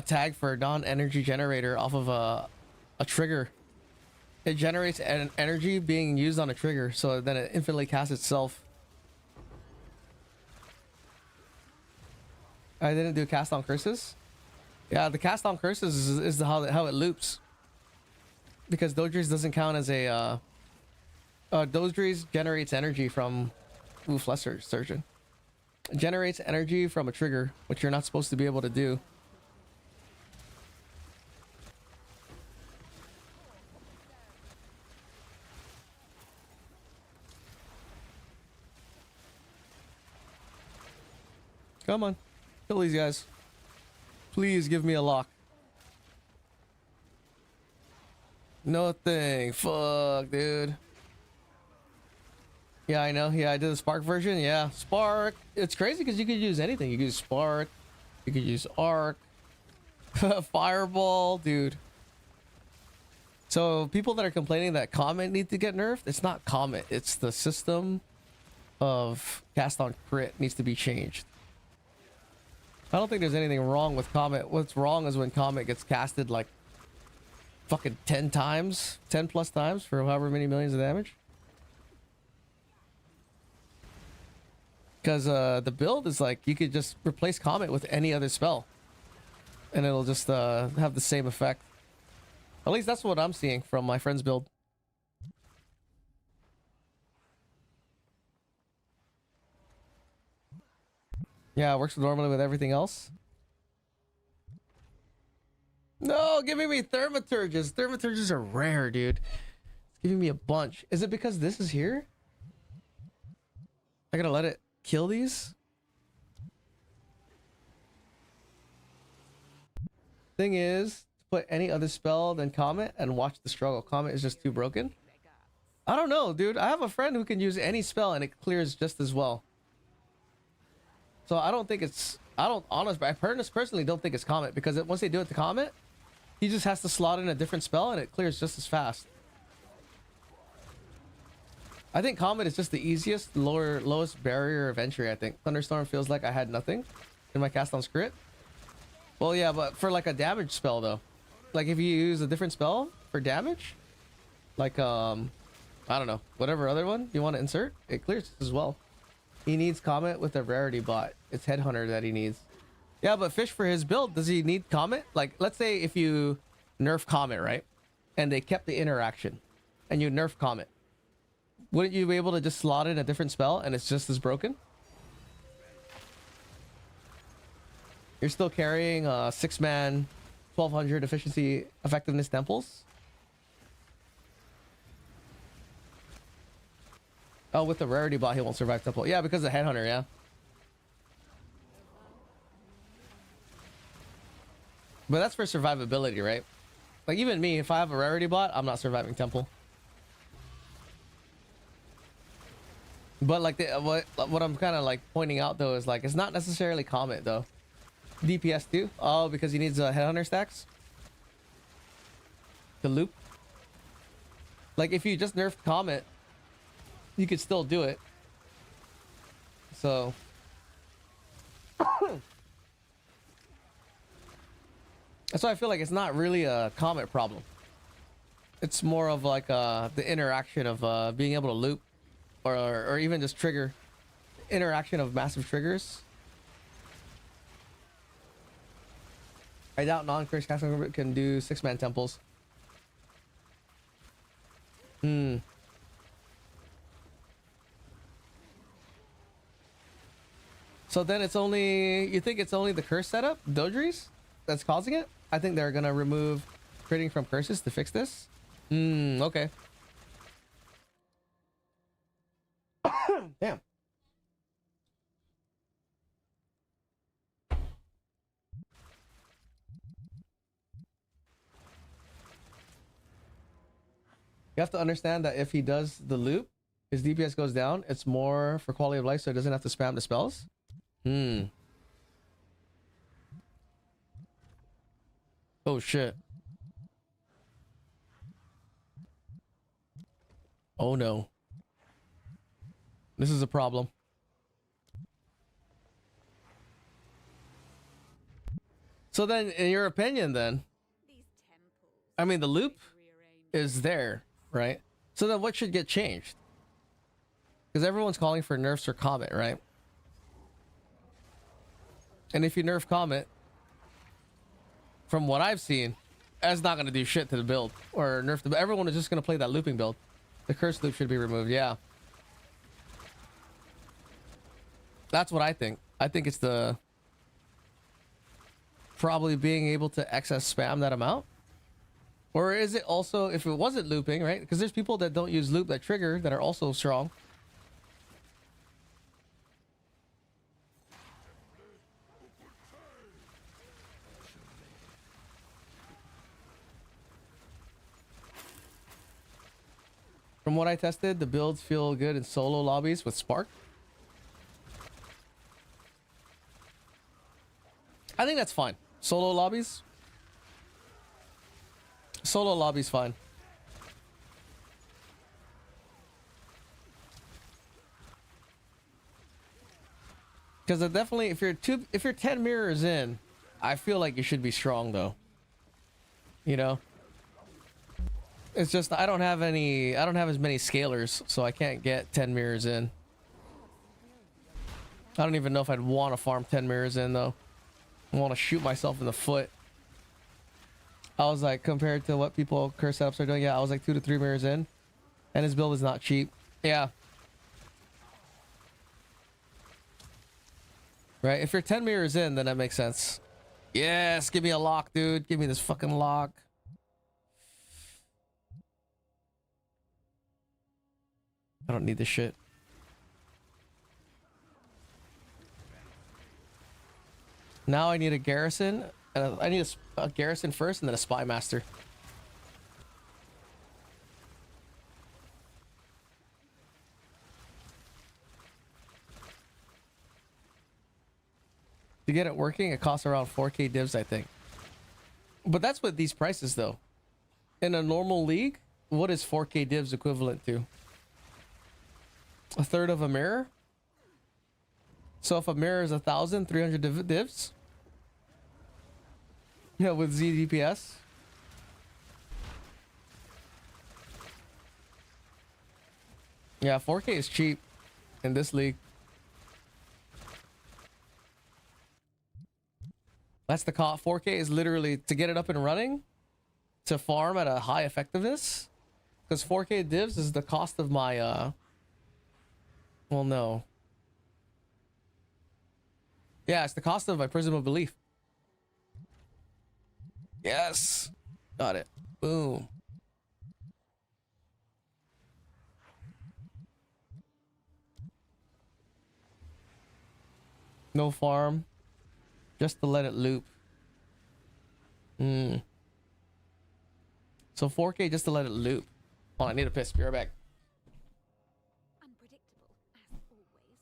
tag for non-energy generator off of a trigger. It generates an energy being used on a trigger, so then it infinitely casts itself. I didn't do cast on curses. Yeah, the cast on curses is how it loops. Because Dodries doesn't count as a Dodries generates energy from Lesser Surgeon. It generates energy from a trigger, which you're not supposed to be able to do. Come on. Kill these guys. Please give me a lock. Nothing. Fuck, dude. Yeah, I know. Yeah, I did the Spark version. Yeah, Spark. It's crazy because you could use anything. You could use Spark. You could use Arc. Fireball, dude. So people that are complaining that Comet need to get nerfed, it's not Comet. It's the system of cast on crit needs to be changed. I don't think there's anything wrong with Comet. What's wrong is when Comet gets casted like fucking 10 times, 10 plus times for however many millions of damage. Because the build is like you could just replace Comet with any other spell and it'll just have the same effect. At least that's what I'm seeing from my friend's build. Yeah, it works normally with everything else. No, giving me Thermaturges. Thermaturges are rare, dude. It's giving me a bunch. Is it because this is here? I gotta let it kill these? Thing is, put any other spell than Comet and watch the struggle. Comet is just too broken. I don't know, dude. I have a friend who can use any spell and it clears just as well. So I don't think it's, I personally don't think it's Comet because once they do it to Comet, he just has to slot in a different spell and it clears just as fast. I think Comet is just the easiest, lowest barrier of entry, I think. Thunderstorm feels like I had nothing in my cast on crit. Well, yeah, but for like a damage spell though. Like if you use a different spell for damage, like, I don't know, whatever other one you want to insert, it clears as well. He needs Comet with a rarity bot. It's Headhunter that he needs. Yeah, but Fish for his build, does he need Comet? Like, let's say if you nerf Comet, right? And they kept the interaction and you nerf Comet. Wouldn't you be able to just slot in a different spell and it's just as broken? You're still carrying 6-man, 1200 efficiency effectiveness temples. Oh, with the rarity bot, he won't survive temple. Yeah, because of headhunter. Yeah. But that's for survivability, right? Like even me, if I have a rarity bot, I'm not surviving temple. But like what I'm kind of like pointing out though is like it's not necessarily Comet though. DPS too. Oh, because he needs headhunter stacks to loop. Like if you just nerfed Comet, you could still do it. So that's why I feel like it's not really a Comet problem. It's more of like the interaction of being able to loop or even just trigger interaction of massive triggers. I doubt non-curse casting can do 6-man temples. So then it's only, you think it's only the curse setup, Dodries, that's causing it? I think they're gonna remove critting from curses to fix this. Okay. Damn. You have to understand that if he does the loop, his DPS goes down. It's more for quality of life, so he doesn't have to spam the spells. Oh shit. Oh no. This is a problem. So then, in your opinion, then, I mean, the loop is there, right? So then what should get changed? Because everyone's calling for nerfs for Comet, right? And if you nerf Comet, from what I've seen, that's not going to do shit to the build. Or nerf the... Everyone is just going to play that looping build. The curse loop should be removed, yeah. That's what I think. I think it's the... probably being able to excess spam that amount. Or is it also, if it wasn't looping, right? Because there's people that don't use loop that trigger that are also strong. From what I tested, the builds feel good in solo lobbies with Spark. I think that's fine. Solo lobbies? Solo lobbies fine. Because definitely, if you're 10 mirrors in, I feel like you should be strong though. You know? It's just I don't have as many scalers, so I can't get 10 mirrors in. I don't even know if I'd want to farm 10 mirrors in though. I want to shoot myself in the foot. I was like, compared to what people curse setups are doing, yeah, I was like 2 to 3 mirrors in, and his build is not cheap. Yeah. Right, if you're 10 mirrors in, then that makes sense. Yes, give me a lock, dude. Give me this fucking lock. I don't need this shit. Now I need a garrison. I need a garrison first and then a spy master. To get it working, it costs around 4K divs, I think. But that's what these prices though. In a normal league, what is 4K divs equivalent to? A third of a mirror? So if a mirror is 1,000, 300 divs? Yeah, with Z DPS. Yeah, 4K is cheap in this league. That's the cost. 4K is literally to get it up and running, to farm at a high effectiveness. Because 4K divs is the cost of my well, no. Yeah, it's the cost of my Prism of Belief. Yes. Got it. Boom. No farm. Just to let it loop. So 4K just to let it loop. Oh, I need a piss. Be right back. Unpredictable, as always.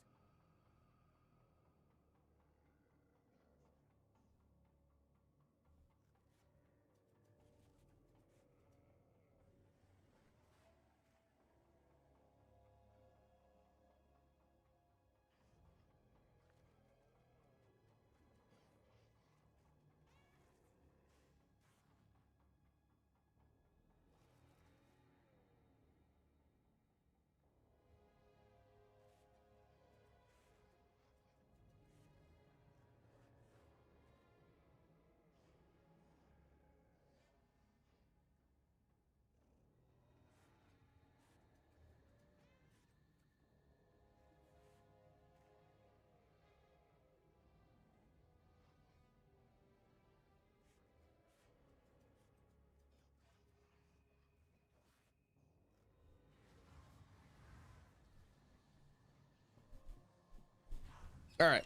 All right.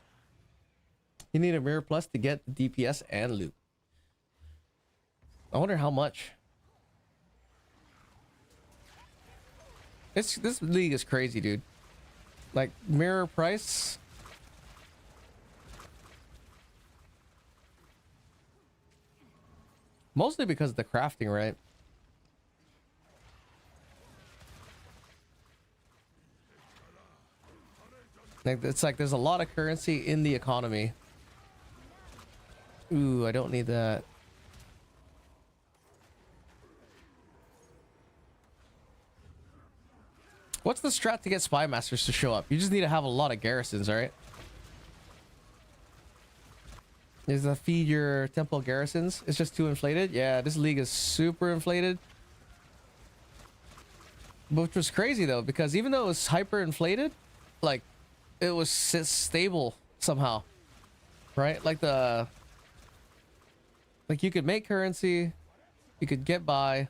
You need a mirror plus to get the DPS and loot. I wonder how much. This league is crazy, dude. Like mirror price. Mostly because of the crafting, right? Like it's like there's a lot of currency in the economy. Ooh, I don't need that. What's the strat to get spy masters to show up? You just need to have a lot of garrisons, right? Is that feed your temple garrisons? It's just too inflated. Yeah, this league is super inflated. Which was crazy though, because even though it was hyper inflated, like it was stable somehow, right? Like you could make currency, you could get by.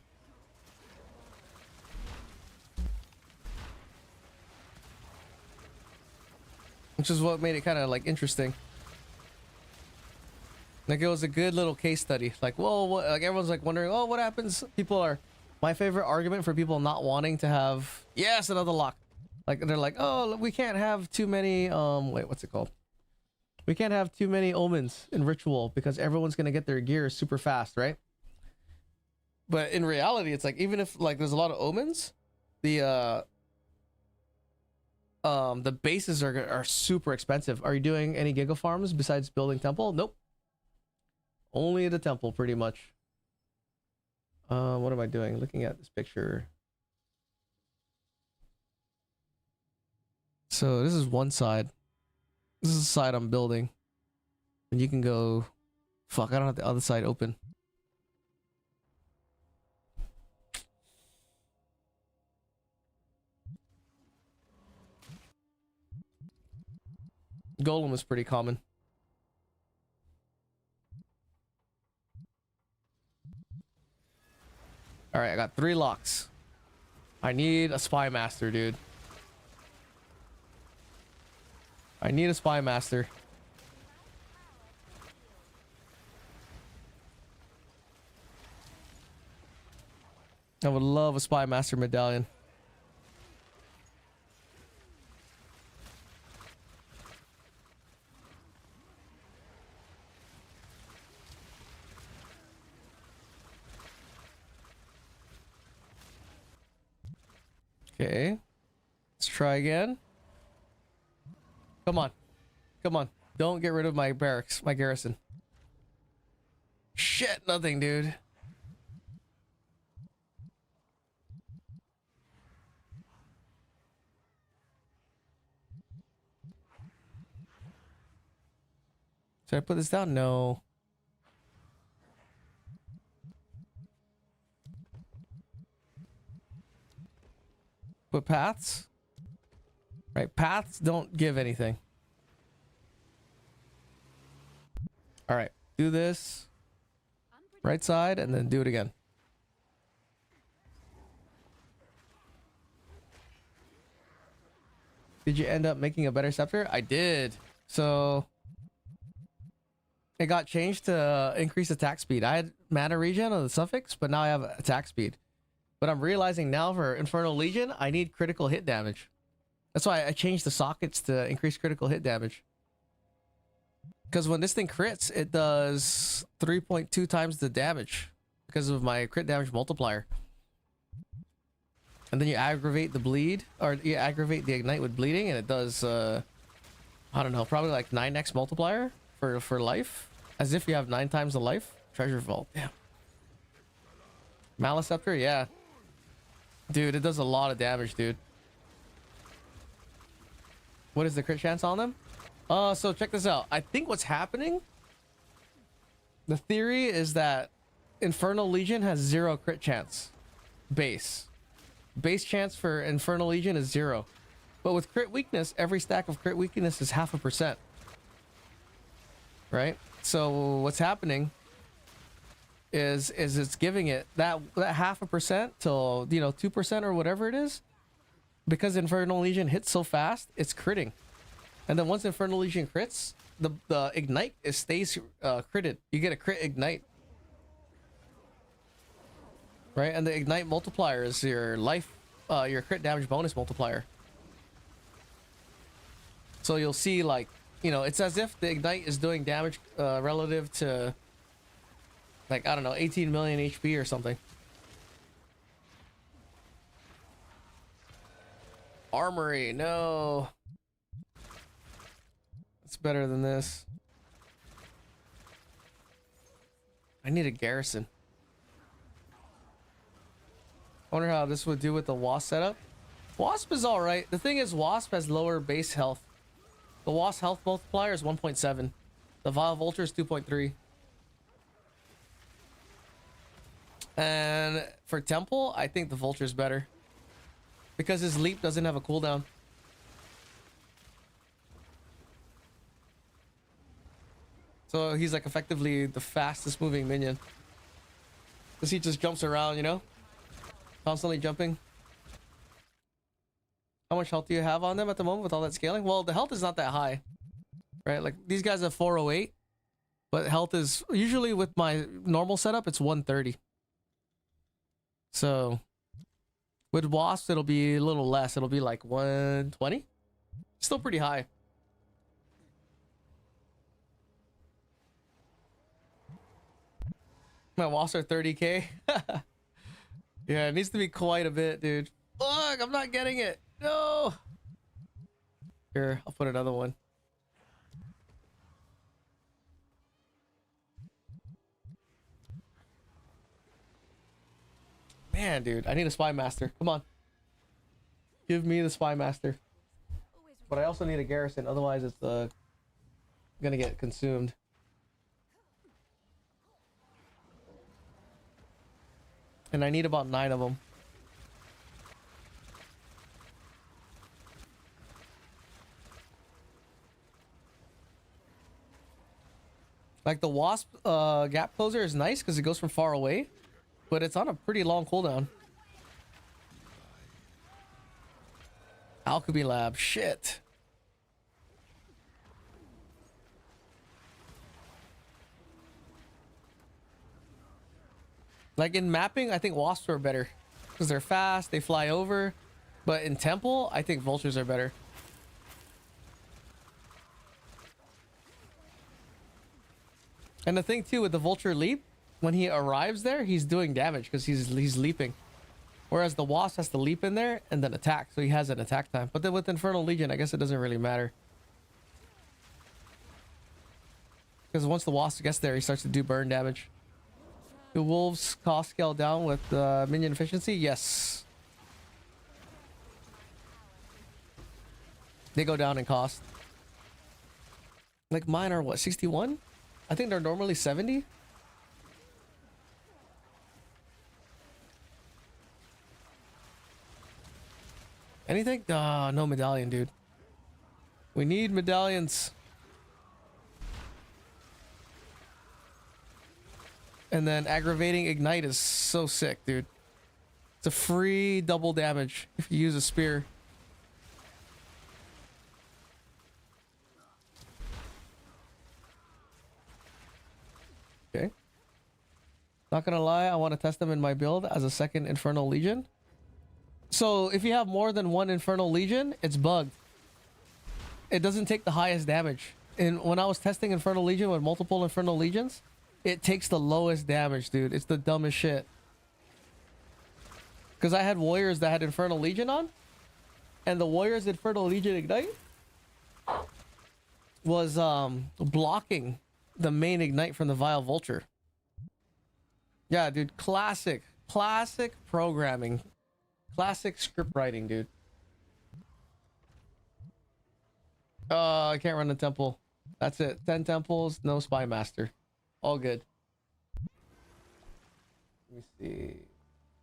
Which is what made it kind of like interesting. Like it was a good little case study. Like, well, what, like everyone's like wondering, oh, what happens? People are, my favorite argument for people not wanting to have, yes, another lock. Like they're like, oh, we can't have too many, wait, what's it called? We can't have too many omens in ritual because everyone's gonna get their gear super fast, right? But in reality, it's like even if like there's a lot of omens, the bases are super expensive. Are you doing any giga farms besides building temple? Nope. Only the temple, pretty much. What am I doing? Looking at this picture. So this is one side. This is the side I'm building. And you can go... Fuck, I don't have the other side open. Golem is pretty common. Alright, I got 3 locks. I need a spy master, dude. I need a spy master. I would love a spy master medallion. Okay. Let's try again. Come on. Come on. Don't get rid of my barracks, my garrison. Shit, nothing, dude. Should I put this down? No. Put paths? Right, paths don't give anything. Alright, do this. Right side, and then do it again. Did you end up making a better scepter? I did. So, it got changed to increase attack speed. I had mana regen on the suffix, but now I have attack speed. But I'm realizing now for Infernal Legion, I need critical hit damage. That's why I changed the sockets to increase critical hit damage. Because when this thing crits, it does 3.2 times the damage because of my crit damage multiplier. And then you aggravate the bleed, or you aggravate the ignite with bleeding, and it does, I don't know, probably like 9x multiplier for life. As if you have 9 times the life. Treasure Vault, damn. Maleceptor, yeah. Dude, it does a lot of damage, dude. What is the crit chance on them? So check this out. I think what's happening, the theory is that Infernal Legion has 0 crit chance. Base chance for Infernal Legion is 0. But with crit weakness, every stack of crit weakness is 0.5%. Right? So what's happening is it's giving it that 0.5% till, you know, 2% or whatever it is. Because Infernal Legion hits so fast, it's critting. And then once Infernal Legion crits, the ignite stays critted. You get a crit ignite. Right? And the ignite multiplier is your life, your crit damage bonus multiplier. So you'll see, like, you know, it's as if the ignite is doing damage relative to, like, I don't know, 18 million HP or something. Armory, no. It's better than this. I need a garrison. I wonder how this would do with the Wasp setup. Wasp is alright. The thing is, Wasp has lower base health. The Wasp health multiplier is 1.7. The Vile Vulture is 2.3. And for Temple, I think the Vulture is better. Because his leap doesn't have a cooldown. So he's like effectively the fastest moving minion. Because he just jumps around, you know? Constantly jumping. How much health do you have on them at the moment with all that scaling? Well, the health is not that high. Right? Like these guys have 408. But health is usually with my normal setup, it's 130. So with Wasps, it'll be a little less. It'll be like 120. Still pretty high. My Wasps are 30k. Yeah, it needs to be quite a bit, dude. Fuck, I'm not getting it. No. Here, I'll put another one. Man, dude, I need a Spy Master. Come on. Give me the Spy Master. But I also need a garrison, otherwise it's gonna get consumed. And I need about 9 of them. Like the Wasp gap closer is nice because it goes from far away, but it's on a pretty long cooldown. Alchemy Lab, shit. Like in mapping, I think Wasps are better because they're fast, they fly over. But in Temple, I think Vultures are better. And the thing too with the Vulture leap, when he arrives there, he's doing damage because he's leaping. Whereas the Wasp has to leap in there and then attack, so he has an attack time. But then with Infernal Legion, I guess it doesn't really matter. Because once the Wasp gets there, he starts to do burn damage. Do wolves cost scale down with minion efficiency? Yes. They go down in cost. Like mine are what, 61? I think they're normally 70. Anything? Ah, no medallion, dude. We need medallions. And then aggravating ignite is so sick, dude. It's a free double damage if you use a spear. Not gonna lie, I want to test them in my build as a second Infernal Legion. So if you have more than one Infernal Legion, it's bugged. It doesn't take the highest damage. And when I was testing Infernal Legion with multiple Infernal Legions, it takes the lowest damage, dude. It's the dumbest shit. Because I had warriors that had Infernal Legion on, and the warriors Infernal Legion Ignite was blocking the main Ignite from the Vile Vulture. Yeah, dude, classic programming. Classic script writing, dude. I can't run the temple. That's it. 10 temples, no spy master. All good. Let me see.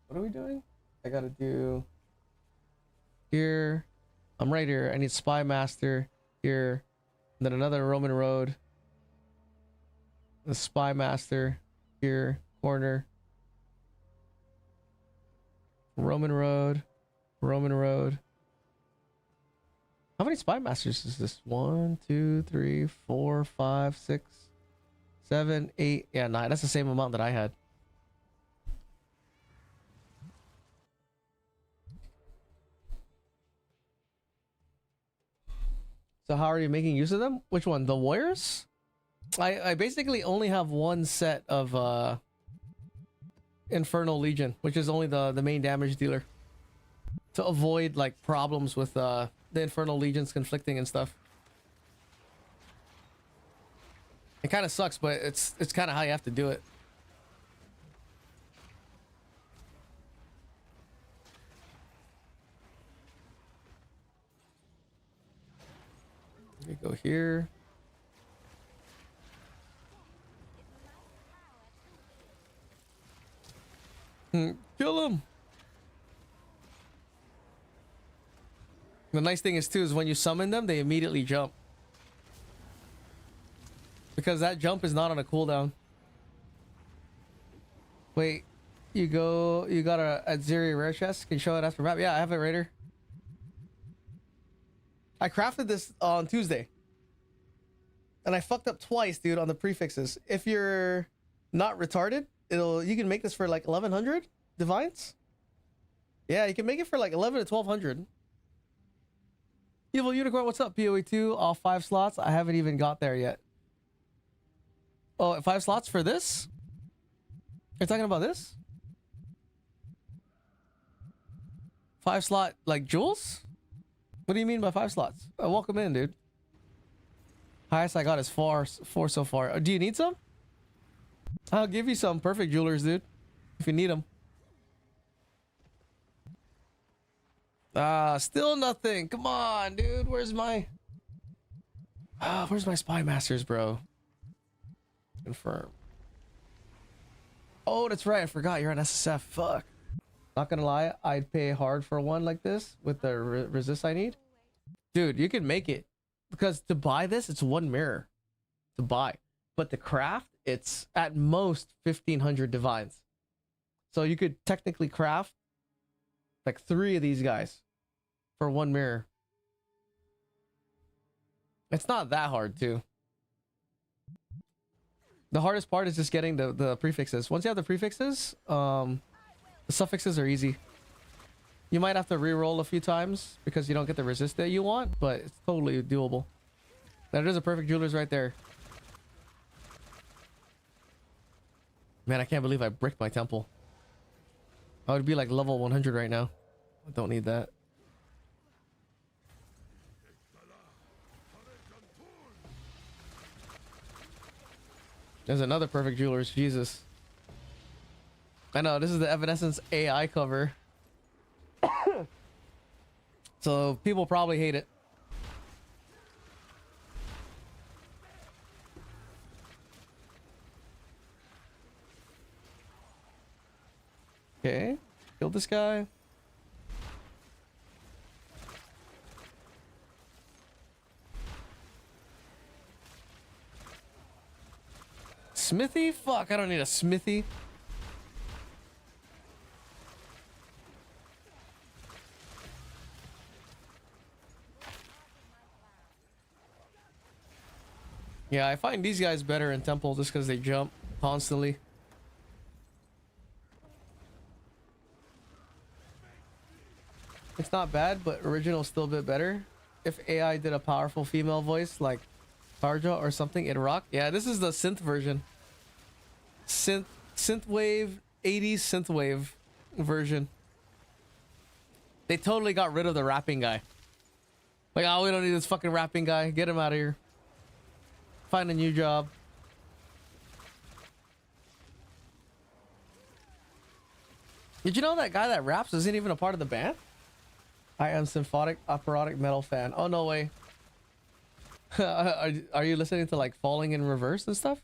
What are we doing? I gotta do here. I'm right here. I need spy master here. And then another Roman road. The spy master here. Corner. Roman road. Roman road. How many spy masters is this? 1, 2, 3, 4, 5, 6, 7, 8. Yeah, 9. That's the same amount that I had. So how are you making use of them? Which one? The warriors? I basically only have one set of Infernal Legion, which is only the main damage dealer, to avoid like problems with the Infernal Legions conflicting and stuff. It kind of sucks, but it's kind of how you have to do it. We go here. Kill him. The nice thing is too is when you summon them, they immediately jump, because that jump is not on a cooldown. Wait, you got a Azeri rare chest? Can you show it after map? Yeah, I have it right here. I crafted this on Tuesday, and I fucked up twice, dude, on the prefixes. If you're not retarded, you can make this for like 1100 divines. Yeah, you can make it for like 11 to 1200. Evil Unicorn, what's up? PoE2, all 5 slots. I haven't even got there yet. Oh, 5 slots for this? You're talking about this? 5 slot, like jewels? What do you mean by 5 slots? Welcome in, dude. Highest I got is 4 so far. Do you need some? I'll give you some perfect jewelers, dude, if you need them. Still nothing. Come on, dude. Where's my spy masters, bro? Confirm. Oh, that's right. I forgot you're on SSF. Fuck. Not gonna lie, I'd pay hard for one like this with the resist I need. Dude, you can make it, because to buy this, it's 1 mirror to buy, but to craft, it's at most 1500 divines. So you could technically craft like 3 of these guys for 1 mirror. It's not that hard too. The hardest part is just getting the prefixes. Once you have the prefixes, the suffixes are easy. You might have to re-roll a few times because you don't get the resist that you want, but it's totally doable. That is a perfect jewelers right there. Man, I can't believe I bricked my temple. I would be like level 100 right now. I don't need that. There's another perfect jewelers. Jesus. I know, this is the Evanescence AI cover. So people probably hate it. Okay, kill this guy. Smithy? Fuck, I don't need a smithy. Yeah, I find these guys better in temple just because they jump constantly. It's not bad, but original's still a bit better. If AI did a powerful female voice like Tarja or something, it'd rock. Yeah, this is the synth version. Synthwave 80s synthwave version. They totally got rid of the rapping guy. Like, oh, we don't need this fucking rapping guy. Get him out of here. Find a new job. Did you know that guy that raps isn't even a part of the band? I am symphonic operatic metal fan. Oh, no way. Are you listening to like Falling in Reverse and stuff?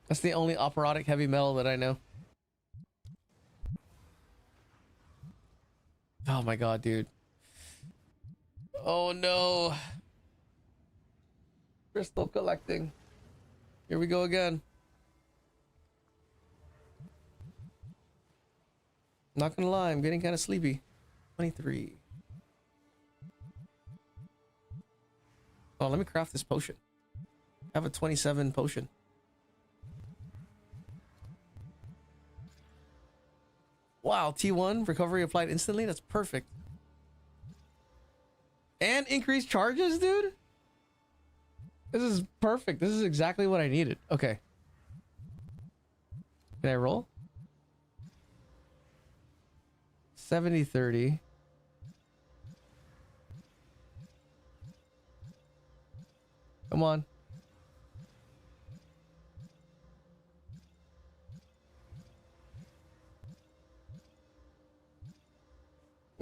That's the only operatic heavy metal that I know. Oh my god, dude. Oh no. Crystal collecting. Here we go again. Not gonna lie, I'm getting kind of sleepy. 23. Oh, let me craft this potion. I have a 27 potion. Wow, T1 recovery applied instantly. That's perfect. And increased charges, dude. This is perfect. This is exactly what I needed. Okay. Can I roll? 70-30. Come on.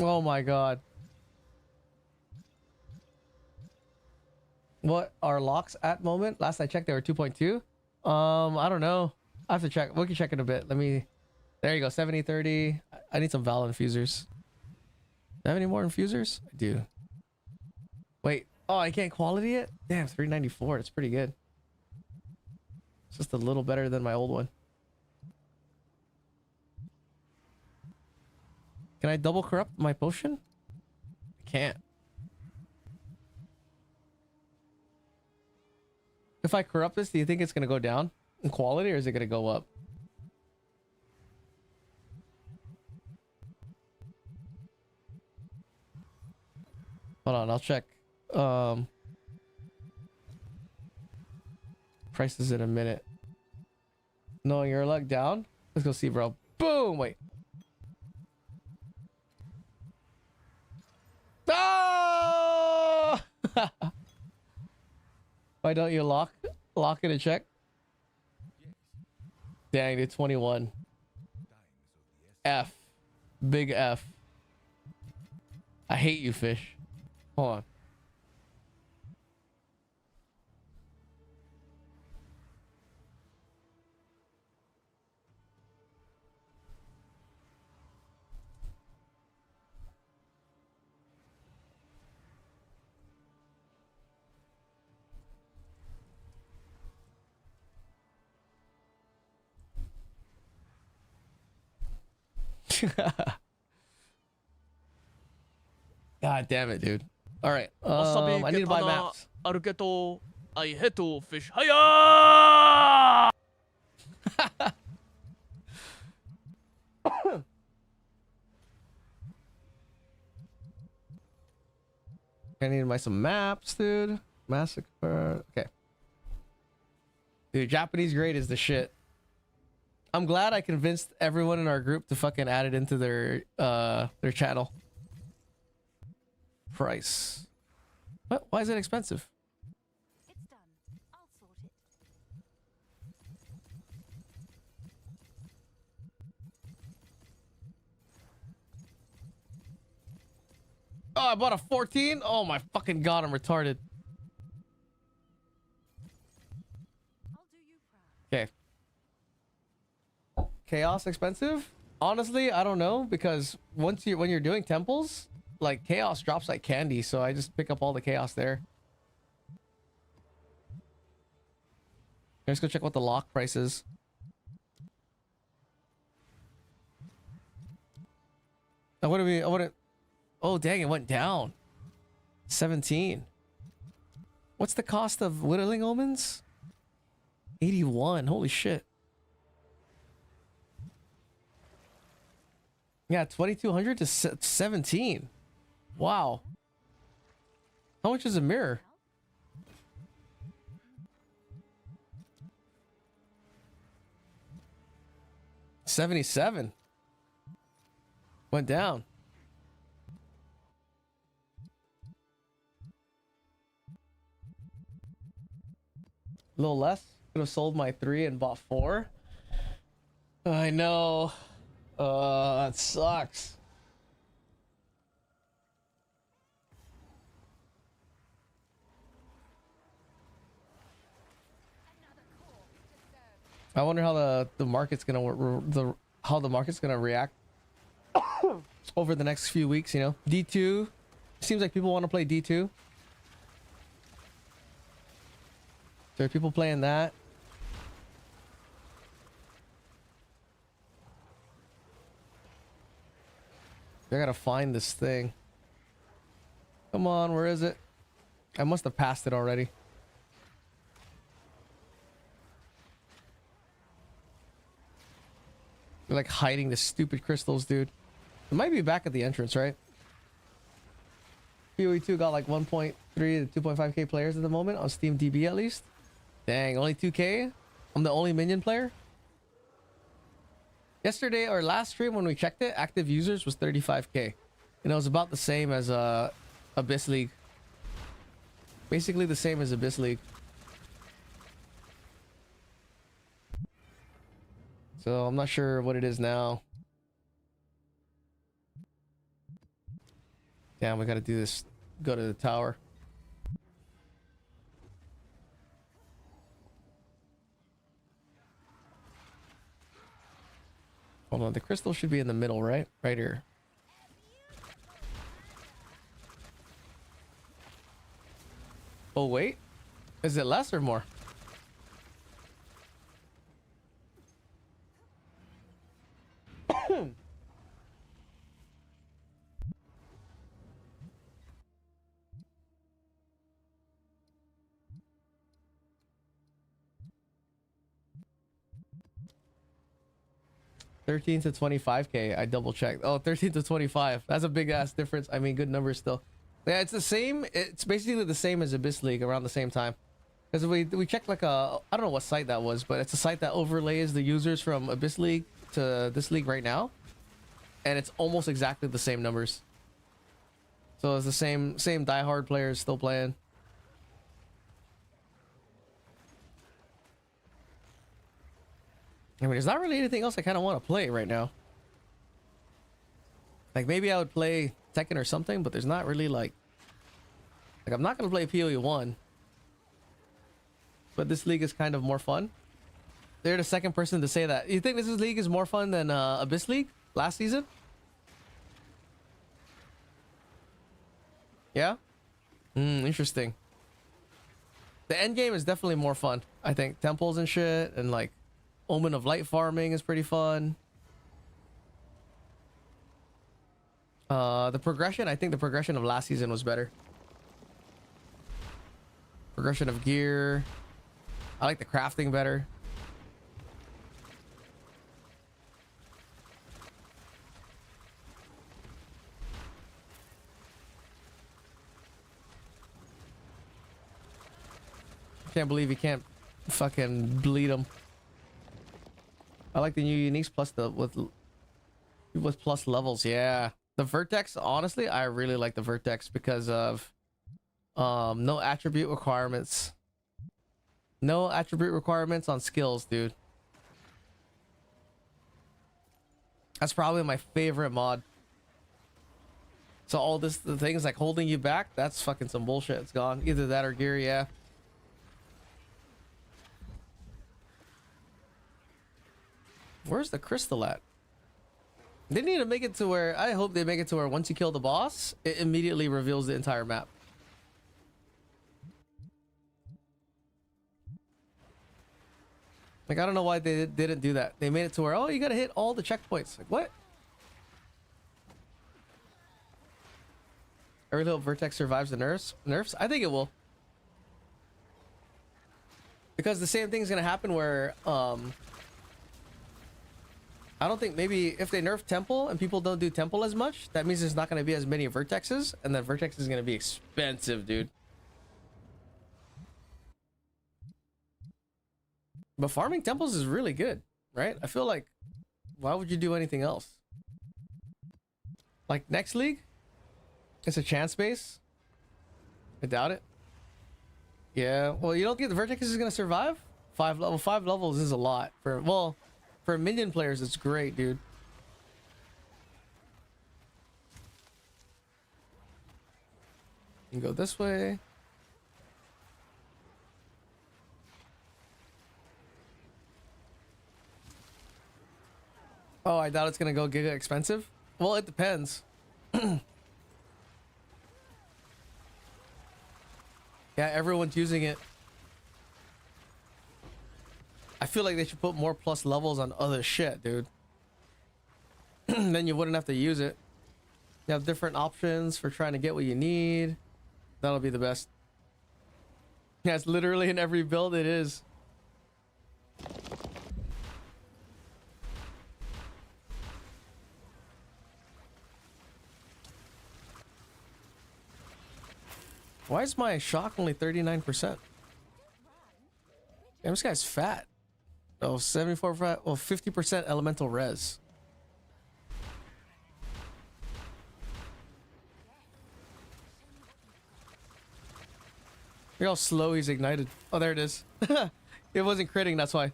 Oh my god. What are locks at moment? Last I checked, they were 2.2. I don't know. I have to check. We can check in a bit. Let me. There you go. 70-30. I need some Val infusers. Do I have any more infusers? I do. Wait. Oh, I can't quality it? Damn, 394. It's pretty good. It's just a little better than my old one. Can I double corrupt my potion? I can't. If I corrupt this, do you think it's going to go down in quality or is it going to go up? Hold on, I'll check. Prices in a minute. No, your luck down? Let's go see, bro. Boom! Wait. Oh! Why don't you lock it and check? Dang, dude, 21. F. Big F. I hate you, fish. Hold on. God damn it, dude. All right. I need to buy maps. Arigato. I hate to fish. Hiya! I need to buy some maps, dude. Massacre. Okay. Dude, Japanese grade is the shit. I'm glad I convinced everyone in our group to fucking add it into their channel. Price. What? Why is it expensive? It's done. I'll sort it. Oh, I bought a 14? Oh my fucking god, I'm retarded. I'll do you proud. Okay. Chaos expensive? Honestly, I don't know because when you're doing temples, like chaos drops like candy, so I just pick up all the chaos there. Let's go check what the lock price is. Now, what do we? Oh, dang! It went down. 17. What's the cost of Whittling Omens? 81. Holy shit. Yeah, 2200 to 17. Wow. How much is a mirror? $77. Went down. A little less. Could have sold my 3 and bought 4. I know. That sucks. I wonder how the market's gonna how the market's gonna react over the next few weeks. You know, D2 seems like people want to play D2. There are people playing that. I gotta find this thing. Come on, where is it? I must have passed it already. They're like hiding the stupid crystals, dude. It might be back at the entrance, right? PoE2 got like 1.3 to 2.5k players at the moment on Steam DB at least. Dang, only 2k? I'm the only minion player? Yesterday or last stream when we checked it, active users was 35k. And it was about the same as Abyss League. Basically the same as Abyss League. So I'm not sure what it is now. Damn, we gotta do this. Go to the tower. Hold on, the crystal should be in the middle, right? Right here. Oh, wait. Is it less or more? $13 to $25k. I double checked. Oh, 13 to 25. That's a big ass difference. I mean, good numbers still. Yeah, it's the same. It's basically the same as Abyss League around the same time. Because we checked like I don't know what site that was, but it's a site that overlays the users from Abyss League to this league right now. And it's almost exactly the same numbers. So it's the same diehard players still playing. I mean, there's not really anything else I kind of want to play right now. Like, maybe I would play Tekken or something, but there's not really, like I'm not going to play PoE 1. But this league is kind of more fun. They're the second person to say that. You think this league is more fun than Abyss League last season? Yeah? Interesting. The end game is definitely more fun. I think temples and shit and, like, Omen of Light farming is pretty fun. The progression, I think the progression of last season was better. Progression of gear. I like the crafting better. Can't believe you can't fucking bleed them. I like the new uniques plus the with plus levels. Yeah, the vertex. Honestly, I really like the vertex because of no attribute requirements. No attribute requirements on skills, dude. That's probably my favorite mod. So all the things like holding you back, that's fucking some bullshit. It's gone. Either that or gear, yeah. Where's the crystal at? They need to make it to where, I hope they make it to where once you kill the boss, it immediately reveals the entire map. Like, I don't know why they didn't do that. They made it to where, oh, you gotta hit all the checkpoints. Like, what? Every little vertex survives the nerfs? I think it will. Because the same thing's gonna happen where, I don't think maybe if they nerf temple and people don't do temple as much, that means there's not going to be as many vertexes, and that vertex is going to be expensive, dude. But farming temples is really good, right? I feel like, why would you do anything else? Like next league, it's a chance base. I doubt it. Yeah, well, you don't think the vertex is going to survive? 5 levels is a lot for, well, for minion players, it's great, dude. You can go this way. Oh, I doubt it's gonna go giga expensive. Well, it depends. Yeah, everyone's using it. I feel like they should put more plus levels on other shit, dude. Then you wouldn't have to use it. You have different options for trying to get what you need. That'll be the best. Yeah, it's literally in every build it is. Why is my shock only 39%? Damn, this guy's fat. Oh, 74 fat. Well, 50% elemental res. Look how slow he's ignited. Oh, there it is. It wasn't critting, that's why.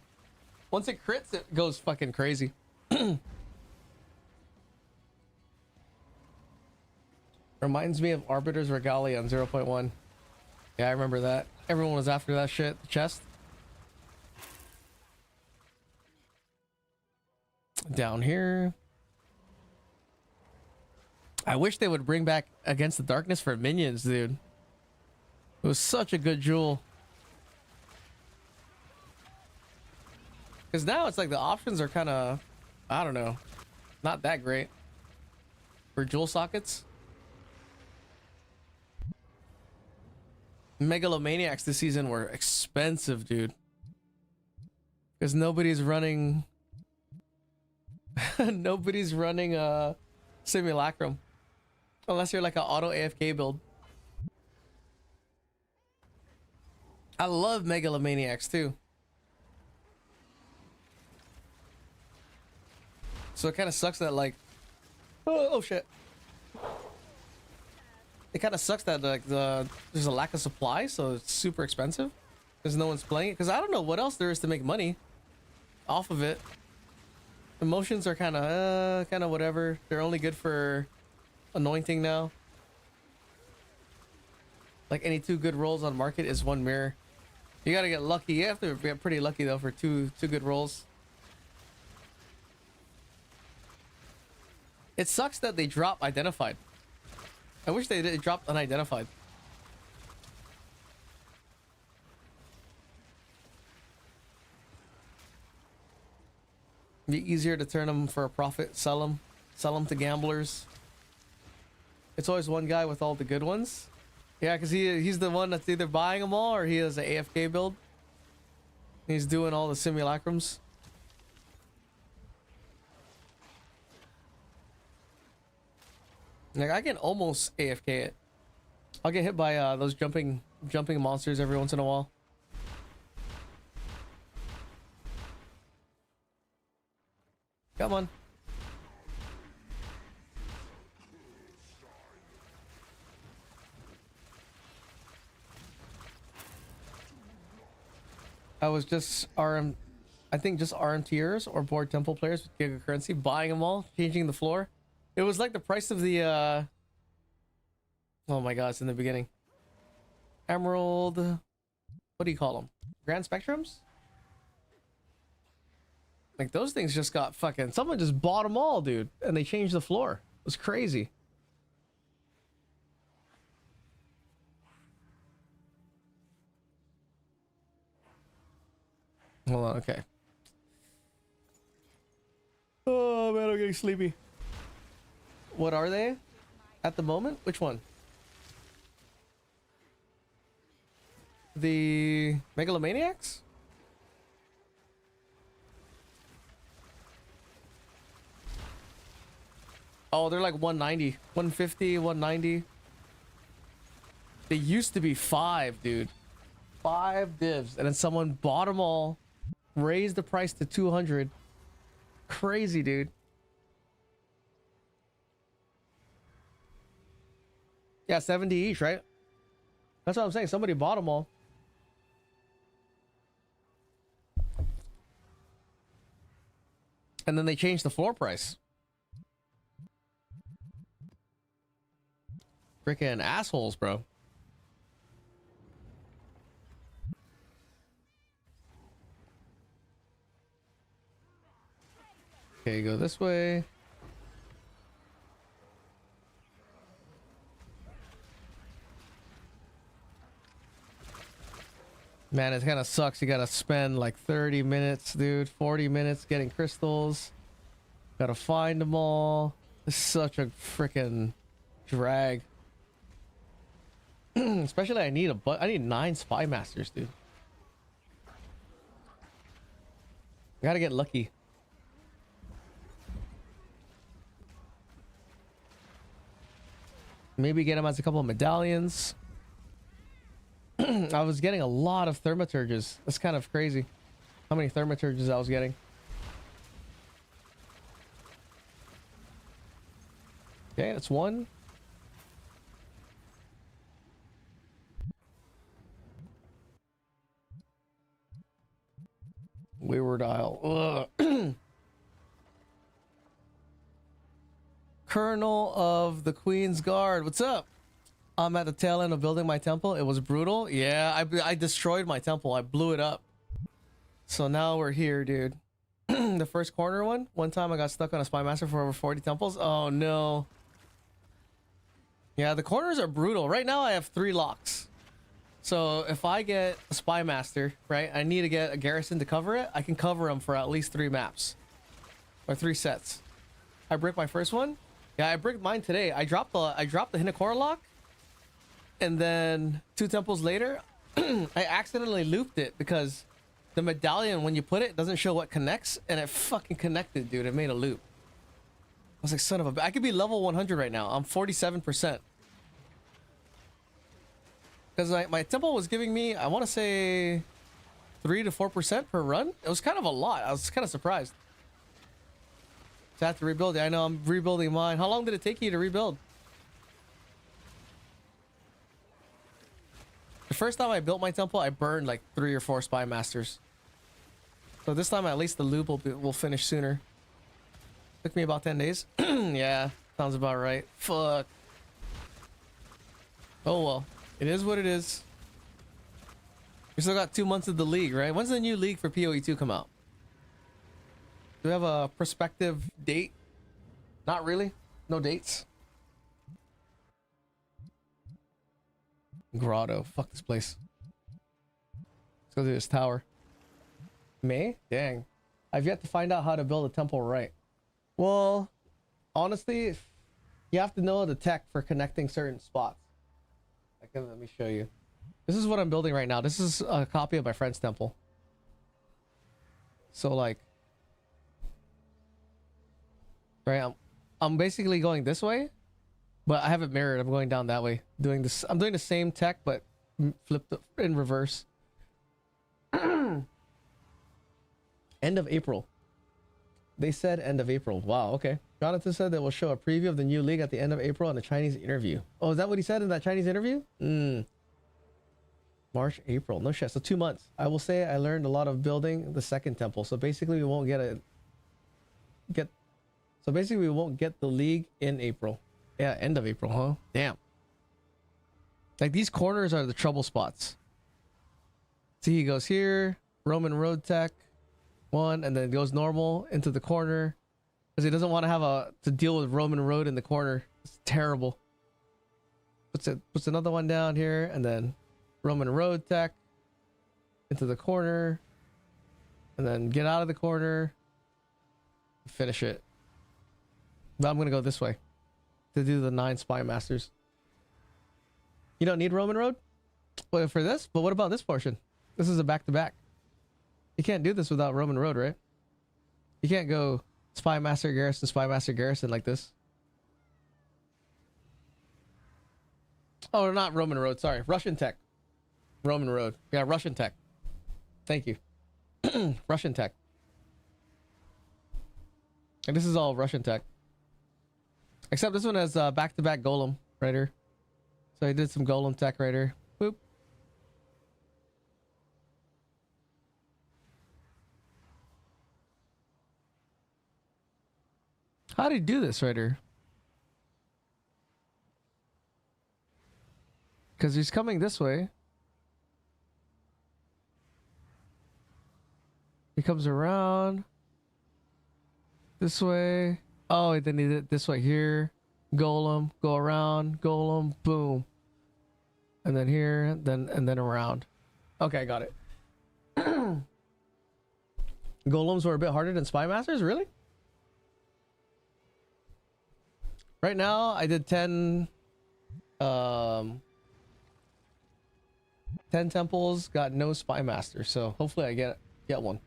Once it crits, it goes fucking crazy. Reminds me of Arbiter's Regalia on 0.1. Yeah, I remember that. Everyone was after that shit. The chest. Down here. I wish they would bring back Against the Darkness for minions, dude. It was such a good jewel. Because now it's like the options are kind of, I don't know, not that great for jewel sockets. Megalomaniacs this season were expensive, dude. Because nobody's running nobody's running Simulacrum. Unless you're like an auto AFK build. I love Megalomaniacs too. So it kind of sucks that like oh shit. It kind of sucks that like there's a lack of supply, so it's super expensive because no one's playing it. Because I don't know what else there is to make money off of it. Emotions are kind of whatever. They're only good for anointing now. Like any 2 good rolls on market is 1 mirror. You gotta get lucky. You have to get pretty lucky though for two good rolls. It sucks that they drop identified. I wish they did drop unidentified. Be easier to turn them for a profit, sell them to gamblers. It's always one guy with all the good ones. Yeah, because he's the one that's either buying them all or he has an AFK build. He's doing all the simulacrums. Like I can almost AFK it. I'll get hit by those jumping monsters every once in a while. Come on. I was just I think just RMTers or board temple players with Giga currency, buying them all, changing the floor. It was like the price of the oh my god, it's in the beginning. Emerald, what do you call them? Grand Spectrums? Like those things just got fucking, someone just bought them all, dude, and they changed the floor. It was crazy. Hold on, okay. Oh man, I'm getting sleepy. What are they at the moment? Which one? The Megalomaniacs? Oh, they're like 190, 150, 190. They used to be 5, dude. 5 divs, and then someone bought them all, raised the price to 200. Crazy, dude. Yeah, 70 each, right? That's what I'm saying. Somebody bought them all. And then they changed the floor price. Freaking assholes, bro. Okay, go this way. Man, it kind of sucks. You gotta spend like 30 minutes, dude. 40 minutes getting crystals. Gotta find them all. It's such a freaking drag. Especially I need I need 9 spy masters, dude. I gotta get lucky. Maybe get them as a couple of medallions. I was getting a lot of thermaturges. That's kind of crazy. How many thermaturges I was getting. Okay, that's 1. Wayward Isle. Ugh. Colonel of the Queen's Guard. What's up? I'm at the tail end of building my temple. It was brutal. Yeah, I destroyed my temple. I blew it up. So now we're here, dude. The first corner one time I got stuck on a spy master for over 40 temples. Oh no. Yeah, the corners are brutal. Right now I have 3 locks. So if I get a spy master, right, I need to get a garrison to cover it. I can cover them for at least 3 maps. Or 3 sets. I bricked my first one. Yeah, I bricked mine today. I dropped the Hinakora lock. And then 2 temples later, I accidentally looped it because the medallion, when you put it, doesn't show what connects, and it fucking connected, dude. It made a loop. I was like, son of a... I could be level 100 right now. I'm 47%. Because my temple was giving me, I want to say, 3 to 4% per run. It was kind of a lot. I was kind of surprised. So I have to rebuild it. I know I'm rebuilding mine. How long did it take you to rebuild? The first time I built my temple, I burned like 3 or 4 spy masters. So this time at least the loop will finish sooner. Took me about 10 days. Yeah, sounds about right. Fuck. Oh well, it is what it is. We still got 2 months of the league, right? When's the new league for PoE2 come out? Do we have a prospective date? Not really. No dates. Grotto. Fuck this place. Let's go to this tower. May? Dang. I've yet to find out how to build a temple right. Well, honestly, you have to know the tech for connecting certain spots. Let me show you. This is what I'm building right now. This is a copy of my friend's temple. So like, right, I'm basically going this way. But I have it mirrored. I'm going down that way. Doing this. I'm doing the same tech, but flipped in reverse. End of April. They said end of April. Wow. Okay. Jonathan said that we'll show a preview of the new league at the end of April in a Chinese interview. Oh, is that what he said in that Chinese interview? March, April. No shit. So 2 months. I will say I learned a lot of building the second temple. So basically, we won't get the league in April. Yeah, end of April, huh? Damn. Like, these corners are the trouble spots. See, he goes here, Roman road tech, 1, and then goes normal into the corner. Because he doesn't want to have to deal with Roman road in the corner. It's terrible. Puts another one down here, and then Roman road tech into the corner. And then get out of the corner. Finish it. But I'm going to go this way to do the 9 spy masters. You don't need Roman road for this, but what about this portion? This is a back-to-back. You can't do this without Roman road, right? You can't go spy master garrison like this. Oh, not Roman Road. Sorry, Russian tech. Roman Road. Yeah, Russian tech. Thank you. Russian tech. And this is all Russian tech. Except this one has back-to-back golem right here. So I did some golem tech right here. Boop. How do you do this right here? Because he's coming this way. He comes around this way. Oh, then he did this way here. Golem, go around, golem, boom. And then here, and then around. Okay, I got it. Golems were a bit harder than Spy Masters, really? Right now, I did 10 temples, got no Spy Master, so hopefully I get one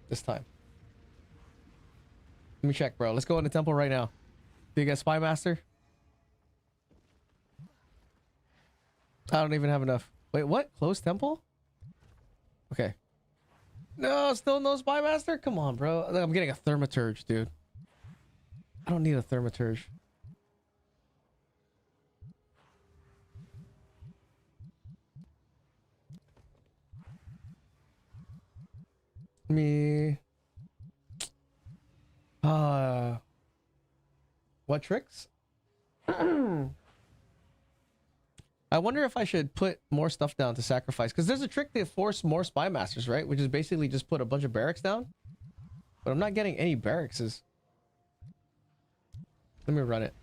this time. Let me check, bro. Let's go in the temple right now. Do you get Spy Master? I don't even have enough. Wait, what? Closed temple? Okay. No, still no Spy Master? Come on, bro. I'm getting a Thaumaturge, dude. I don't need a Thaumaturge. What tricks? I wonder if I should put more stuff down to sacrifice, because there's a trick to force more Spy Masters, right? Which is basically just put a bunch of barracks down. But I'm not getting any barracks. Let me run it.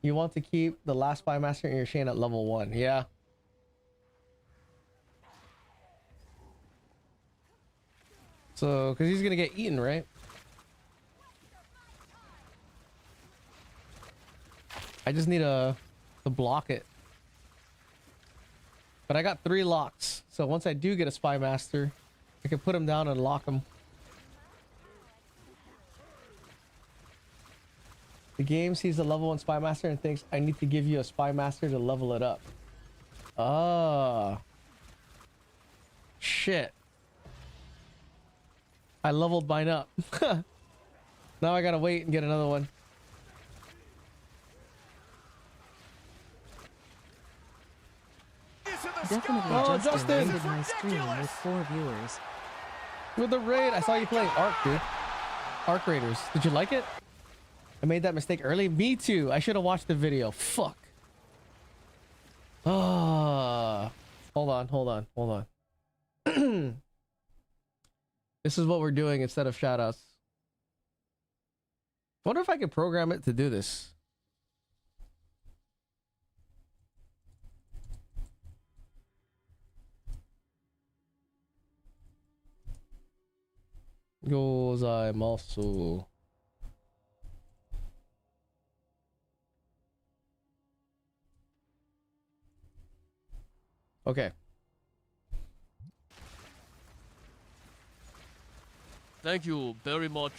You want to keep the last Spy Master in your chain at level 1. Yeah. So, because he's going to get eaten, right? I just need to block it. But I got 3 locks. So once I do get a Spy Master, I can put him down and lock him. The game sees the level 1 Spy Master and thinks, I need to give you a Spy Master to level it up. Ah. Shit. I leveled mine up. Now I gotta wait and get another one. Definitely Justin rated my stream with 4 viewers. With the raid, I saw you playing Ark, dude. Ark Raiders. Did you like it? I made that mistake early. Me too. I should have watched the video. Fuck. Ah. Hold on. This is what we're doing instead of shoutouts. I wonder if I could program it to do this. Gozaimasu. Okay. Thank you very much.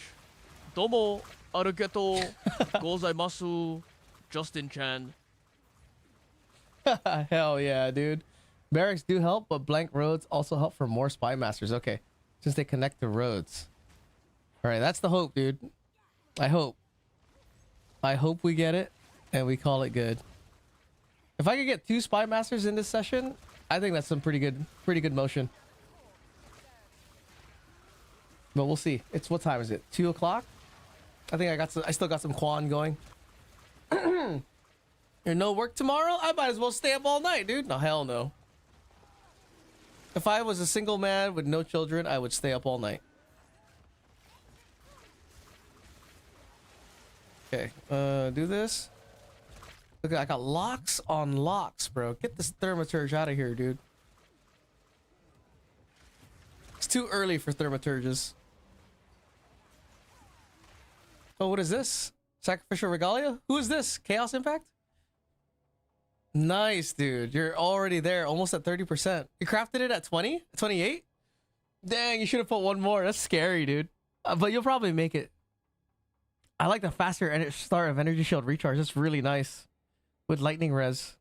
Domo arigato gozaimasu. Justin Chan. Hell yeah, dude. Barracks do help, but blank roads also help for more Spy Masters. Okay. Since they connect the roads. Alright, that's the hope, dude. I hope. I hope we get it and we call it good. If I could get 2 Spy Masters in this session, I think that's some pretty good motion. But we'll see. It's what time is it? 2 o'clock? I think I still got some Quan going. You're no work tomorrow? I might as well stay up all night, dude. No, hell no. If I was a single man with no children, I would stay up all night. Okay, do this. Look, I got locks on locks, bro. Get this Thaumaturge out of here, dude. It's too early for Thaumaturges. Oh, what is this? Sacrificial Regalia? Who is this? Chaos Impact? Nice, dude. You're already there, almost at 30%. You crafted it at 20? 28? Dang, you should have put one more. That's scary, dude. But you'll probably make it. I like the faster start of energy shield recharge. That's really nice with lightning res.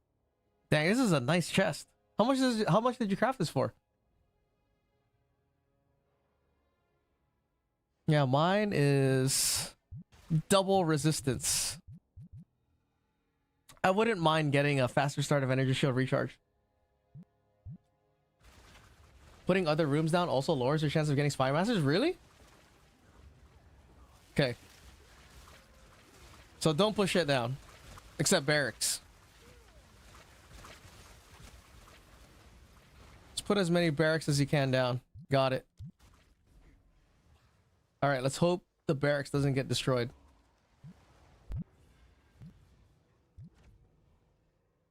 Dang, this is a nice chest. How much did you craft this for? Yeah, mine is double resistance. I wouldn't mind getting a faster start of energy shield recharge. Putting other rooms down also lowers your chance of getting spy masters. Really? Okay. So don't push it down, except barracks. Just put as many barracks as you can down. Got it. All right, let's hope the barracks doesn't get destroyed.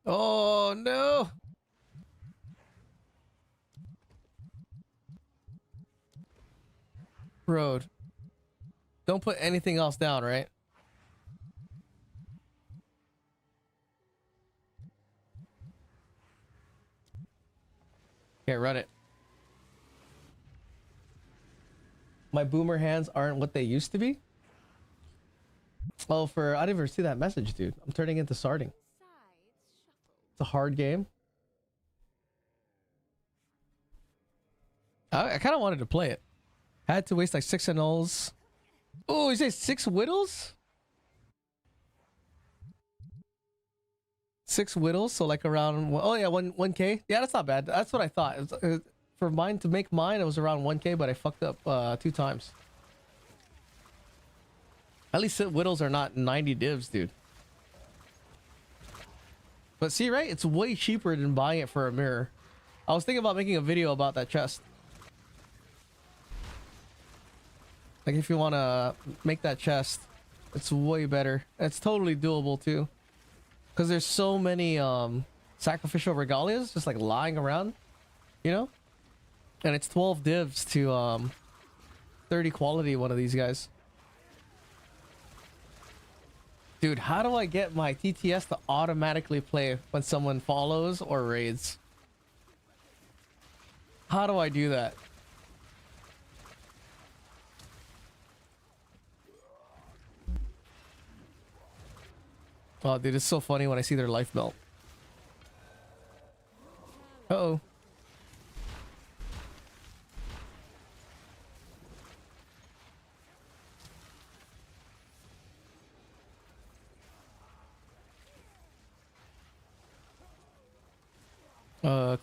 Oh no! Road. Don't put anything else down, right? Okay, run it. My boomer hands aren't what they used to be. Oh, I didn't even see that message, dude. I'm turning into Sarding. It's a hard game. I kind of wanted to play it. Had to waste like 6 annuls. Oh, you say 6 whittles? 6 whittles, so like around, oh yeah, 1K. Yeah, that's not bad. That's what I thought. For mine to make mine, it was around 1K, but I fucked up 2 times. At least whittles are not 90 divs, dude. But see, right? It's way cheaper than buying it for a mirror. I was thinking about making a video about that chest. Like if you want to make that chest, it's way better. It's totally doable too. Because there's so many sacrificial regalias just like lying around, you know? And it's 12 divs to 30 quality one of these guys. Dude, how do I get my TTS to automatically play when someone follows or raids? How do I do that? Oh, dude, it's so funny when I see their life melt. Uh-oh.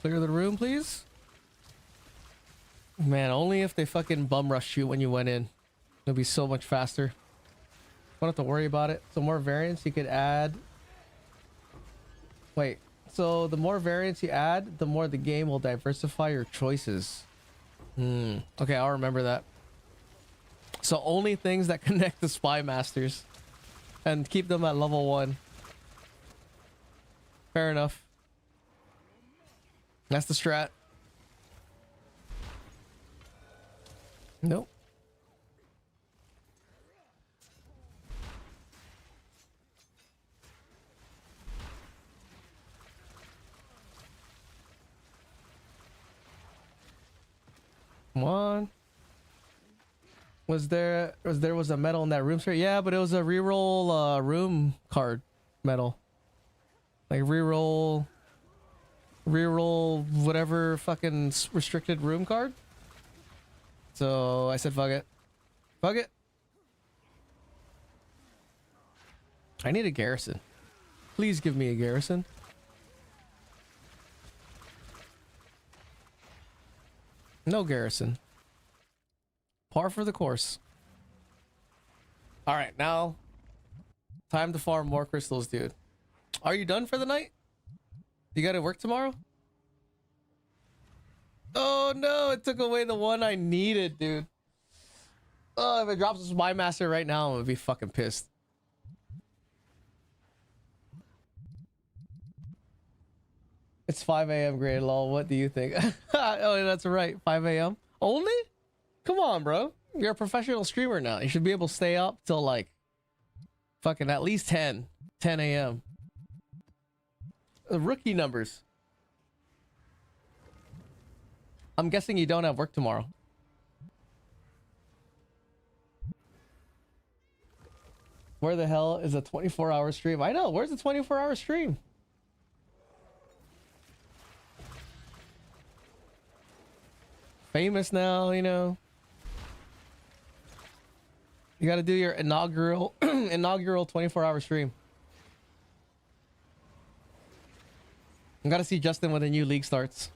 Clear the room, please. Man, only if they fucking bum rushed you when you went in. It'll be so much faster. Don't have to worry about it. So more variants you could add. Wait, so the more variants you add, the more the game will diversify your choices. Okay, I'll remember that. So only things that connect to spy masters and keep them at level 1. Fair enough. That's the strat. Nope. Come on. Was there a medal in that room, sir? Yeah, but it was a reroll room card medal. Like reroll whatever fucking restricted room card. So I said fuck it. Fuck it. I need a garrison. Please give me a garrison. No garrison. Par for the course. All right, now time to farm more crystals, dude. Are you done for the night? You gotta work tomorrow? Oh no, it took away the one I needed, dude. Oh, if it drops a spy master right now, I'm gonna be fucking pissed. It's 5 a.m. grade, lol. What do you think? Oh, that's right. 5 a.m. Only? Come on, bro. You're a professional streamer now. You should be able to stay up till like fucking at least 10 a.m. Rookie numbers. I'm guessing you don't have work tomorrow. Where the hell is a 24-hour stream? I know. Where's the 24-hour stream? Famous now, you know. You got to do your inaugural 24-hour stream. I got to see Justin when the new league starts.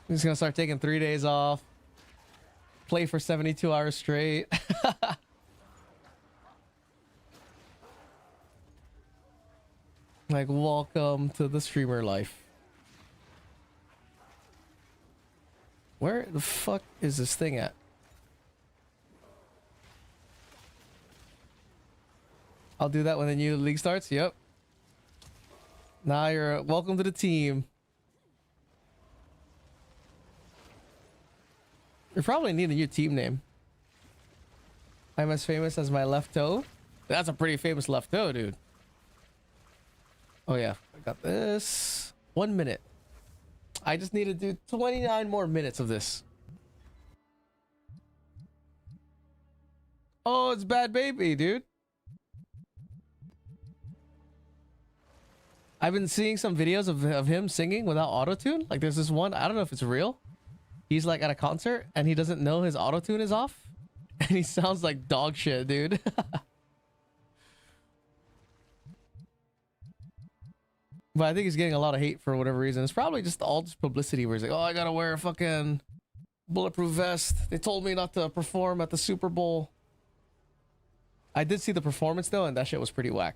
He's going to start taking 3 days off. Play for 72 hours straight. Like, welcome to the streamer life. Where the fuck is this thing at? I'll do that when the new league starts. Yep. Now you're welcome to the team. You probably need a new team name. I'm as famous as my left toe. That's a pretty famous left toe, dude. Oh yeah, I got this. 1 minute. I just need to do 29 more minutes of this. Oh, it's Bad Baby, dude. I've been seeing some videos of him singing without autotune. Like there's this one, I don't know if it's real. He's like at a concert and he doesn't know his autotune is off. And he sounds like dog shit, dude. But I think he's getting a lot of hate for whatever reason. It's probably just all this publicity where he's like, oh, I gotta wear a fucking bulletproof vest. They told me not to perform at the Super Bowl. I did see the performance though, and that shit was pretty whack.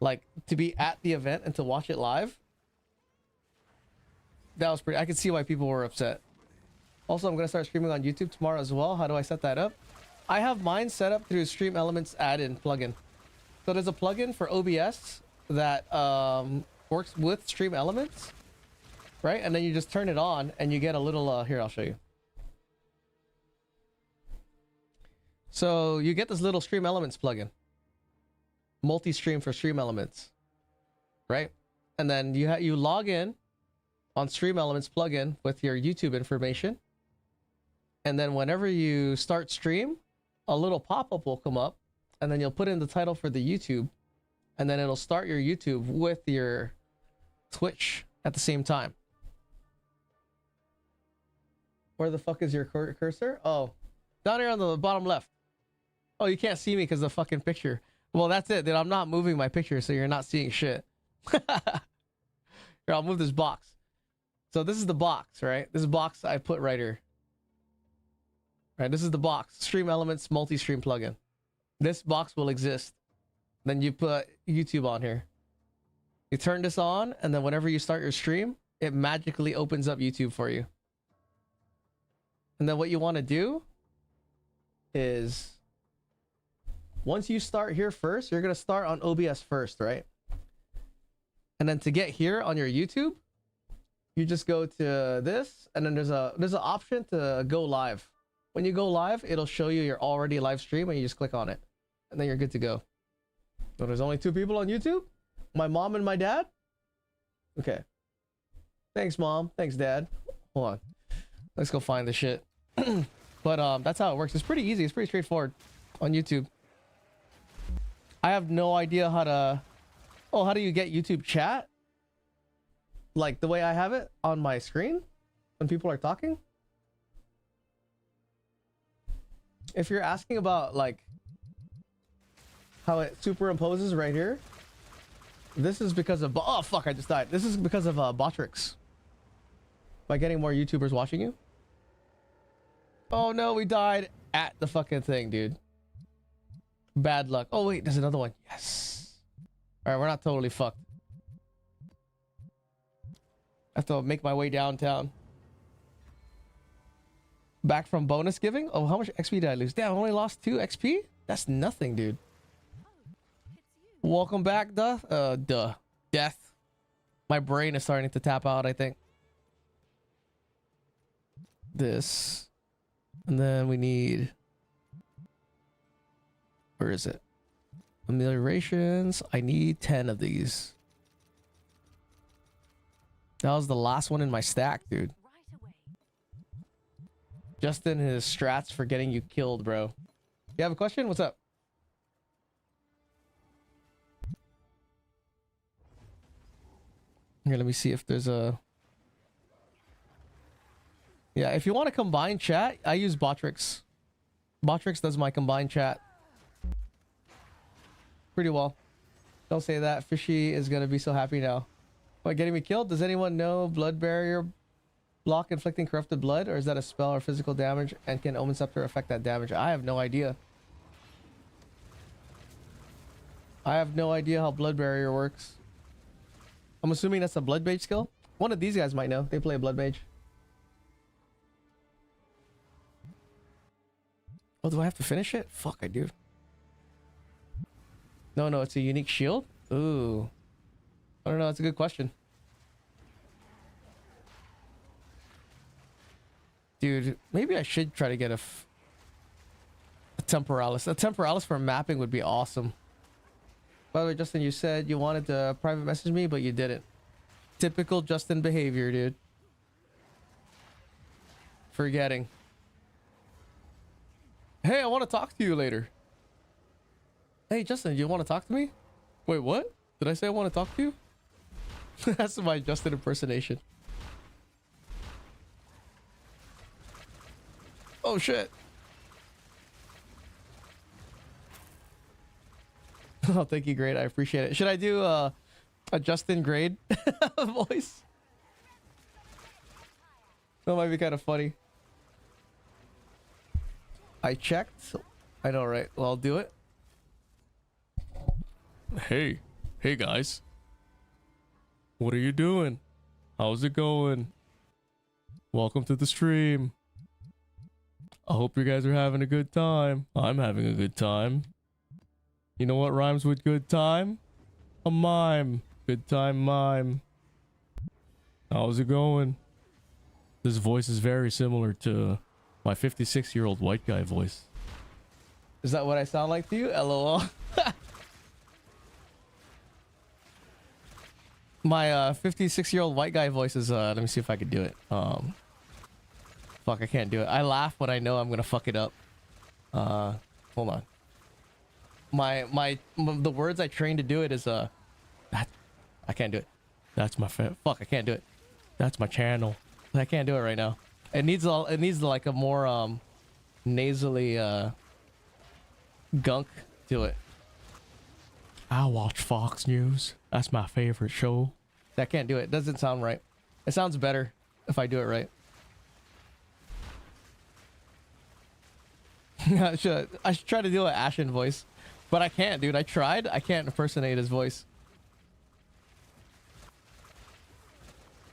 Like, to be at the event and to watch it live, that was pretty... I could see why people were upset. Also, I'm gonna start streaming on YouTube tomorrow as well. How do I set that up? I have mine set up through Stream Elements add-in plugin. So there's a plugin for OBS that works with Stream Elements, right? And then you just turn it on and you get a little here, I'll show you. So you get this little Stream Elements plugin, multi-stream for Stream Elements, right? And then you log in on Stream Elements plugin with your YouTube information, and then whenever you start stream, a little pop-up will come up, and then you'll put in the title for the YouTube, and then it'll start your YouTube with your Twitch at the same time. Where the fuck is your cursor? Oh, down here on the bottom left. Oh, you can't see me because the fucking picture. Well, that's it, dude. I'm not moving my picture, so you're not seeing shit. Here, I'll move this box. So this is the box, right? This box I put right here. Right, this is the box. Stream Elements multi-stream plugin. This box will exist. Then you put YouTube on here. You turn this on, and then whenever you start your stream, it magically opens up YouTube for you. And then what you want to do is, once you start here first, you're going to start on OBS first, right? And then to get here on your YouTube, you just go to this, and then there's an option to go live. When you go live, it'll show you your already live stream, and you just click on it, and then you're good to go. So there's only 2 people on YouTube? My mom and my dad? Okay. Thanks, Mom. Thanks, Dad. Hold on. Let's go find the shit. But that's how it works. It's pretty easy. It's pretty straightforward on YouTube. I have no idea how to... Oh, how do you get YouTube chat? Like the way I have it on my screen when people are talking? If you're asking about like how it superimposes right here, this is because of... Oh, fuck, I just died. This is because of Botrix. By getting more YouTubers watching you. Oh no, we died at the fucking thing, dude. Bad luck. Oh wait, there's another one. Yes. Alright, we're not totally fucked. I have to make my way downtown. Back from bonus giving? Oh, how much XP did I lose? Damn, I only lost 2 XP? That's nothing, dude. Welcome back, Death. My brain is starting to tap out, I think. This. And then we need... Where is it? Ameliorations. I need 10 of these. That was the last one in my stack, dude. Justin, his strats for getting you killed, bro. You have a question? What's up? Here, let me see if there's a... Yeah, if you want to combine chat, I use Botrix. Botrix does my combined chat pretty well. Don't say that. Fishy is gonna be so happy now. What, getting me killed? Does anyone know blood barrier block inflicting corrupted blood, or is that a spell or physical damage? And can Omen Scepter affect that damage? I have no idea. I have no idea how blood barrier works. I'm assuming that's a blood mage skill. One of these guys might know. They play a blood mage. Oh, do I have to finish it? Fuck, I do. No, it's a unique shield? Ooh. I don't know, it's a good question. Dude, maybe I should try to get a Temporalis. A Temporalis for mapping would be awesome. By the way, Justin, you said you wanted to private message me, but you didn't. Typical Justin behavior, dude. Forgetting. Hey, I want to talk to you later. Hey, Justin, you want to talk to me? Wait, what? Did I say I want to talk to you? That's my Justin impersonation. Oh, shit. Oh, thank you, Grade. I appreciate it. Should I do a Justin Grade voice? That might be kind of funny. I checked. I know, right? Well, I'll do it. Hey guys. What are you doing? How's it going? Welcome to the stream. I hope you guys are having a good time. I'm having a good time. You know what rhymes with good time? A mime. Good time mime. How's it going? This voice is very similar to my 56-year-old white guy voice. Is that what I sound like to you? LOL. My 56-year-old white guy voice is let me see if I can do it. Fuck, I can't do it. I laugh when I know I'm gonna fuck it up. Hold on. The words I trained to do it is that I can't do it. That's my fuck, I can't do it. That's my channel. I can't do it right now. It needs like a more nasally gunk to it. I watch Fox News. That's my favorite show. I can't do it. It doesn't sound right. It sounds better if I do it right. I should try to do an Ashen voice, but I can't, dude. I tried. I can't impersonate his voice.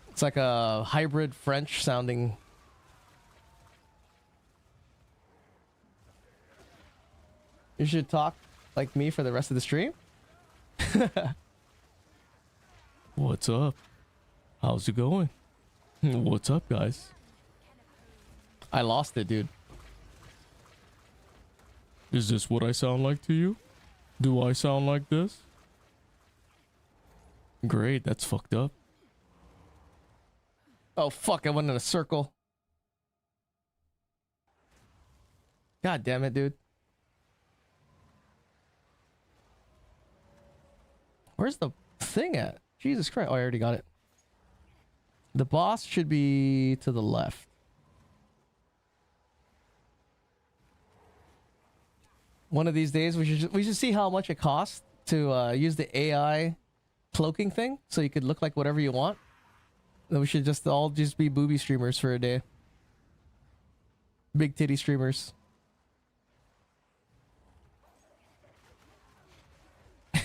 It's like a hybrid French sounding. You should talk like me for the rest of the stream. What's up? How's it going? What's up, guys? I lost it, dude. Is this what I sound like to you? Do I sound like this? Great, that's fucked up. Oh fuck, I went in a circle. God damn it, dude. Where's the thing at? Jesus Christ. Oh, I already got it. The boss should be to the left. One of these days, we should see how much it costs to use the AI cloaking thing, so you could look like whatever you want. Then we should all just be booby streamers for a day. Big titty streamers.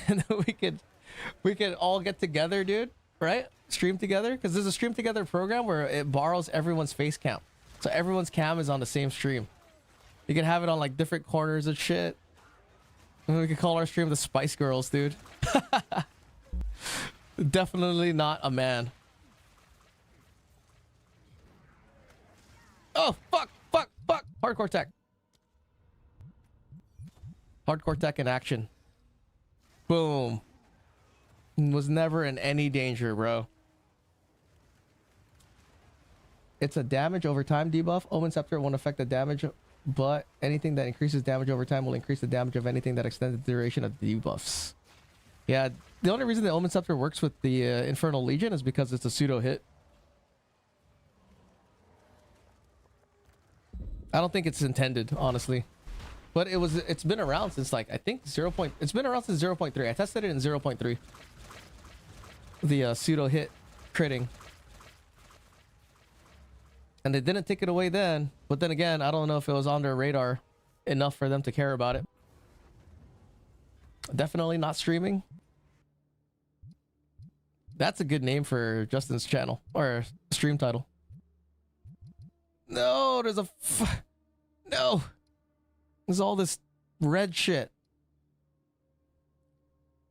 And then we could all get together, dude, right? Stream together, because there's a stream together program where it borrows everyone's face cam, so everyone's cam is on the same stream. You can have it on like different corners and shit. And we could call our stream the Spice Girls, dude. Definitely not a man. Oh fuck. Hardcore tech. Hardcore tech in action. Boom. Was never in any danger, bro. It's a damage over time debuff. Omen Scepter won't affect the damage, but anything that increases damage over time will increase the damage of anything that extends the duration of the debuffs. Yeah, the only reason the Omen Scepter works with the Infernal Legion is because it's a pseudo hit. I don't think it's intended, honestly. But it's been around since like I think it's been around since 0.3. I tested it in 0.3. The pseudo hit critting. And they didn't take it away then, but then again, I don't know if it was on their radar enough for them to care about it. Definitely not streaming. That's a good name for Justin's channel or stream title. No, there's no. There's all this red shit.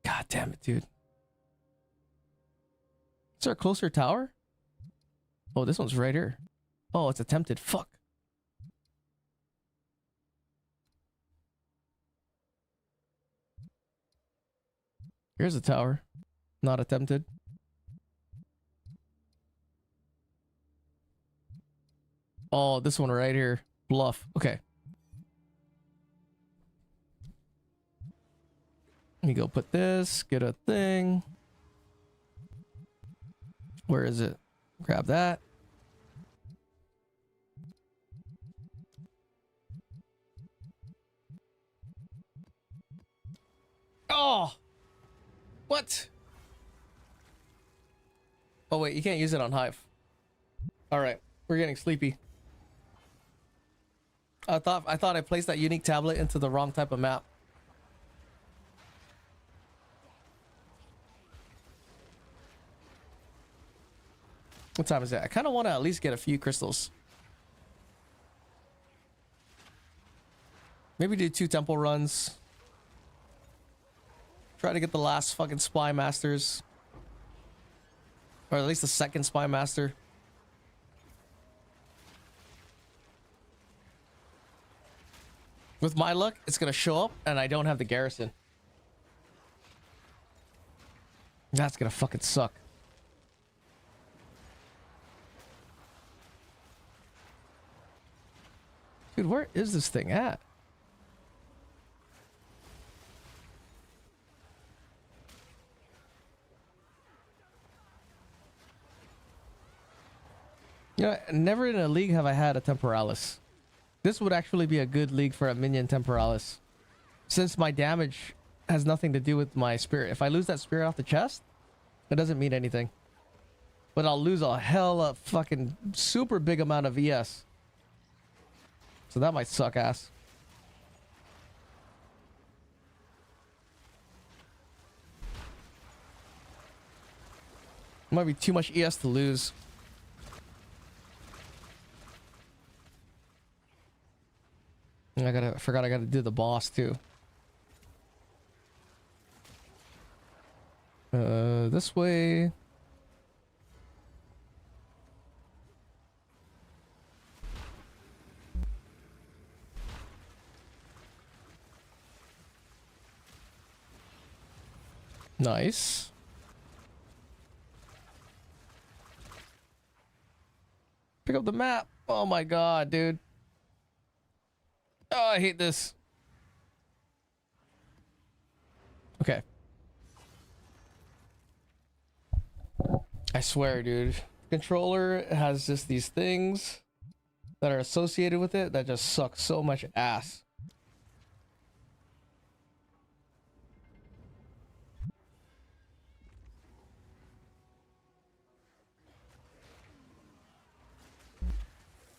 God damn it, dude. Is there a closer tower? Oh, this one's right here. Oh, it's attempted. Fuck. Here's a tower. Not attempted. Oh, this one right here. Bluff. Okay. Let me go put this. Get a thing. Where is it? Grab that. Oh! What? Oh wait, you can't use it on Hive. Alright, we're getting sleepy. I thought I placed that unique tablet into the wrong type of map. What time is it? I kind of want to at least get a few crystals. Maybe do 2 temple runs. Try to get the last fucking spy masters. Or at least the second spy master. With my luck, it's gonna show up and I don't have the garrison. That's gonna fucking suck. Dude, where is this thing at? You know, never in a league have I had a Temporalis. This would actually be a good league for a minion Temporalis. Since my damage has nothing to do with my spirit. If I lose that spirit off the chest, it doesn't mean anything. But I'll lose a hella fucking super big amount of ES. So that might suck ass. Might be too much ES to lose. I forgot I gotta do the boss too. This way. Nice. Pick up the map. Oh my god, dude. Oh, I hate this. Okay. I swear, dude. Controller has just these things that are associated with it that just suck so much ass.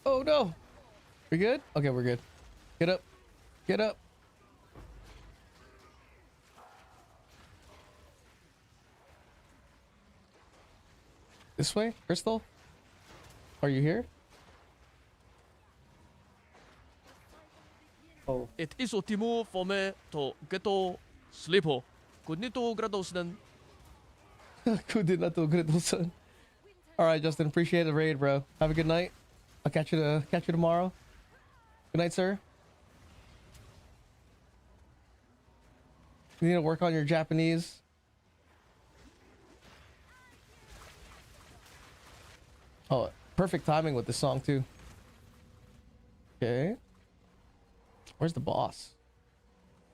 Oh no. We good? Okay, we're good. Get up. Get up. This way? Crystal? Are you here? Oh. It is ultimo for me to get to sleep. Good night to Gradosden. Good night to Gradosden. Alright, Justin. Appreciate the raid, bro. Have a good night. I'll catch you tomorrow. Good night, sir. You need to work on your Japanese. Oh, perfect timing with this song too. Okay. Where's the boss?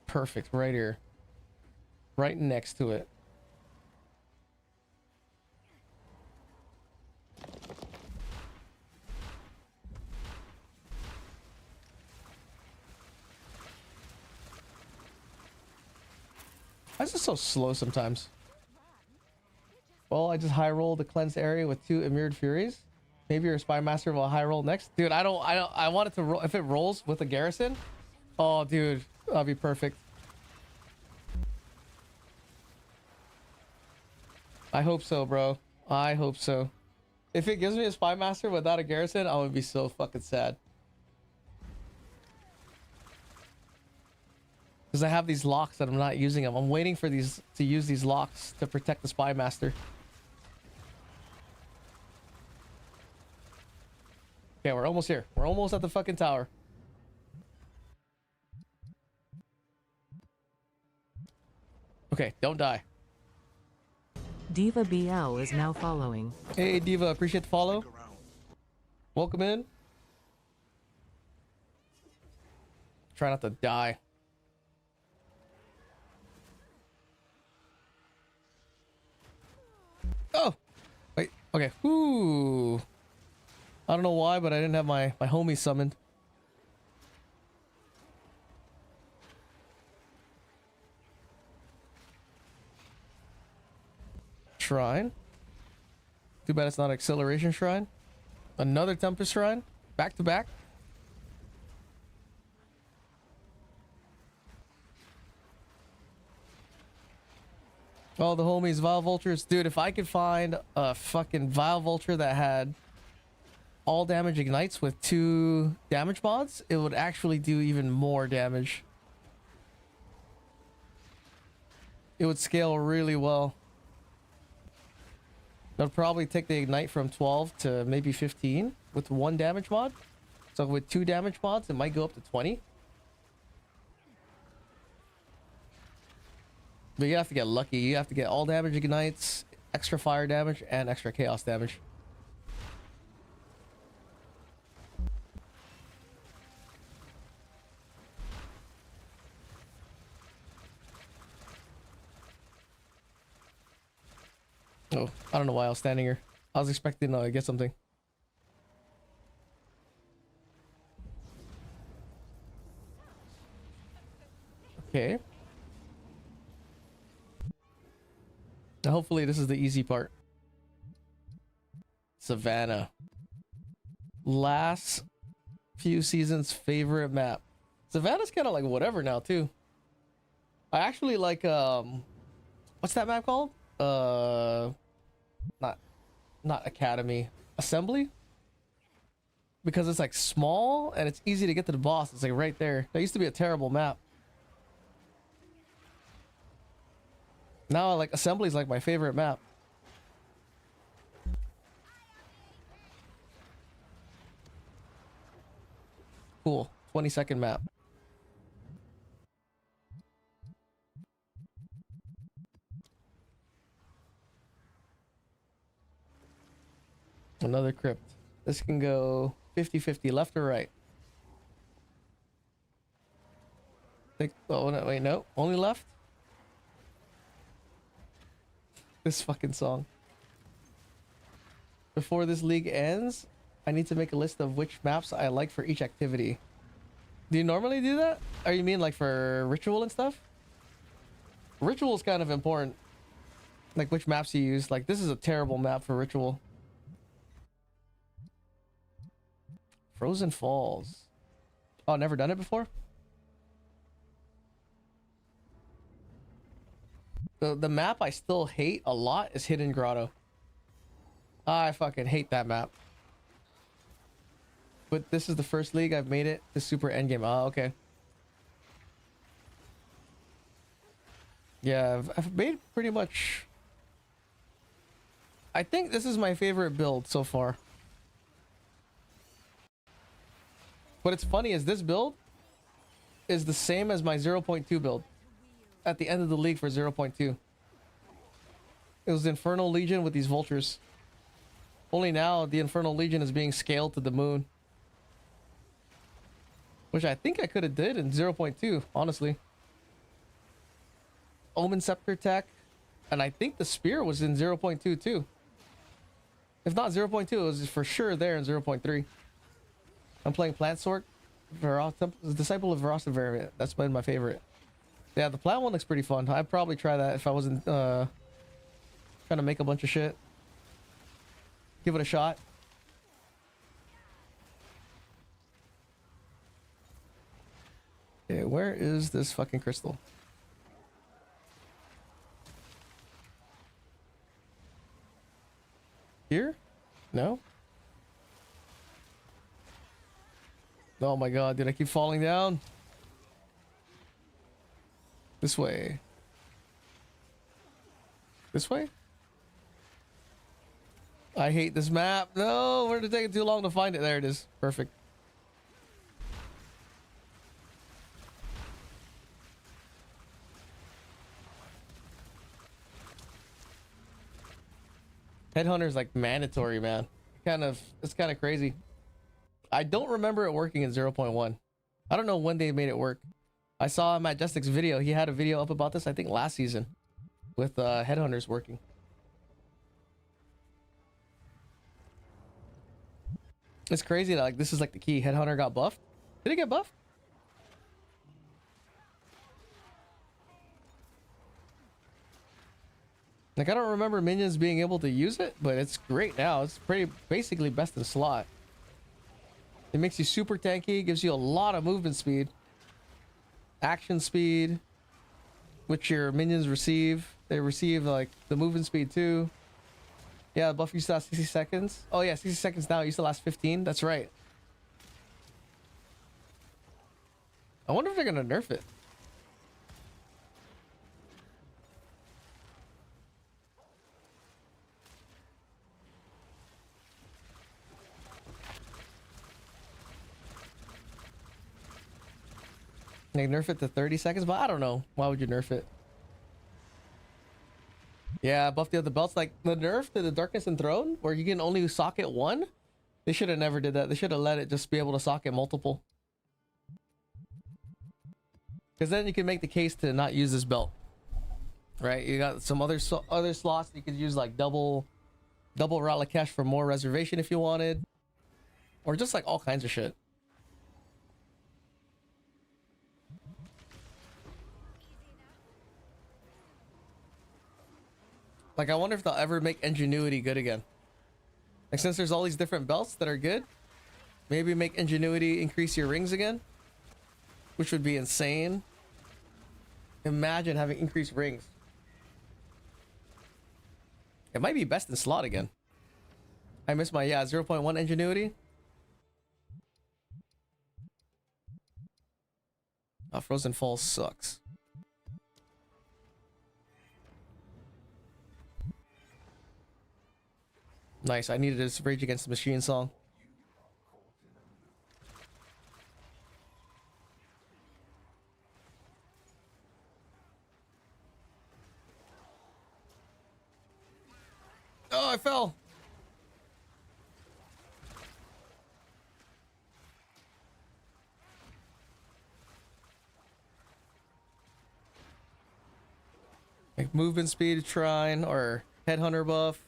Perfect, right here. Right next to it. is it so slow sometimes? Well, I just high roll the cleansed area with 2 Immured Furies. Maybe your Spy Master will high roll next. Dude, I want it to roll. If it rolls with a garrison, oh, dude, that'd be perfect. I hope so, bro. I hope so. If it gives me a Spy Master without a garrison, I would be so fucking sad. Because I have these locks that I'm not using them. I'm waiting for these to use these locks to protect the Spy Master. Okay, we're almost here. We're almost at the fucking tower. Okay, don't die. Diva BL is now following. Hey, Diva, appreciate the follow. Welcome in. Try not to die. Oh! Wait, okay. Ooh. I don't know why, but I didn't have my homie summoned. Shrine. Too bad it's not acceleration shrine. Another Tempest shrine. Back to back. Oh, the homies, Vile Vultures. Dude, if I could find a fucking Vile Vulture that had all damage ignites with 2 damage mods, it would actually do even more damage. It would scale really well. I'd probably take the ignite from 12 to maybe 15 with 1 damage mod. So with 2 damage mods, it might go up to 20. But you have to get lucky. You have to get all damage ignites, extra fire damage, and extra chaos damage. Oh, I don't know why I was standing here. I was expecting to get something. Okay. Now hopefully this is the easy part. Savannah. Last few seasons' favorite map. Savannah's kind of like whatever now too. I actually like what's that map called? Not Academy. Assembly? Because it's like small and it's easy to get to the boss. It's like right there. That used to be a terrible map. Now like Assembly's like my favorite map. Cool. 20-second map. Another crypt. This can go 50-50 left or right. Oh no, wait, no. Only left? This fucking song. Before this league ends, I need to make a list of which maps I like for each activity. Do you normally do that? Or you mean like for ritual and stuff? Ritual is kind of important. Like which maps you use. Like this is a terrible map for ritual. Frozen Falls. Oh, never done it before? The map I still hate a lot is Hidden Grotto. I fucking hate that map. But this is the first league I've made it to super endgame. Oh, okay. Yeah, I've made pretty much... I think this is my favorite build so far. What's funny is this build is the same as my 0.2 build at the end of the league for 0.2. It was the Infernal Legion with these vultures. Only now the Infernal Legion is being scaled to the moon. Which I think I could have did in 0.2, honestly. Omen Scepter tech. And I think the spear was in 0.2 too. If not 0.2, it was for sure there in 0.3. I'm playing Plant Sort. Disciple of Verosivariant. That's been my favorite. Yeah, the plant one looks pretty fun. I'd probably try that if I wasn't trying to make a bunch of shit. Give it a shot. Okay, where is this fucking crystal? Here? No? Oh my god, dude, I keep falling down. This way. This way? I hate this map. No, where did it take too long to find it? There it is. Perfect. Headhunter's like mandatory, man. It's kind of crazy. I don't remember it working in 0.1. I don't know when they made it work. I saw Majestic's video. He had a video up about this, I think last season, with Headhunters working. It's crazy that like this is like the key. Headhunter got buffed. Did it get buffed? Like I don't remember minions being able to use it, but it's great now. It's pretty basically best in slot. It makes you super tanky, gives you a lot of movement speed, action speed, which your minions receive. They receive like the movement speed too. Yeah, the buff used to last 60 seconds. Oh yeah, 60 seconds now. It used to last 15. That's right. I wonder if they're gonna nerf it. They nerf it to 30 seconds, but I don't know. Why would you nerf it? Yeah, buff the other belts. Like the nerf to the Darkness Enthroned, where you can only socket one. They should have never did that. They should have let it just be able to socket multiple. Because then you can make the case to not use this belt. Right? You got some other slots you could use, like double Relic Cache for more reservation if you wanted. Or just like all kinds of shit. Like, I wonder if they'll ever make Ingenuity good again. Like, since there's all these different belts that are good, maybe make Ingenuity increase your rings again, which would be insane. Imagine having increased rings. It might be best in slot again. I missed my, 0.1 Ingenuity. Oh, Frozen Falls sucks. Nice. I needed this Rage Against the Machine song. Oh, I fell. Like movement speed, Shrine, or Headhunter buff.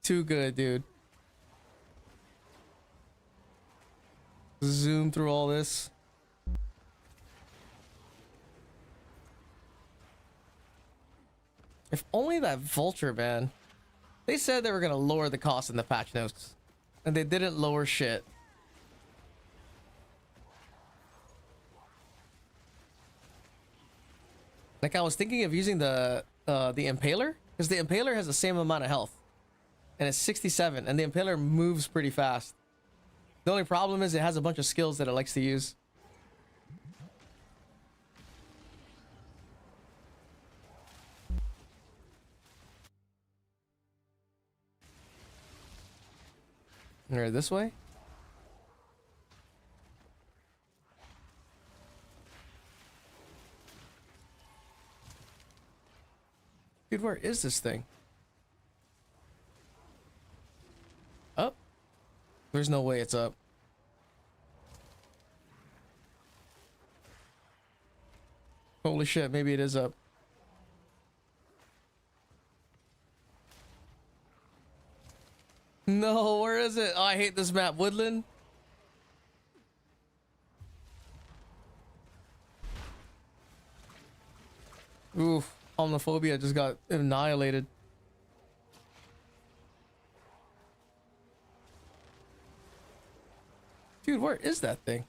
Too good, dude. Zoom through all this. If only that Vulture, man. They said they were gonna lower the cost in the patch notes, and they didn't lower shit. Like I was thinking of using the Impaler, because the Impaler has the same amount of health. And it's 67, and the Impaler moves pretty fast. The only problem is it has a bunch of skills that it likes to use. Alright, this way? Dude, where is this thing? Up? There's no way it's up. Holy shit, maybe it is up. No, where is it? Oh, I hate this map. Woodland? Oof. Homophobia just got annihilated. Dude, where is that thing?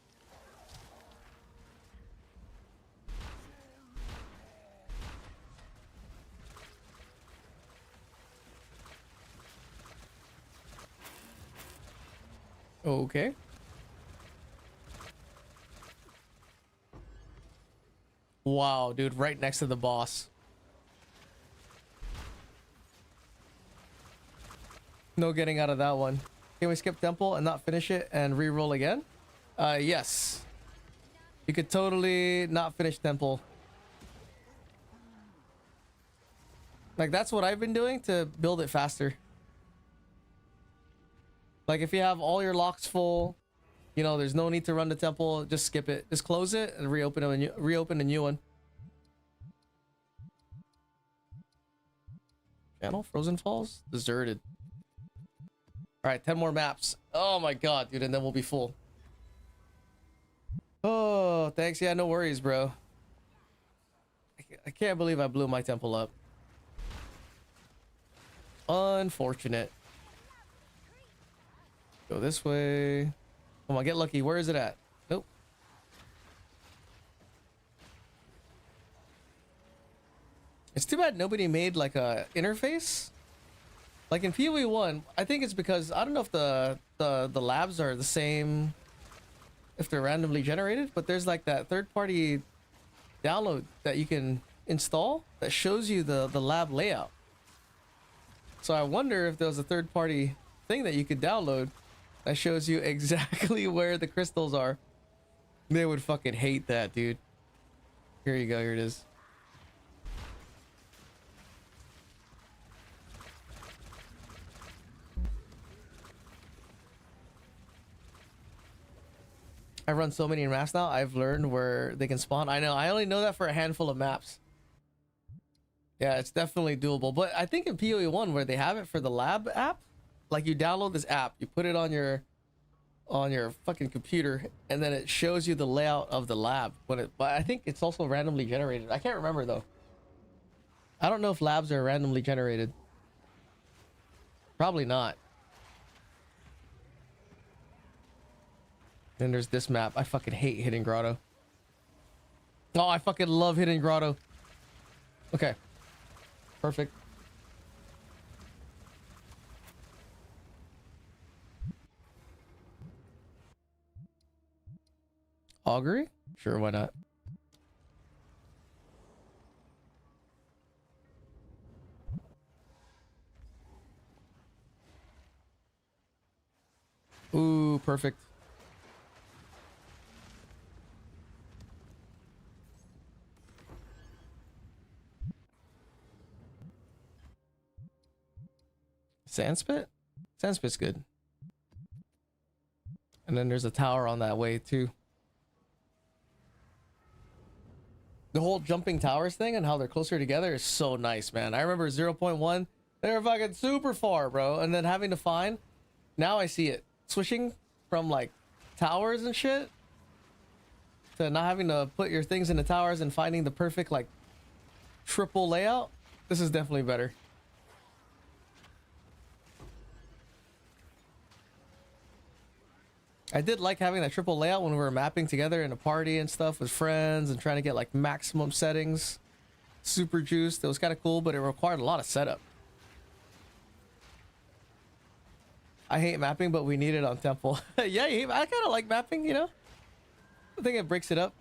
Okay. Wow, dude, right next to the boss. No getting out of that one. Can we skip temple and not finish it and re-roll again? Yes. You could totally not finish temple. Like, that's what I've been doing to build it faster. Like, if you have all your locks full, you know, there's no need to run the temple. Just skip it. Just close it and reopen a new one. Channel Frozen Falls deserted. All right, 10 more maps. Oh my god, dude, and then we'll be full. Oh, thanks. Yeah, no worries, bro. I can't believe I blew my temple up. Unfortunate. Go this way. Come on, get lucky. Where is it at? Nope. It's too bad nobody made like a interface. Like in PoE 1, I think it's because I don't know if the labs are the same if they're randomly generated, but there's like that third-party download that you can install that shows you the lab layout. So I wonder if there was a third-party thing that you could download that shows you exactly where the crystals are. They would fucking hate that, dude. Here you go, here it is. I run so many maps now, I've learned where they can spawn. I know, I only know that for a handful of maps. Yeah, it's definitely doable. But I think in PoE 1 where they have it for the lab app, like you download this app, you put it on your fucking computer, and then it shows you the layout of the lab. But I think it's also randomly generated. I can't remember though. I don't know if labs are randomly generated. Probably not. Then there's this map. I fucking hate Hidden Grotto. Oh, I fucking love Hidden Grotto. Okay. Perfect. Augury? Sure, why not? Ooh, perfect. Sandspit? Sandspit's good. And then there's a tower on that way too. The whole jumping towers thing and how they're closer together is so nice, man. I remember 0.1, they were fucking super far, bro. And then having to find, now I see it. Switching from like towers and shit to not having to put your things in the towers and finding the perfect like triple layout. This is definitely better. I did like having that triple layout when we were mapping together in a party and stuff with friends and trying to get like maximum settings. Super juiced. It was kind of cool, but it required a lot of setup. I hate mapping, but we need it on Temple. Yeah, I kind of like mapping, you know? I think it breaks it up.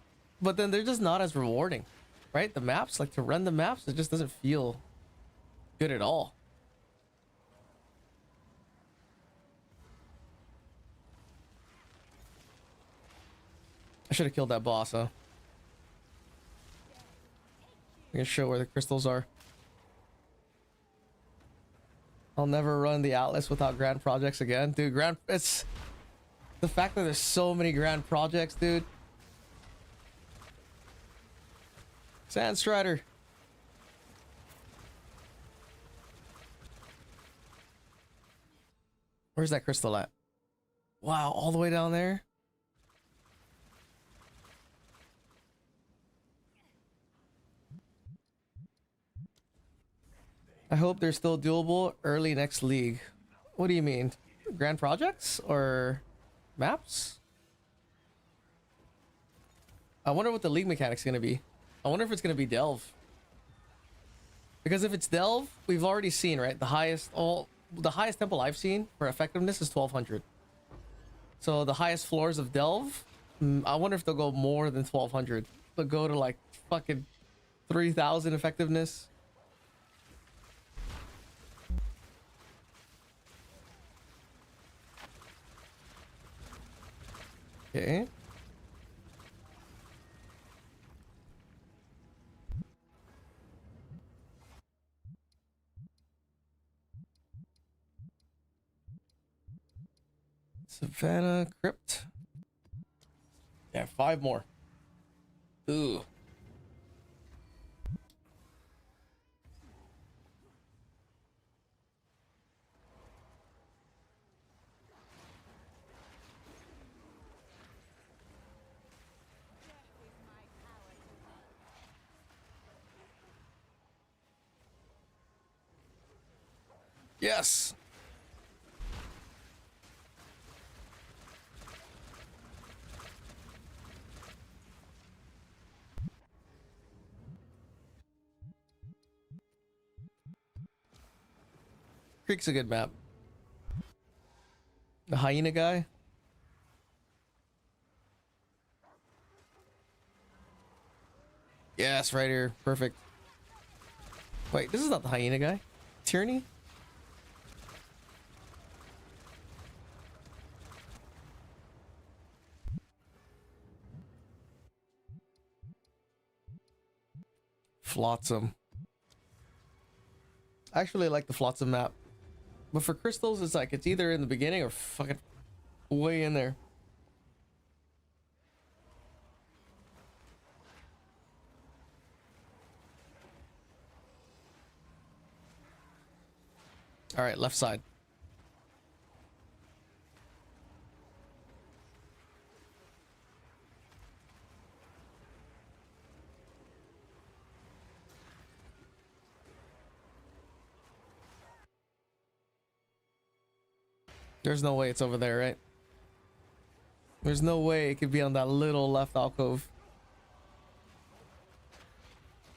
But then they're just not as rewarding, right? The maps, like to run the maps, it just doesn't feel good at all. I should have killed that boss, huh? I can show where the crystals are. I'll never run the Atlas without grand projects again. Dude, it's the fact that there's so many grand projects, dude. Sandstrider. Where's that crystal at? Wow, all the way down there? I hope they're still doable early next league. What do you mean? Grand projects or maps? I wonder what the league mechanic's gonna be. I wonder if it's gonna be Delve. Because if it's Delve, we've already seen, right? The highest temple I've seen for effectiveness is 1200. So the highest floors of Delve, I wonder if they'll go more than 1200. They'll go to like fucking 3000 effectiveness. Okay. Savannah Crypt. Yeah, 5 more. Ooh. Yes. Creek's a good map. The hyena guy. Yes, right here. Perfect. Wait, this is not the hyena guy. Tyranny? Flotsam. I actually like the Flotsam map. But for crystals, it's like it's either in the beginning or fucking way in there. All right, left side. There's no way it's over there, right? There's no way it could be on that little left alcove.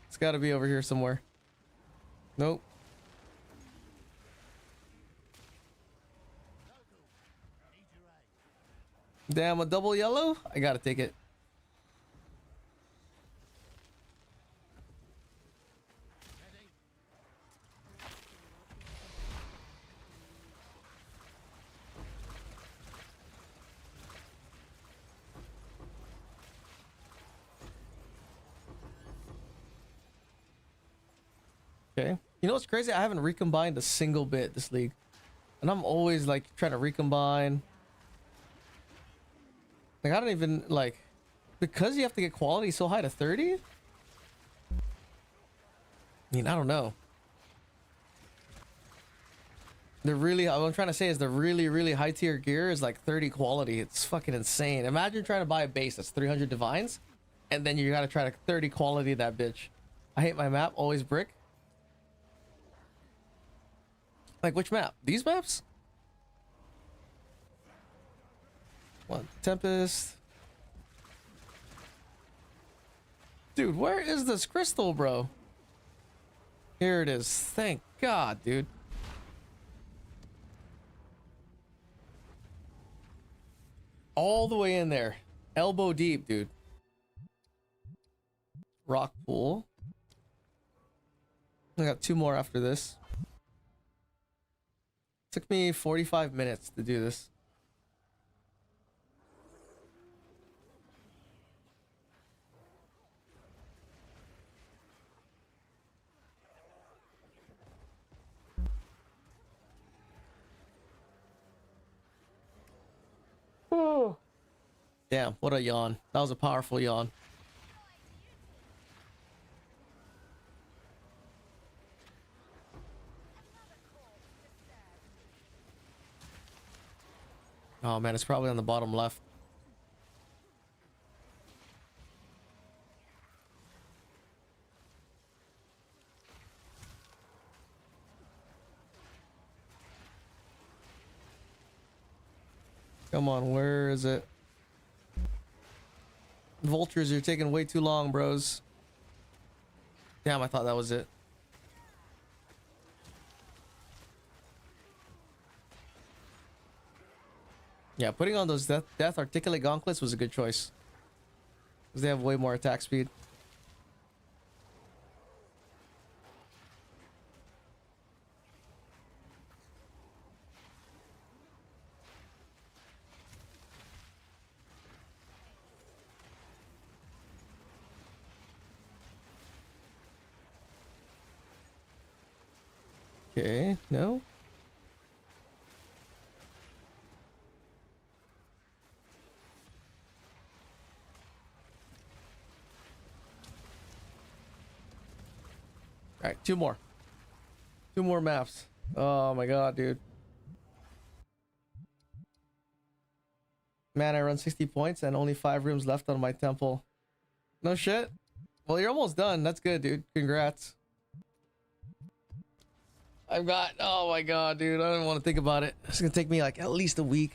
It's got to be over here somewhere. Nope. Damn, a double yellow? I gotta take it. Okay. You know what's crazy? I haven't recombined a single bit this league. And I'm always like trying to recombine. Like I don't even like, because you have to get quality so high to 30? I mean, I don't know. The really, what I'm trying to say is the really high tier gear is like 30 quality. It's fucking insane. Imagine trying to buy a base that's 300 divines and then you gotta try to 30 quality that bitch. I hate my map, always brick. Like which map? These maps? What? Tempest. Dude, where is this crystal, bro? Here it is. Thank God, dude. All the way in there. Elbow deep, dude. Rock pool. I got 2 more after this. Took me 45 minutes to do this. Oh. Damn, what a yawn. That was a powerful yawn. Oh man, it's probably on the bottom left. Come on, where is it? Vultures, you're taking way too long, bros. Damn, I thought that was it. Yeah, putting on those death articulate gauntlets was a good choice. Because they have way more attack speed. Okay, no. All right, two more. Two more maps. Oh my god, dude. Man, I run 60 points and only 5 rooms left on my temple. No shit? Well, you're almost done. That's good, dude. Congrats. I've got... Oh my god, dude. I don't want to think about it. It's gonna take me like at least a week.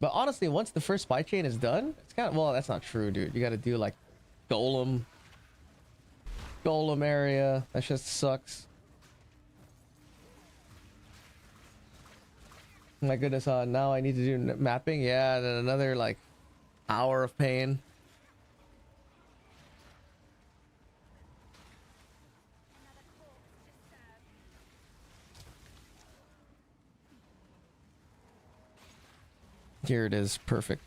But honestly, once the first spy chain is done, it's kind of... Well, that's not true, dude. You gotta do like Golem area. That just sucks. My goodness, now I need to do mapping. Yeah, then another like hour of pain. Here it is, perfect.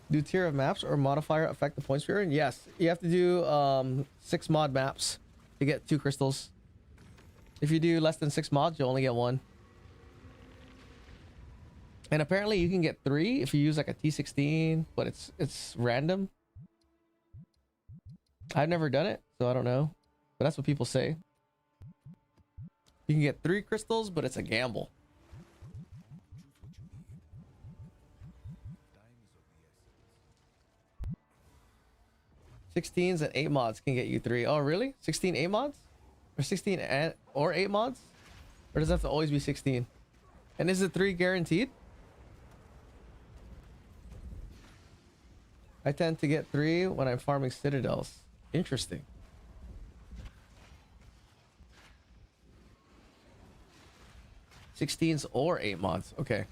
Do tier of maps or modifier affect the points we earn? Yes, you have to do 6 mod maps to get 2 crystals. If you do less than 6 mods, you only get 1. And apparently you can get 3 if you use like a T16, but it's random. I've never done it, so I don't know. But that's what people say. You can get 3 crystals, but it's a gamble. 16s and 8 mods can get you 3. Oh, really? 16 8 mods? Or 16 or 8 mods? Or does it have to always be 16? And is it 3 guaranteed? I tend to get 3 when I'm farming citadels. Interesting. '16s or 8 mods. Okay.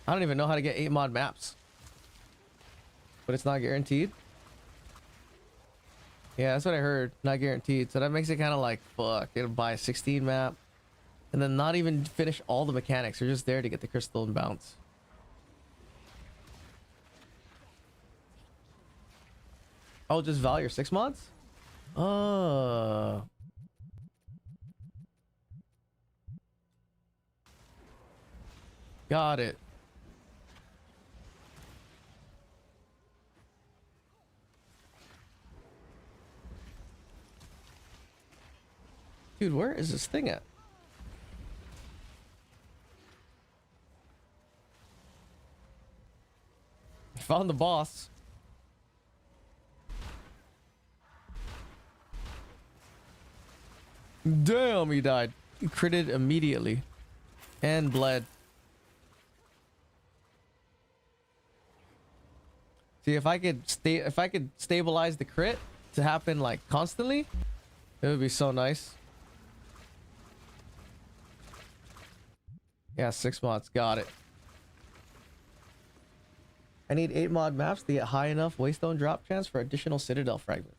I don't even know how to get 8 mod maps. But it's not guaranteed. Yeah, that's what I heard. Not guaranteed. So that makes it kind of like, fuck, it'll buy a 16 map. And then not even finish all the mechanics. They're just there to get the crystal and bounce. Oh, just Val your 6 mods? Oh. Got it. Dude, where is this thing at? Found the boss. Damn, he died. He critted immediately. And bled. See, if I could stabilize the crit to happen like constantly, it would be so nice. Yeah, 6 mods. Got it. I need 8 mod maps to get high enough waystone drop chance for additional citadel fragments.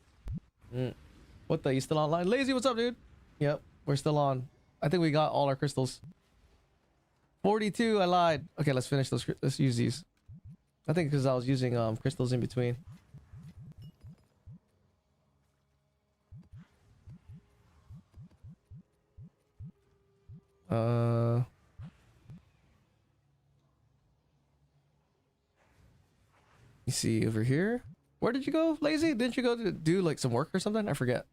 What the? You still online? Lazy, what's up, dude? Yep, we're still on. I think we got all our crystals. 42, I lied. Okay, let's finish those. Let's use these. I think because I was using crystals in between. You see over here. Where did you go, Lazy? Didn't you go to do like some work or something? I forget.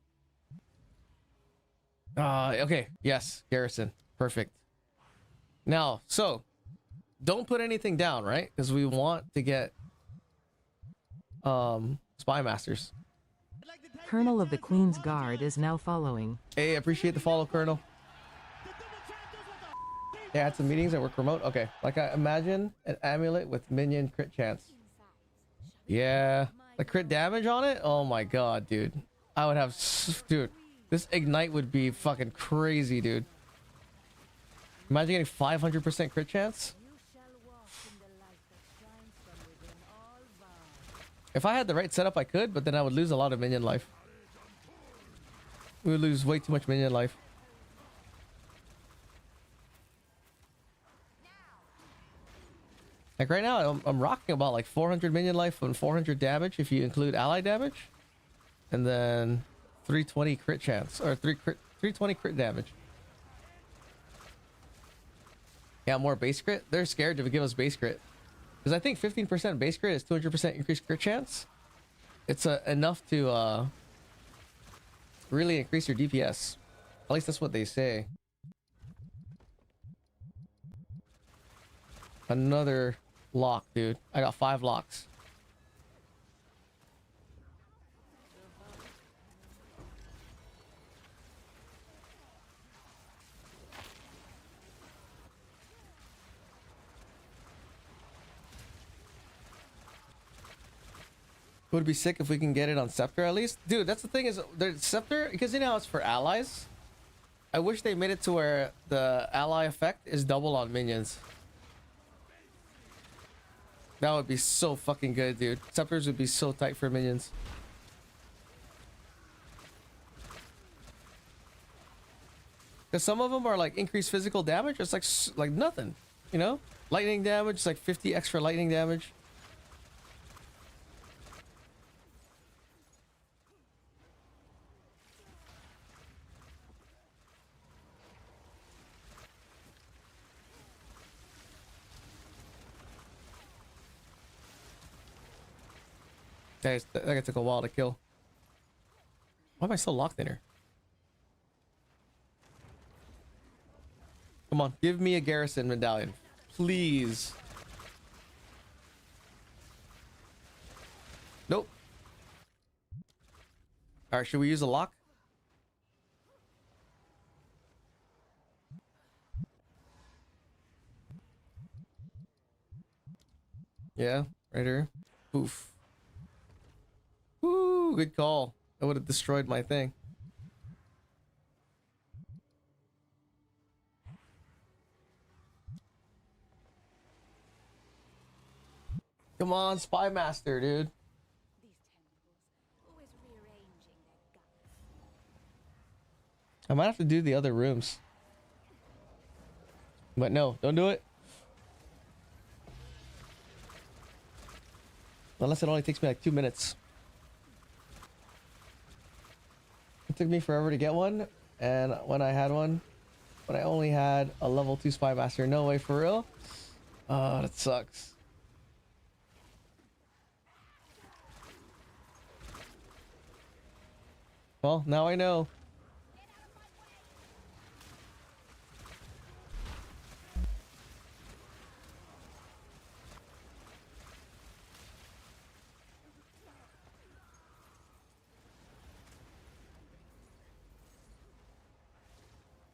Okay. Yes, garrison. Perfect. Now, so don't put anything down, right? Because we want to get spy masters. Colonel of the Queen's Guard is now following. Hey, appreciate the follow, Colonel. Yeah, had some meetings that work remote. Okay, like I imagine an amulet with minion crit chance. Yeah, the crit damage on it. Oh my god, dude. I would have, dude. This ignite would be fucking crazy, dude. Imagine getting 500% crit chance. If I had the right setup, I could, but then I would lose a lot of minion life. We would lose way too much minion life. Like right now, I'm rocking about like 400 minion life and 400 damage if you include ally damage, and then 320 crit chance or 320 crit damage. Yeah, more base crit. They're scared to give us base crit because I think 15% base crit is 200% increased crit chance. It's enough to really increase your DPS. At least that's what they say. Another lock, dude. I got 5 locks. Would be sick if we can get it on Scepter at least. Dude, that's the thing is the Scepter, because you know it's for allies. I wish they made it to where the ally effect is double on minions. That would be so fucking good, dude. Scepters would be so tight for minions. Because some of them are like increased physical damage. It's like nothing, you know? Lightning damage, like 50 extra lightning damage. That guy took a while to kill. Why am I still locked in here? Come on, give me a garrison medallion, please. Nope. All right, should we use a lock? Yeah, right here. Poof. Woo, good call. I would have destroyed my thing. Come on, Spy Master, dude. These tentacles, always rearranging their guts. I might have to do the other rooms. But no, don't do it. Unless it only takes me like 2 minutes. It took me forever to get one, and when I had one, when I only had a level 2 Spy Master. No way, for real? Oh, that sucks. Well, now I know.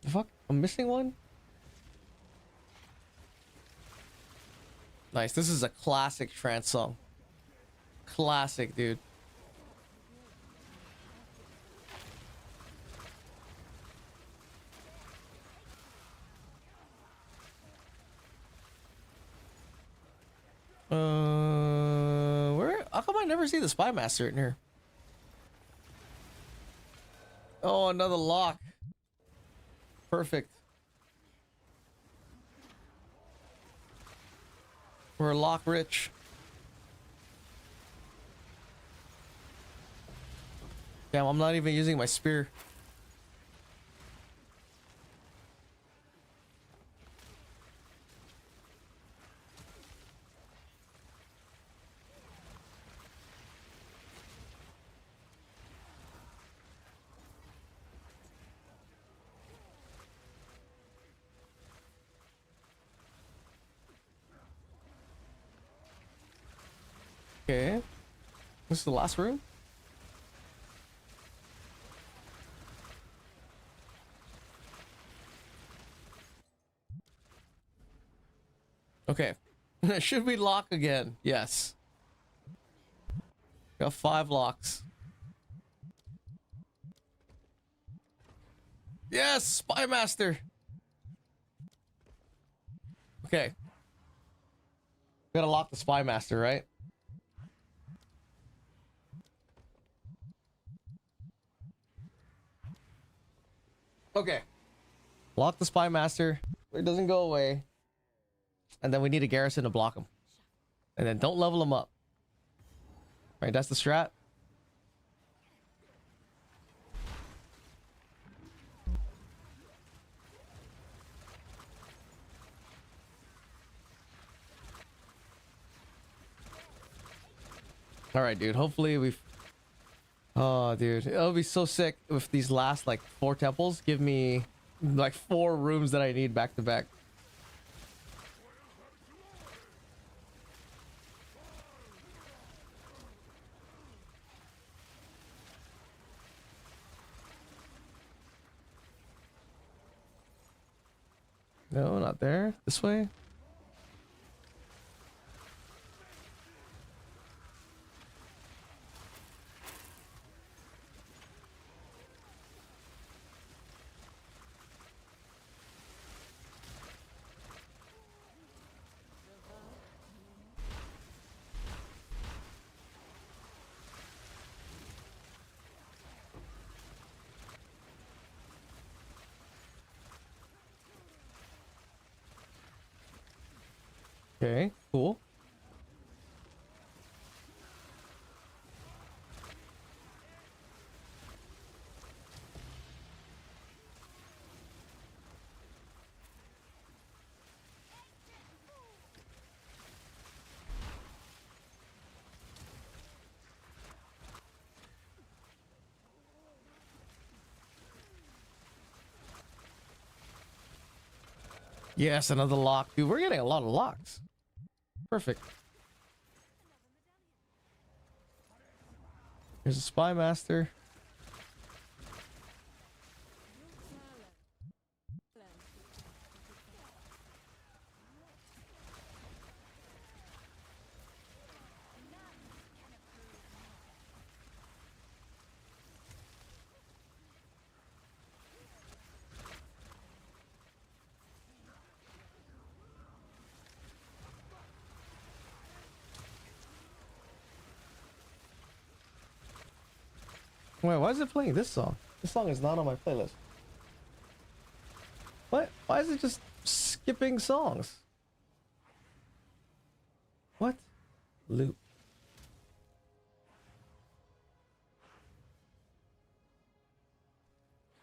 Fuck, I'm missing one? Nice, this is a classic trance song. Classic, dude. Where? How come I never see the Spy Master in here? Oh, another lock. Perfect. We're lock rich. Damn, I'm not even using my spear. Okay. This is the last room? Okay. Should we lock again? Yes. Got 5 locks. Yes, Spy Master. Okay. Gotta lock the Spy Master, right? Okay. Lock the Spy Master. It doesn't go away. And then we need a garrison to block him. And then don't level him up. Right, that's the strat. All right, dude. Hopefully we've... Oh, dude. It would be so sick if these last, like, 4 temples give me, like, 4 rooms that I need back to back. No, not there. This way. Okay, cool. Yes, another lock. Dude, we're getting a lot of locks. Perfect. Here's a Spy Master. Wait, why is it playing this song? This song is not on my playlist. What? Why is it just skipping songs? What? Loop.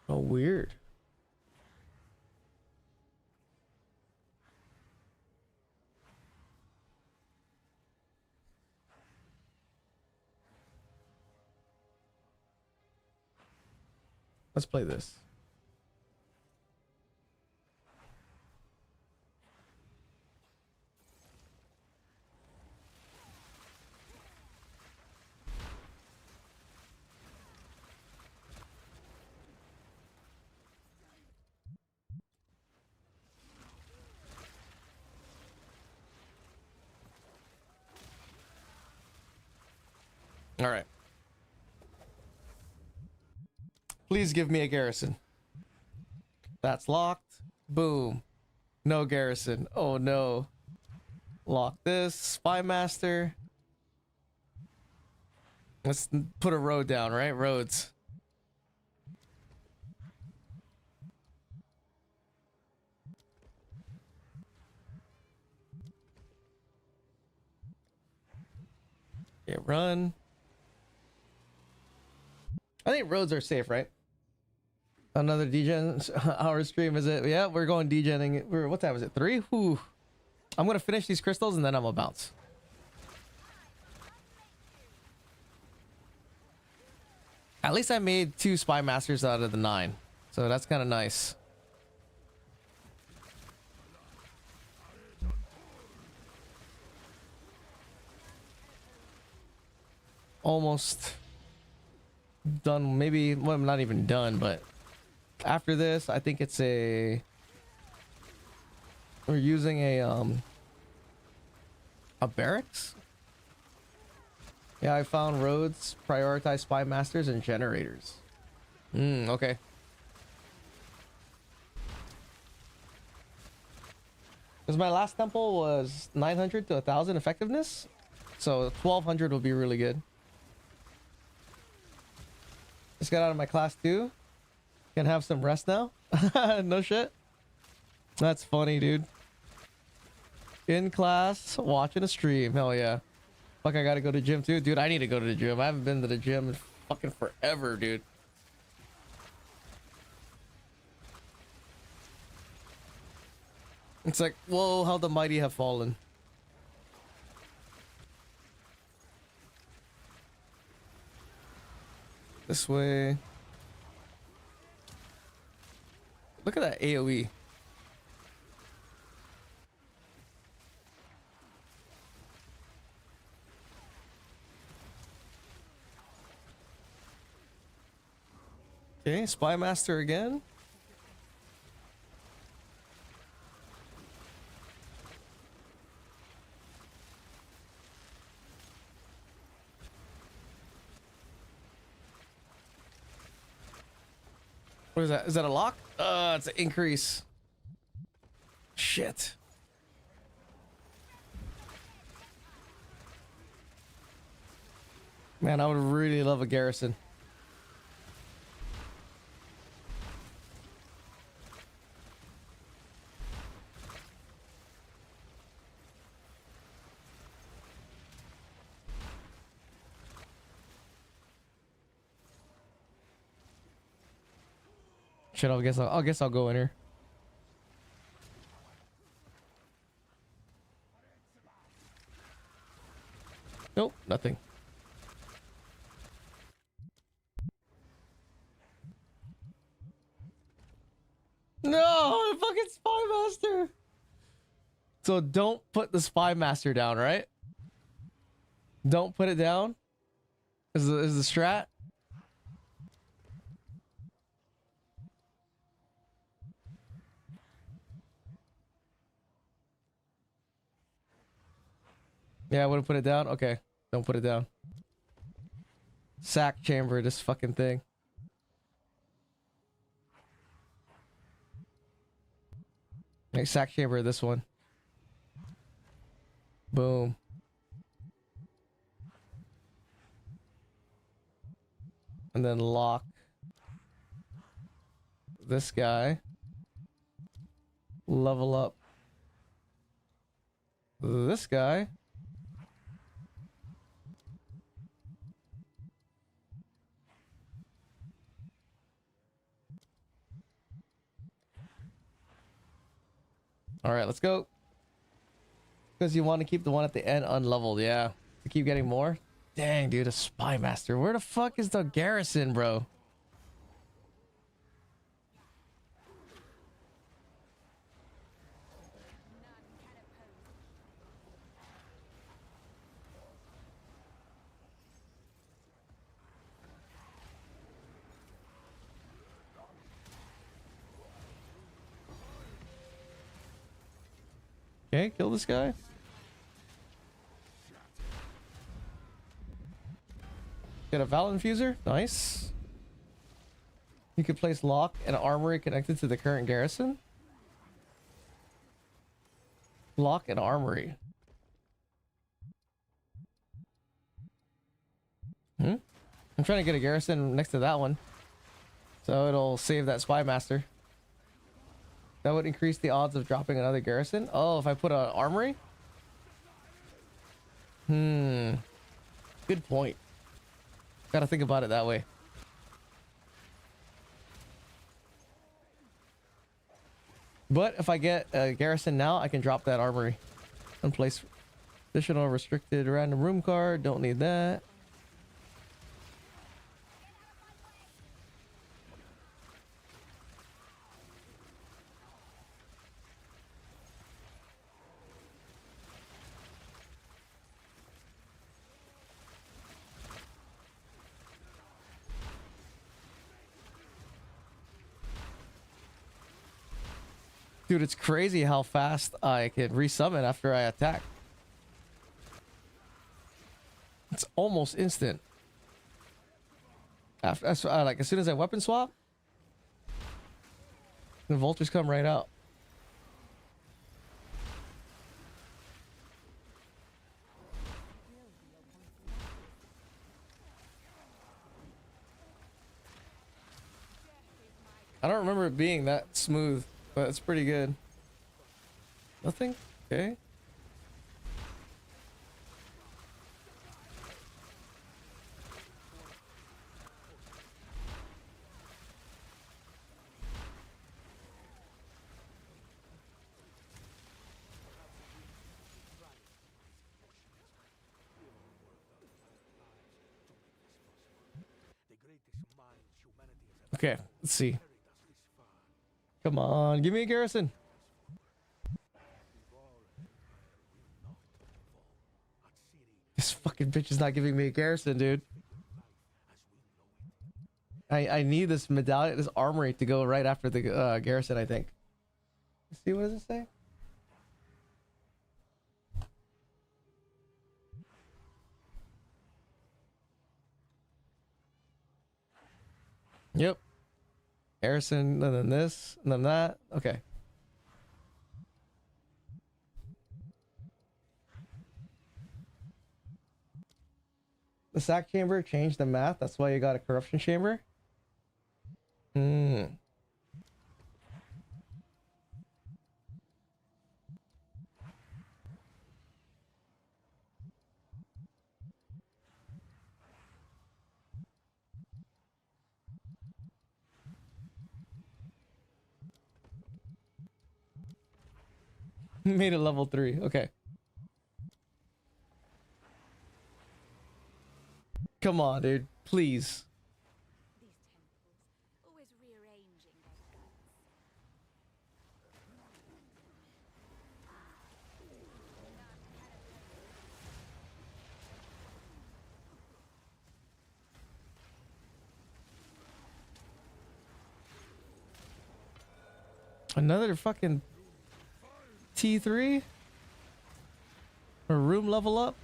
Oh, weird. Let's play this. All right. Please give me a garrison. That's locked. Boom. No garrison. Oh no. Lock this. Spy Master. Let's put a road down, right? Roads. Okay, run. I think roads are safe, right? Another degen hour stream, is it? Yeah, we're going degenning. What time is it? 3? Whew. I'm gonna finish these crystals and then I'm gonna bounce. At least I made 2 Spy Masters out of the 9. So that's kind of nice. almost done. Maybe, well, I'm not even done, but after this, I think it's we're using a barracks. Yeah, I found roads, prioritize spy masters and generators. Okay. Because my last temple was 900 to 1,000 effectiveness, so 1,200 would be really good. Just got out of my class 2. Can have some rest now. No shit. That's funny, dude. In class, watching a stream. Hell yeah. Fuck, I gotta go to the gym too. Dude, I need to go to the gym. I haven't been to the gym in fucking forever, dude. It's like, whoa, how the mighty have fallen. This way. Look at that AoE. Okay, Spy Master again. What is that? Is that a lock? It's an increase. Shit. Man, I would really love a garrison. Shit, I guess I'll go in here. Nope, nothing. No, the fucking Spy Master. So don't put the Spy Master down, right? Don't put it down. Is the strat? Yeah, I would have put it down. Okay, don't put it down. Sack chamber, this fucking thing. Like sack chamber, this one. Boom. And then lock this guy. Level up this guy. All right, let's go. Because you want to keep the one at the end unleveled, yeah. To keep getting more. Dang, dude, a Spy Master. Where the fuck is the garrison, bro? Okay, kill this guy. Get a Val Infuser. Nice. You can place lock and armory connected to the current garrison. Lock and armory. I'm trying to get a garrison next to that one, so it'll save that Spy Master. That would increase the odds of dropping another garrison. Oh, if I put an armory? Good point. Gotta think about it that way. But if I get a garrison now, I can drop that armory and place additional restricted random room card. Don't need that. Dude, it's crazy how fast I can resummon after I attack. It's almost instant. After like as soon as I weapon swap, the vultures come right out. I don't remember it being that smooth, but it's pretty good. Nothing? Okay. Okay, let's see. Come on, give me a garrison. This fucking bitch is not giving me a garrison, dude. I need this medallion, this armory to go right after the garrison, I think. Let's see, what does it say? Yep. Garrison, and then this, and then that. Okay. The sack chamber changed the math. That's why you got a corruption chamber. Hmm. Made it level 3. Okay. Come on, dude. Please. These temples, always rearranging their guts. Another fucking T3? A room level up?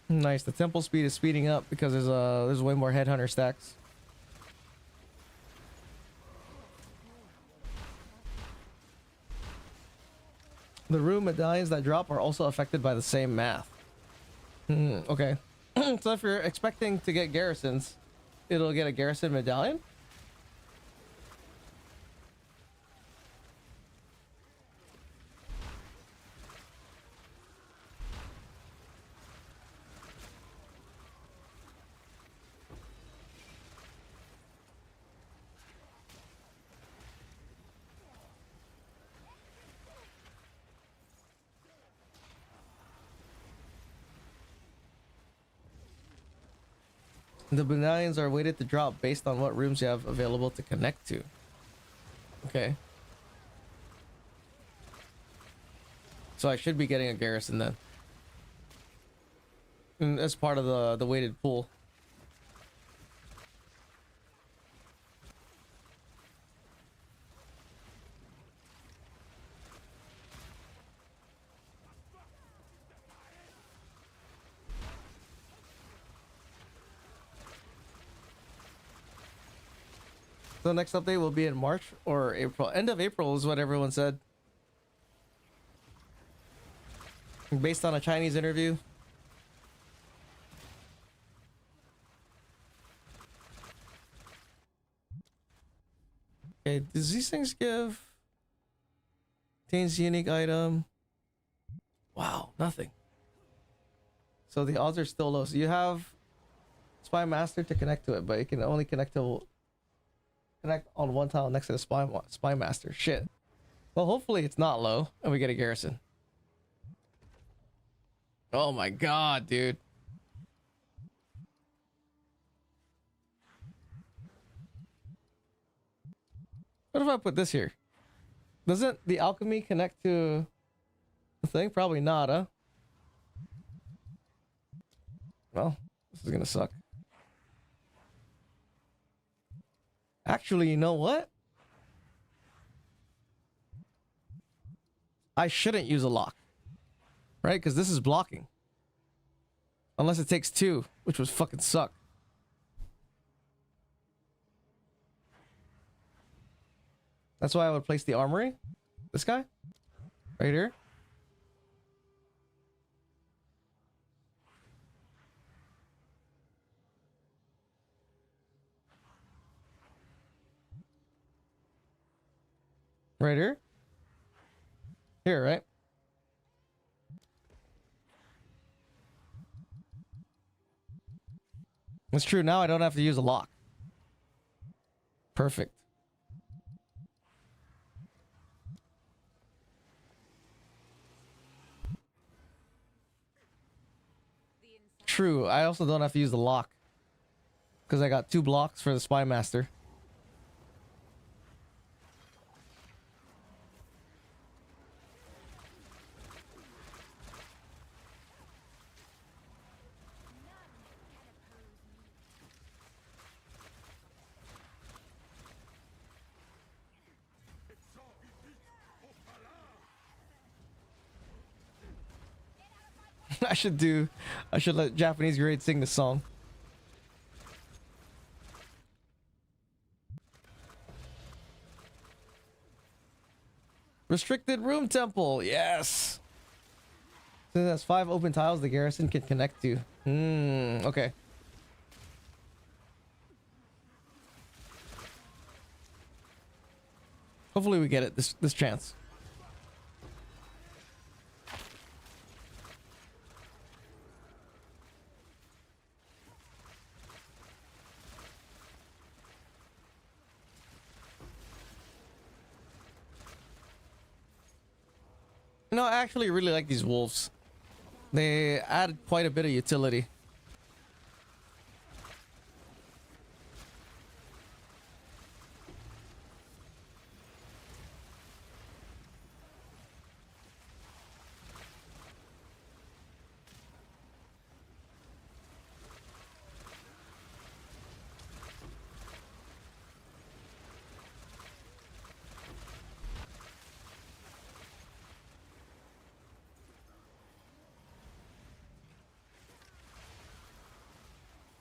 Nice. The temple speed is speeding up because there's way more headhunter stacks. The room medallions that drop are also affected by the same math. Okay. So if you're expecting to get garrisons, it'll get a garrison medallion? The medallions are weighted to drop based on what rooms you have available to connect to. Okay. So I should be getting a garrison then. And as part of the weighted pool. So the next update will be in March or April. End of April is what everyone said. Based on a Chinese interview. Okay, does these things give? Contains unique item. Wow, nothing. So the odds are still low. So you have Spy Master to connect to it, but you can only connect on one tile next to the Spy Master. Shit. Well, hopefully it's not low and we get a garrison. Oh my god, dude. What if I put this here? Doesn't the alchemy connect to the thing? Probably not, huh? Well, this is gonna suck. Actually, you know what? I shouldn't use a lock. Right? Because this is blocking. Unless it takes 2, which would fucking suck. That's why I would place the armory. This guy? Right here. Right here. Here, right? It's true. Now I don't have to use a lock. Perfect. True. I also don't have to use the lock. Because I got 2 blocks for the Spy Master. I should let Japanese grade sing the song. Restricted room temple, yes. So that's 5 open tiles the garrison can connect to. Okay. Hopefully we get it this chance. No, I actually really like these wolves. They added quite a bit of utility.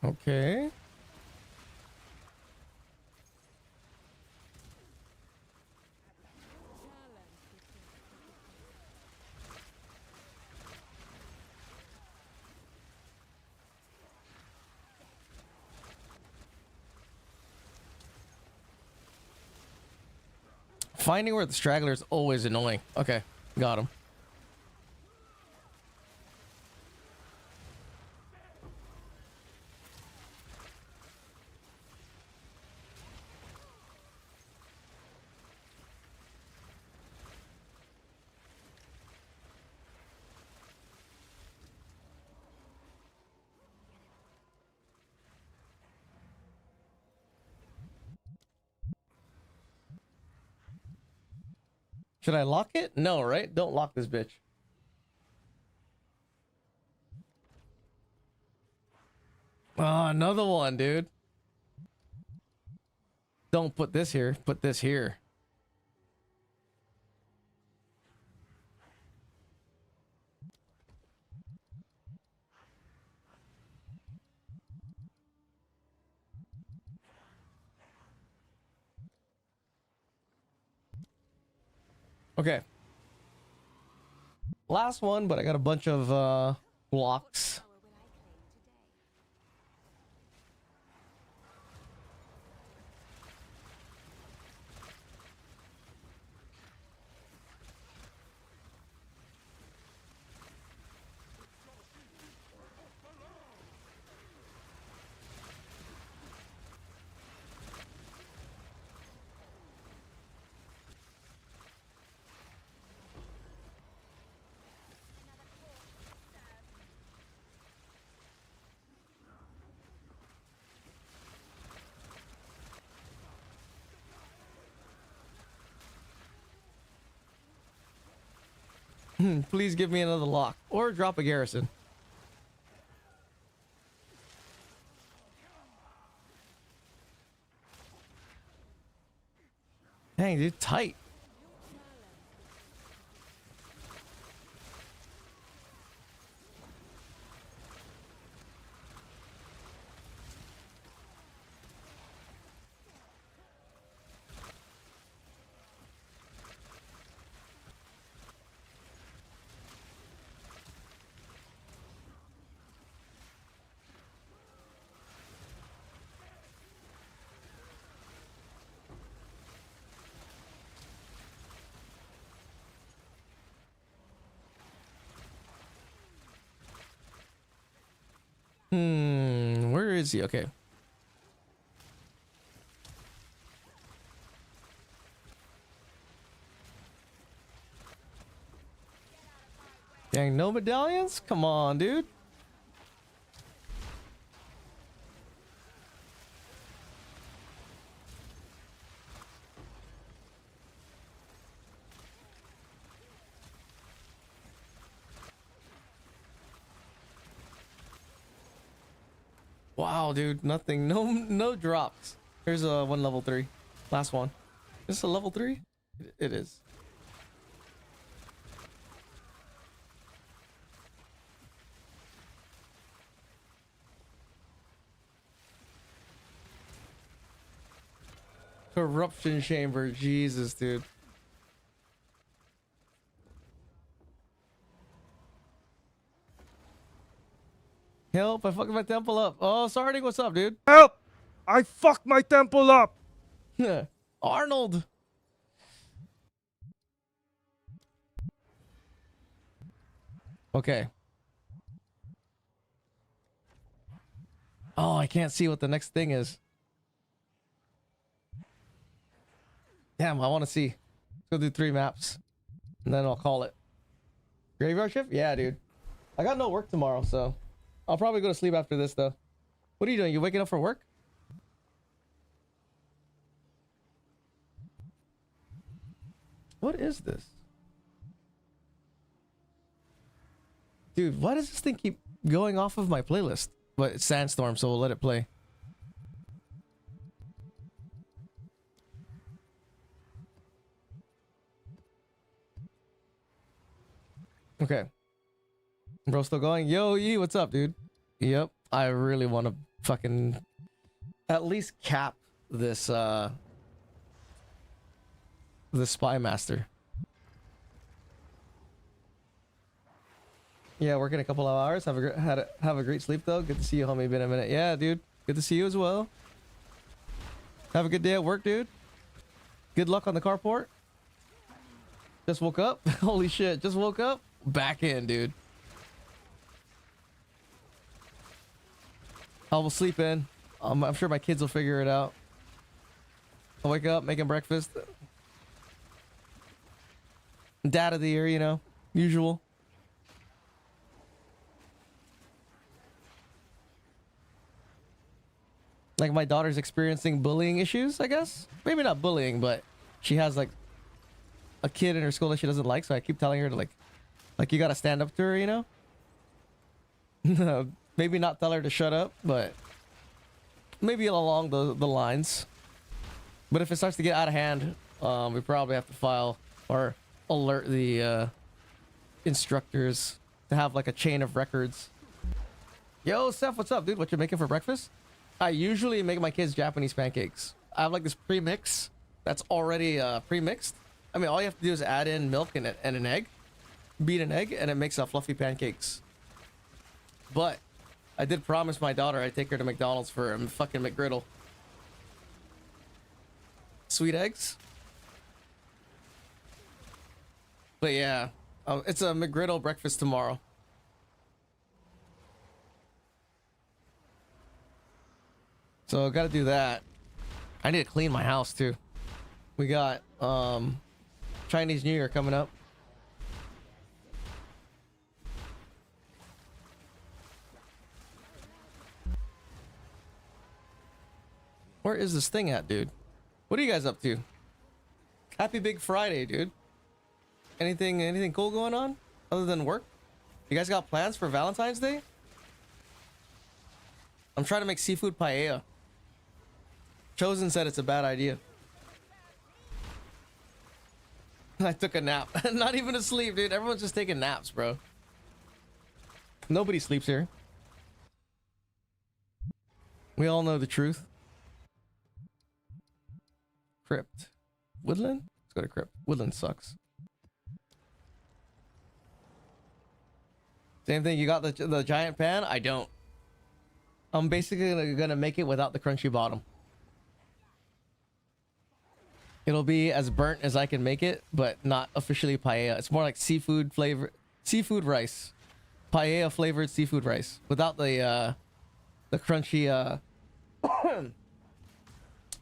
Okay. Finding where the straggler is always annoying. Okay, got him. Should I lock it? No, right? Don't lock this bitch. Oh, another one, dude. Don't put this here. Put this here. Okay. Last one, but I got a bunch of blocks. Power will I claim today? Please give me another lock or drop a garrison. Dang, dude, tight. Where is he? Okay. Dang, no medallions? Come on, dude. Wow, dude, nothing. No drops. Here's a one level 3. Last one. Is this a level 3? It is. Corruption chamber. Jesus, dude. Help, I fucked my temple up. Oh, sorry, what's up, dude? Help! I fucked my temple up! Arnold! Okay. Oh, I can't see what the next thing is. Damn, I want to see. Let's go do 3 maps. And then I'll call it. Graveyard shift? Yeah, dude. I got no work tomorrow, so... I'll probably go to sleep after this, though. What are you doing? You waking up for work? What is this? Dude, why does this thing keep going off of my playlist? But it's Sandstorm, so we'll let it play. Okay. Bro, still going? Yo, Yee, what's up, dude? Yep. I really want to fucking at least cap this the Spy Master. Yeah, working a couple of hours. Have a great sleep though. Good to see you, homie. Been a minute. Yeah, dude. Good to see you as well. Have a good day at work, dude. Good luck on the carport. Just woke up. Holy shit! Just woke up. Back in, dude. I will sleep in. I'm sure my kids will figure it out. I'll wake up, making breakfast. Dad of the year, you know, usual. Like my daughter's experiencing bullying issues, I guess. Maybe not bullying, but she has like a kid in her school that she doesn't like, so I keep telling her to like you gotta stand up to her, you know? Maybe not tell her to shut up, but maybe along the lines. But if it starts to get out of hand, we probably have to file or alert the instructors to have like a chain of records. Yo, Steph, what's up, dude? What you making for breakfast? I usually make my kids Japanese pancakes. I have like this pre-mix that's already pre-mixed. I mean, all you have to do is add in milk and an egg, beat an egg, and it makes fluffy pancakes. But I did promise my daughter I'd take her to McDonald's for a fucking McGriddle. Sweet eggs. But yeah, it's a McGriddle breakfast tomorrow. So gotta do that. I need to clean my house too. We got Chinese New Year coming up. Where is this thing at, dude? What are you guys up to? Happy Big Friday, dude. Anything cool going on? other than work? You guys got plans for Valentine's Day? I'm trying to make seafood paella. Chosen said it's a bad idea. I took a nap. Not even asleep, dude. Everyone's just taking naps, bro. Nobody sleeps here. We all know the truth. Crypt. Woodland? Let's go to Crypt. Woodland sucks. Same thing. You got the giant pan? I don't. I'm basically gonna make it without the crunchy bottom. It'll be as burnt as I can make it, but not officially paella. It's more like seafood flavor, seafood rice, paella flavored seafood rice without the crunchy.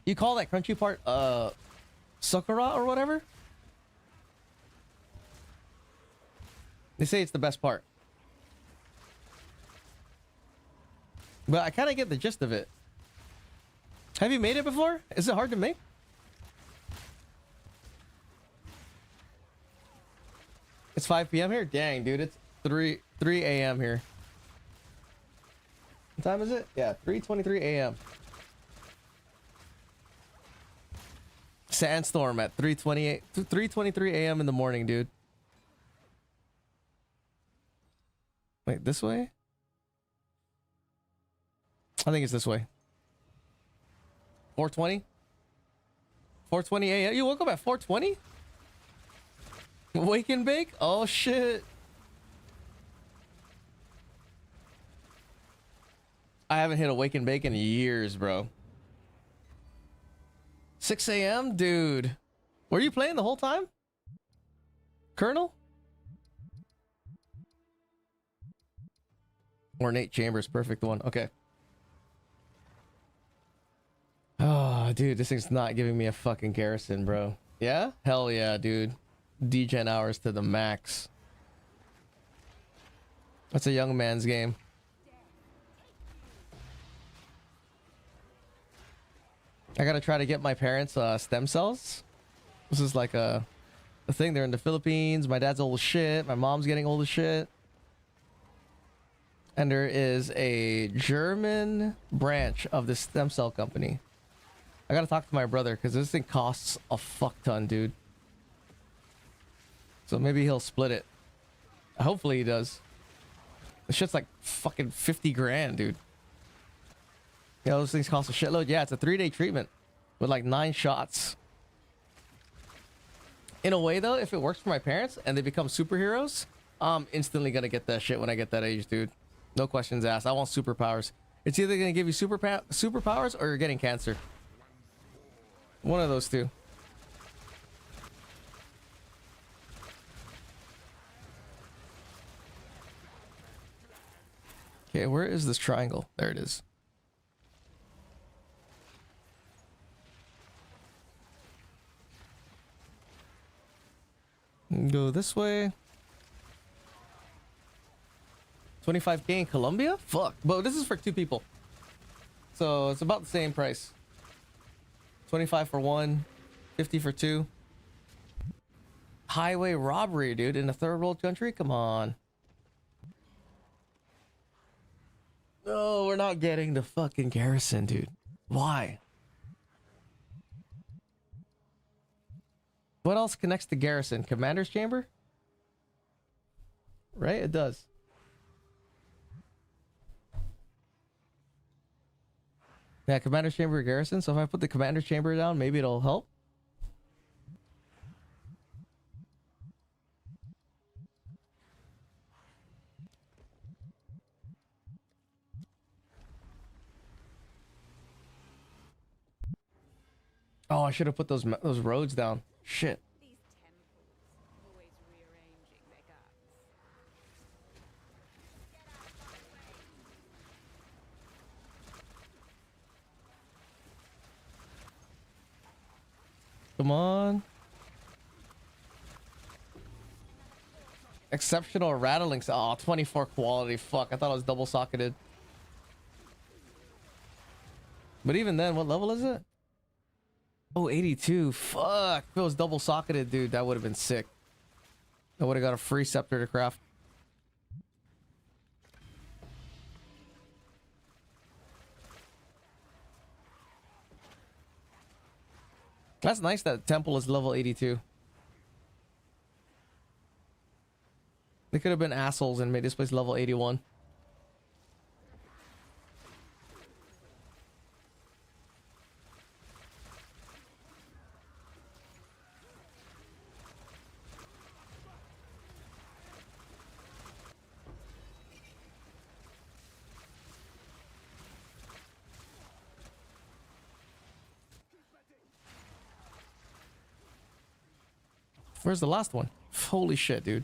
You call that crunchy part sakura or whatever? They say it's the best part, but I kind of get the gist of it. Have you made it before? Is it hard to make? It's 5 p.m. here? Dang, dude. It's 3 a.m. here. What time is it? Yeah, 3:23 a.m. Sandstorm at 3:23 a.m. in the morning, dude. Wait, this way? I think it's this way. 4:20? 4:20 a.m. You woke up at 4:20? Wake and bake? Oh shit. I haven't hit a wake and bake in years, bro. 6 a.m. Dude. Were you playing the whole time? Colonel? Ornate Chambers, perfect one. Okay. Oh, dude, this thing's not giving me a fucking garrison, bro. Yeah? Hell yeah, dude. Degen hours to the max. That's a young man's game. I gotta try to get my parents stem cells. This is like a thing. They're in the Philippines. My dad's old as shit. My mom's getting old as shit. And there is a German branch of this stem cell company. I gotta talk to my brother because this thing costs a fuck ton, dude. So maybe he'll split it. Hopefully he does. This shit's like fucking 50 grand, dude. Yeah, those things cost a shitload. Yeah, it's a 3-day treatment with like 9 shots. In a way though, if it works for my parents and they become superheroes, I'm instantly gonna get that shit when I get that age, dude. No questions asked. I want superpowers. It's either gonna give you superpowers or you're getting cancer. One of those two. Okay, where is this triangle? There it is. Go this way. 25k in Colombia? Fuck. But this is for 2 people. So it's about the same price. 25 for 1, 50 for 2. Highway robbery, dude, in a third world country? Come on. No, we're not getting the fucking garrison, dude. Why? What else connects to garrison? Commander's chamber? Right? It does. Yeah, commander's chamber garrison. So if I put the commander's chamber down, maybe it'll help. Oh, I should have put those roads down. Shit. These temples, always rearranging their guts. Come on. Exceptional rattling. Oh, 24 quality. Fuck, I thought it was double socketed. But even then, what level is it? Oh, 82. Fuck. If it was double socketed, dude, that would have been sick. I would have got a free scepter to craft. That's nice that temple is level 82. They could have been assholes and made this place level 81. Where's the last one? Holy shit, dude.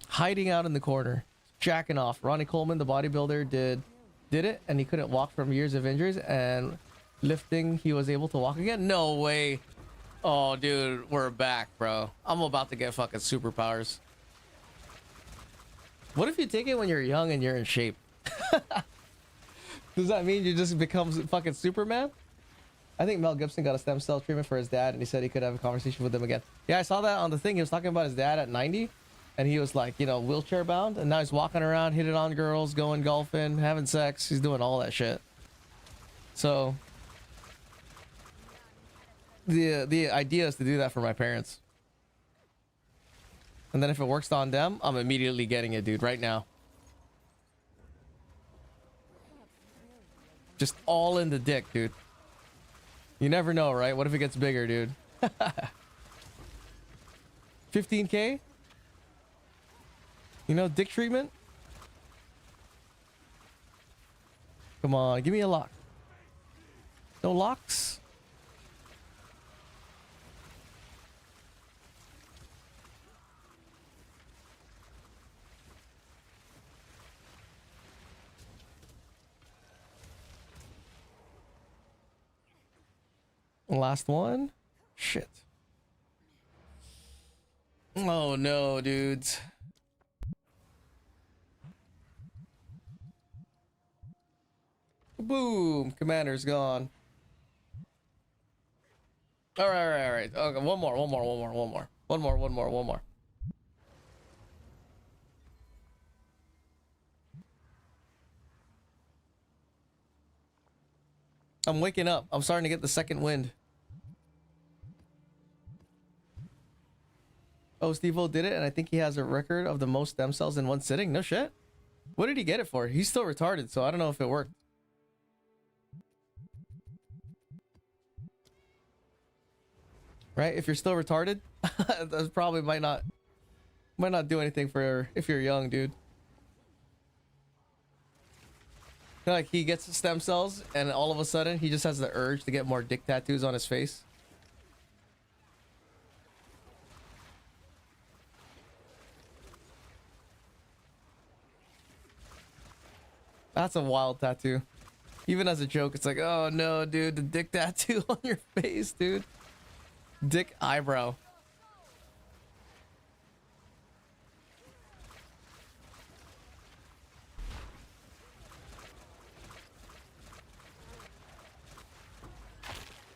Hiding out in the corner. Jacking off. Ronnie Coleman, the bodybuilder, did it, and he couldn't walk from years of injuries, and lifting, he was able to walk again? No way. Oh, dude, we're back, bro. I'm about to get fucking superpowers. What if you take it when you're young and you're in shape? Does that mean you just become fucking Superman? I think Mel Gibson got a stem cell treatment for his dad, and he said he could have a conversation with him again. Yeah, I saw that on the thing. He was talking about his dad at 90, and he was like, you know, wheelchair bound, and now he's walking around, hitting on girls, going golfing, having sex. He's doing all that shit. So the idea is to do that for my parents. And then if it works on them, I'm immediately getting it, dude, right now. Just all in the dick, dude. You never know, right? What if it gets bigger, dude? 15K? You know, dick treatment? Come on, give me a lock. No locks? Last one? Shit. Oh no, dudes. Boom! Commander's gone. Alright. Okay, one more. I'm waking up. I'm starting to get the second wind. Oh, Steve-O did it, and I think he has a record of the most stem cells in one sitting. No shit. What did he get it for? He's still retarded, so I don't know if it worked. Right? If you're still retarded, that probably might not do anything for if you're young, dude. Like he gets stem cells, and all of a sudden he just has the urge to get more dick tattoos on his face. That's a wild tattoo. Even as a joke, it's like, oh no, dude, the dick tattoo on your face, dude. Dick eyebrow.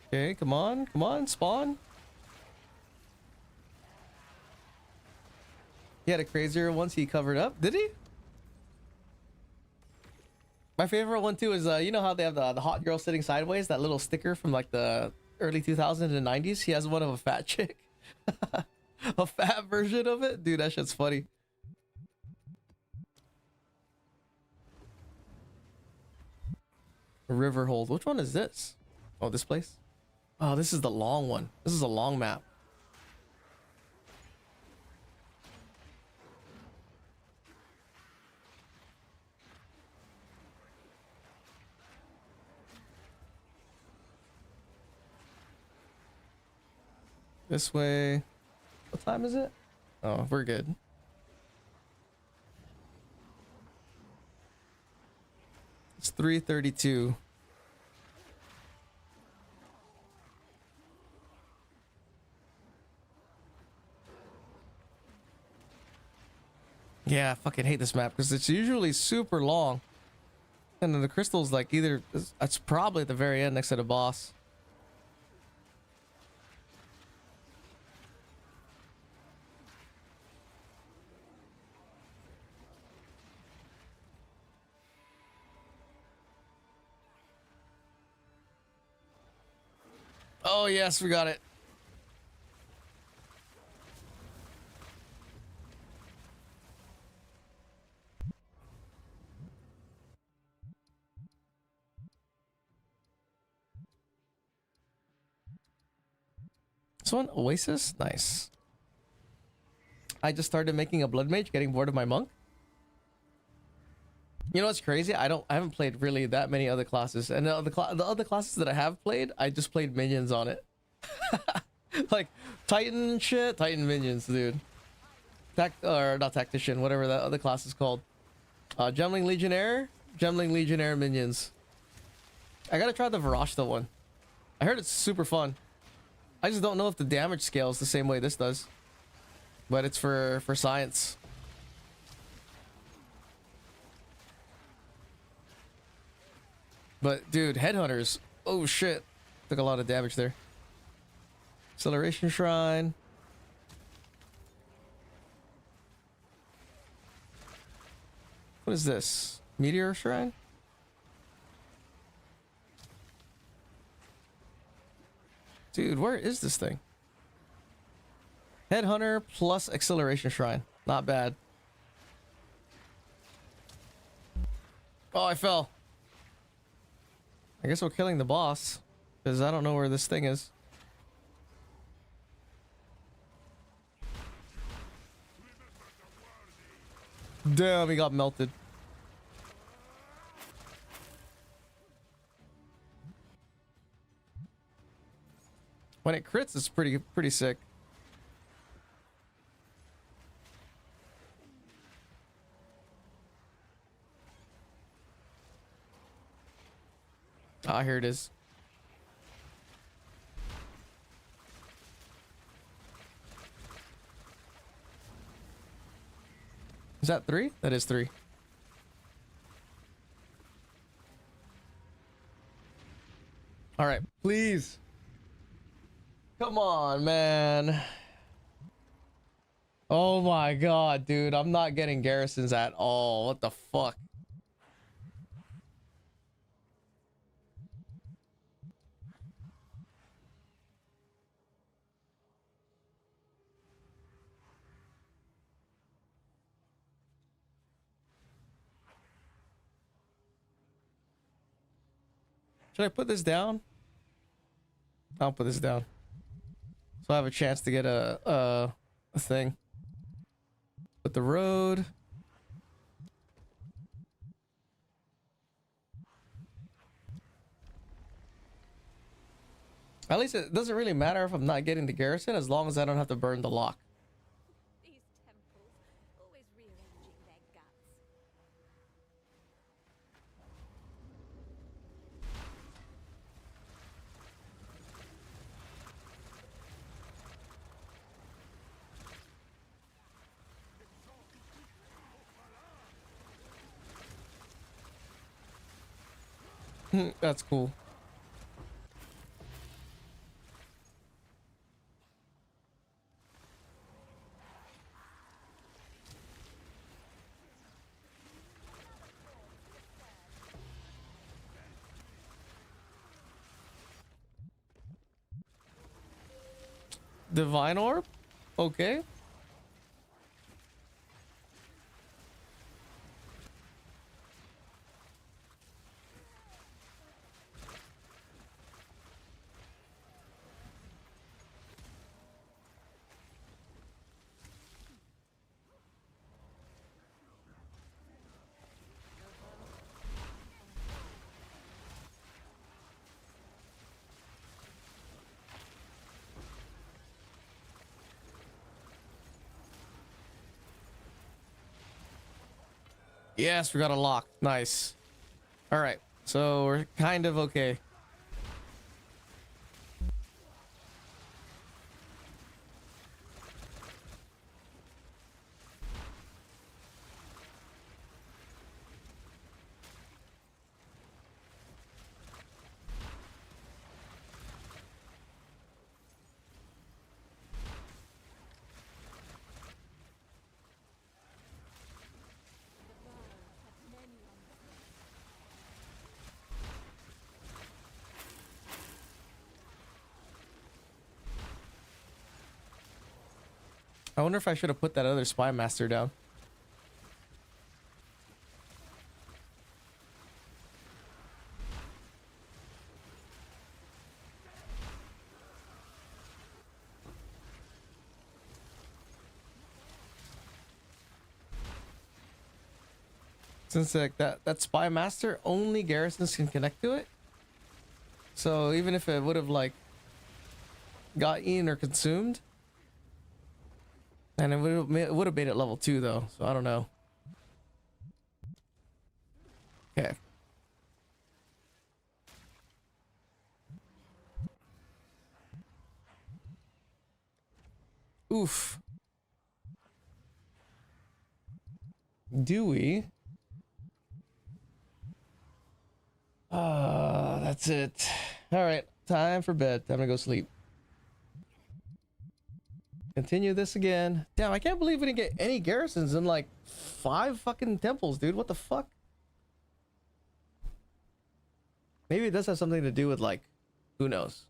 Okay, come on, spawn. He had a crazier once he covered up. Did he? My favorite one too is you know how they have the hot girl sitting sideways, that little sticker from like the early 2000s and 90s. He has one of a fat chick. A fat version of it. Dude, that shit's funny. Riverhold. Which one is this? Oh, this place? Oh, this is the long one. This is a long map. This way. What time is it? Oh, we're good. It's 3:32. Yeah, I fucking hate this map because it's usually super long. And then the crystal's like either... It's probably at the very end next to the boss. Oh, yes, we got it. This one, Oasis? Nice. I just started making a blood mage, getting bored of my monk. You know what's crazy? I haven't played really that many other classes, and the other classes that I have played, I just played minions on it. Like Titan shit, Titan minions, dude. Or not tactician, whatever that other class is called. Gemling Legionnaire minions. I gotta try the Varashta one. I heard it's super fun. I just don't know if the damage scales the same way this does. But it's for science. But dude, headhunters. Oh shit. Took a lot of damage there. Acceleration Shrine. What is this? Meteor Shrine? Dude, where is this thing? Headhunter plus Acceleration Shrine. Not bad. Oh, I fell. I guess we're killing the boss. Because I don't know where this thing is. Damn, he got melted. When it crits, it's pretty sick. Ah, here it is. Is that 3? That is 3. All right, please. Come on, man. Oh my god, dude. I'm not getting garrisons at all. What the fuck? Should I put this down? I'll put this down. So I have a chance to get a thing. Put the road. At least it doesn't really matter if I'm not getting the garrison as long as I don't have to burn the lock. These temples, always rearranging their guts. That's cool. Divine Orb? Okay. Yes, we got a lock. Nice. All right. So we're kind of okay. I wonder if I should have put that other spy master down. Since like that spy master, only garrisons can connect to it. So even if it would have like got eaten or consumed, and it would have made it level 2 though. So I don't know. Okay. Oof. Do we? That's it. All right, time for bed. Time to go sleep. Continue this again. Damn, I can't believe we didn't get any garrisons in like 5 fucking temples, dude. What the fuck? Maybe it does have something to do with like, who knows?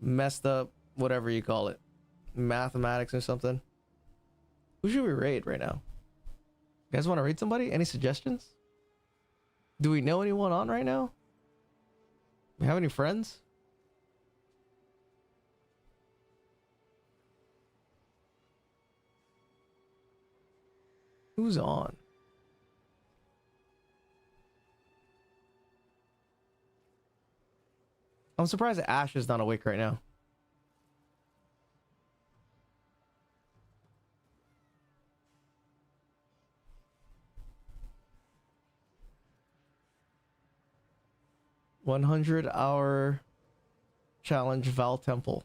Messed up, whatever you call it. Mathematics or something. Who should we raid right now? You guys want to raid somebody? Any suggestions? Do we know anyone on right now? We have any friends? Who's on? I'm surprised Ash is not awake right now. $100-hour challenge Val Temple.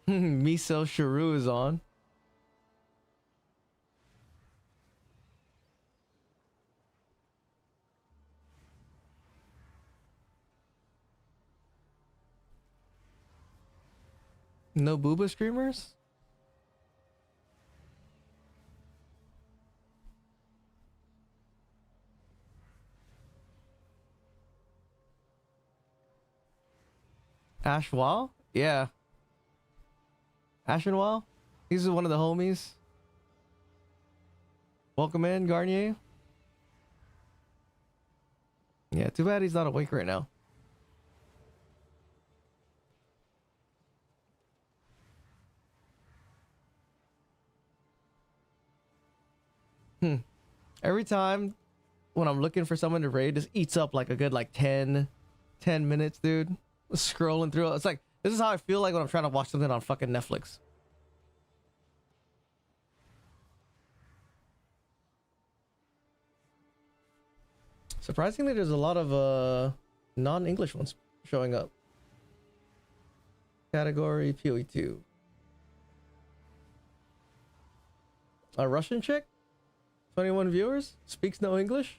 Miso Sharu is on. No booba streamers? Ash Wall? Yeah. Ashen Wall? He's one of the homies. Welcome in, Garnier. Yeah, too bad he's not awake right now. Every time when I'm looking for someone to raid, just eats up like a good like 10 minutes, dude. Scrolling through. It's like, this is how I feel like when I'm trying to watch something on fucking Netflix. Surprisingly, there's a lot of non-English ones showing up. Category PoE2. A Russian chick? 21 viewers? Speaks no English?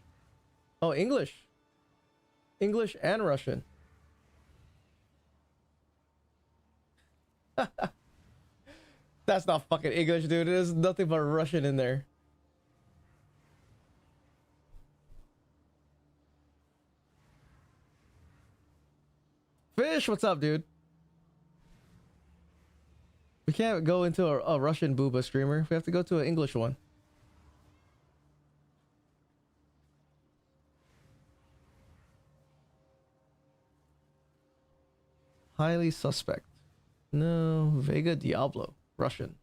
Oh, English. English and Russian. That's not fucking English, dude. There's nothing but Russian in there. Fish, what's up, dude? We can't go into a Russian booba streamer. We have to go to an English one. Highly suspect. No, Vega Diablo. Russian.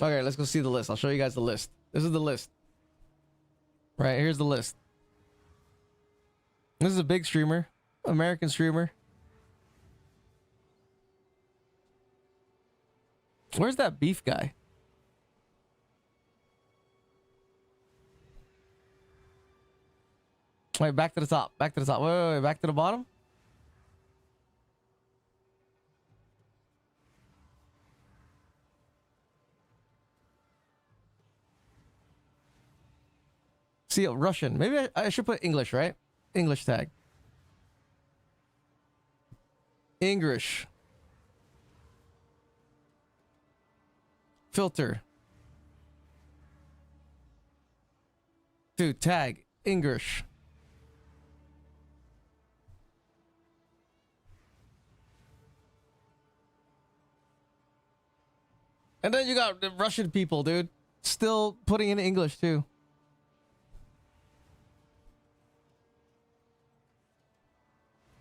Okay, let's go see the list. I'll show you guys the list. This is the list. Right, here's the list. This is a big streamer. American streamer. Where's that beef guy? Wait, back to the top. Back to the top. Wait, back to the bottom. See, Russian. Maybe I should put English, right? English tag. English. Filter. Dude, tag. English. And then you got the Russian people, dude. Still putting in English, too.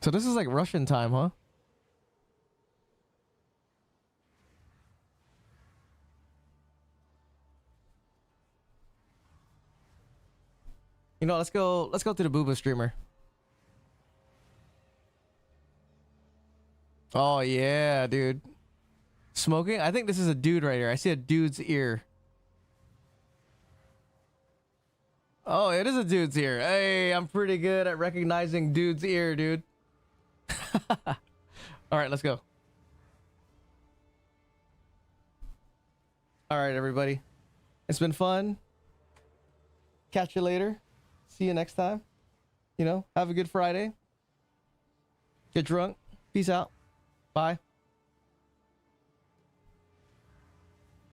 So this is like Russian time, huh? You know, let's go to the Booba streamer. Oh yeah, dude. Smoking? I think this is a dude right here. I see a dude's ear. Oh, it is a dude's ear. Hey, I'm pretty good at recognizing dude's ear, dude. All right, let's go. All right, everybody. It's been fun. Catch you later. See you next time. You know, have a good Friday. Get drunk. Peace out. Bye.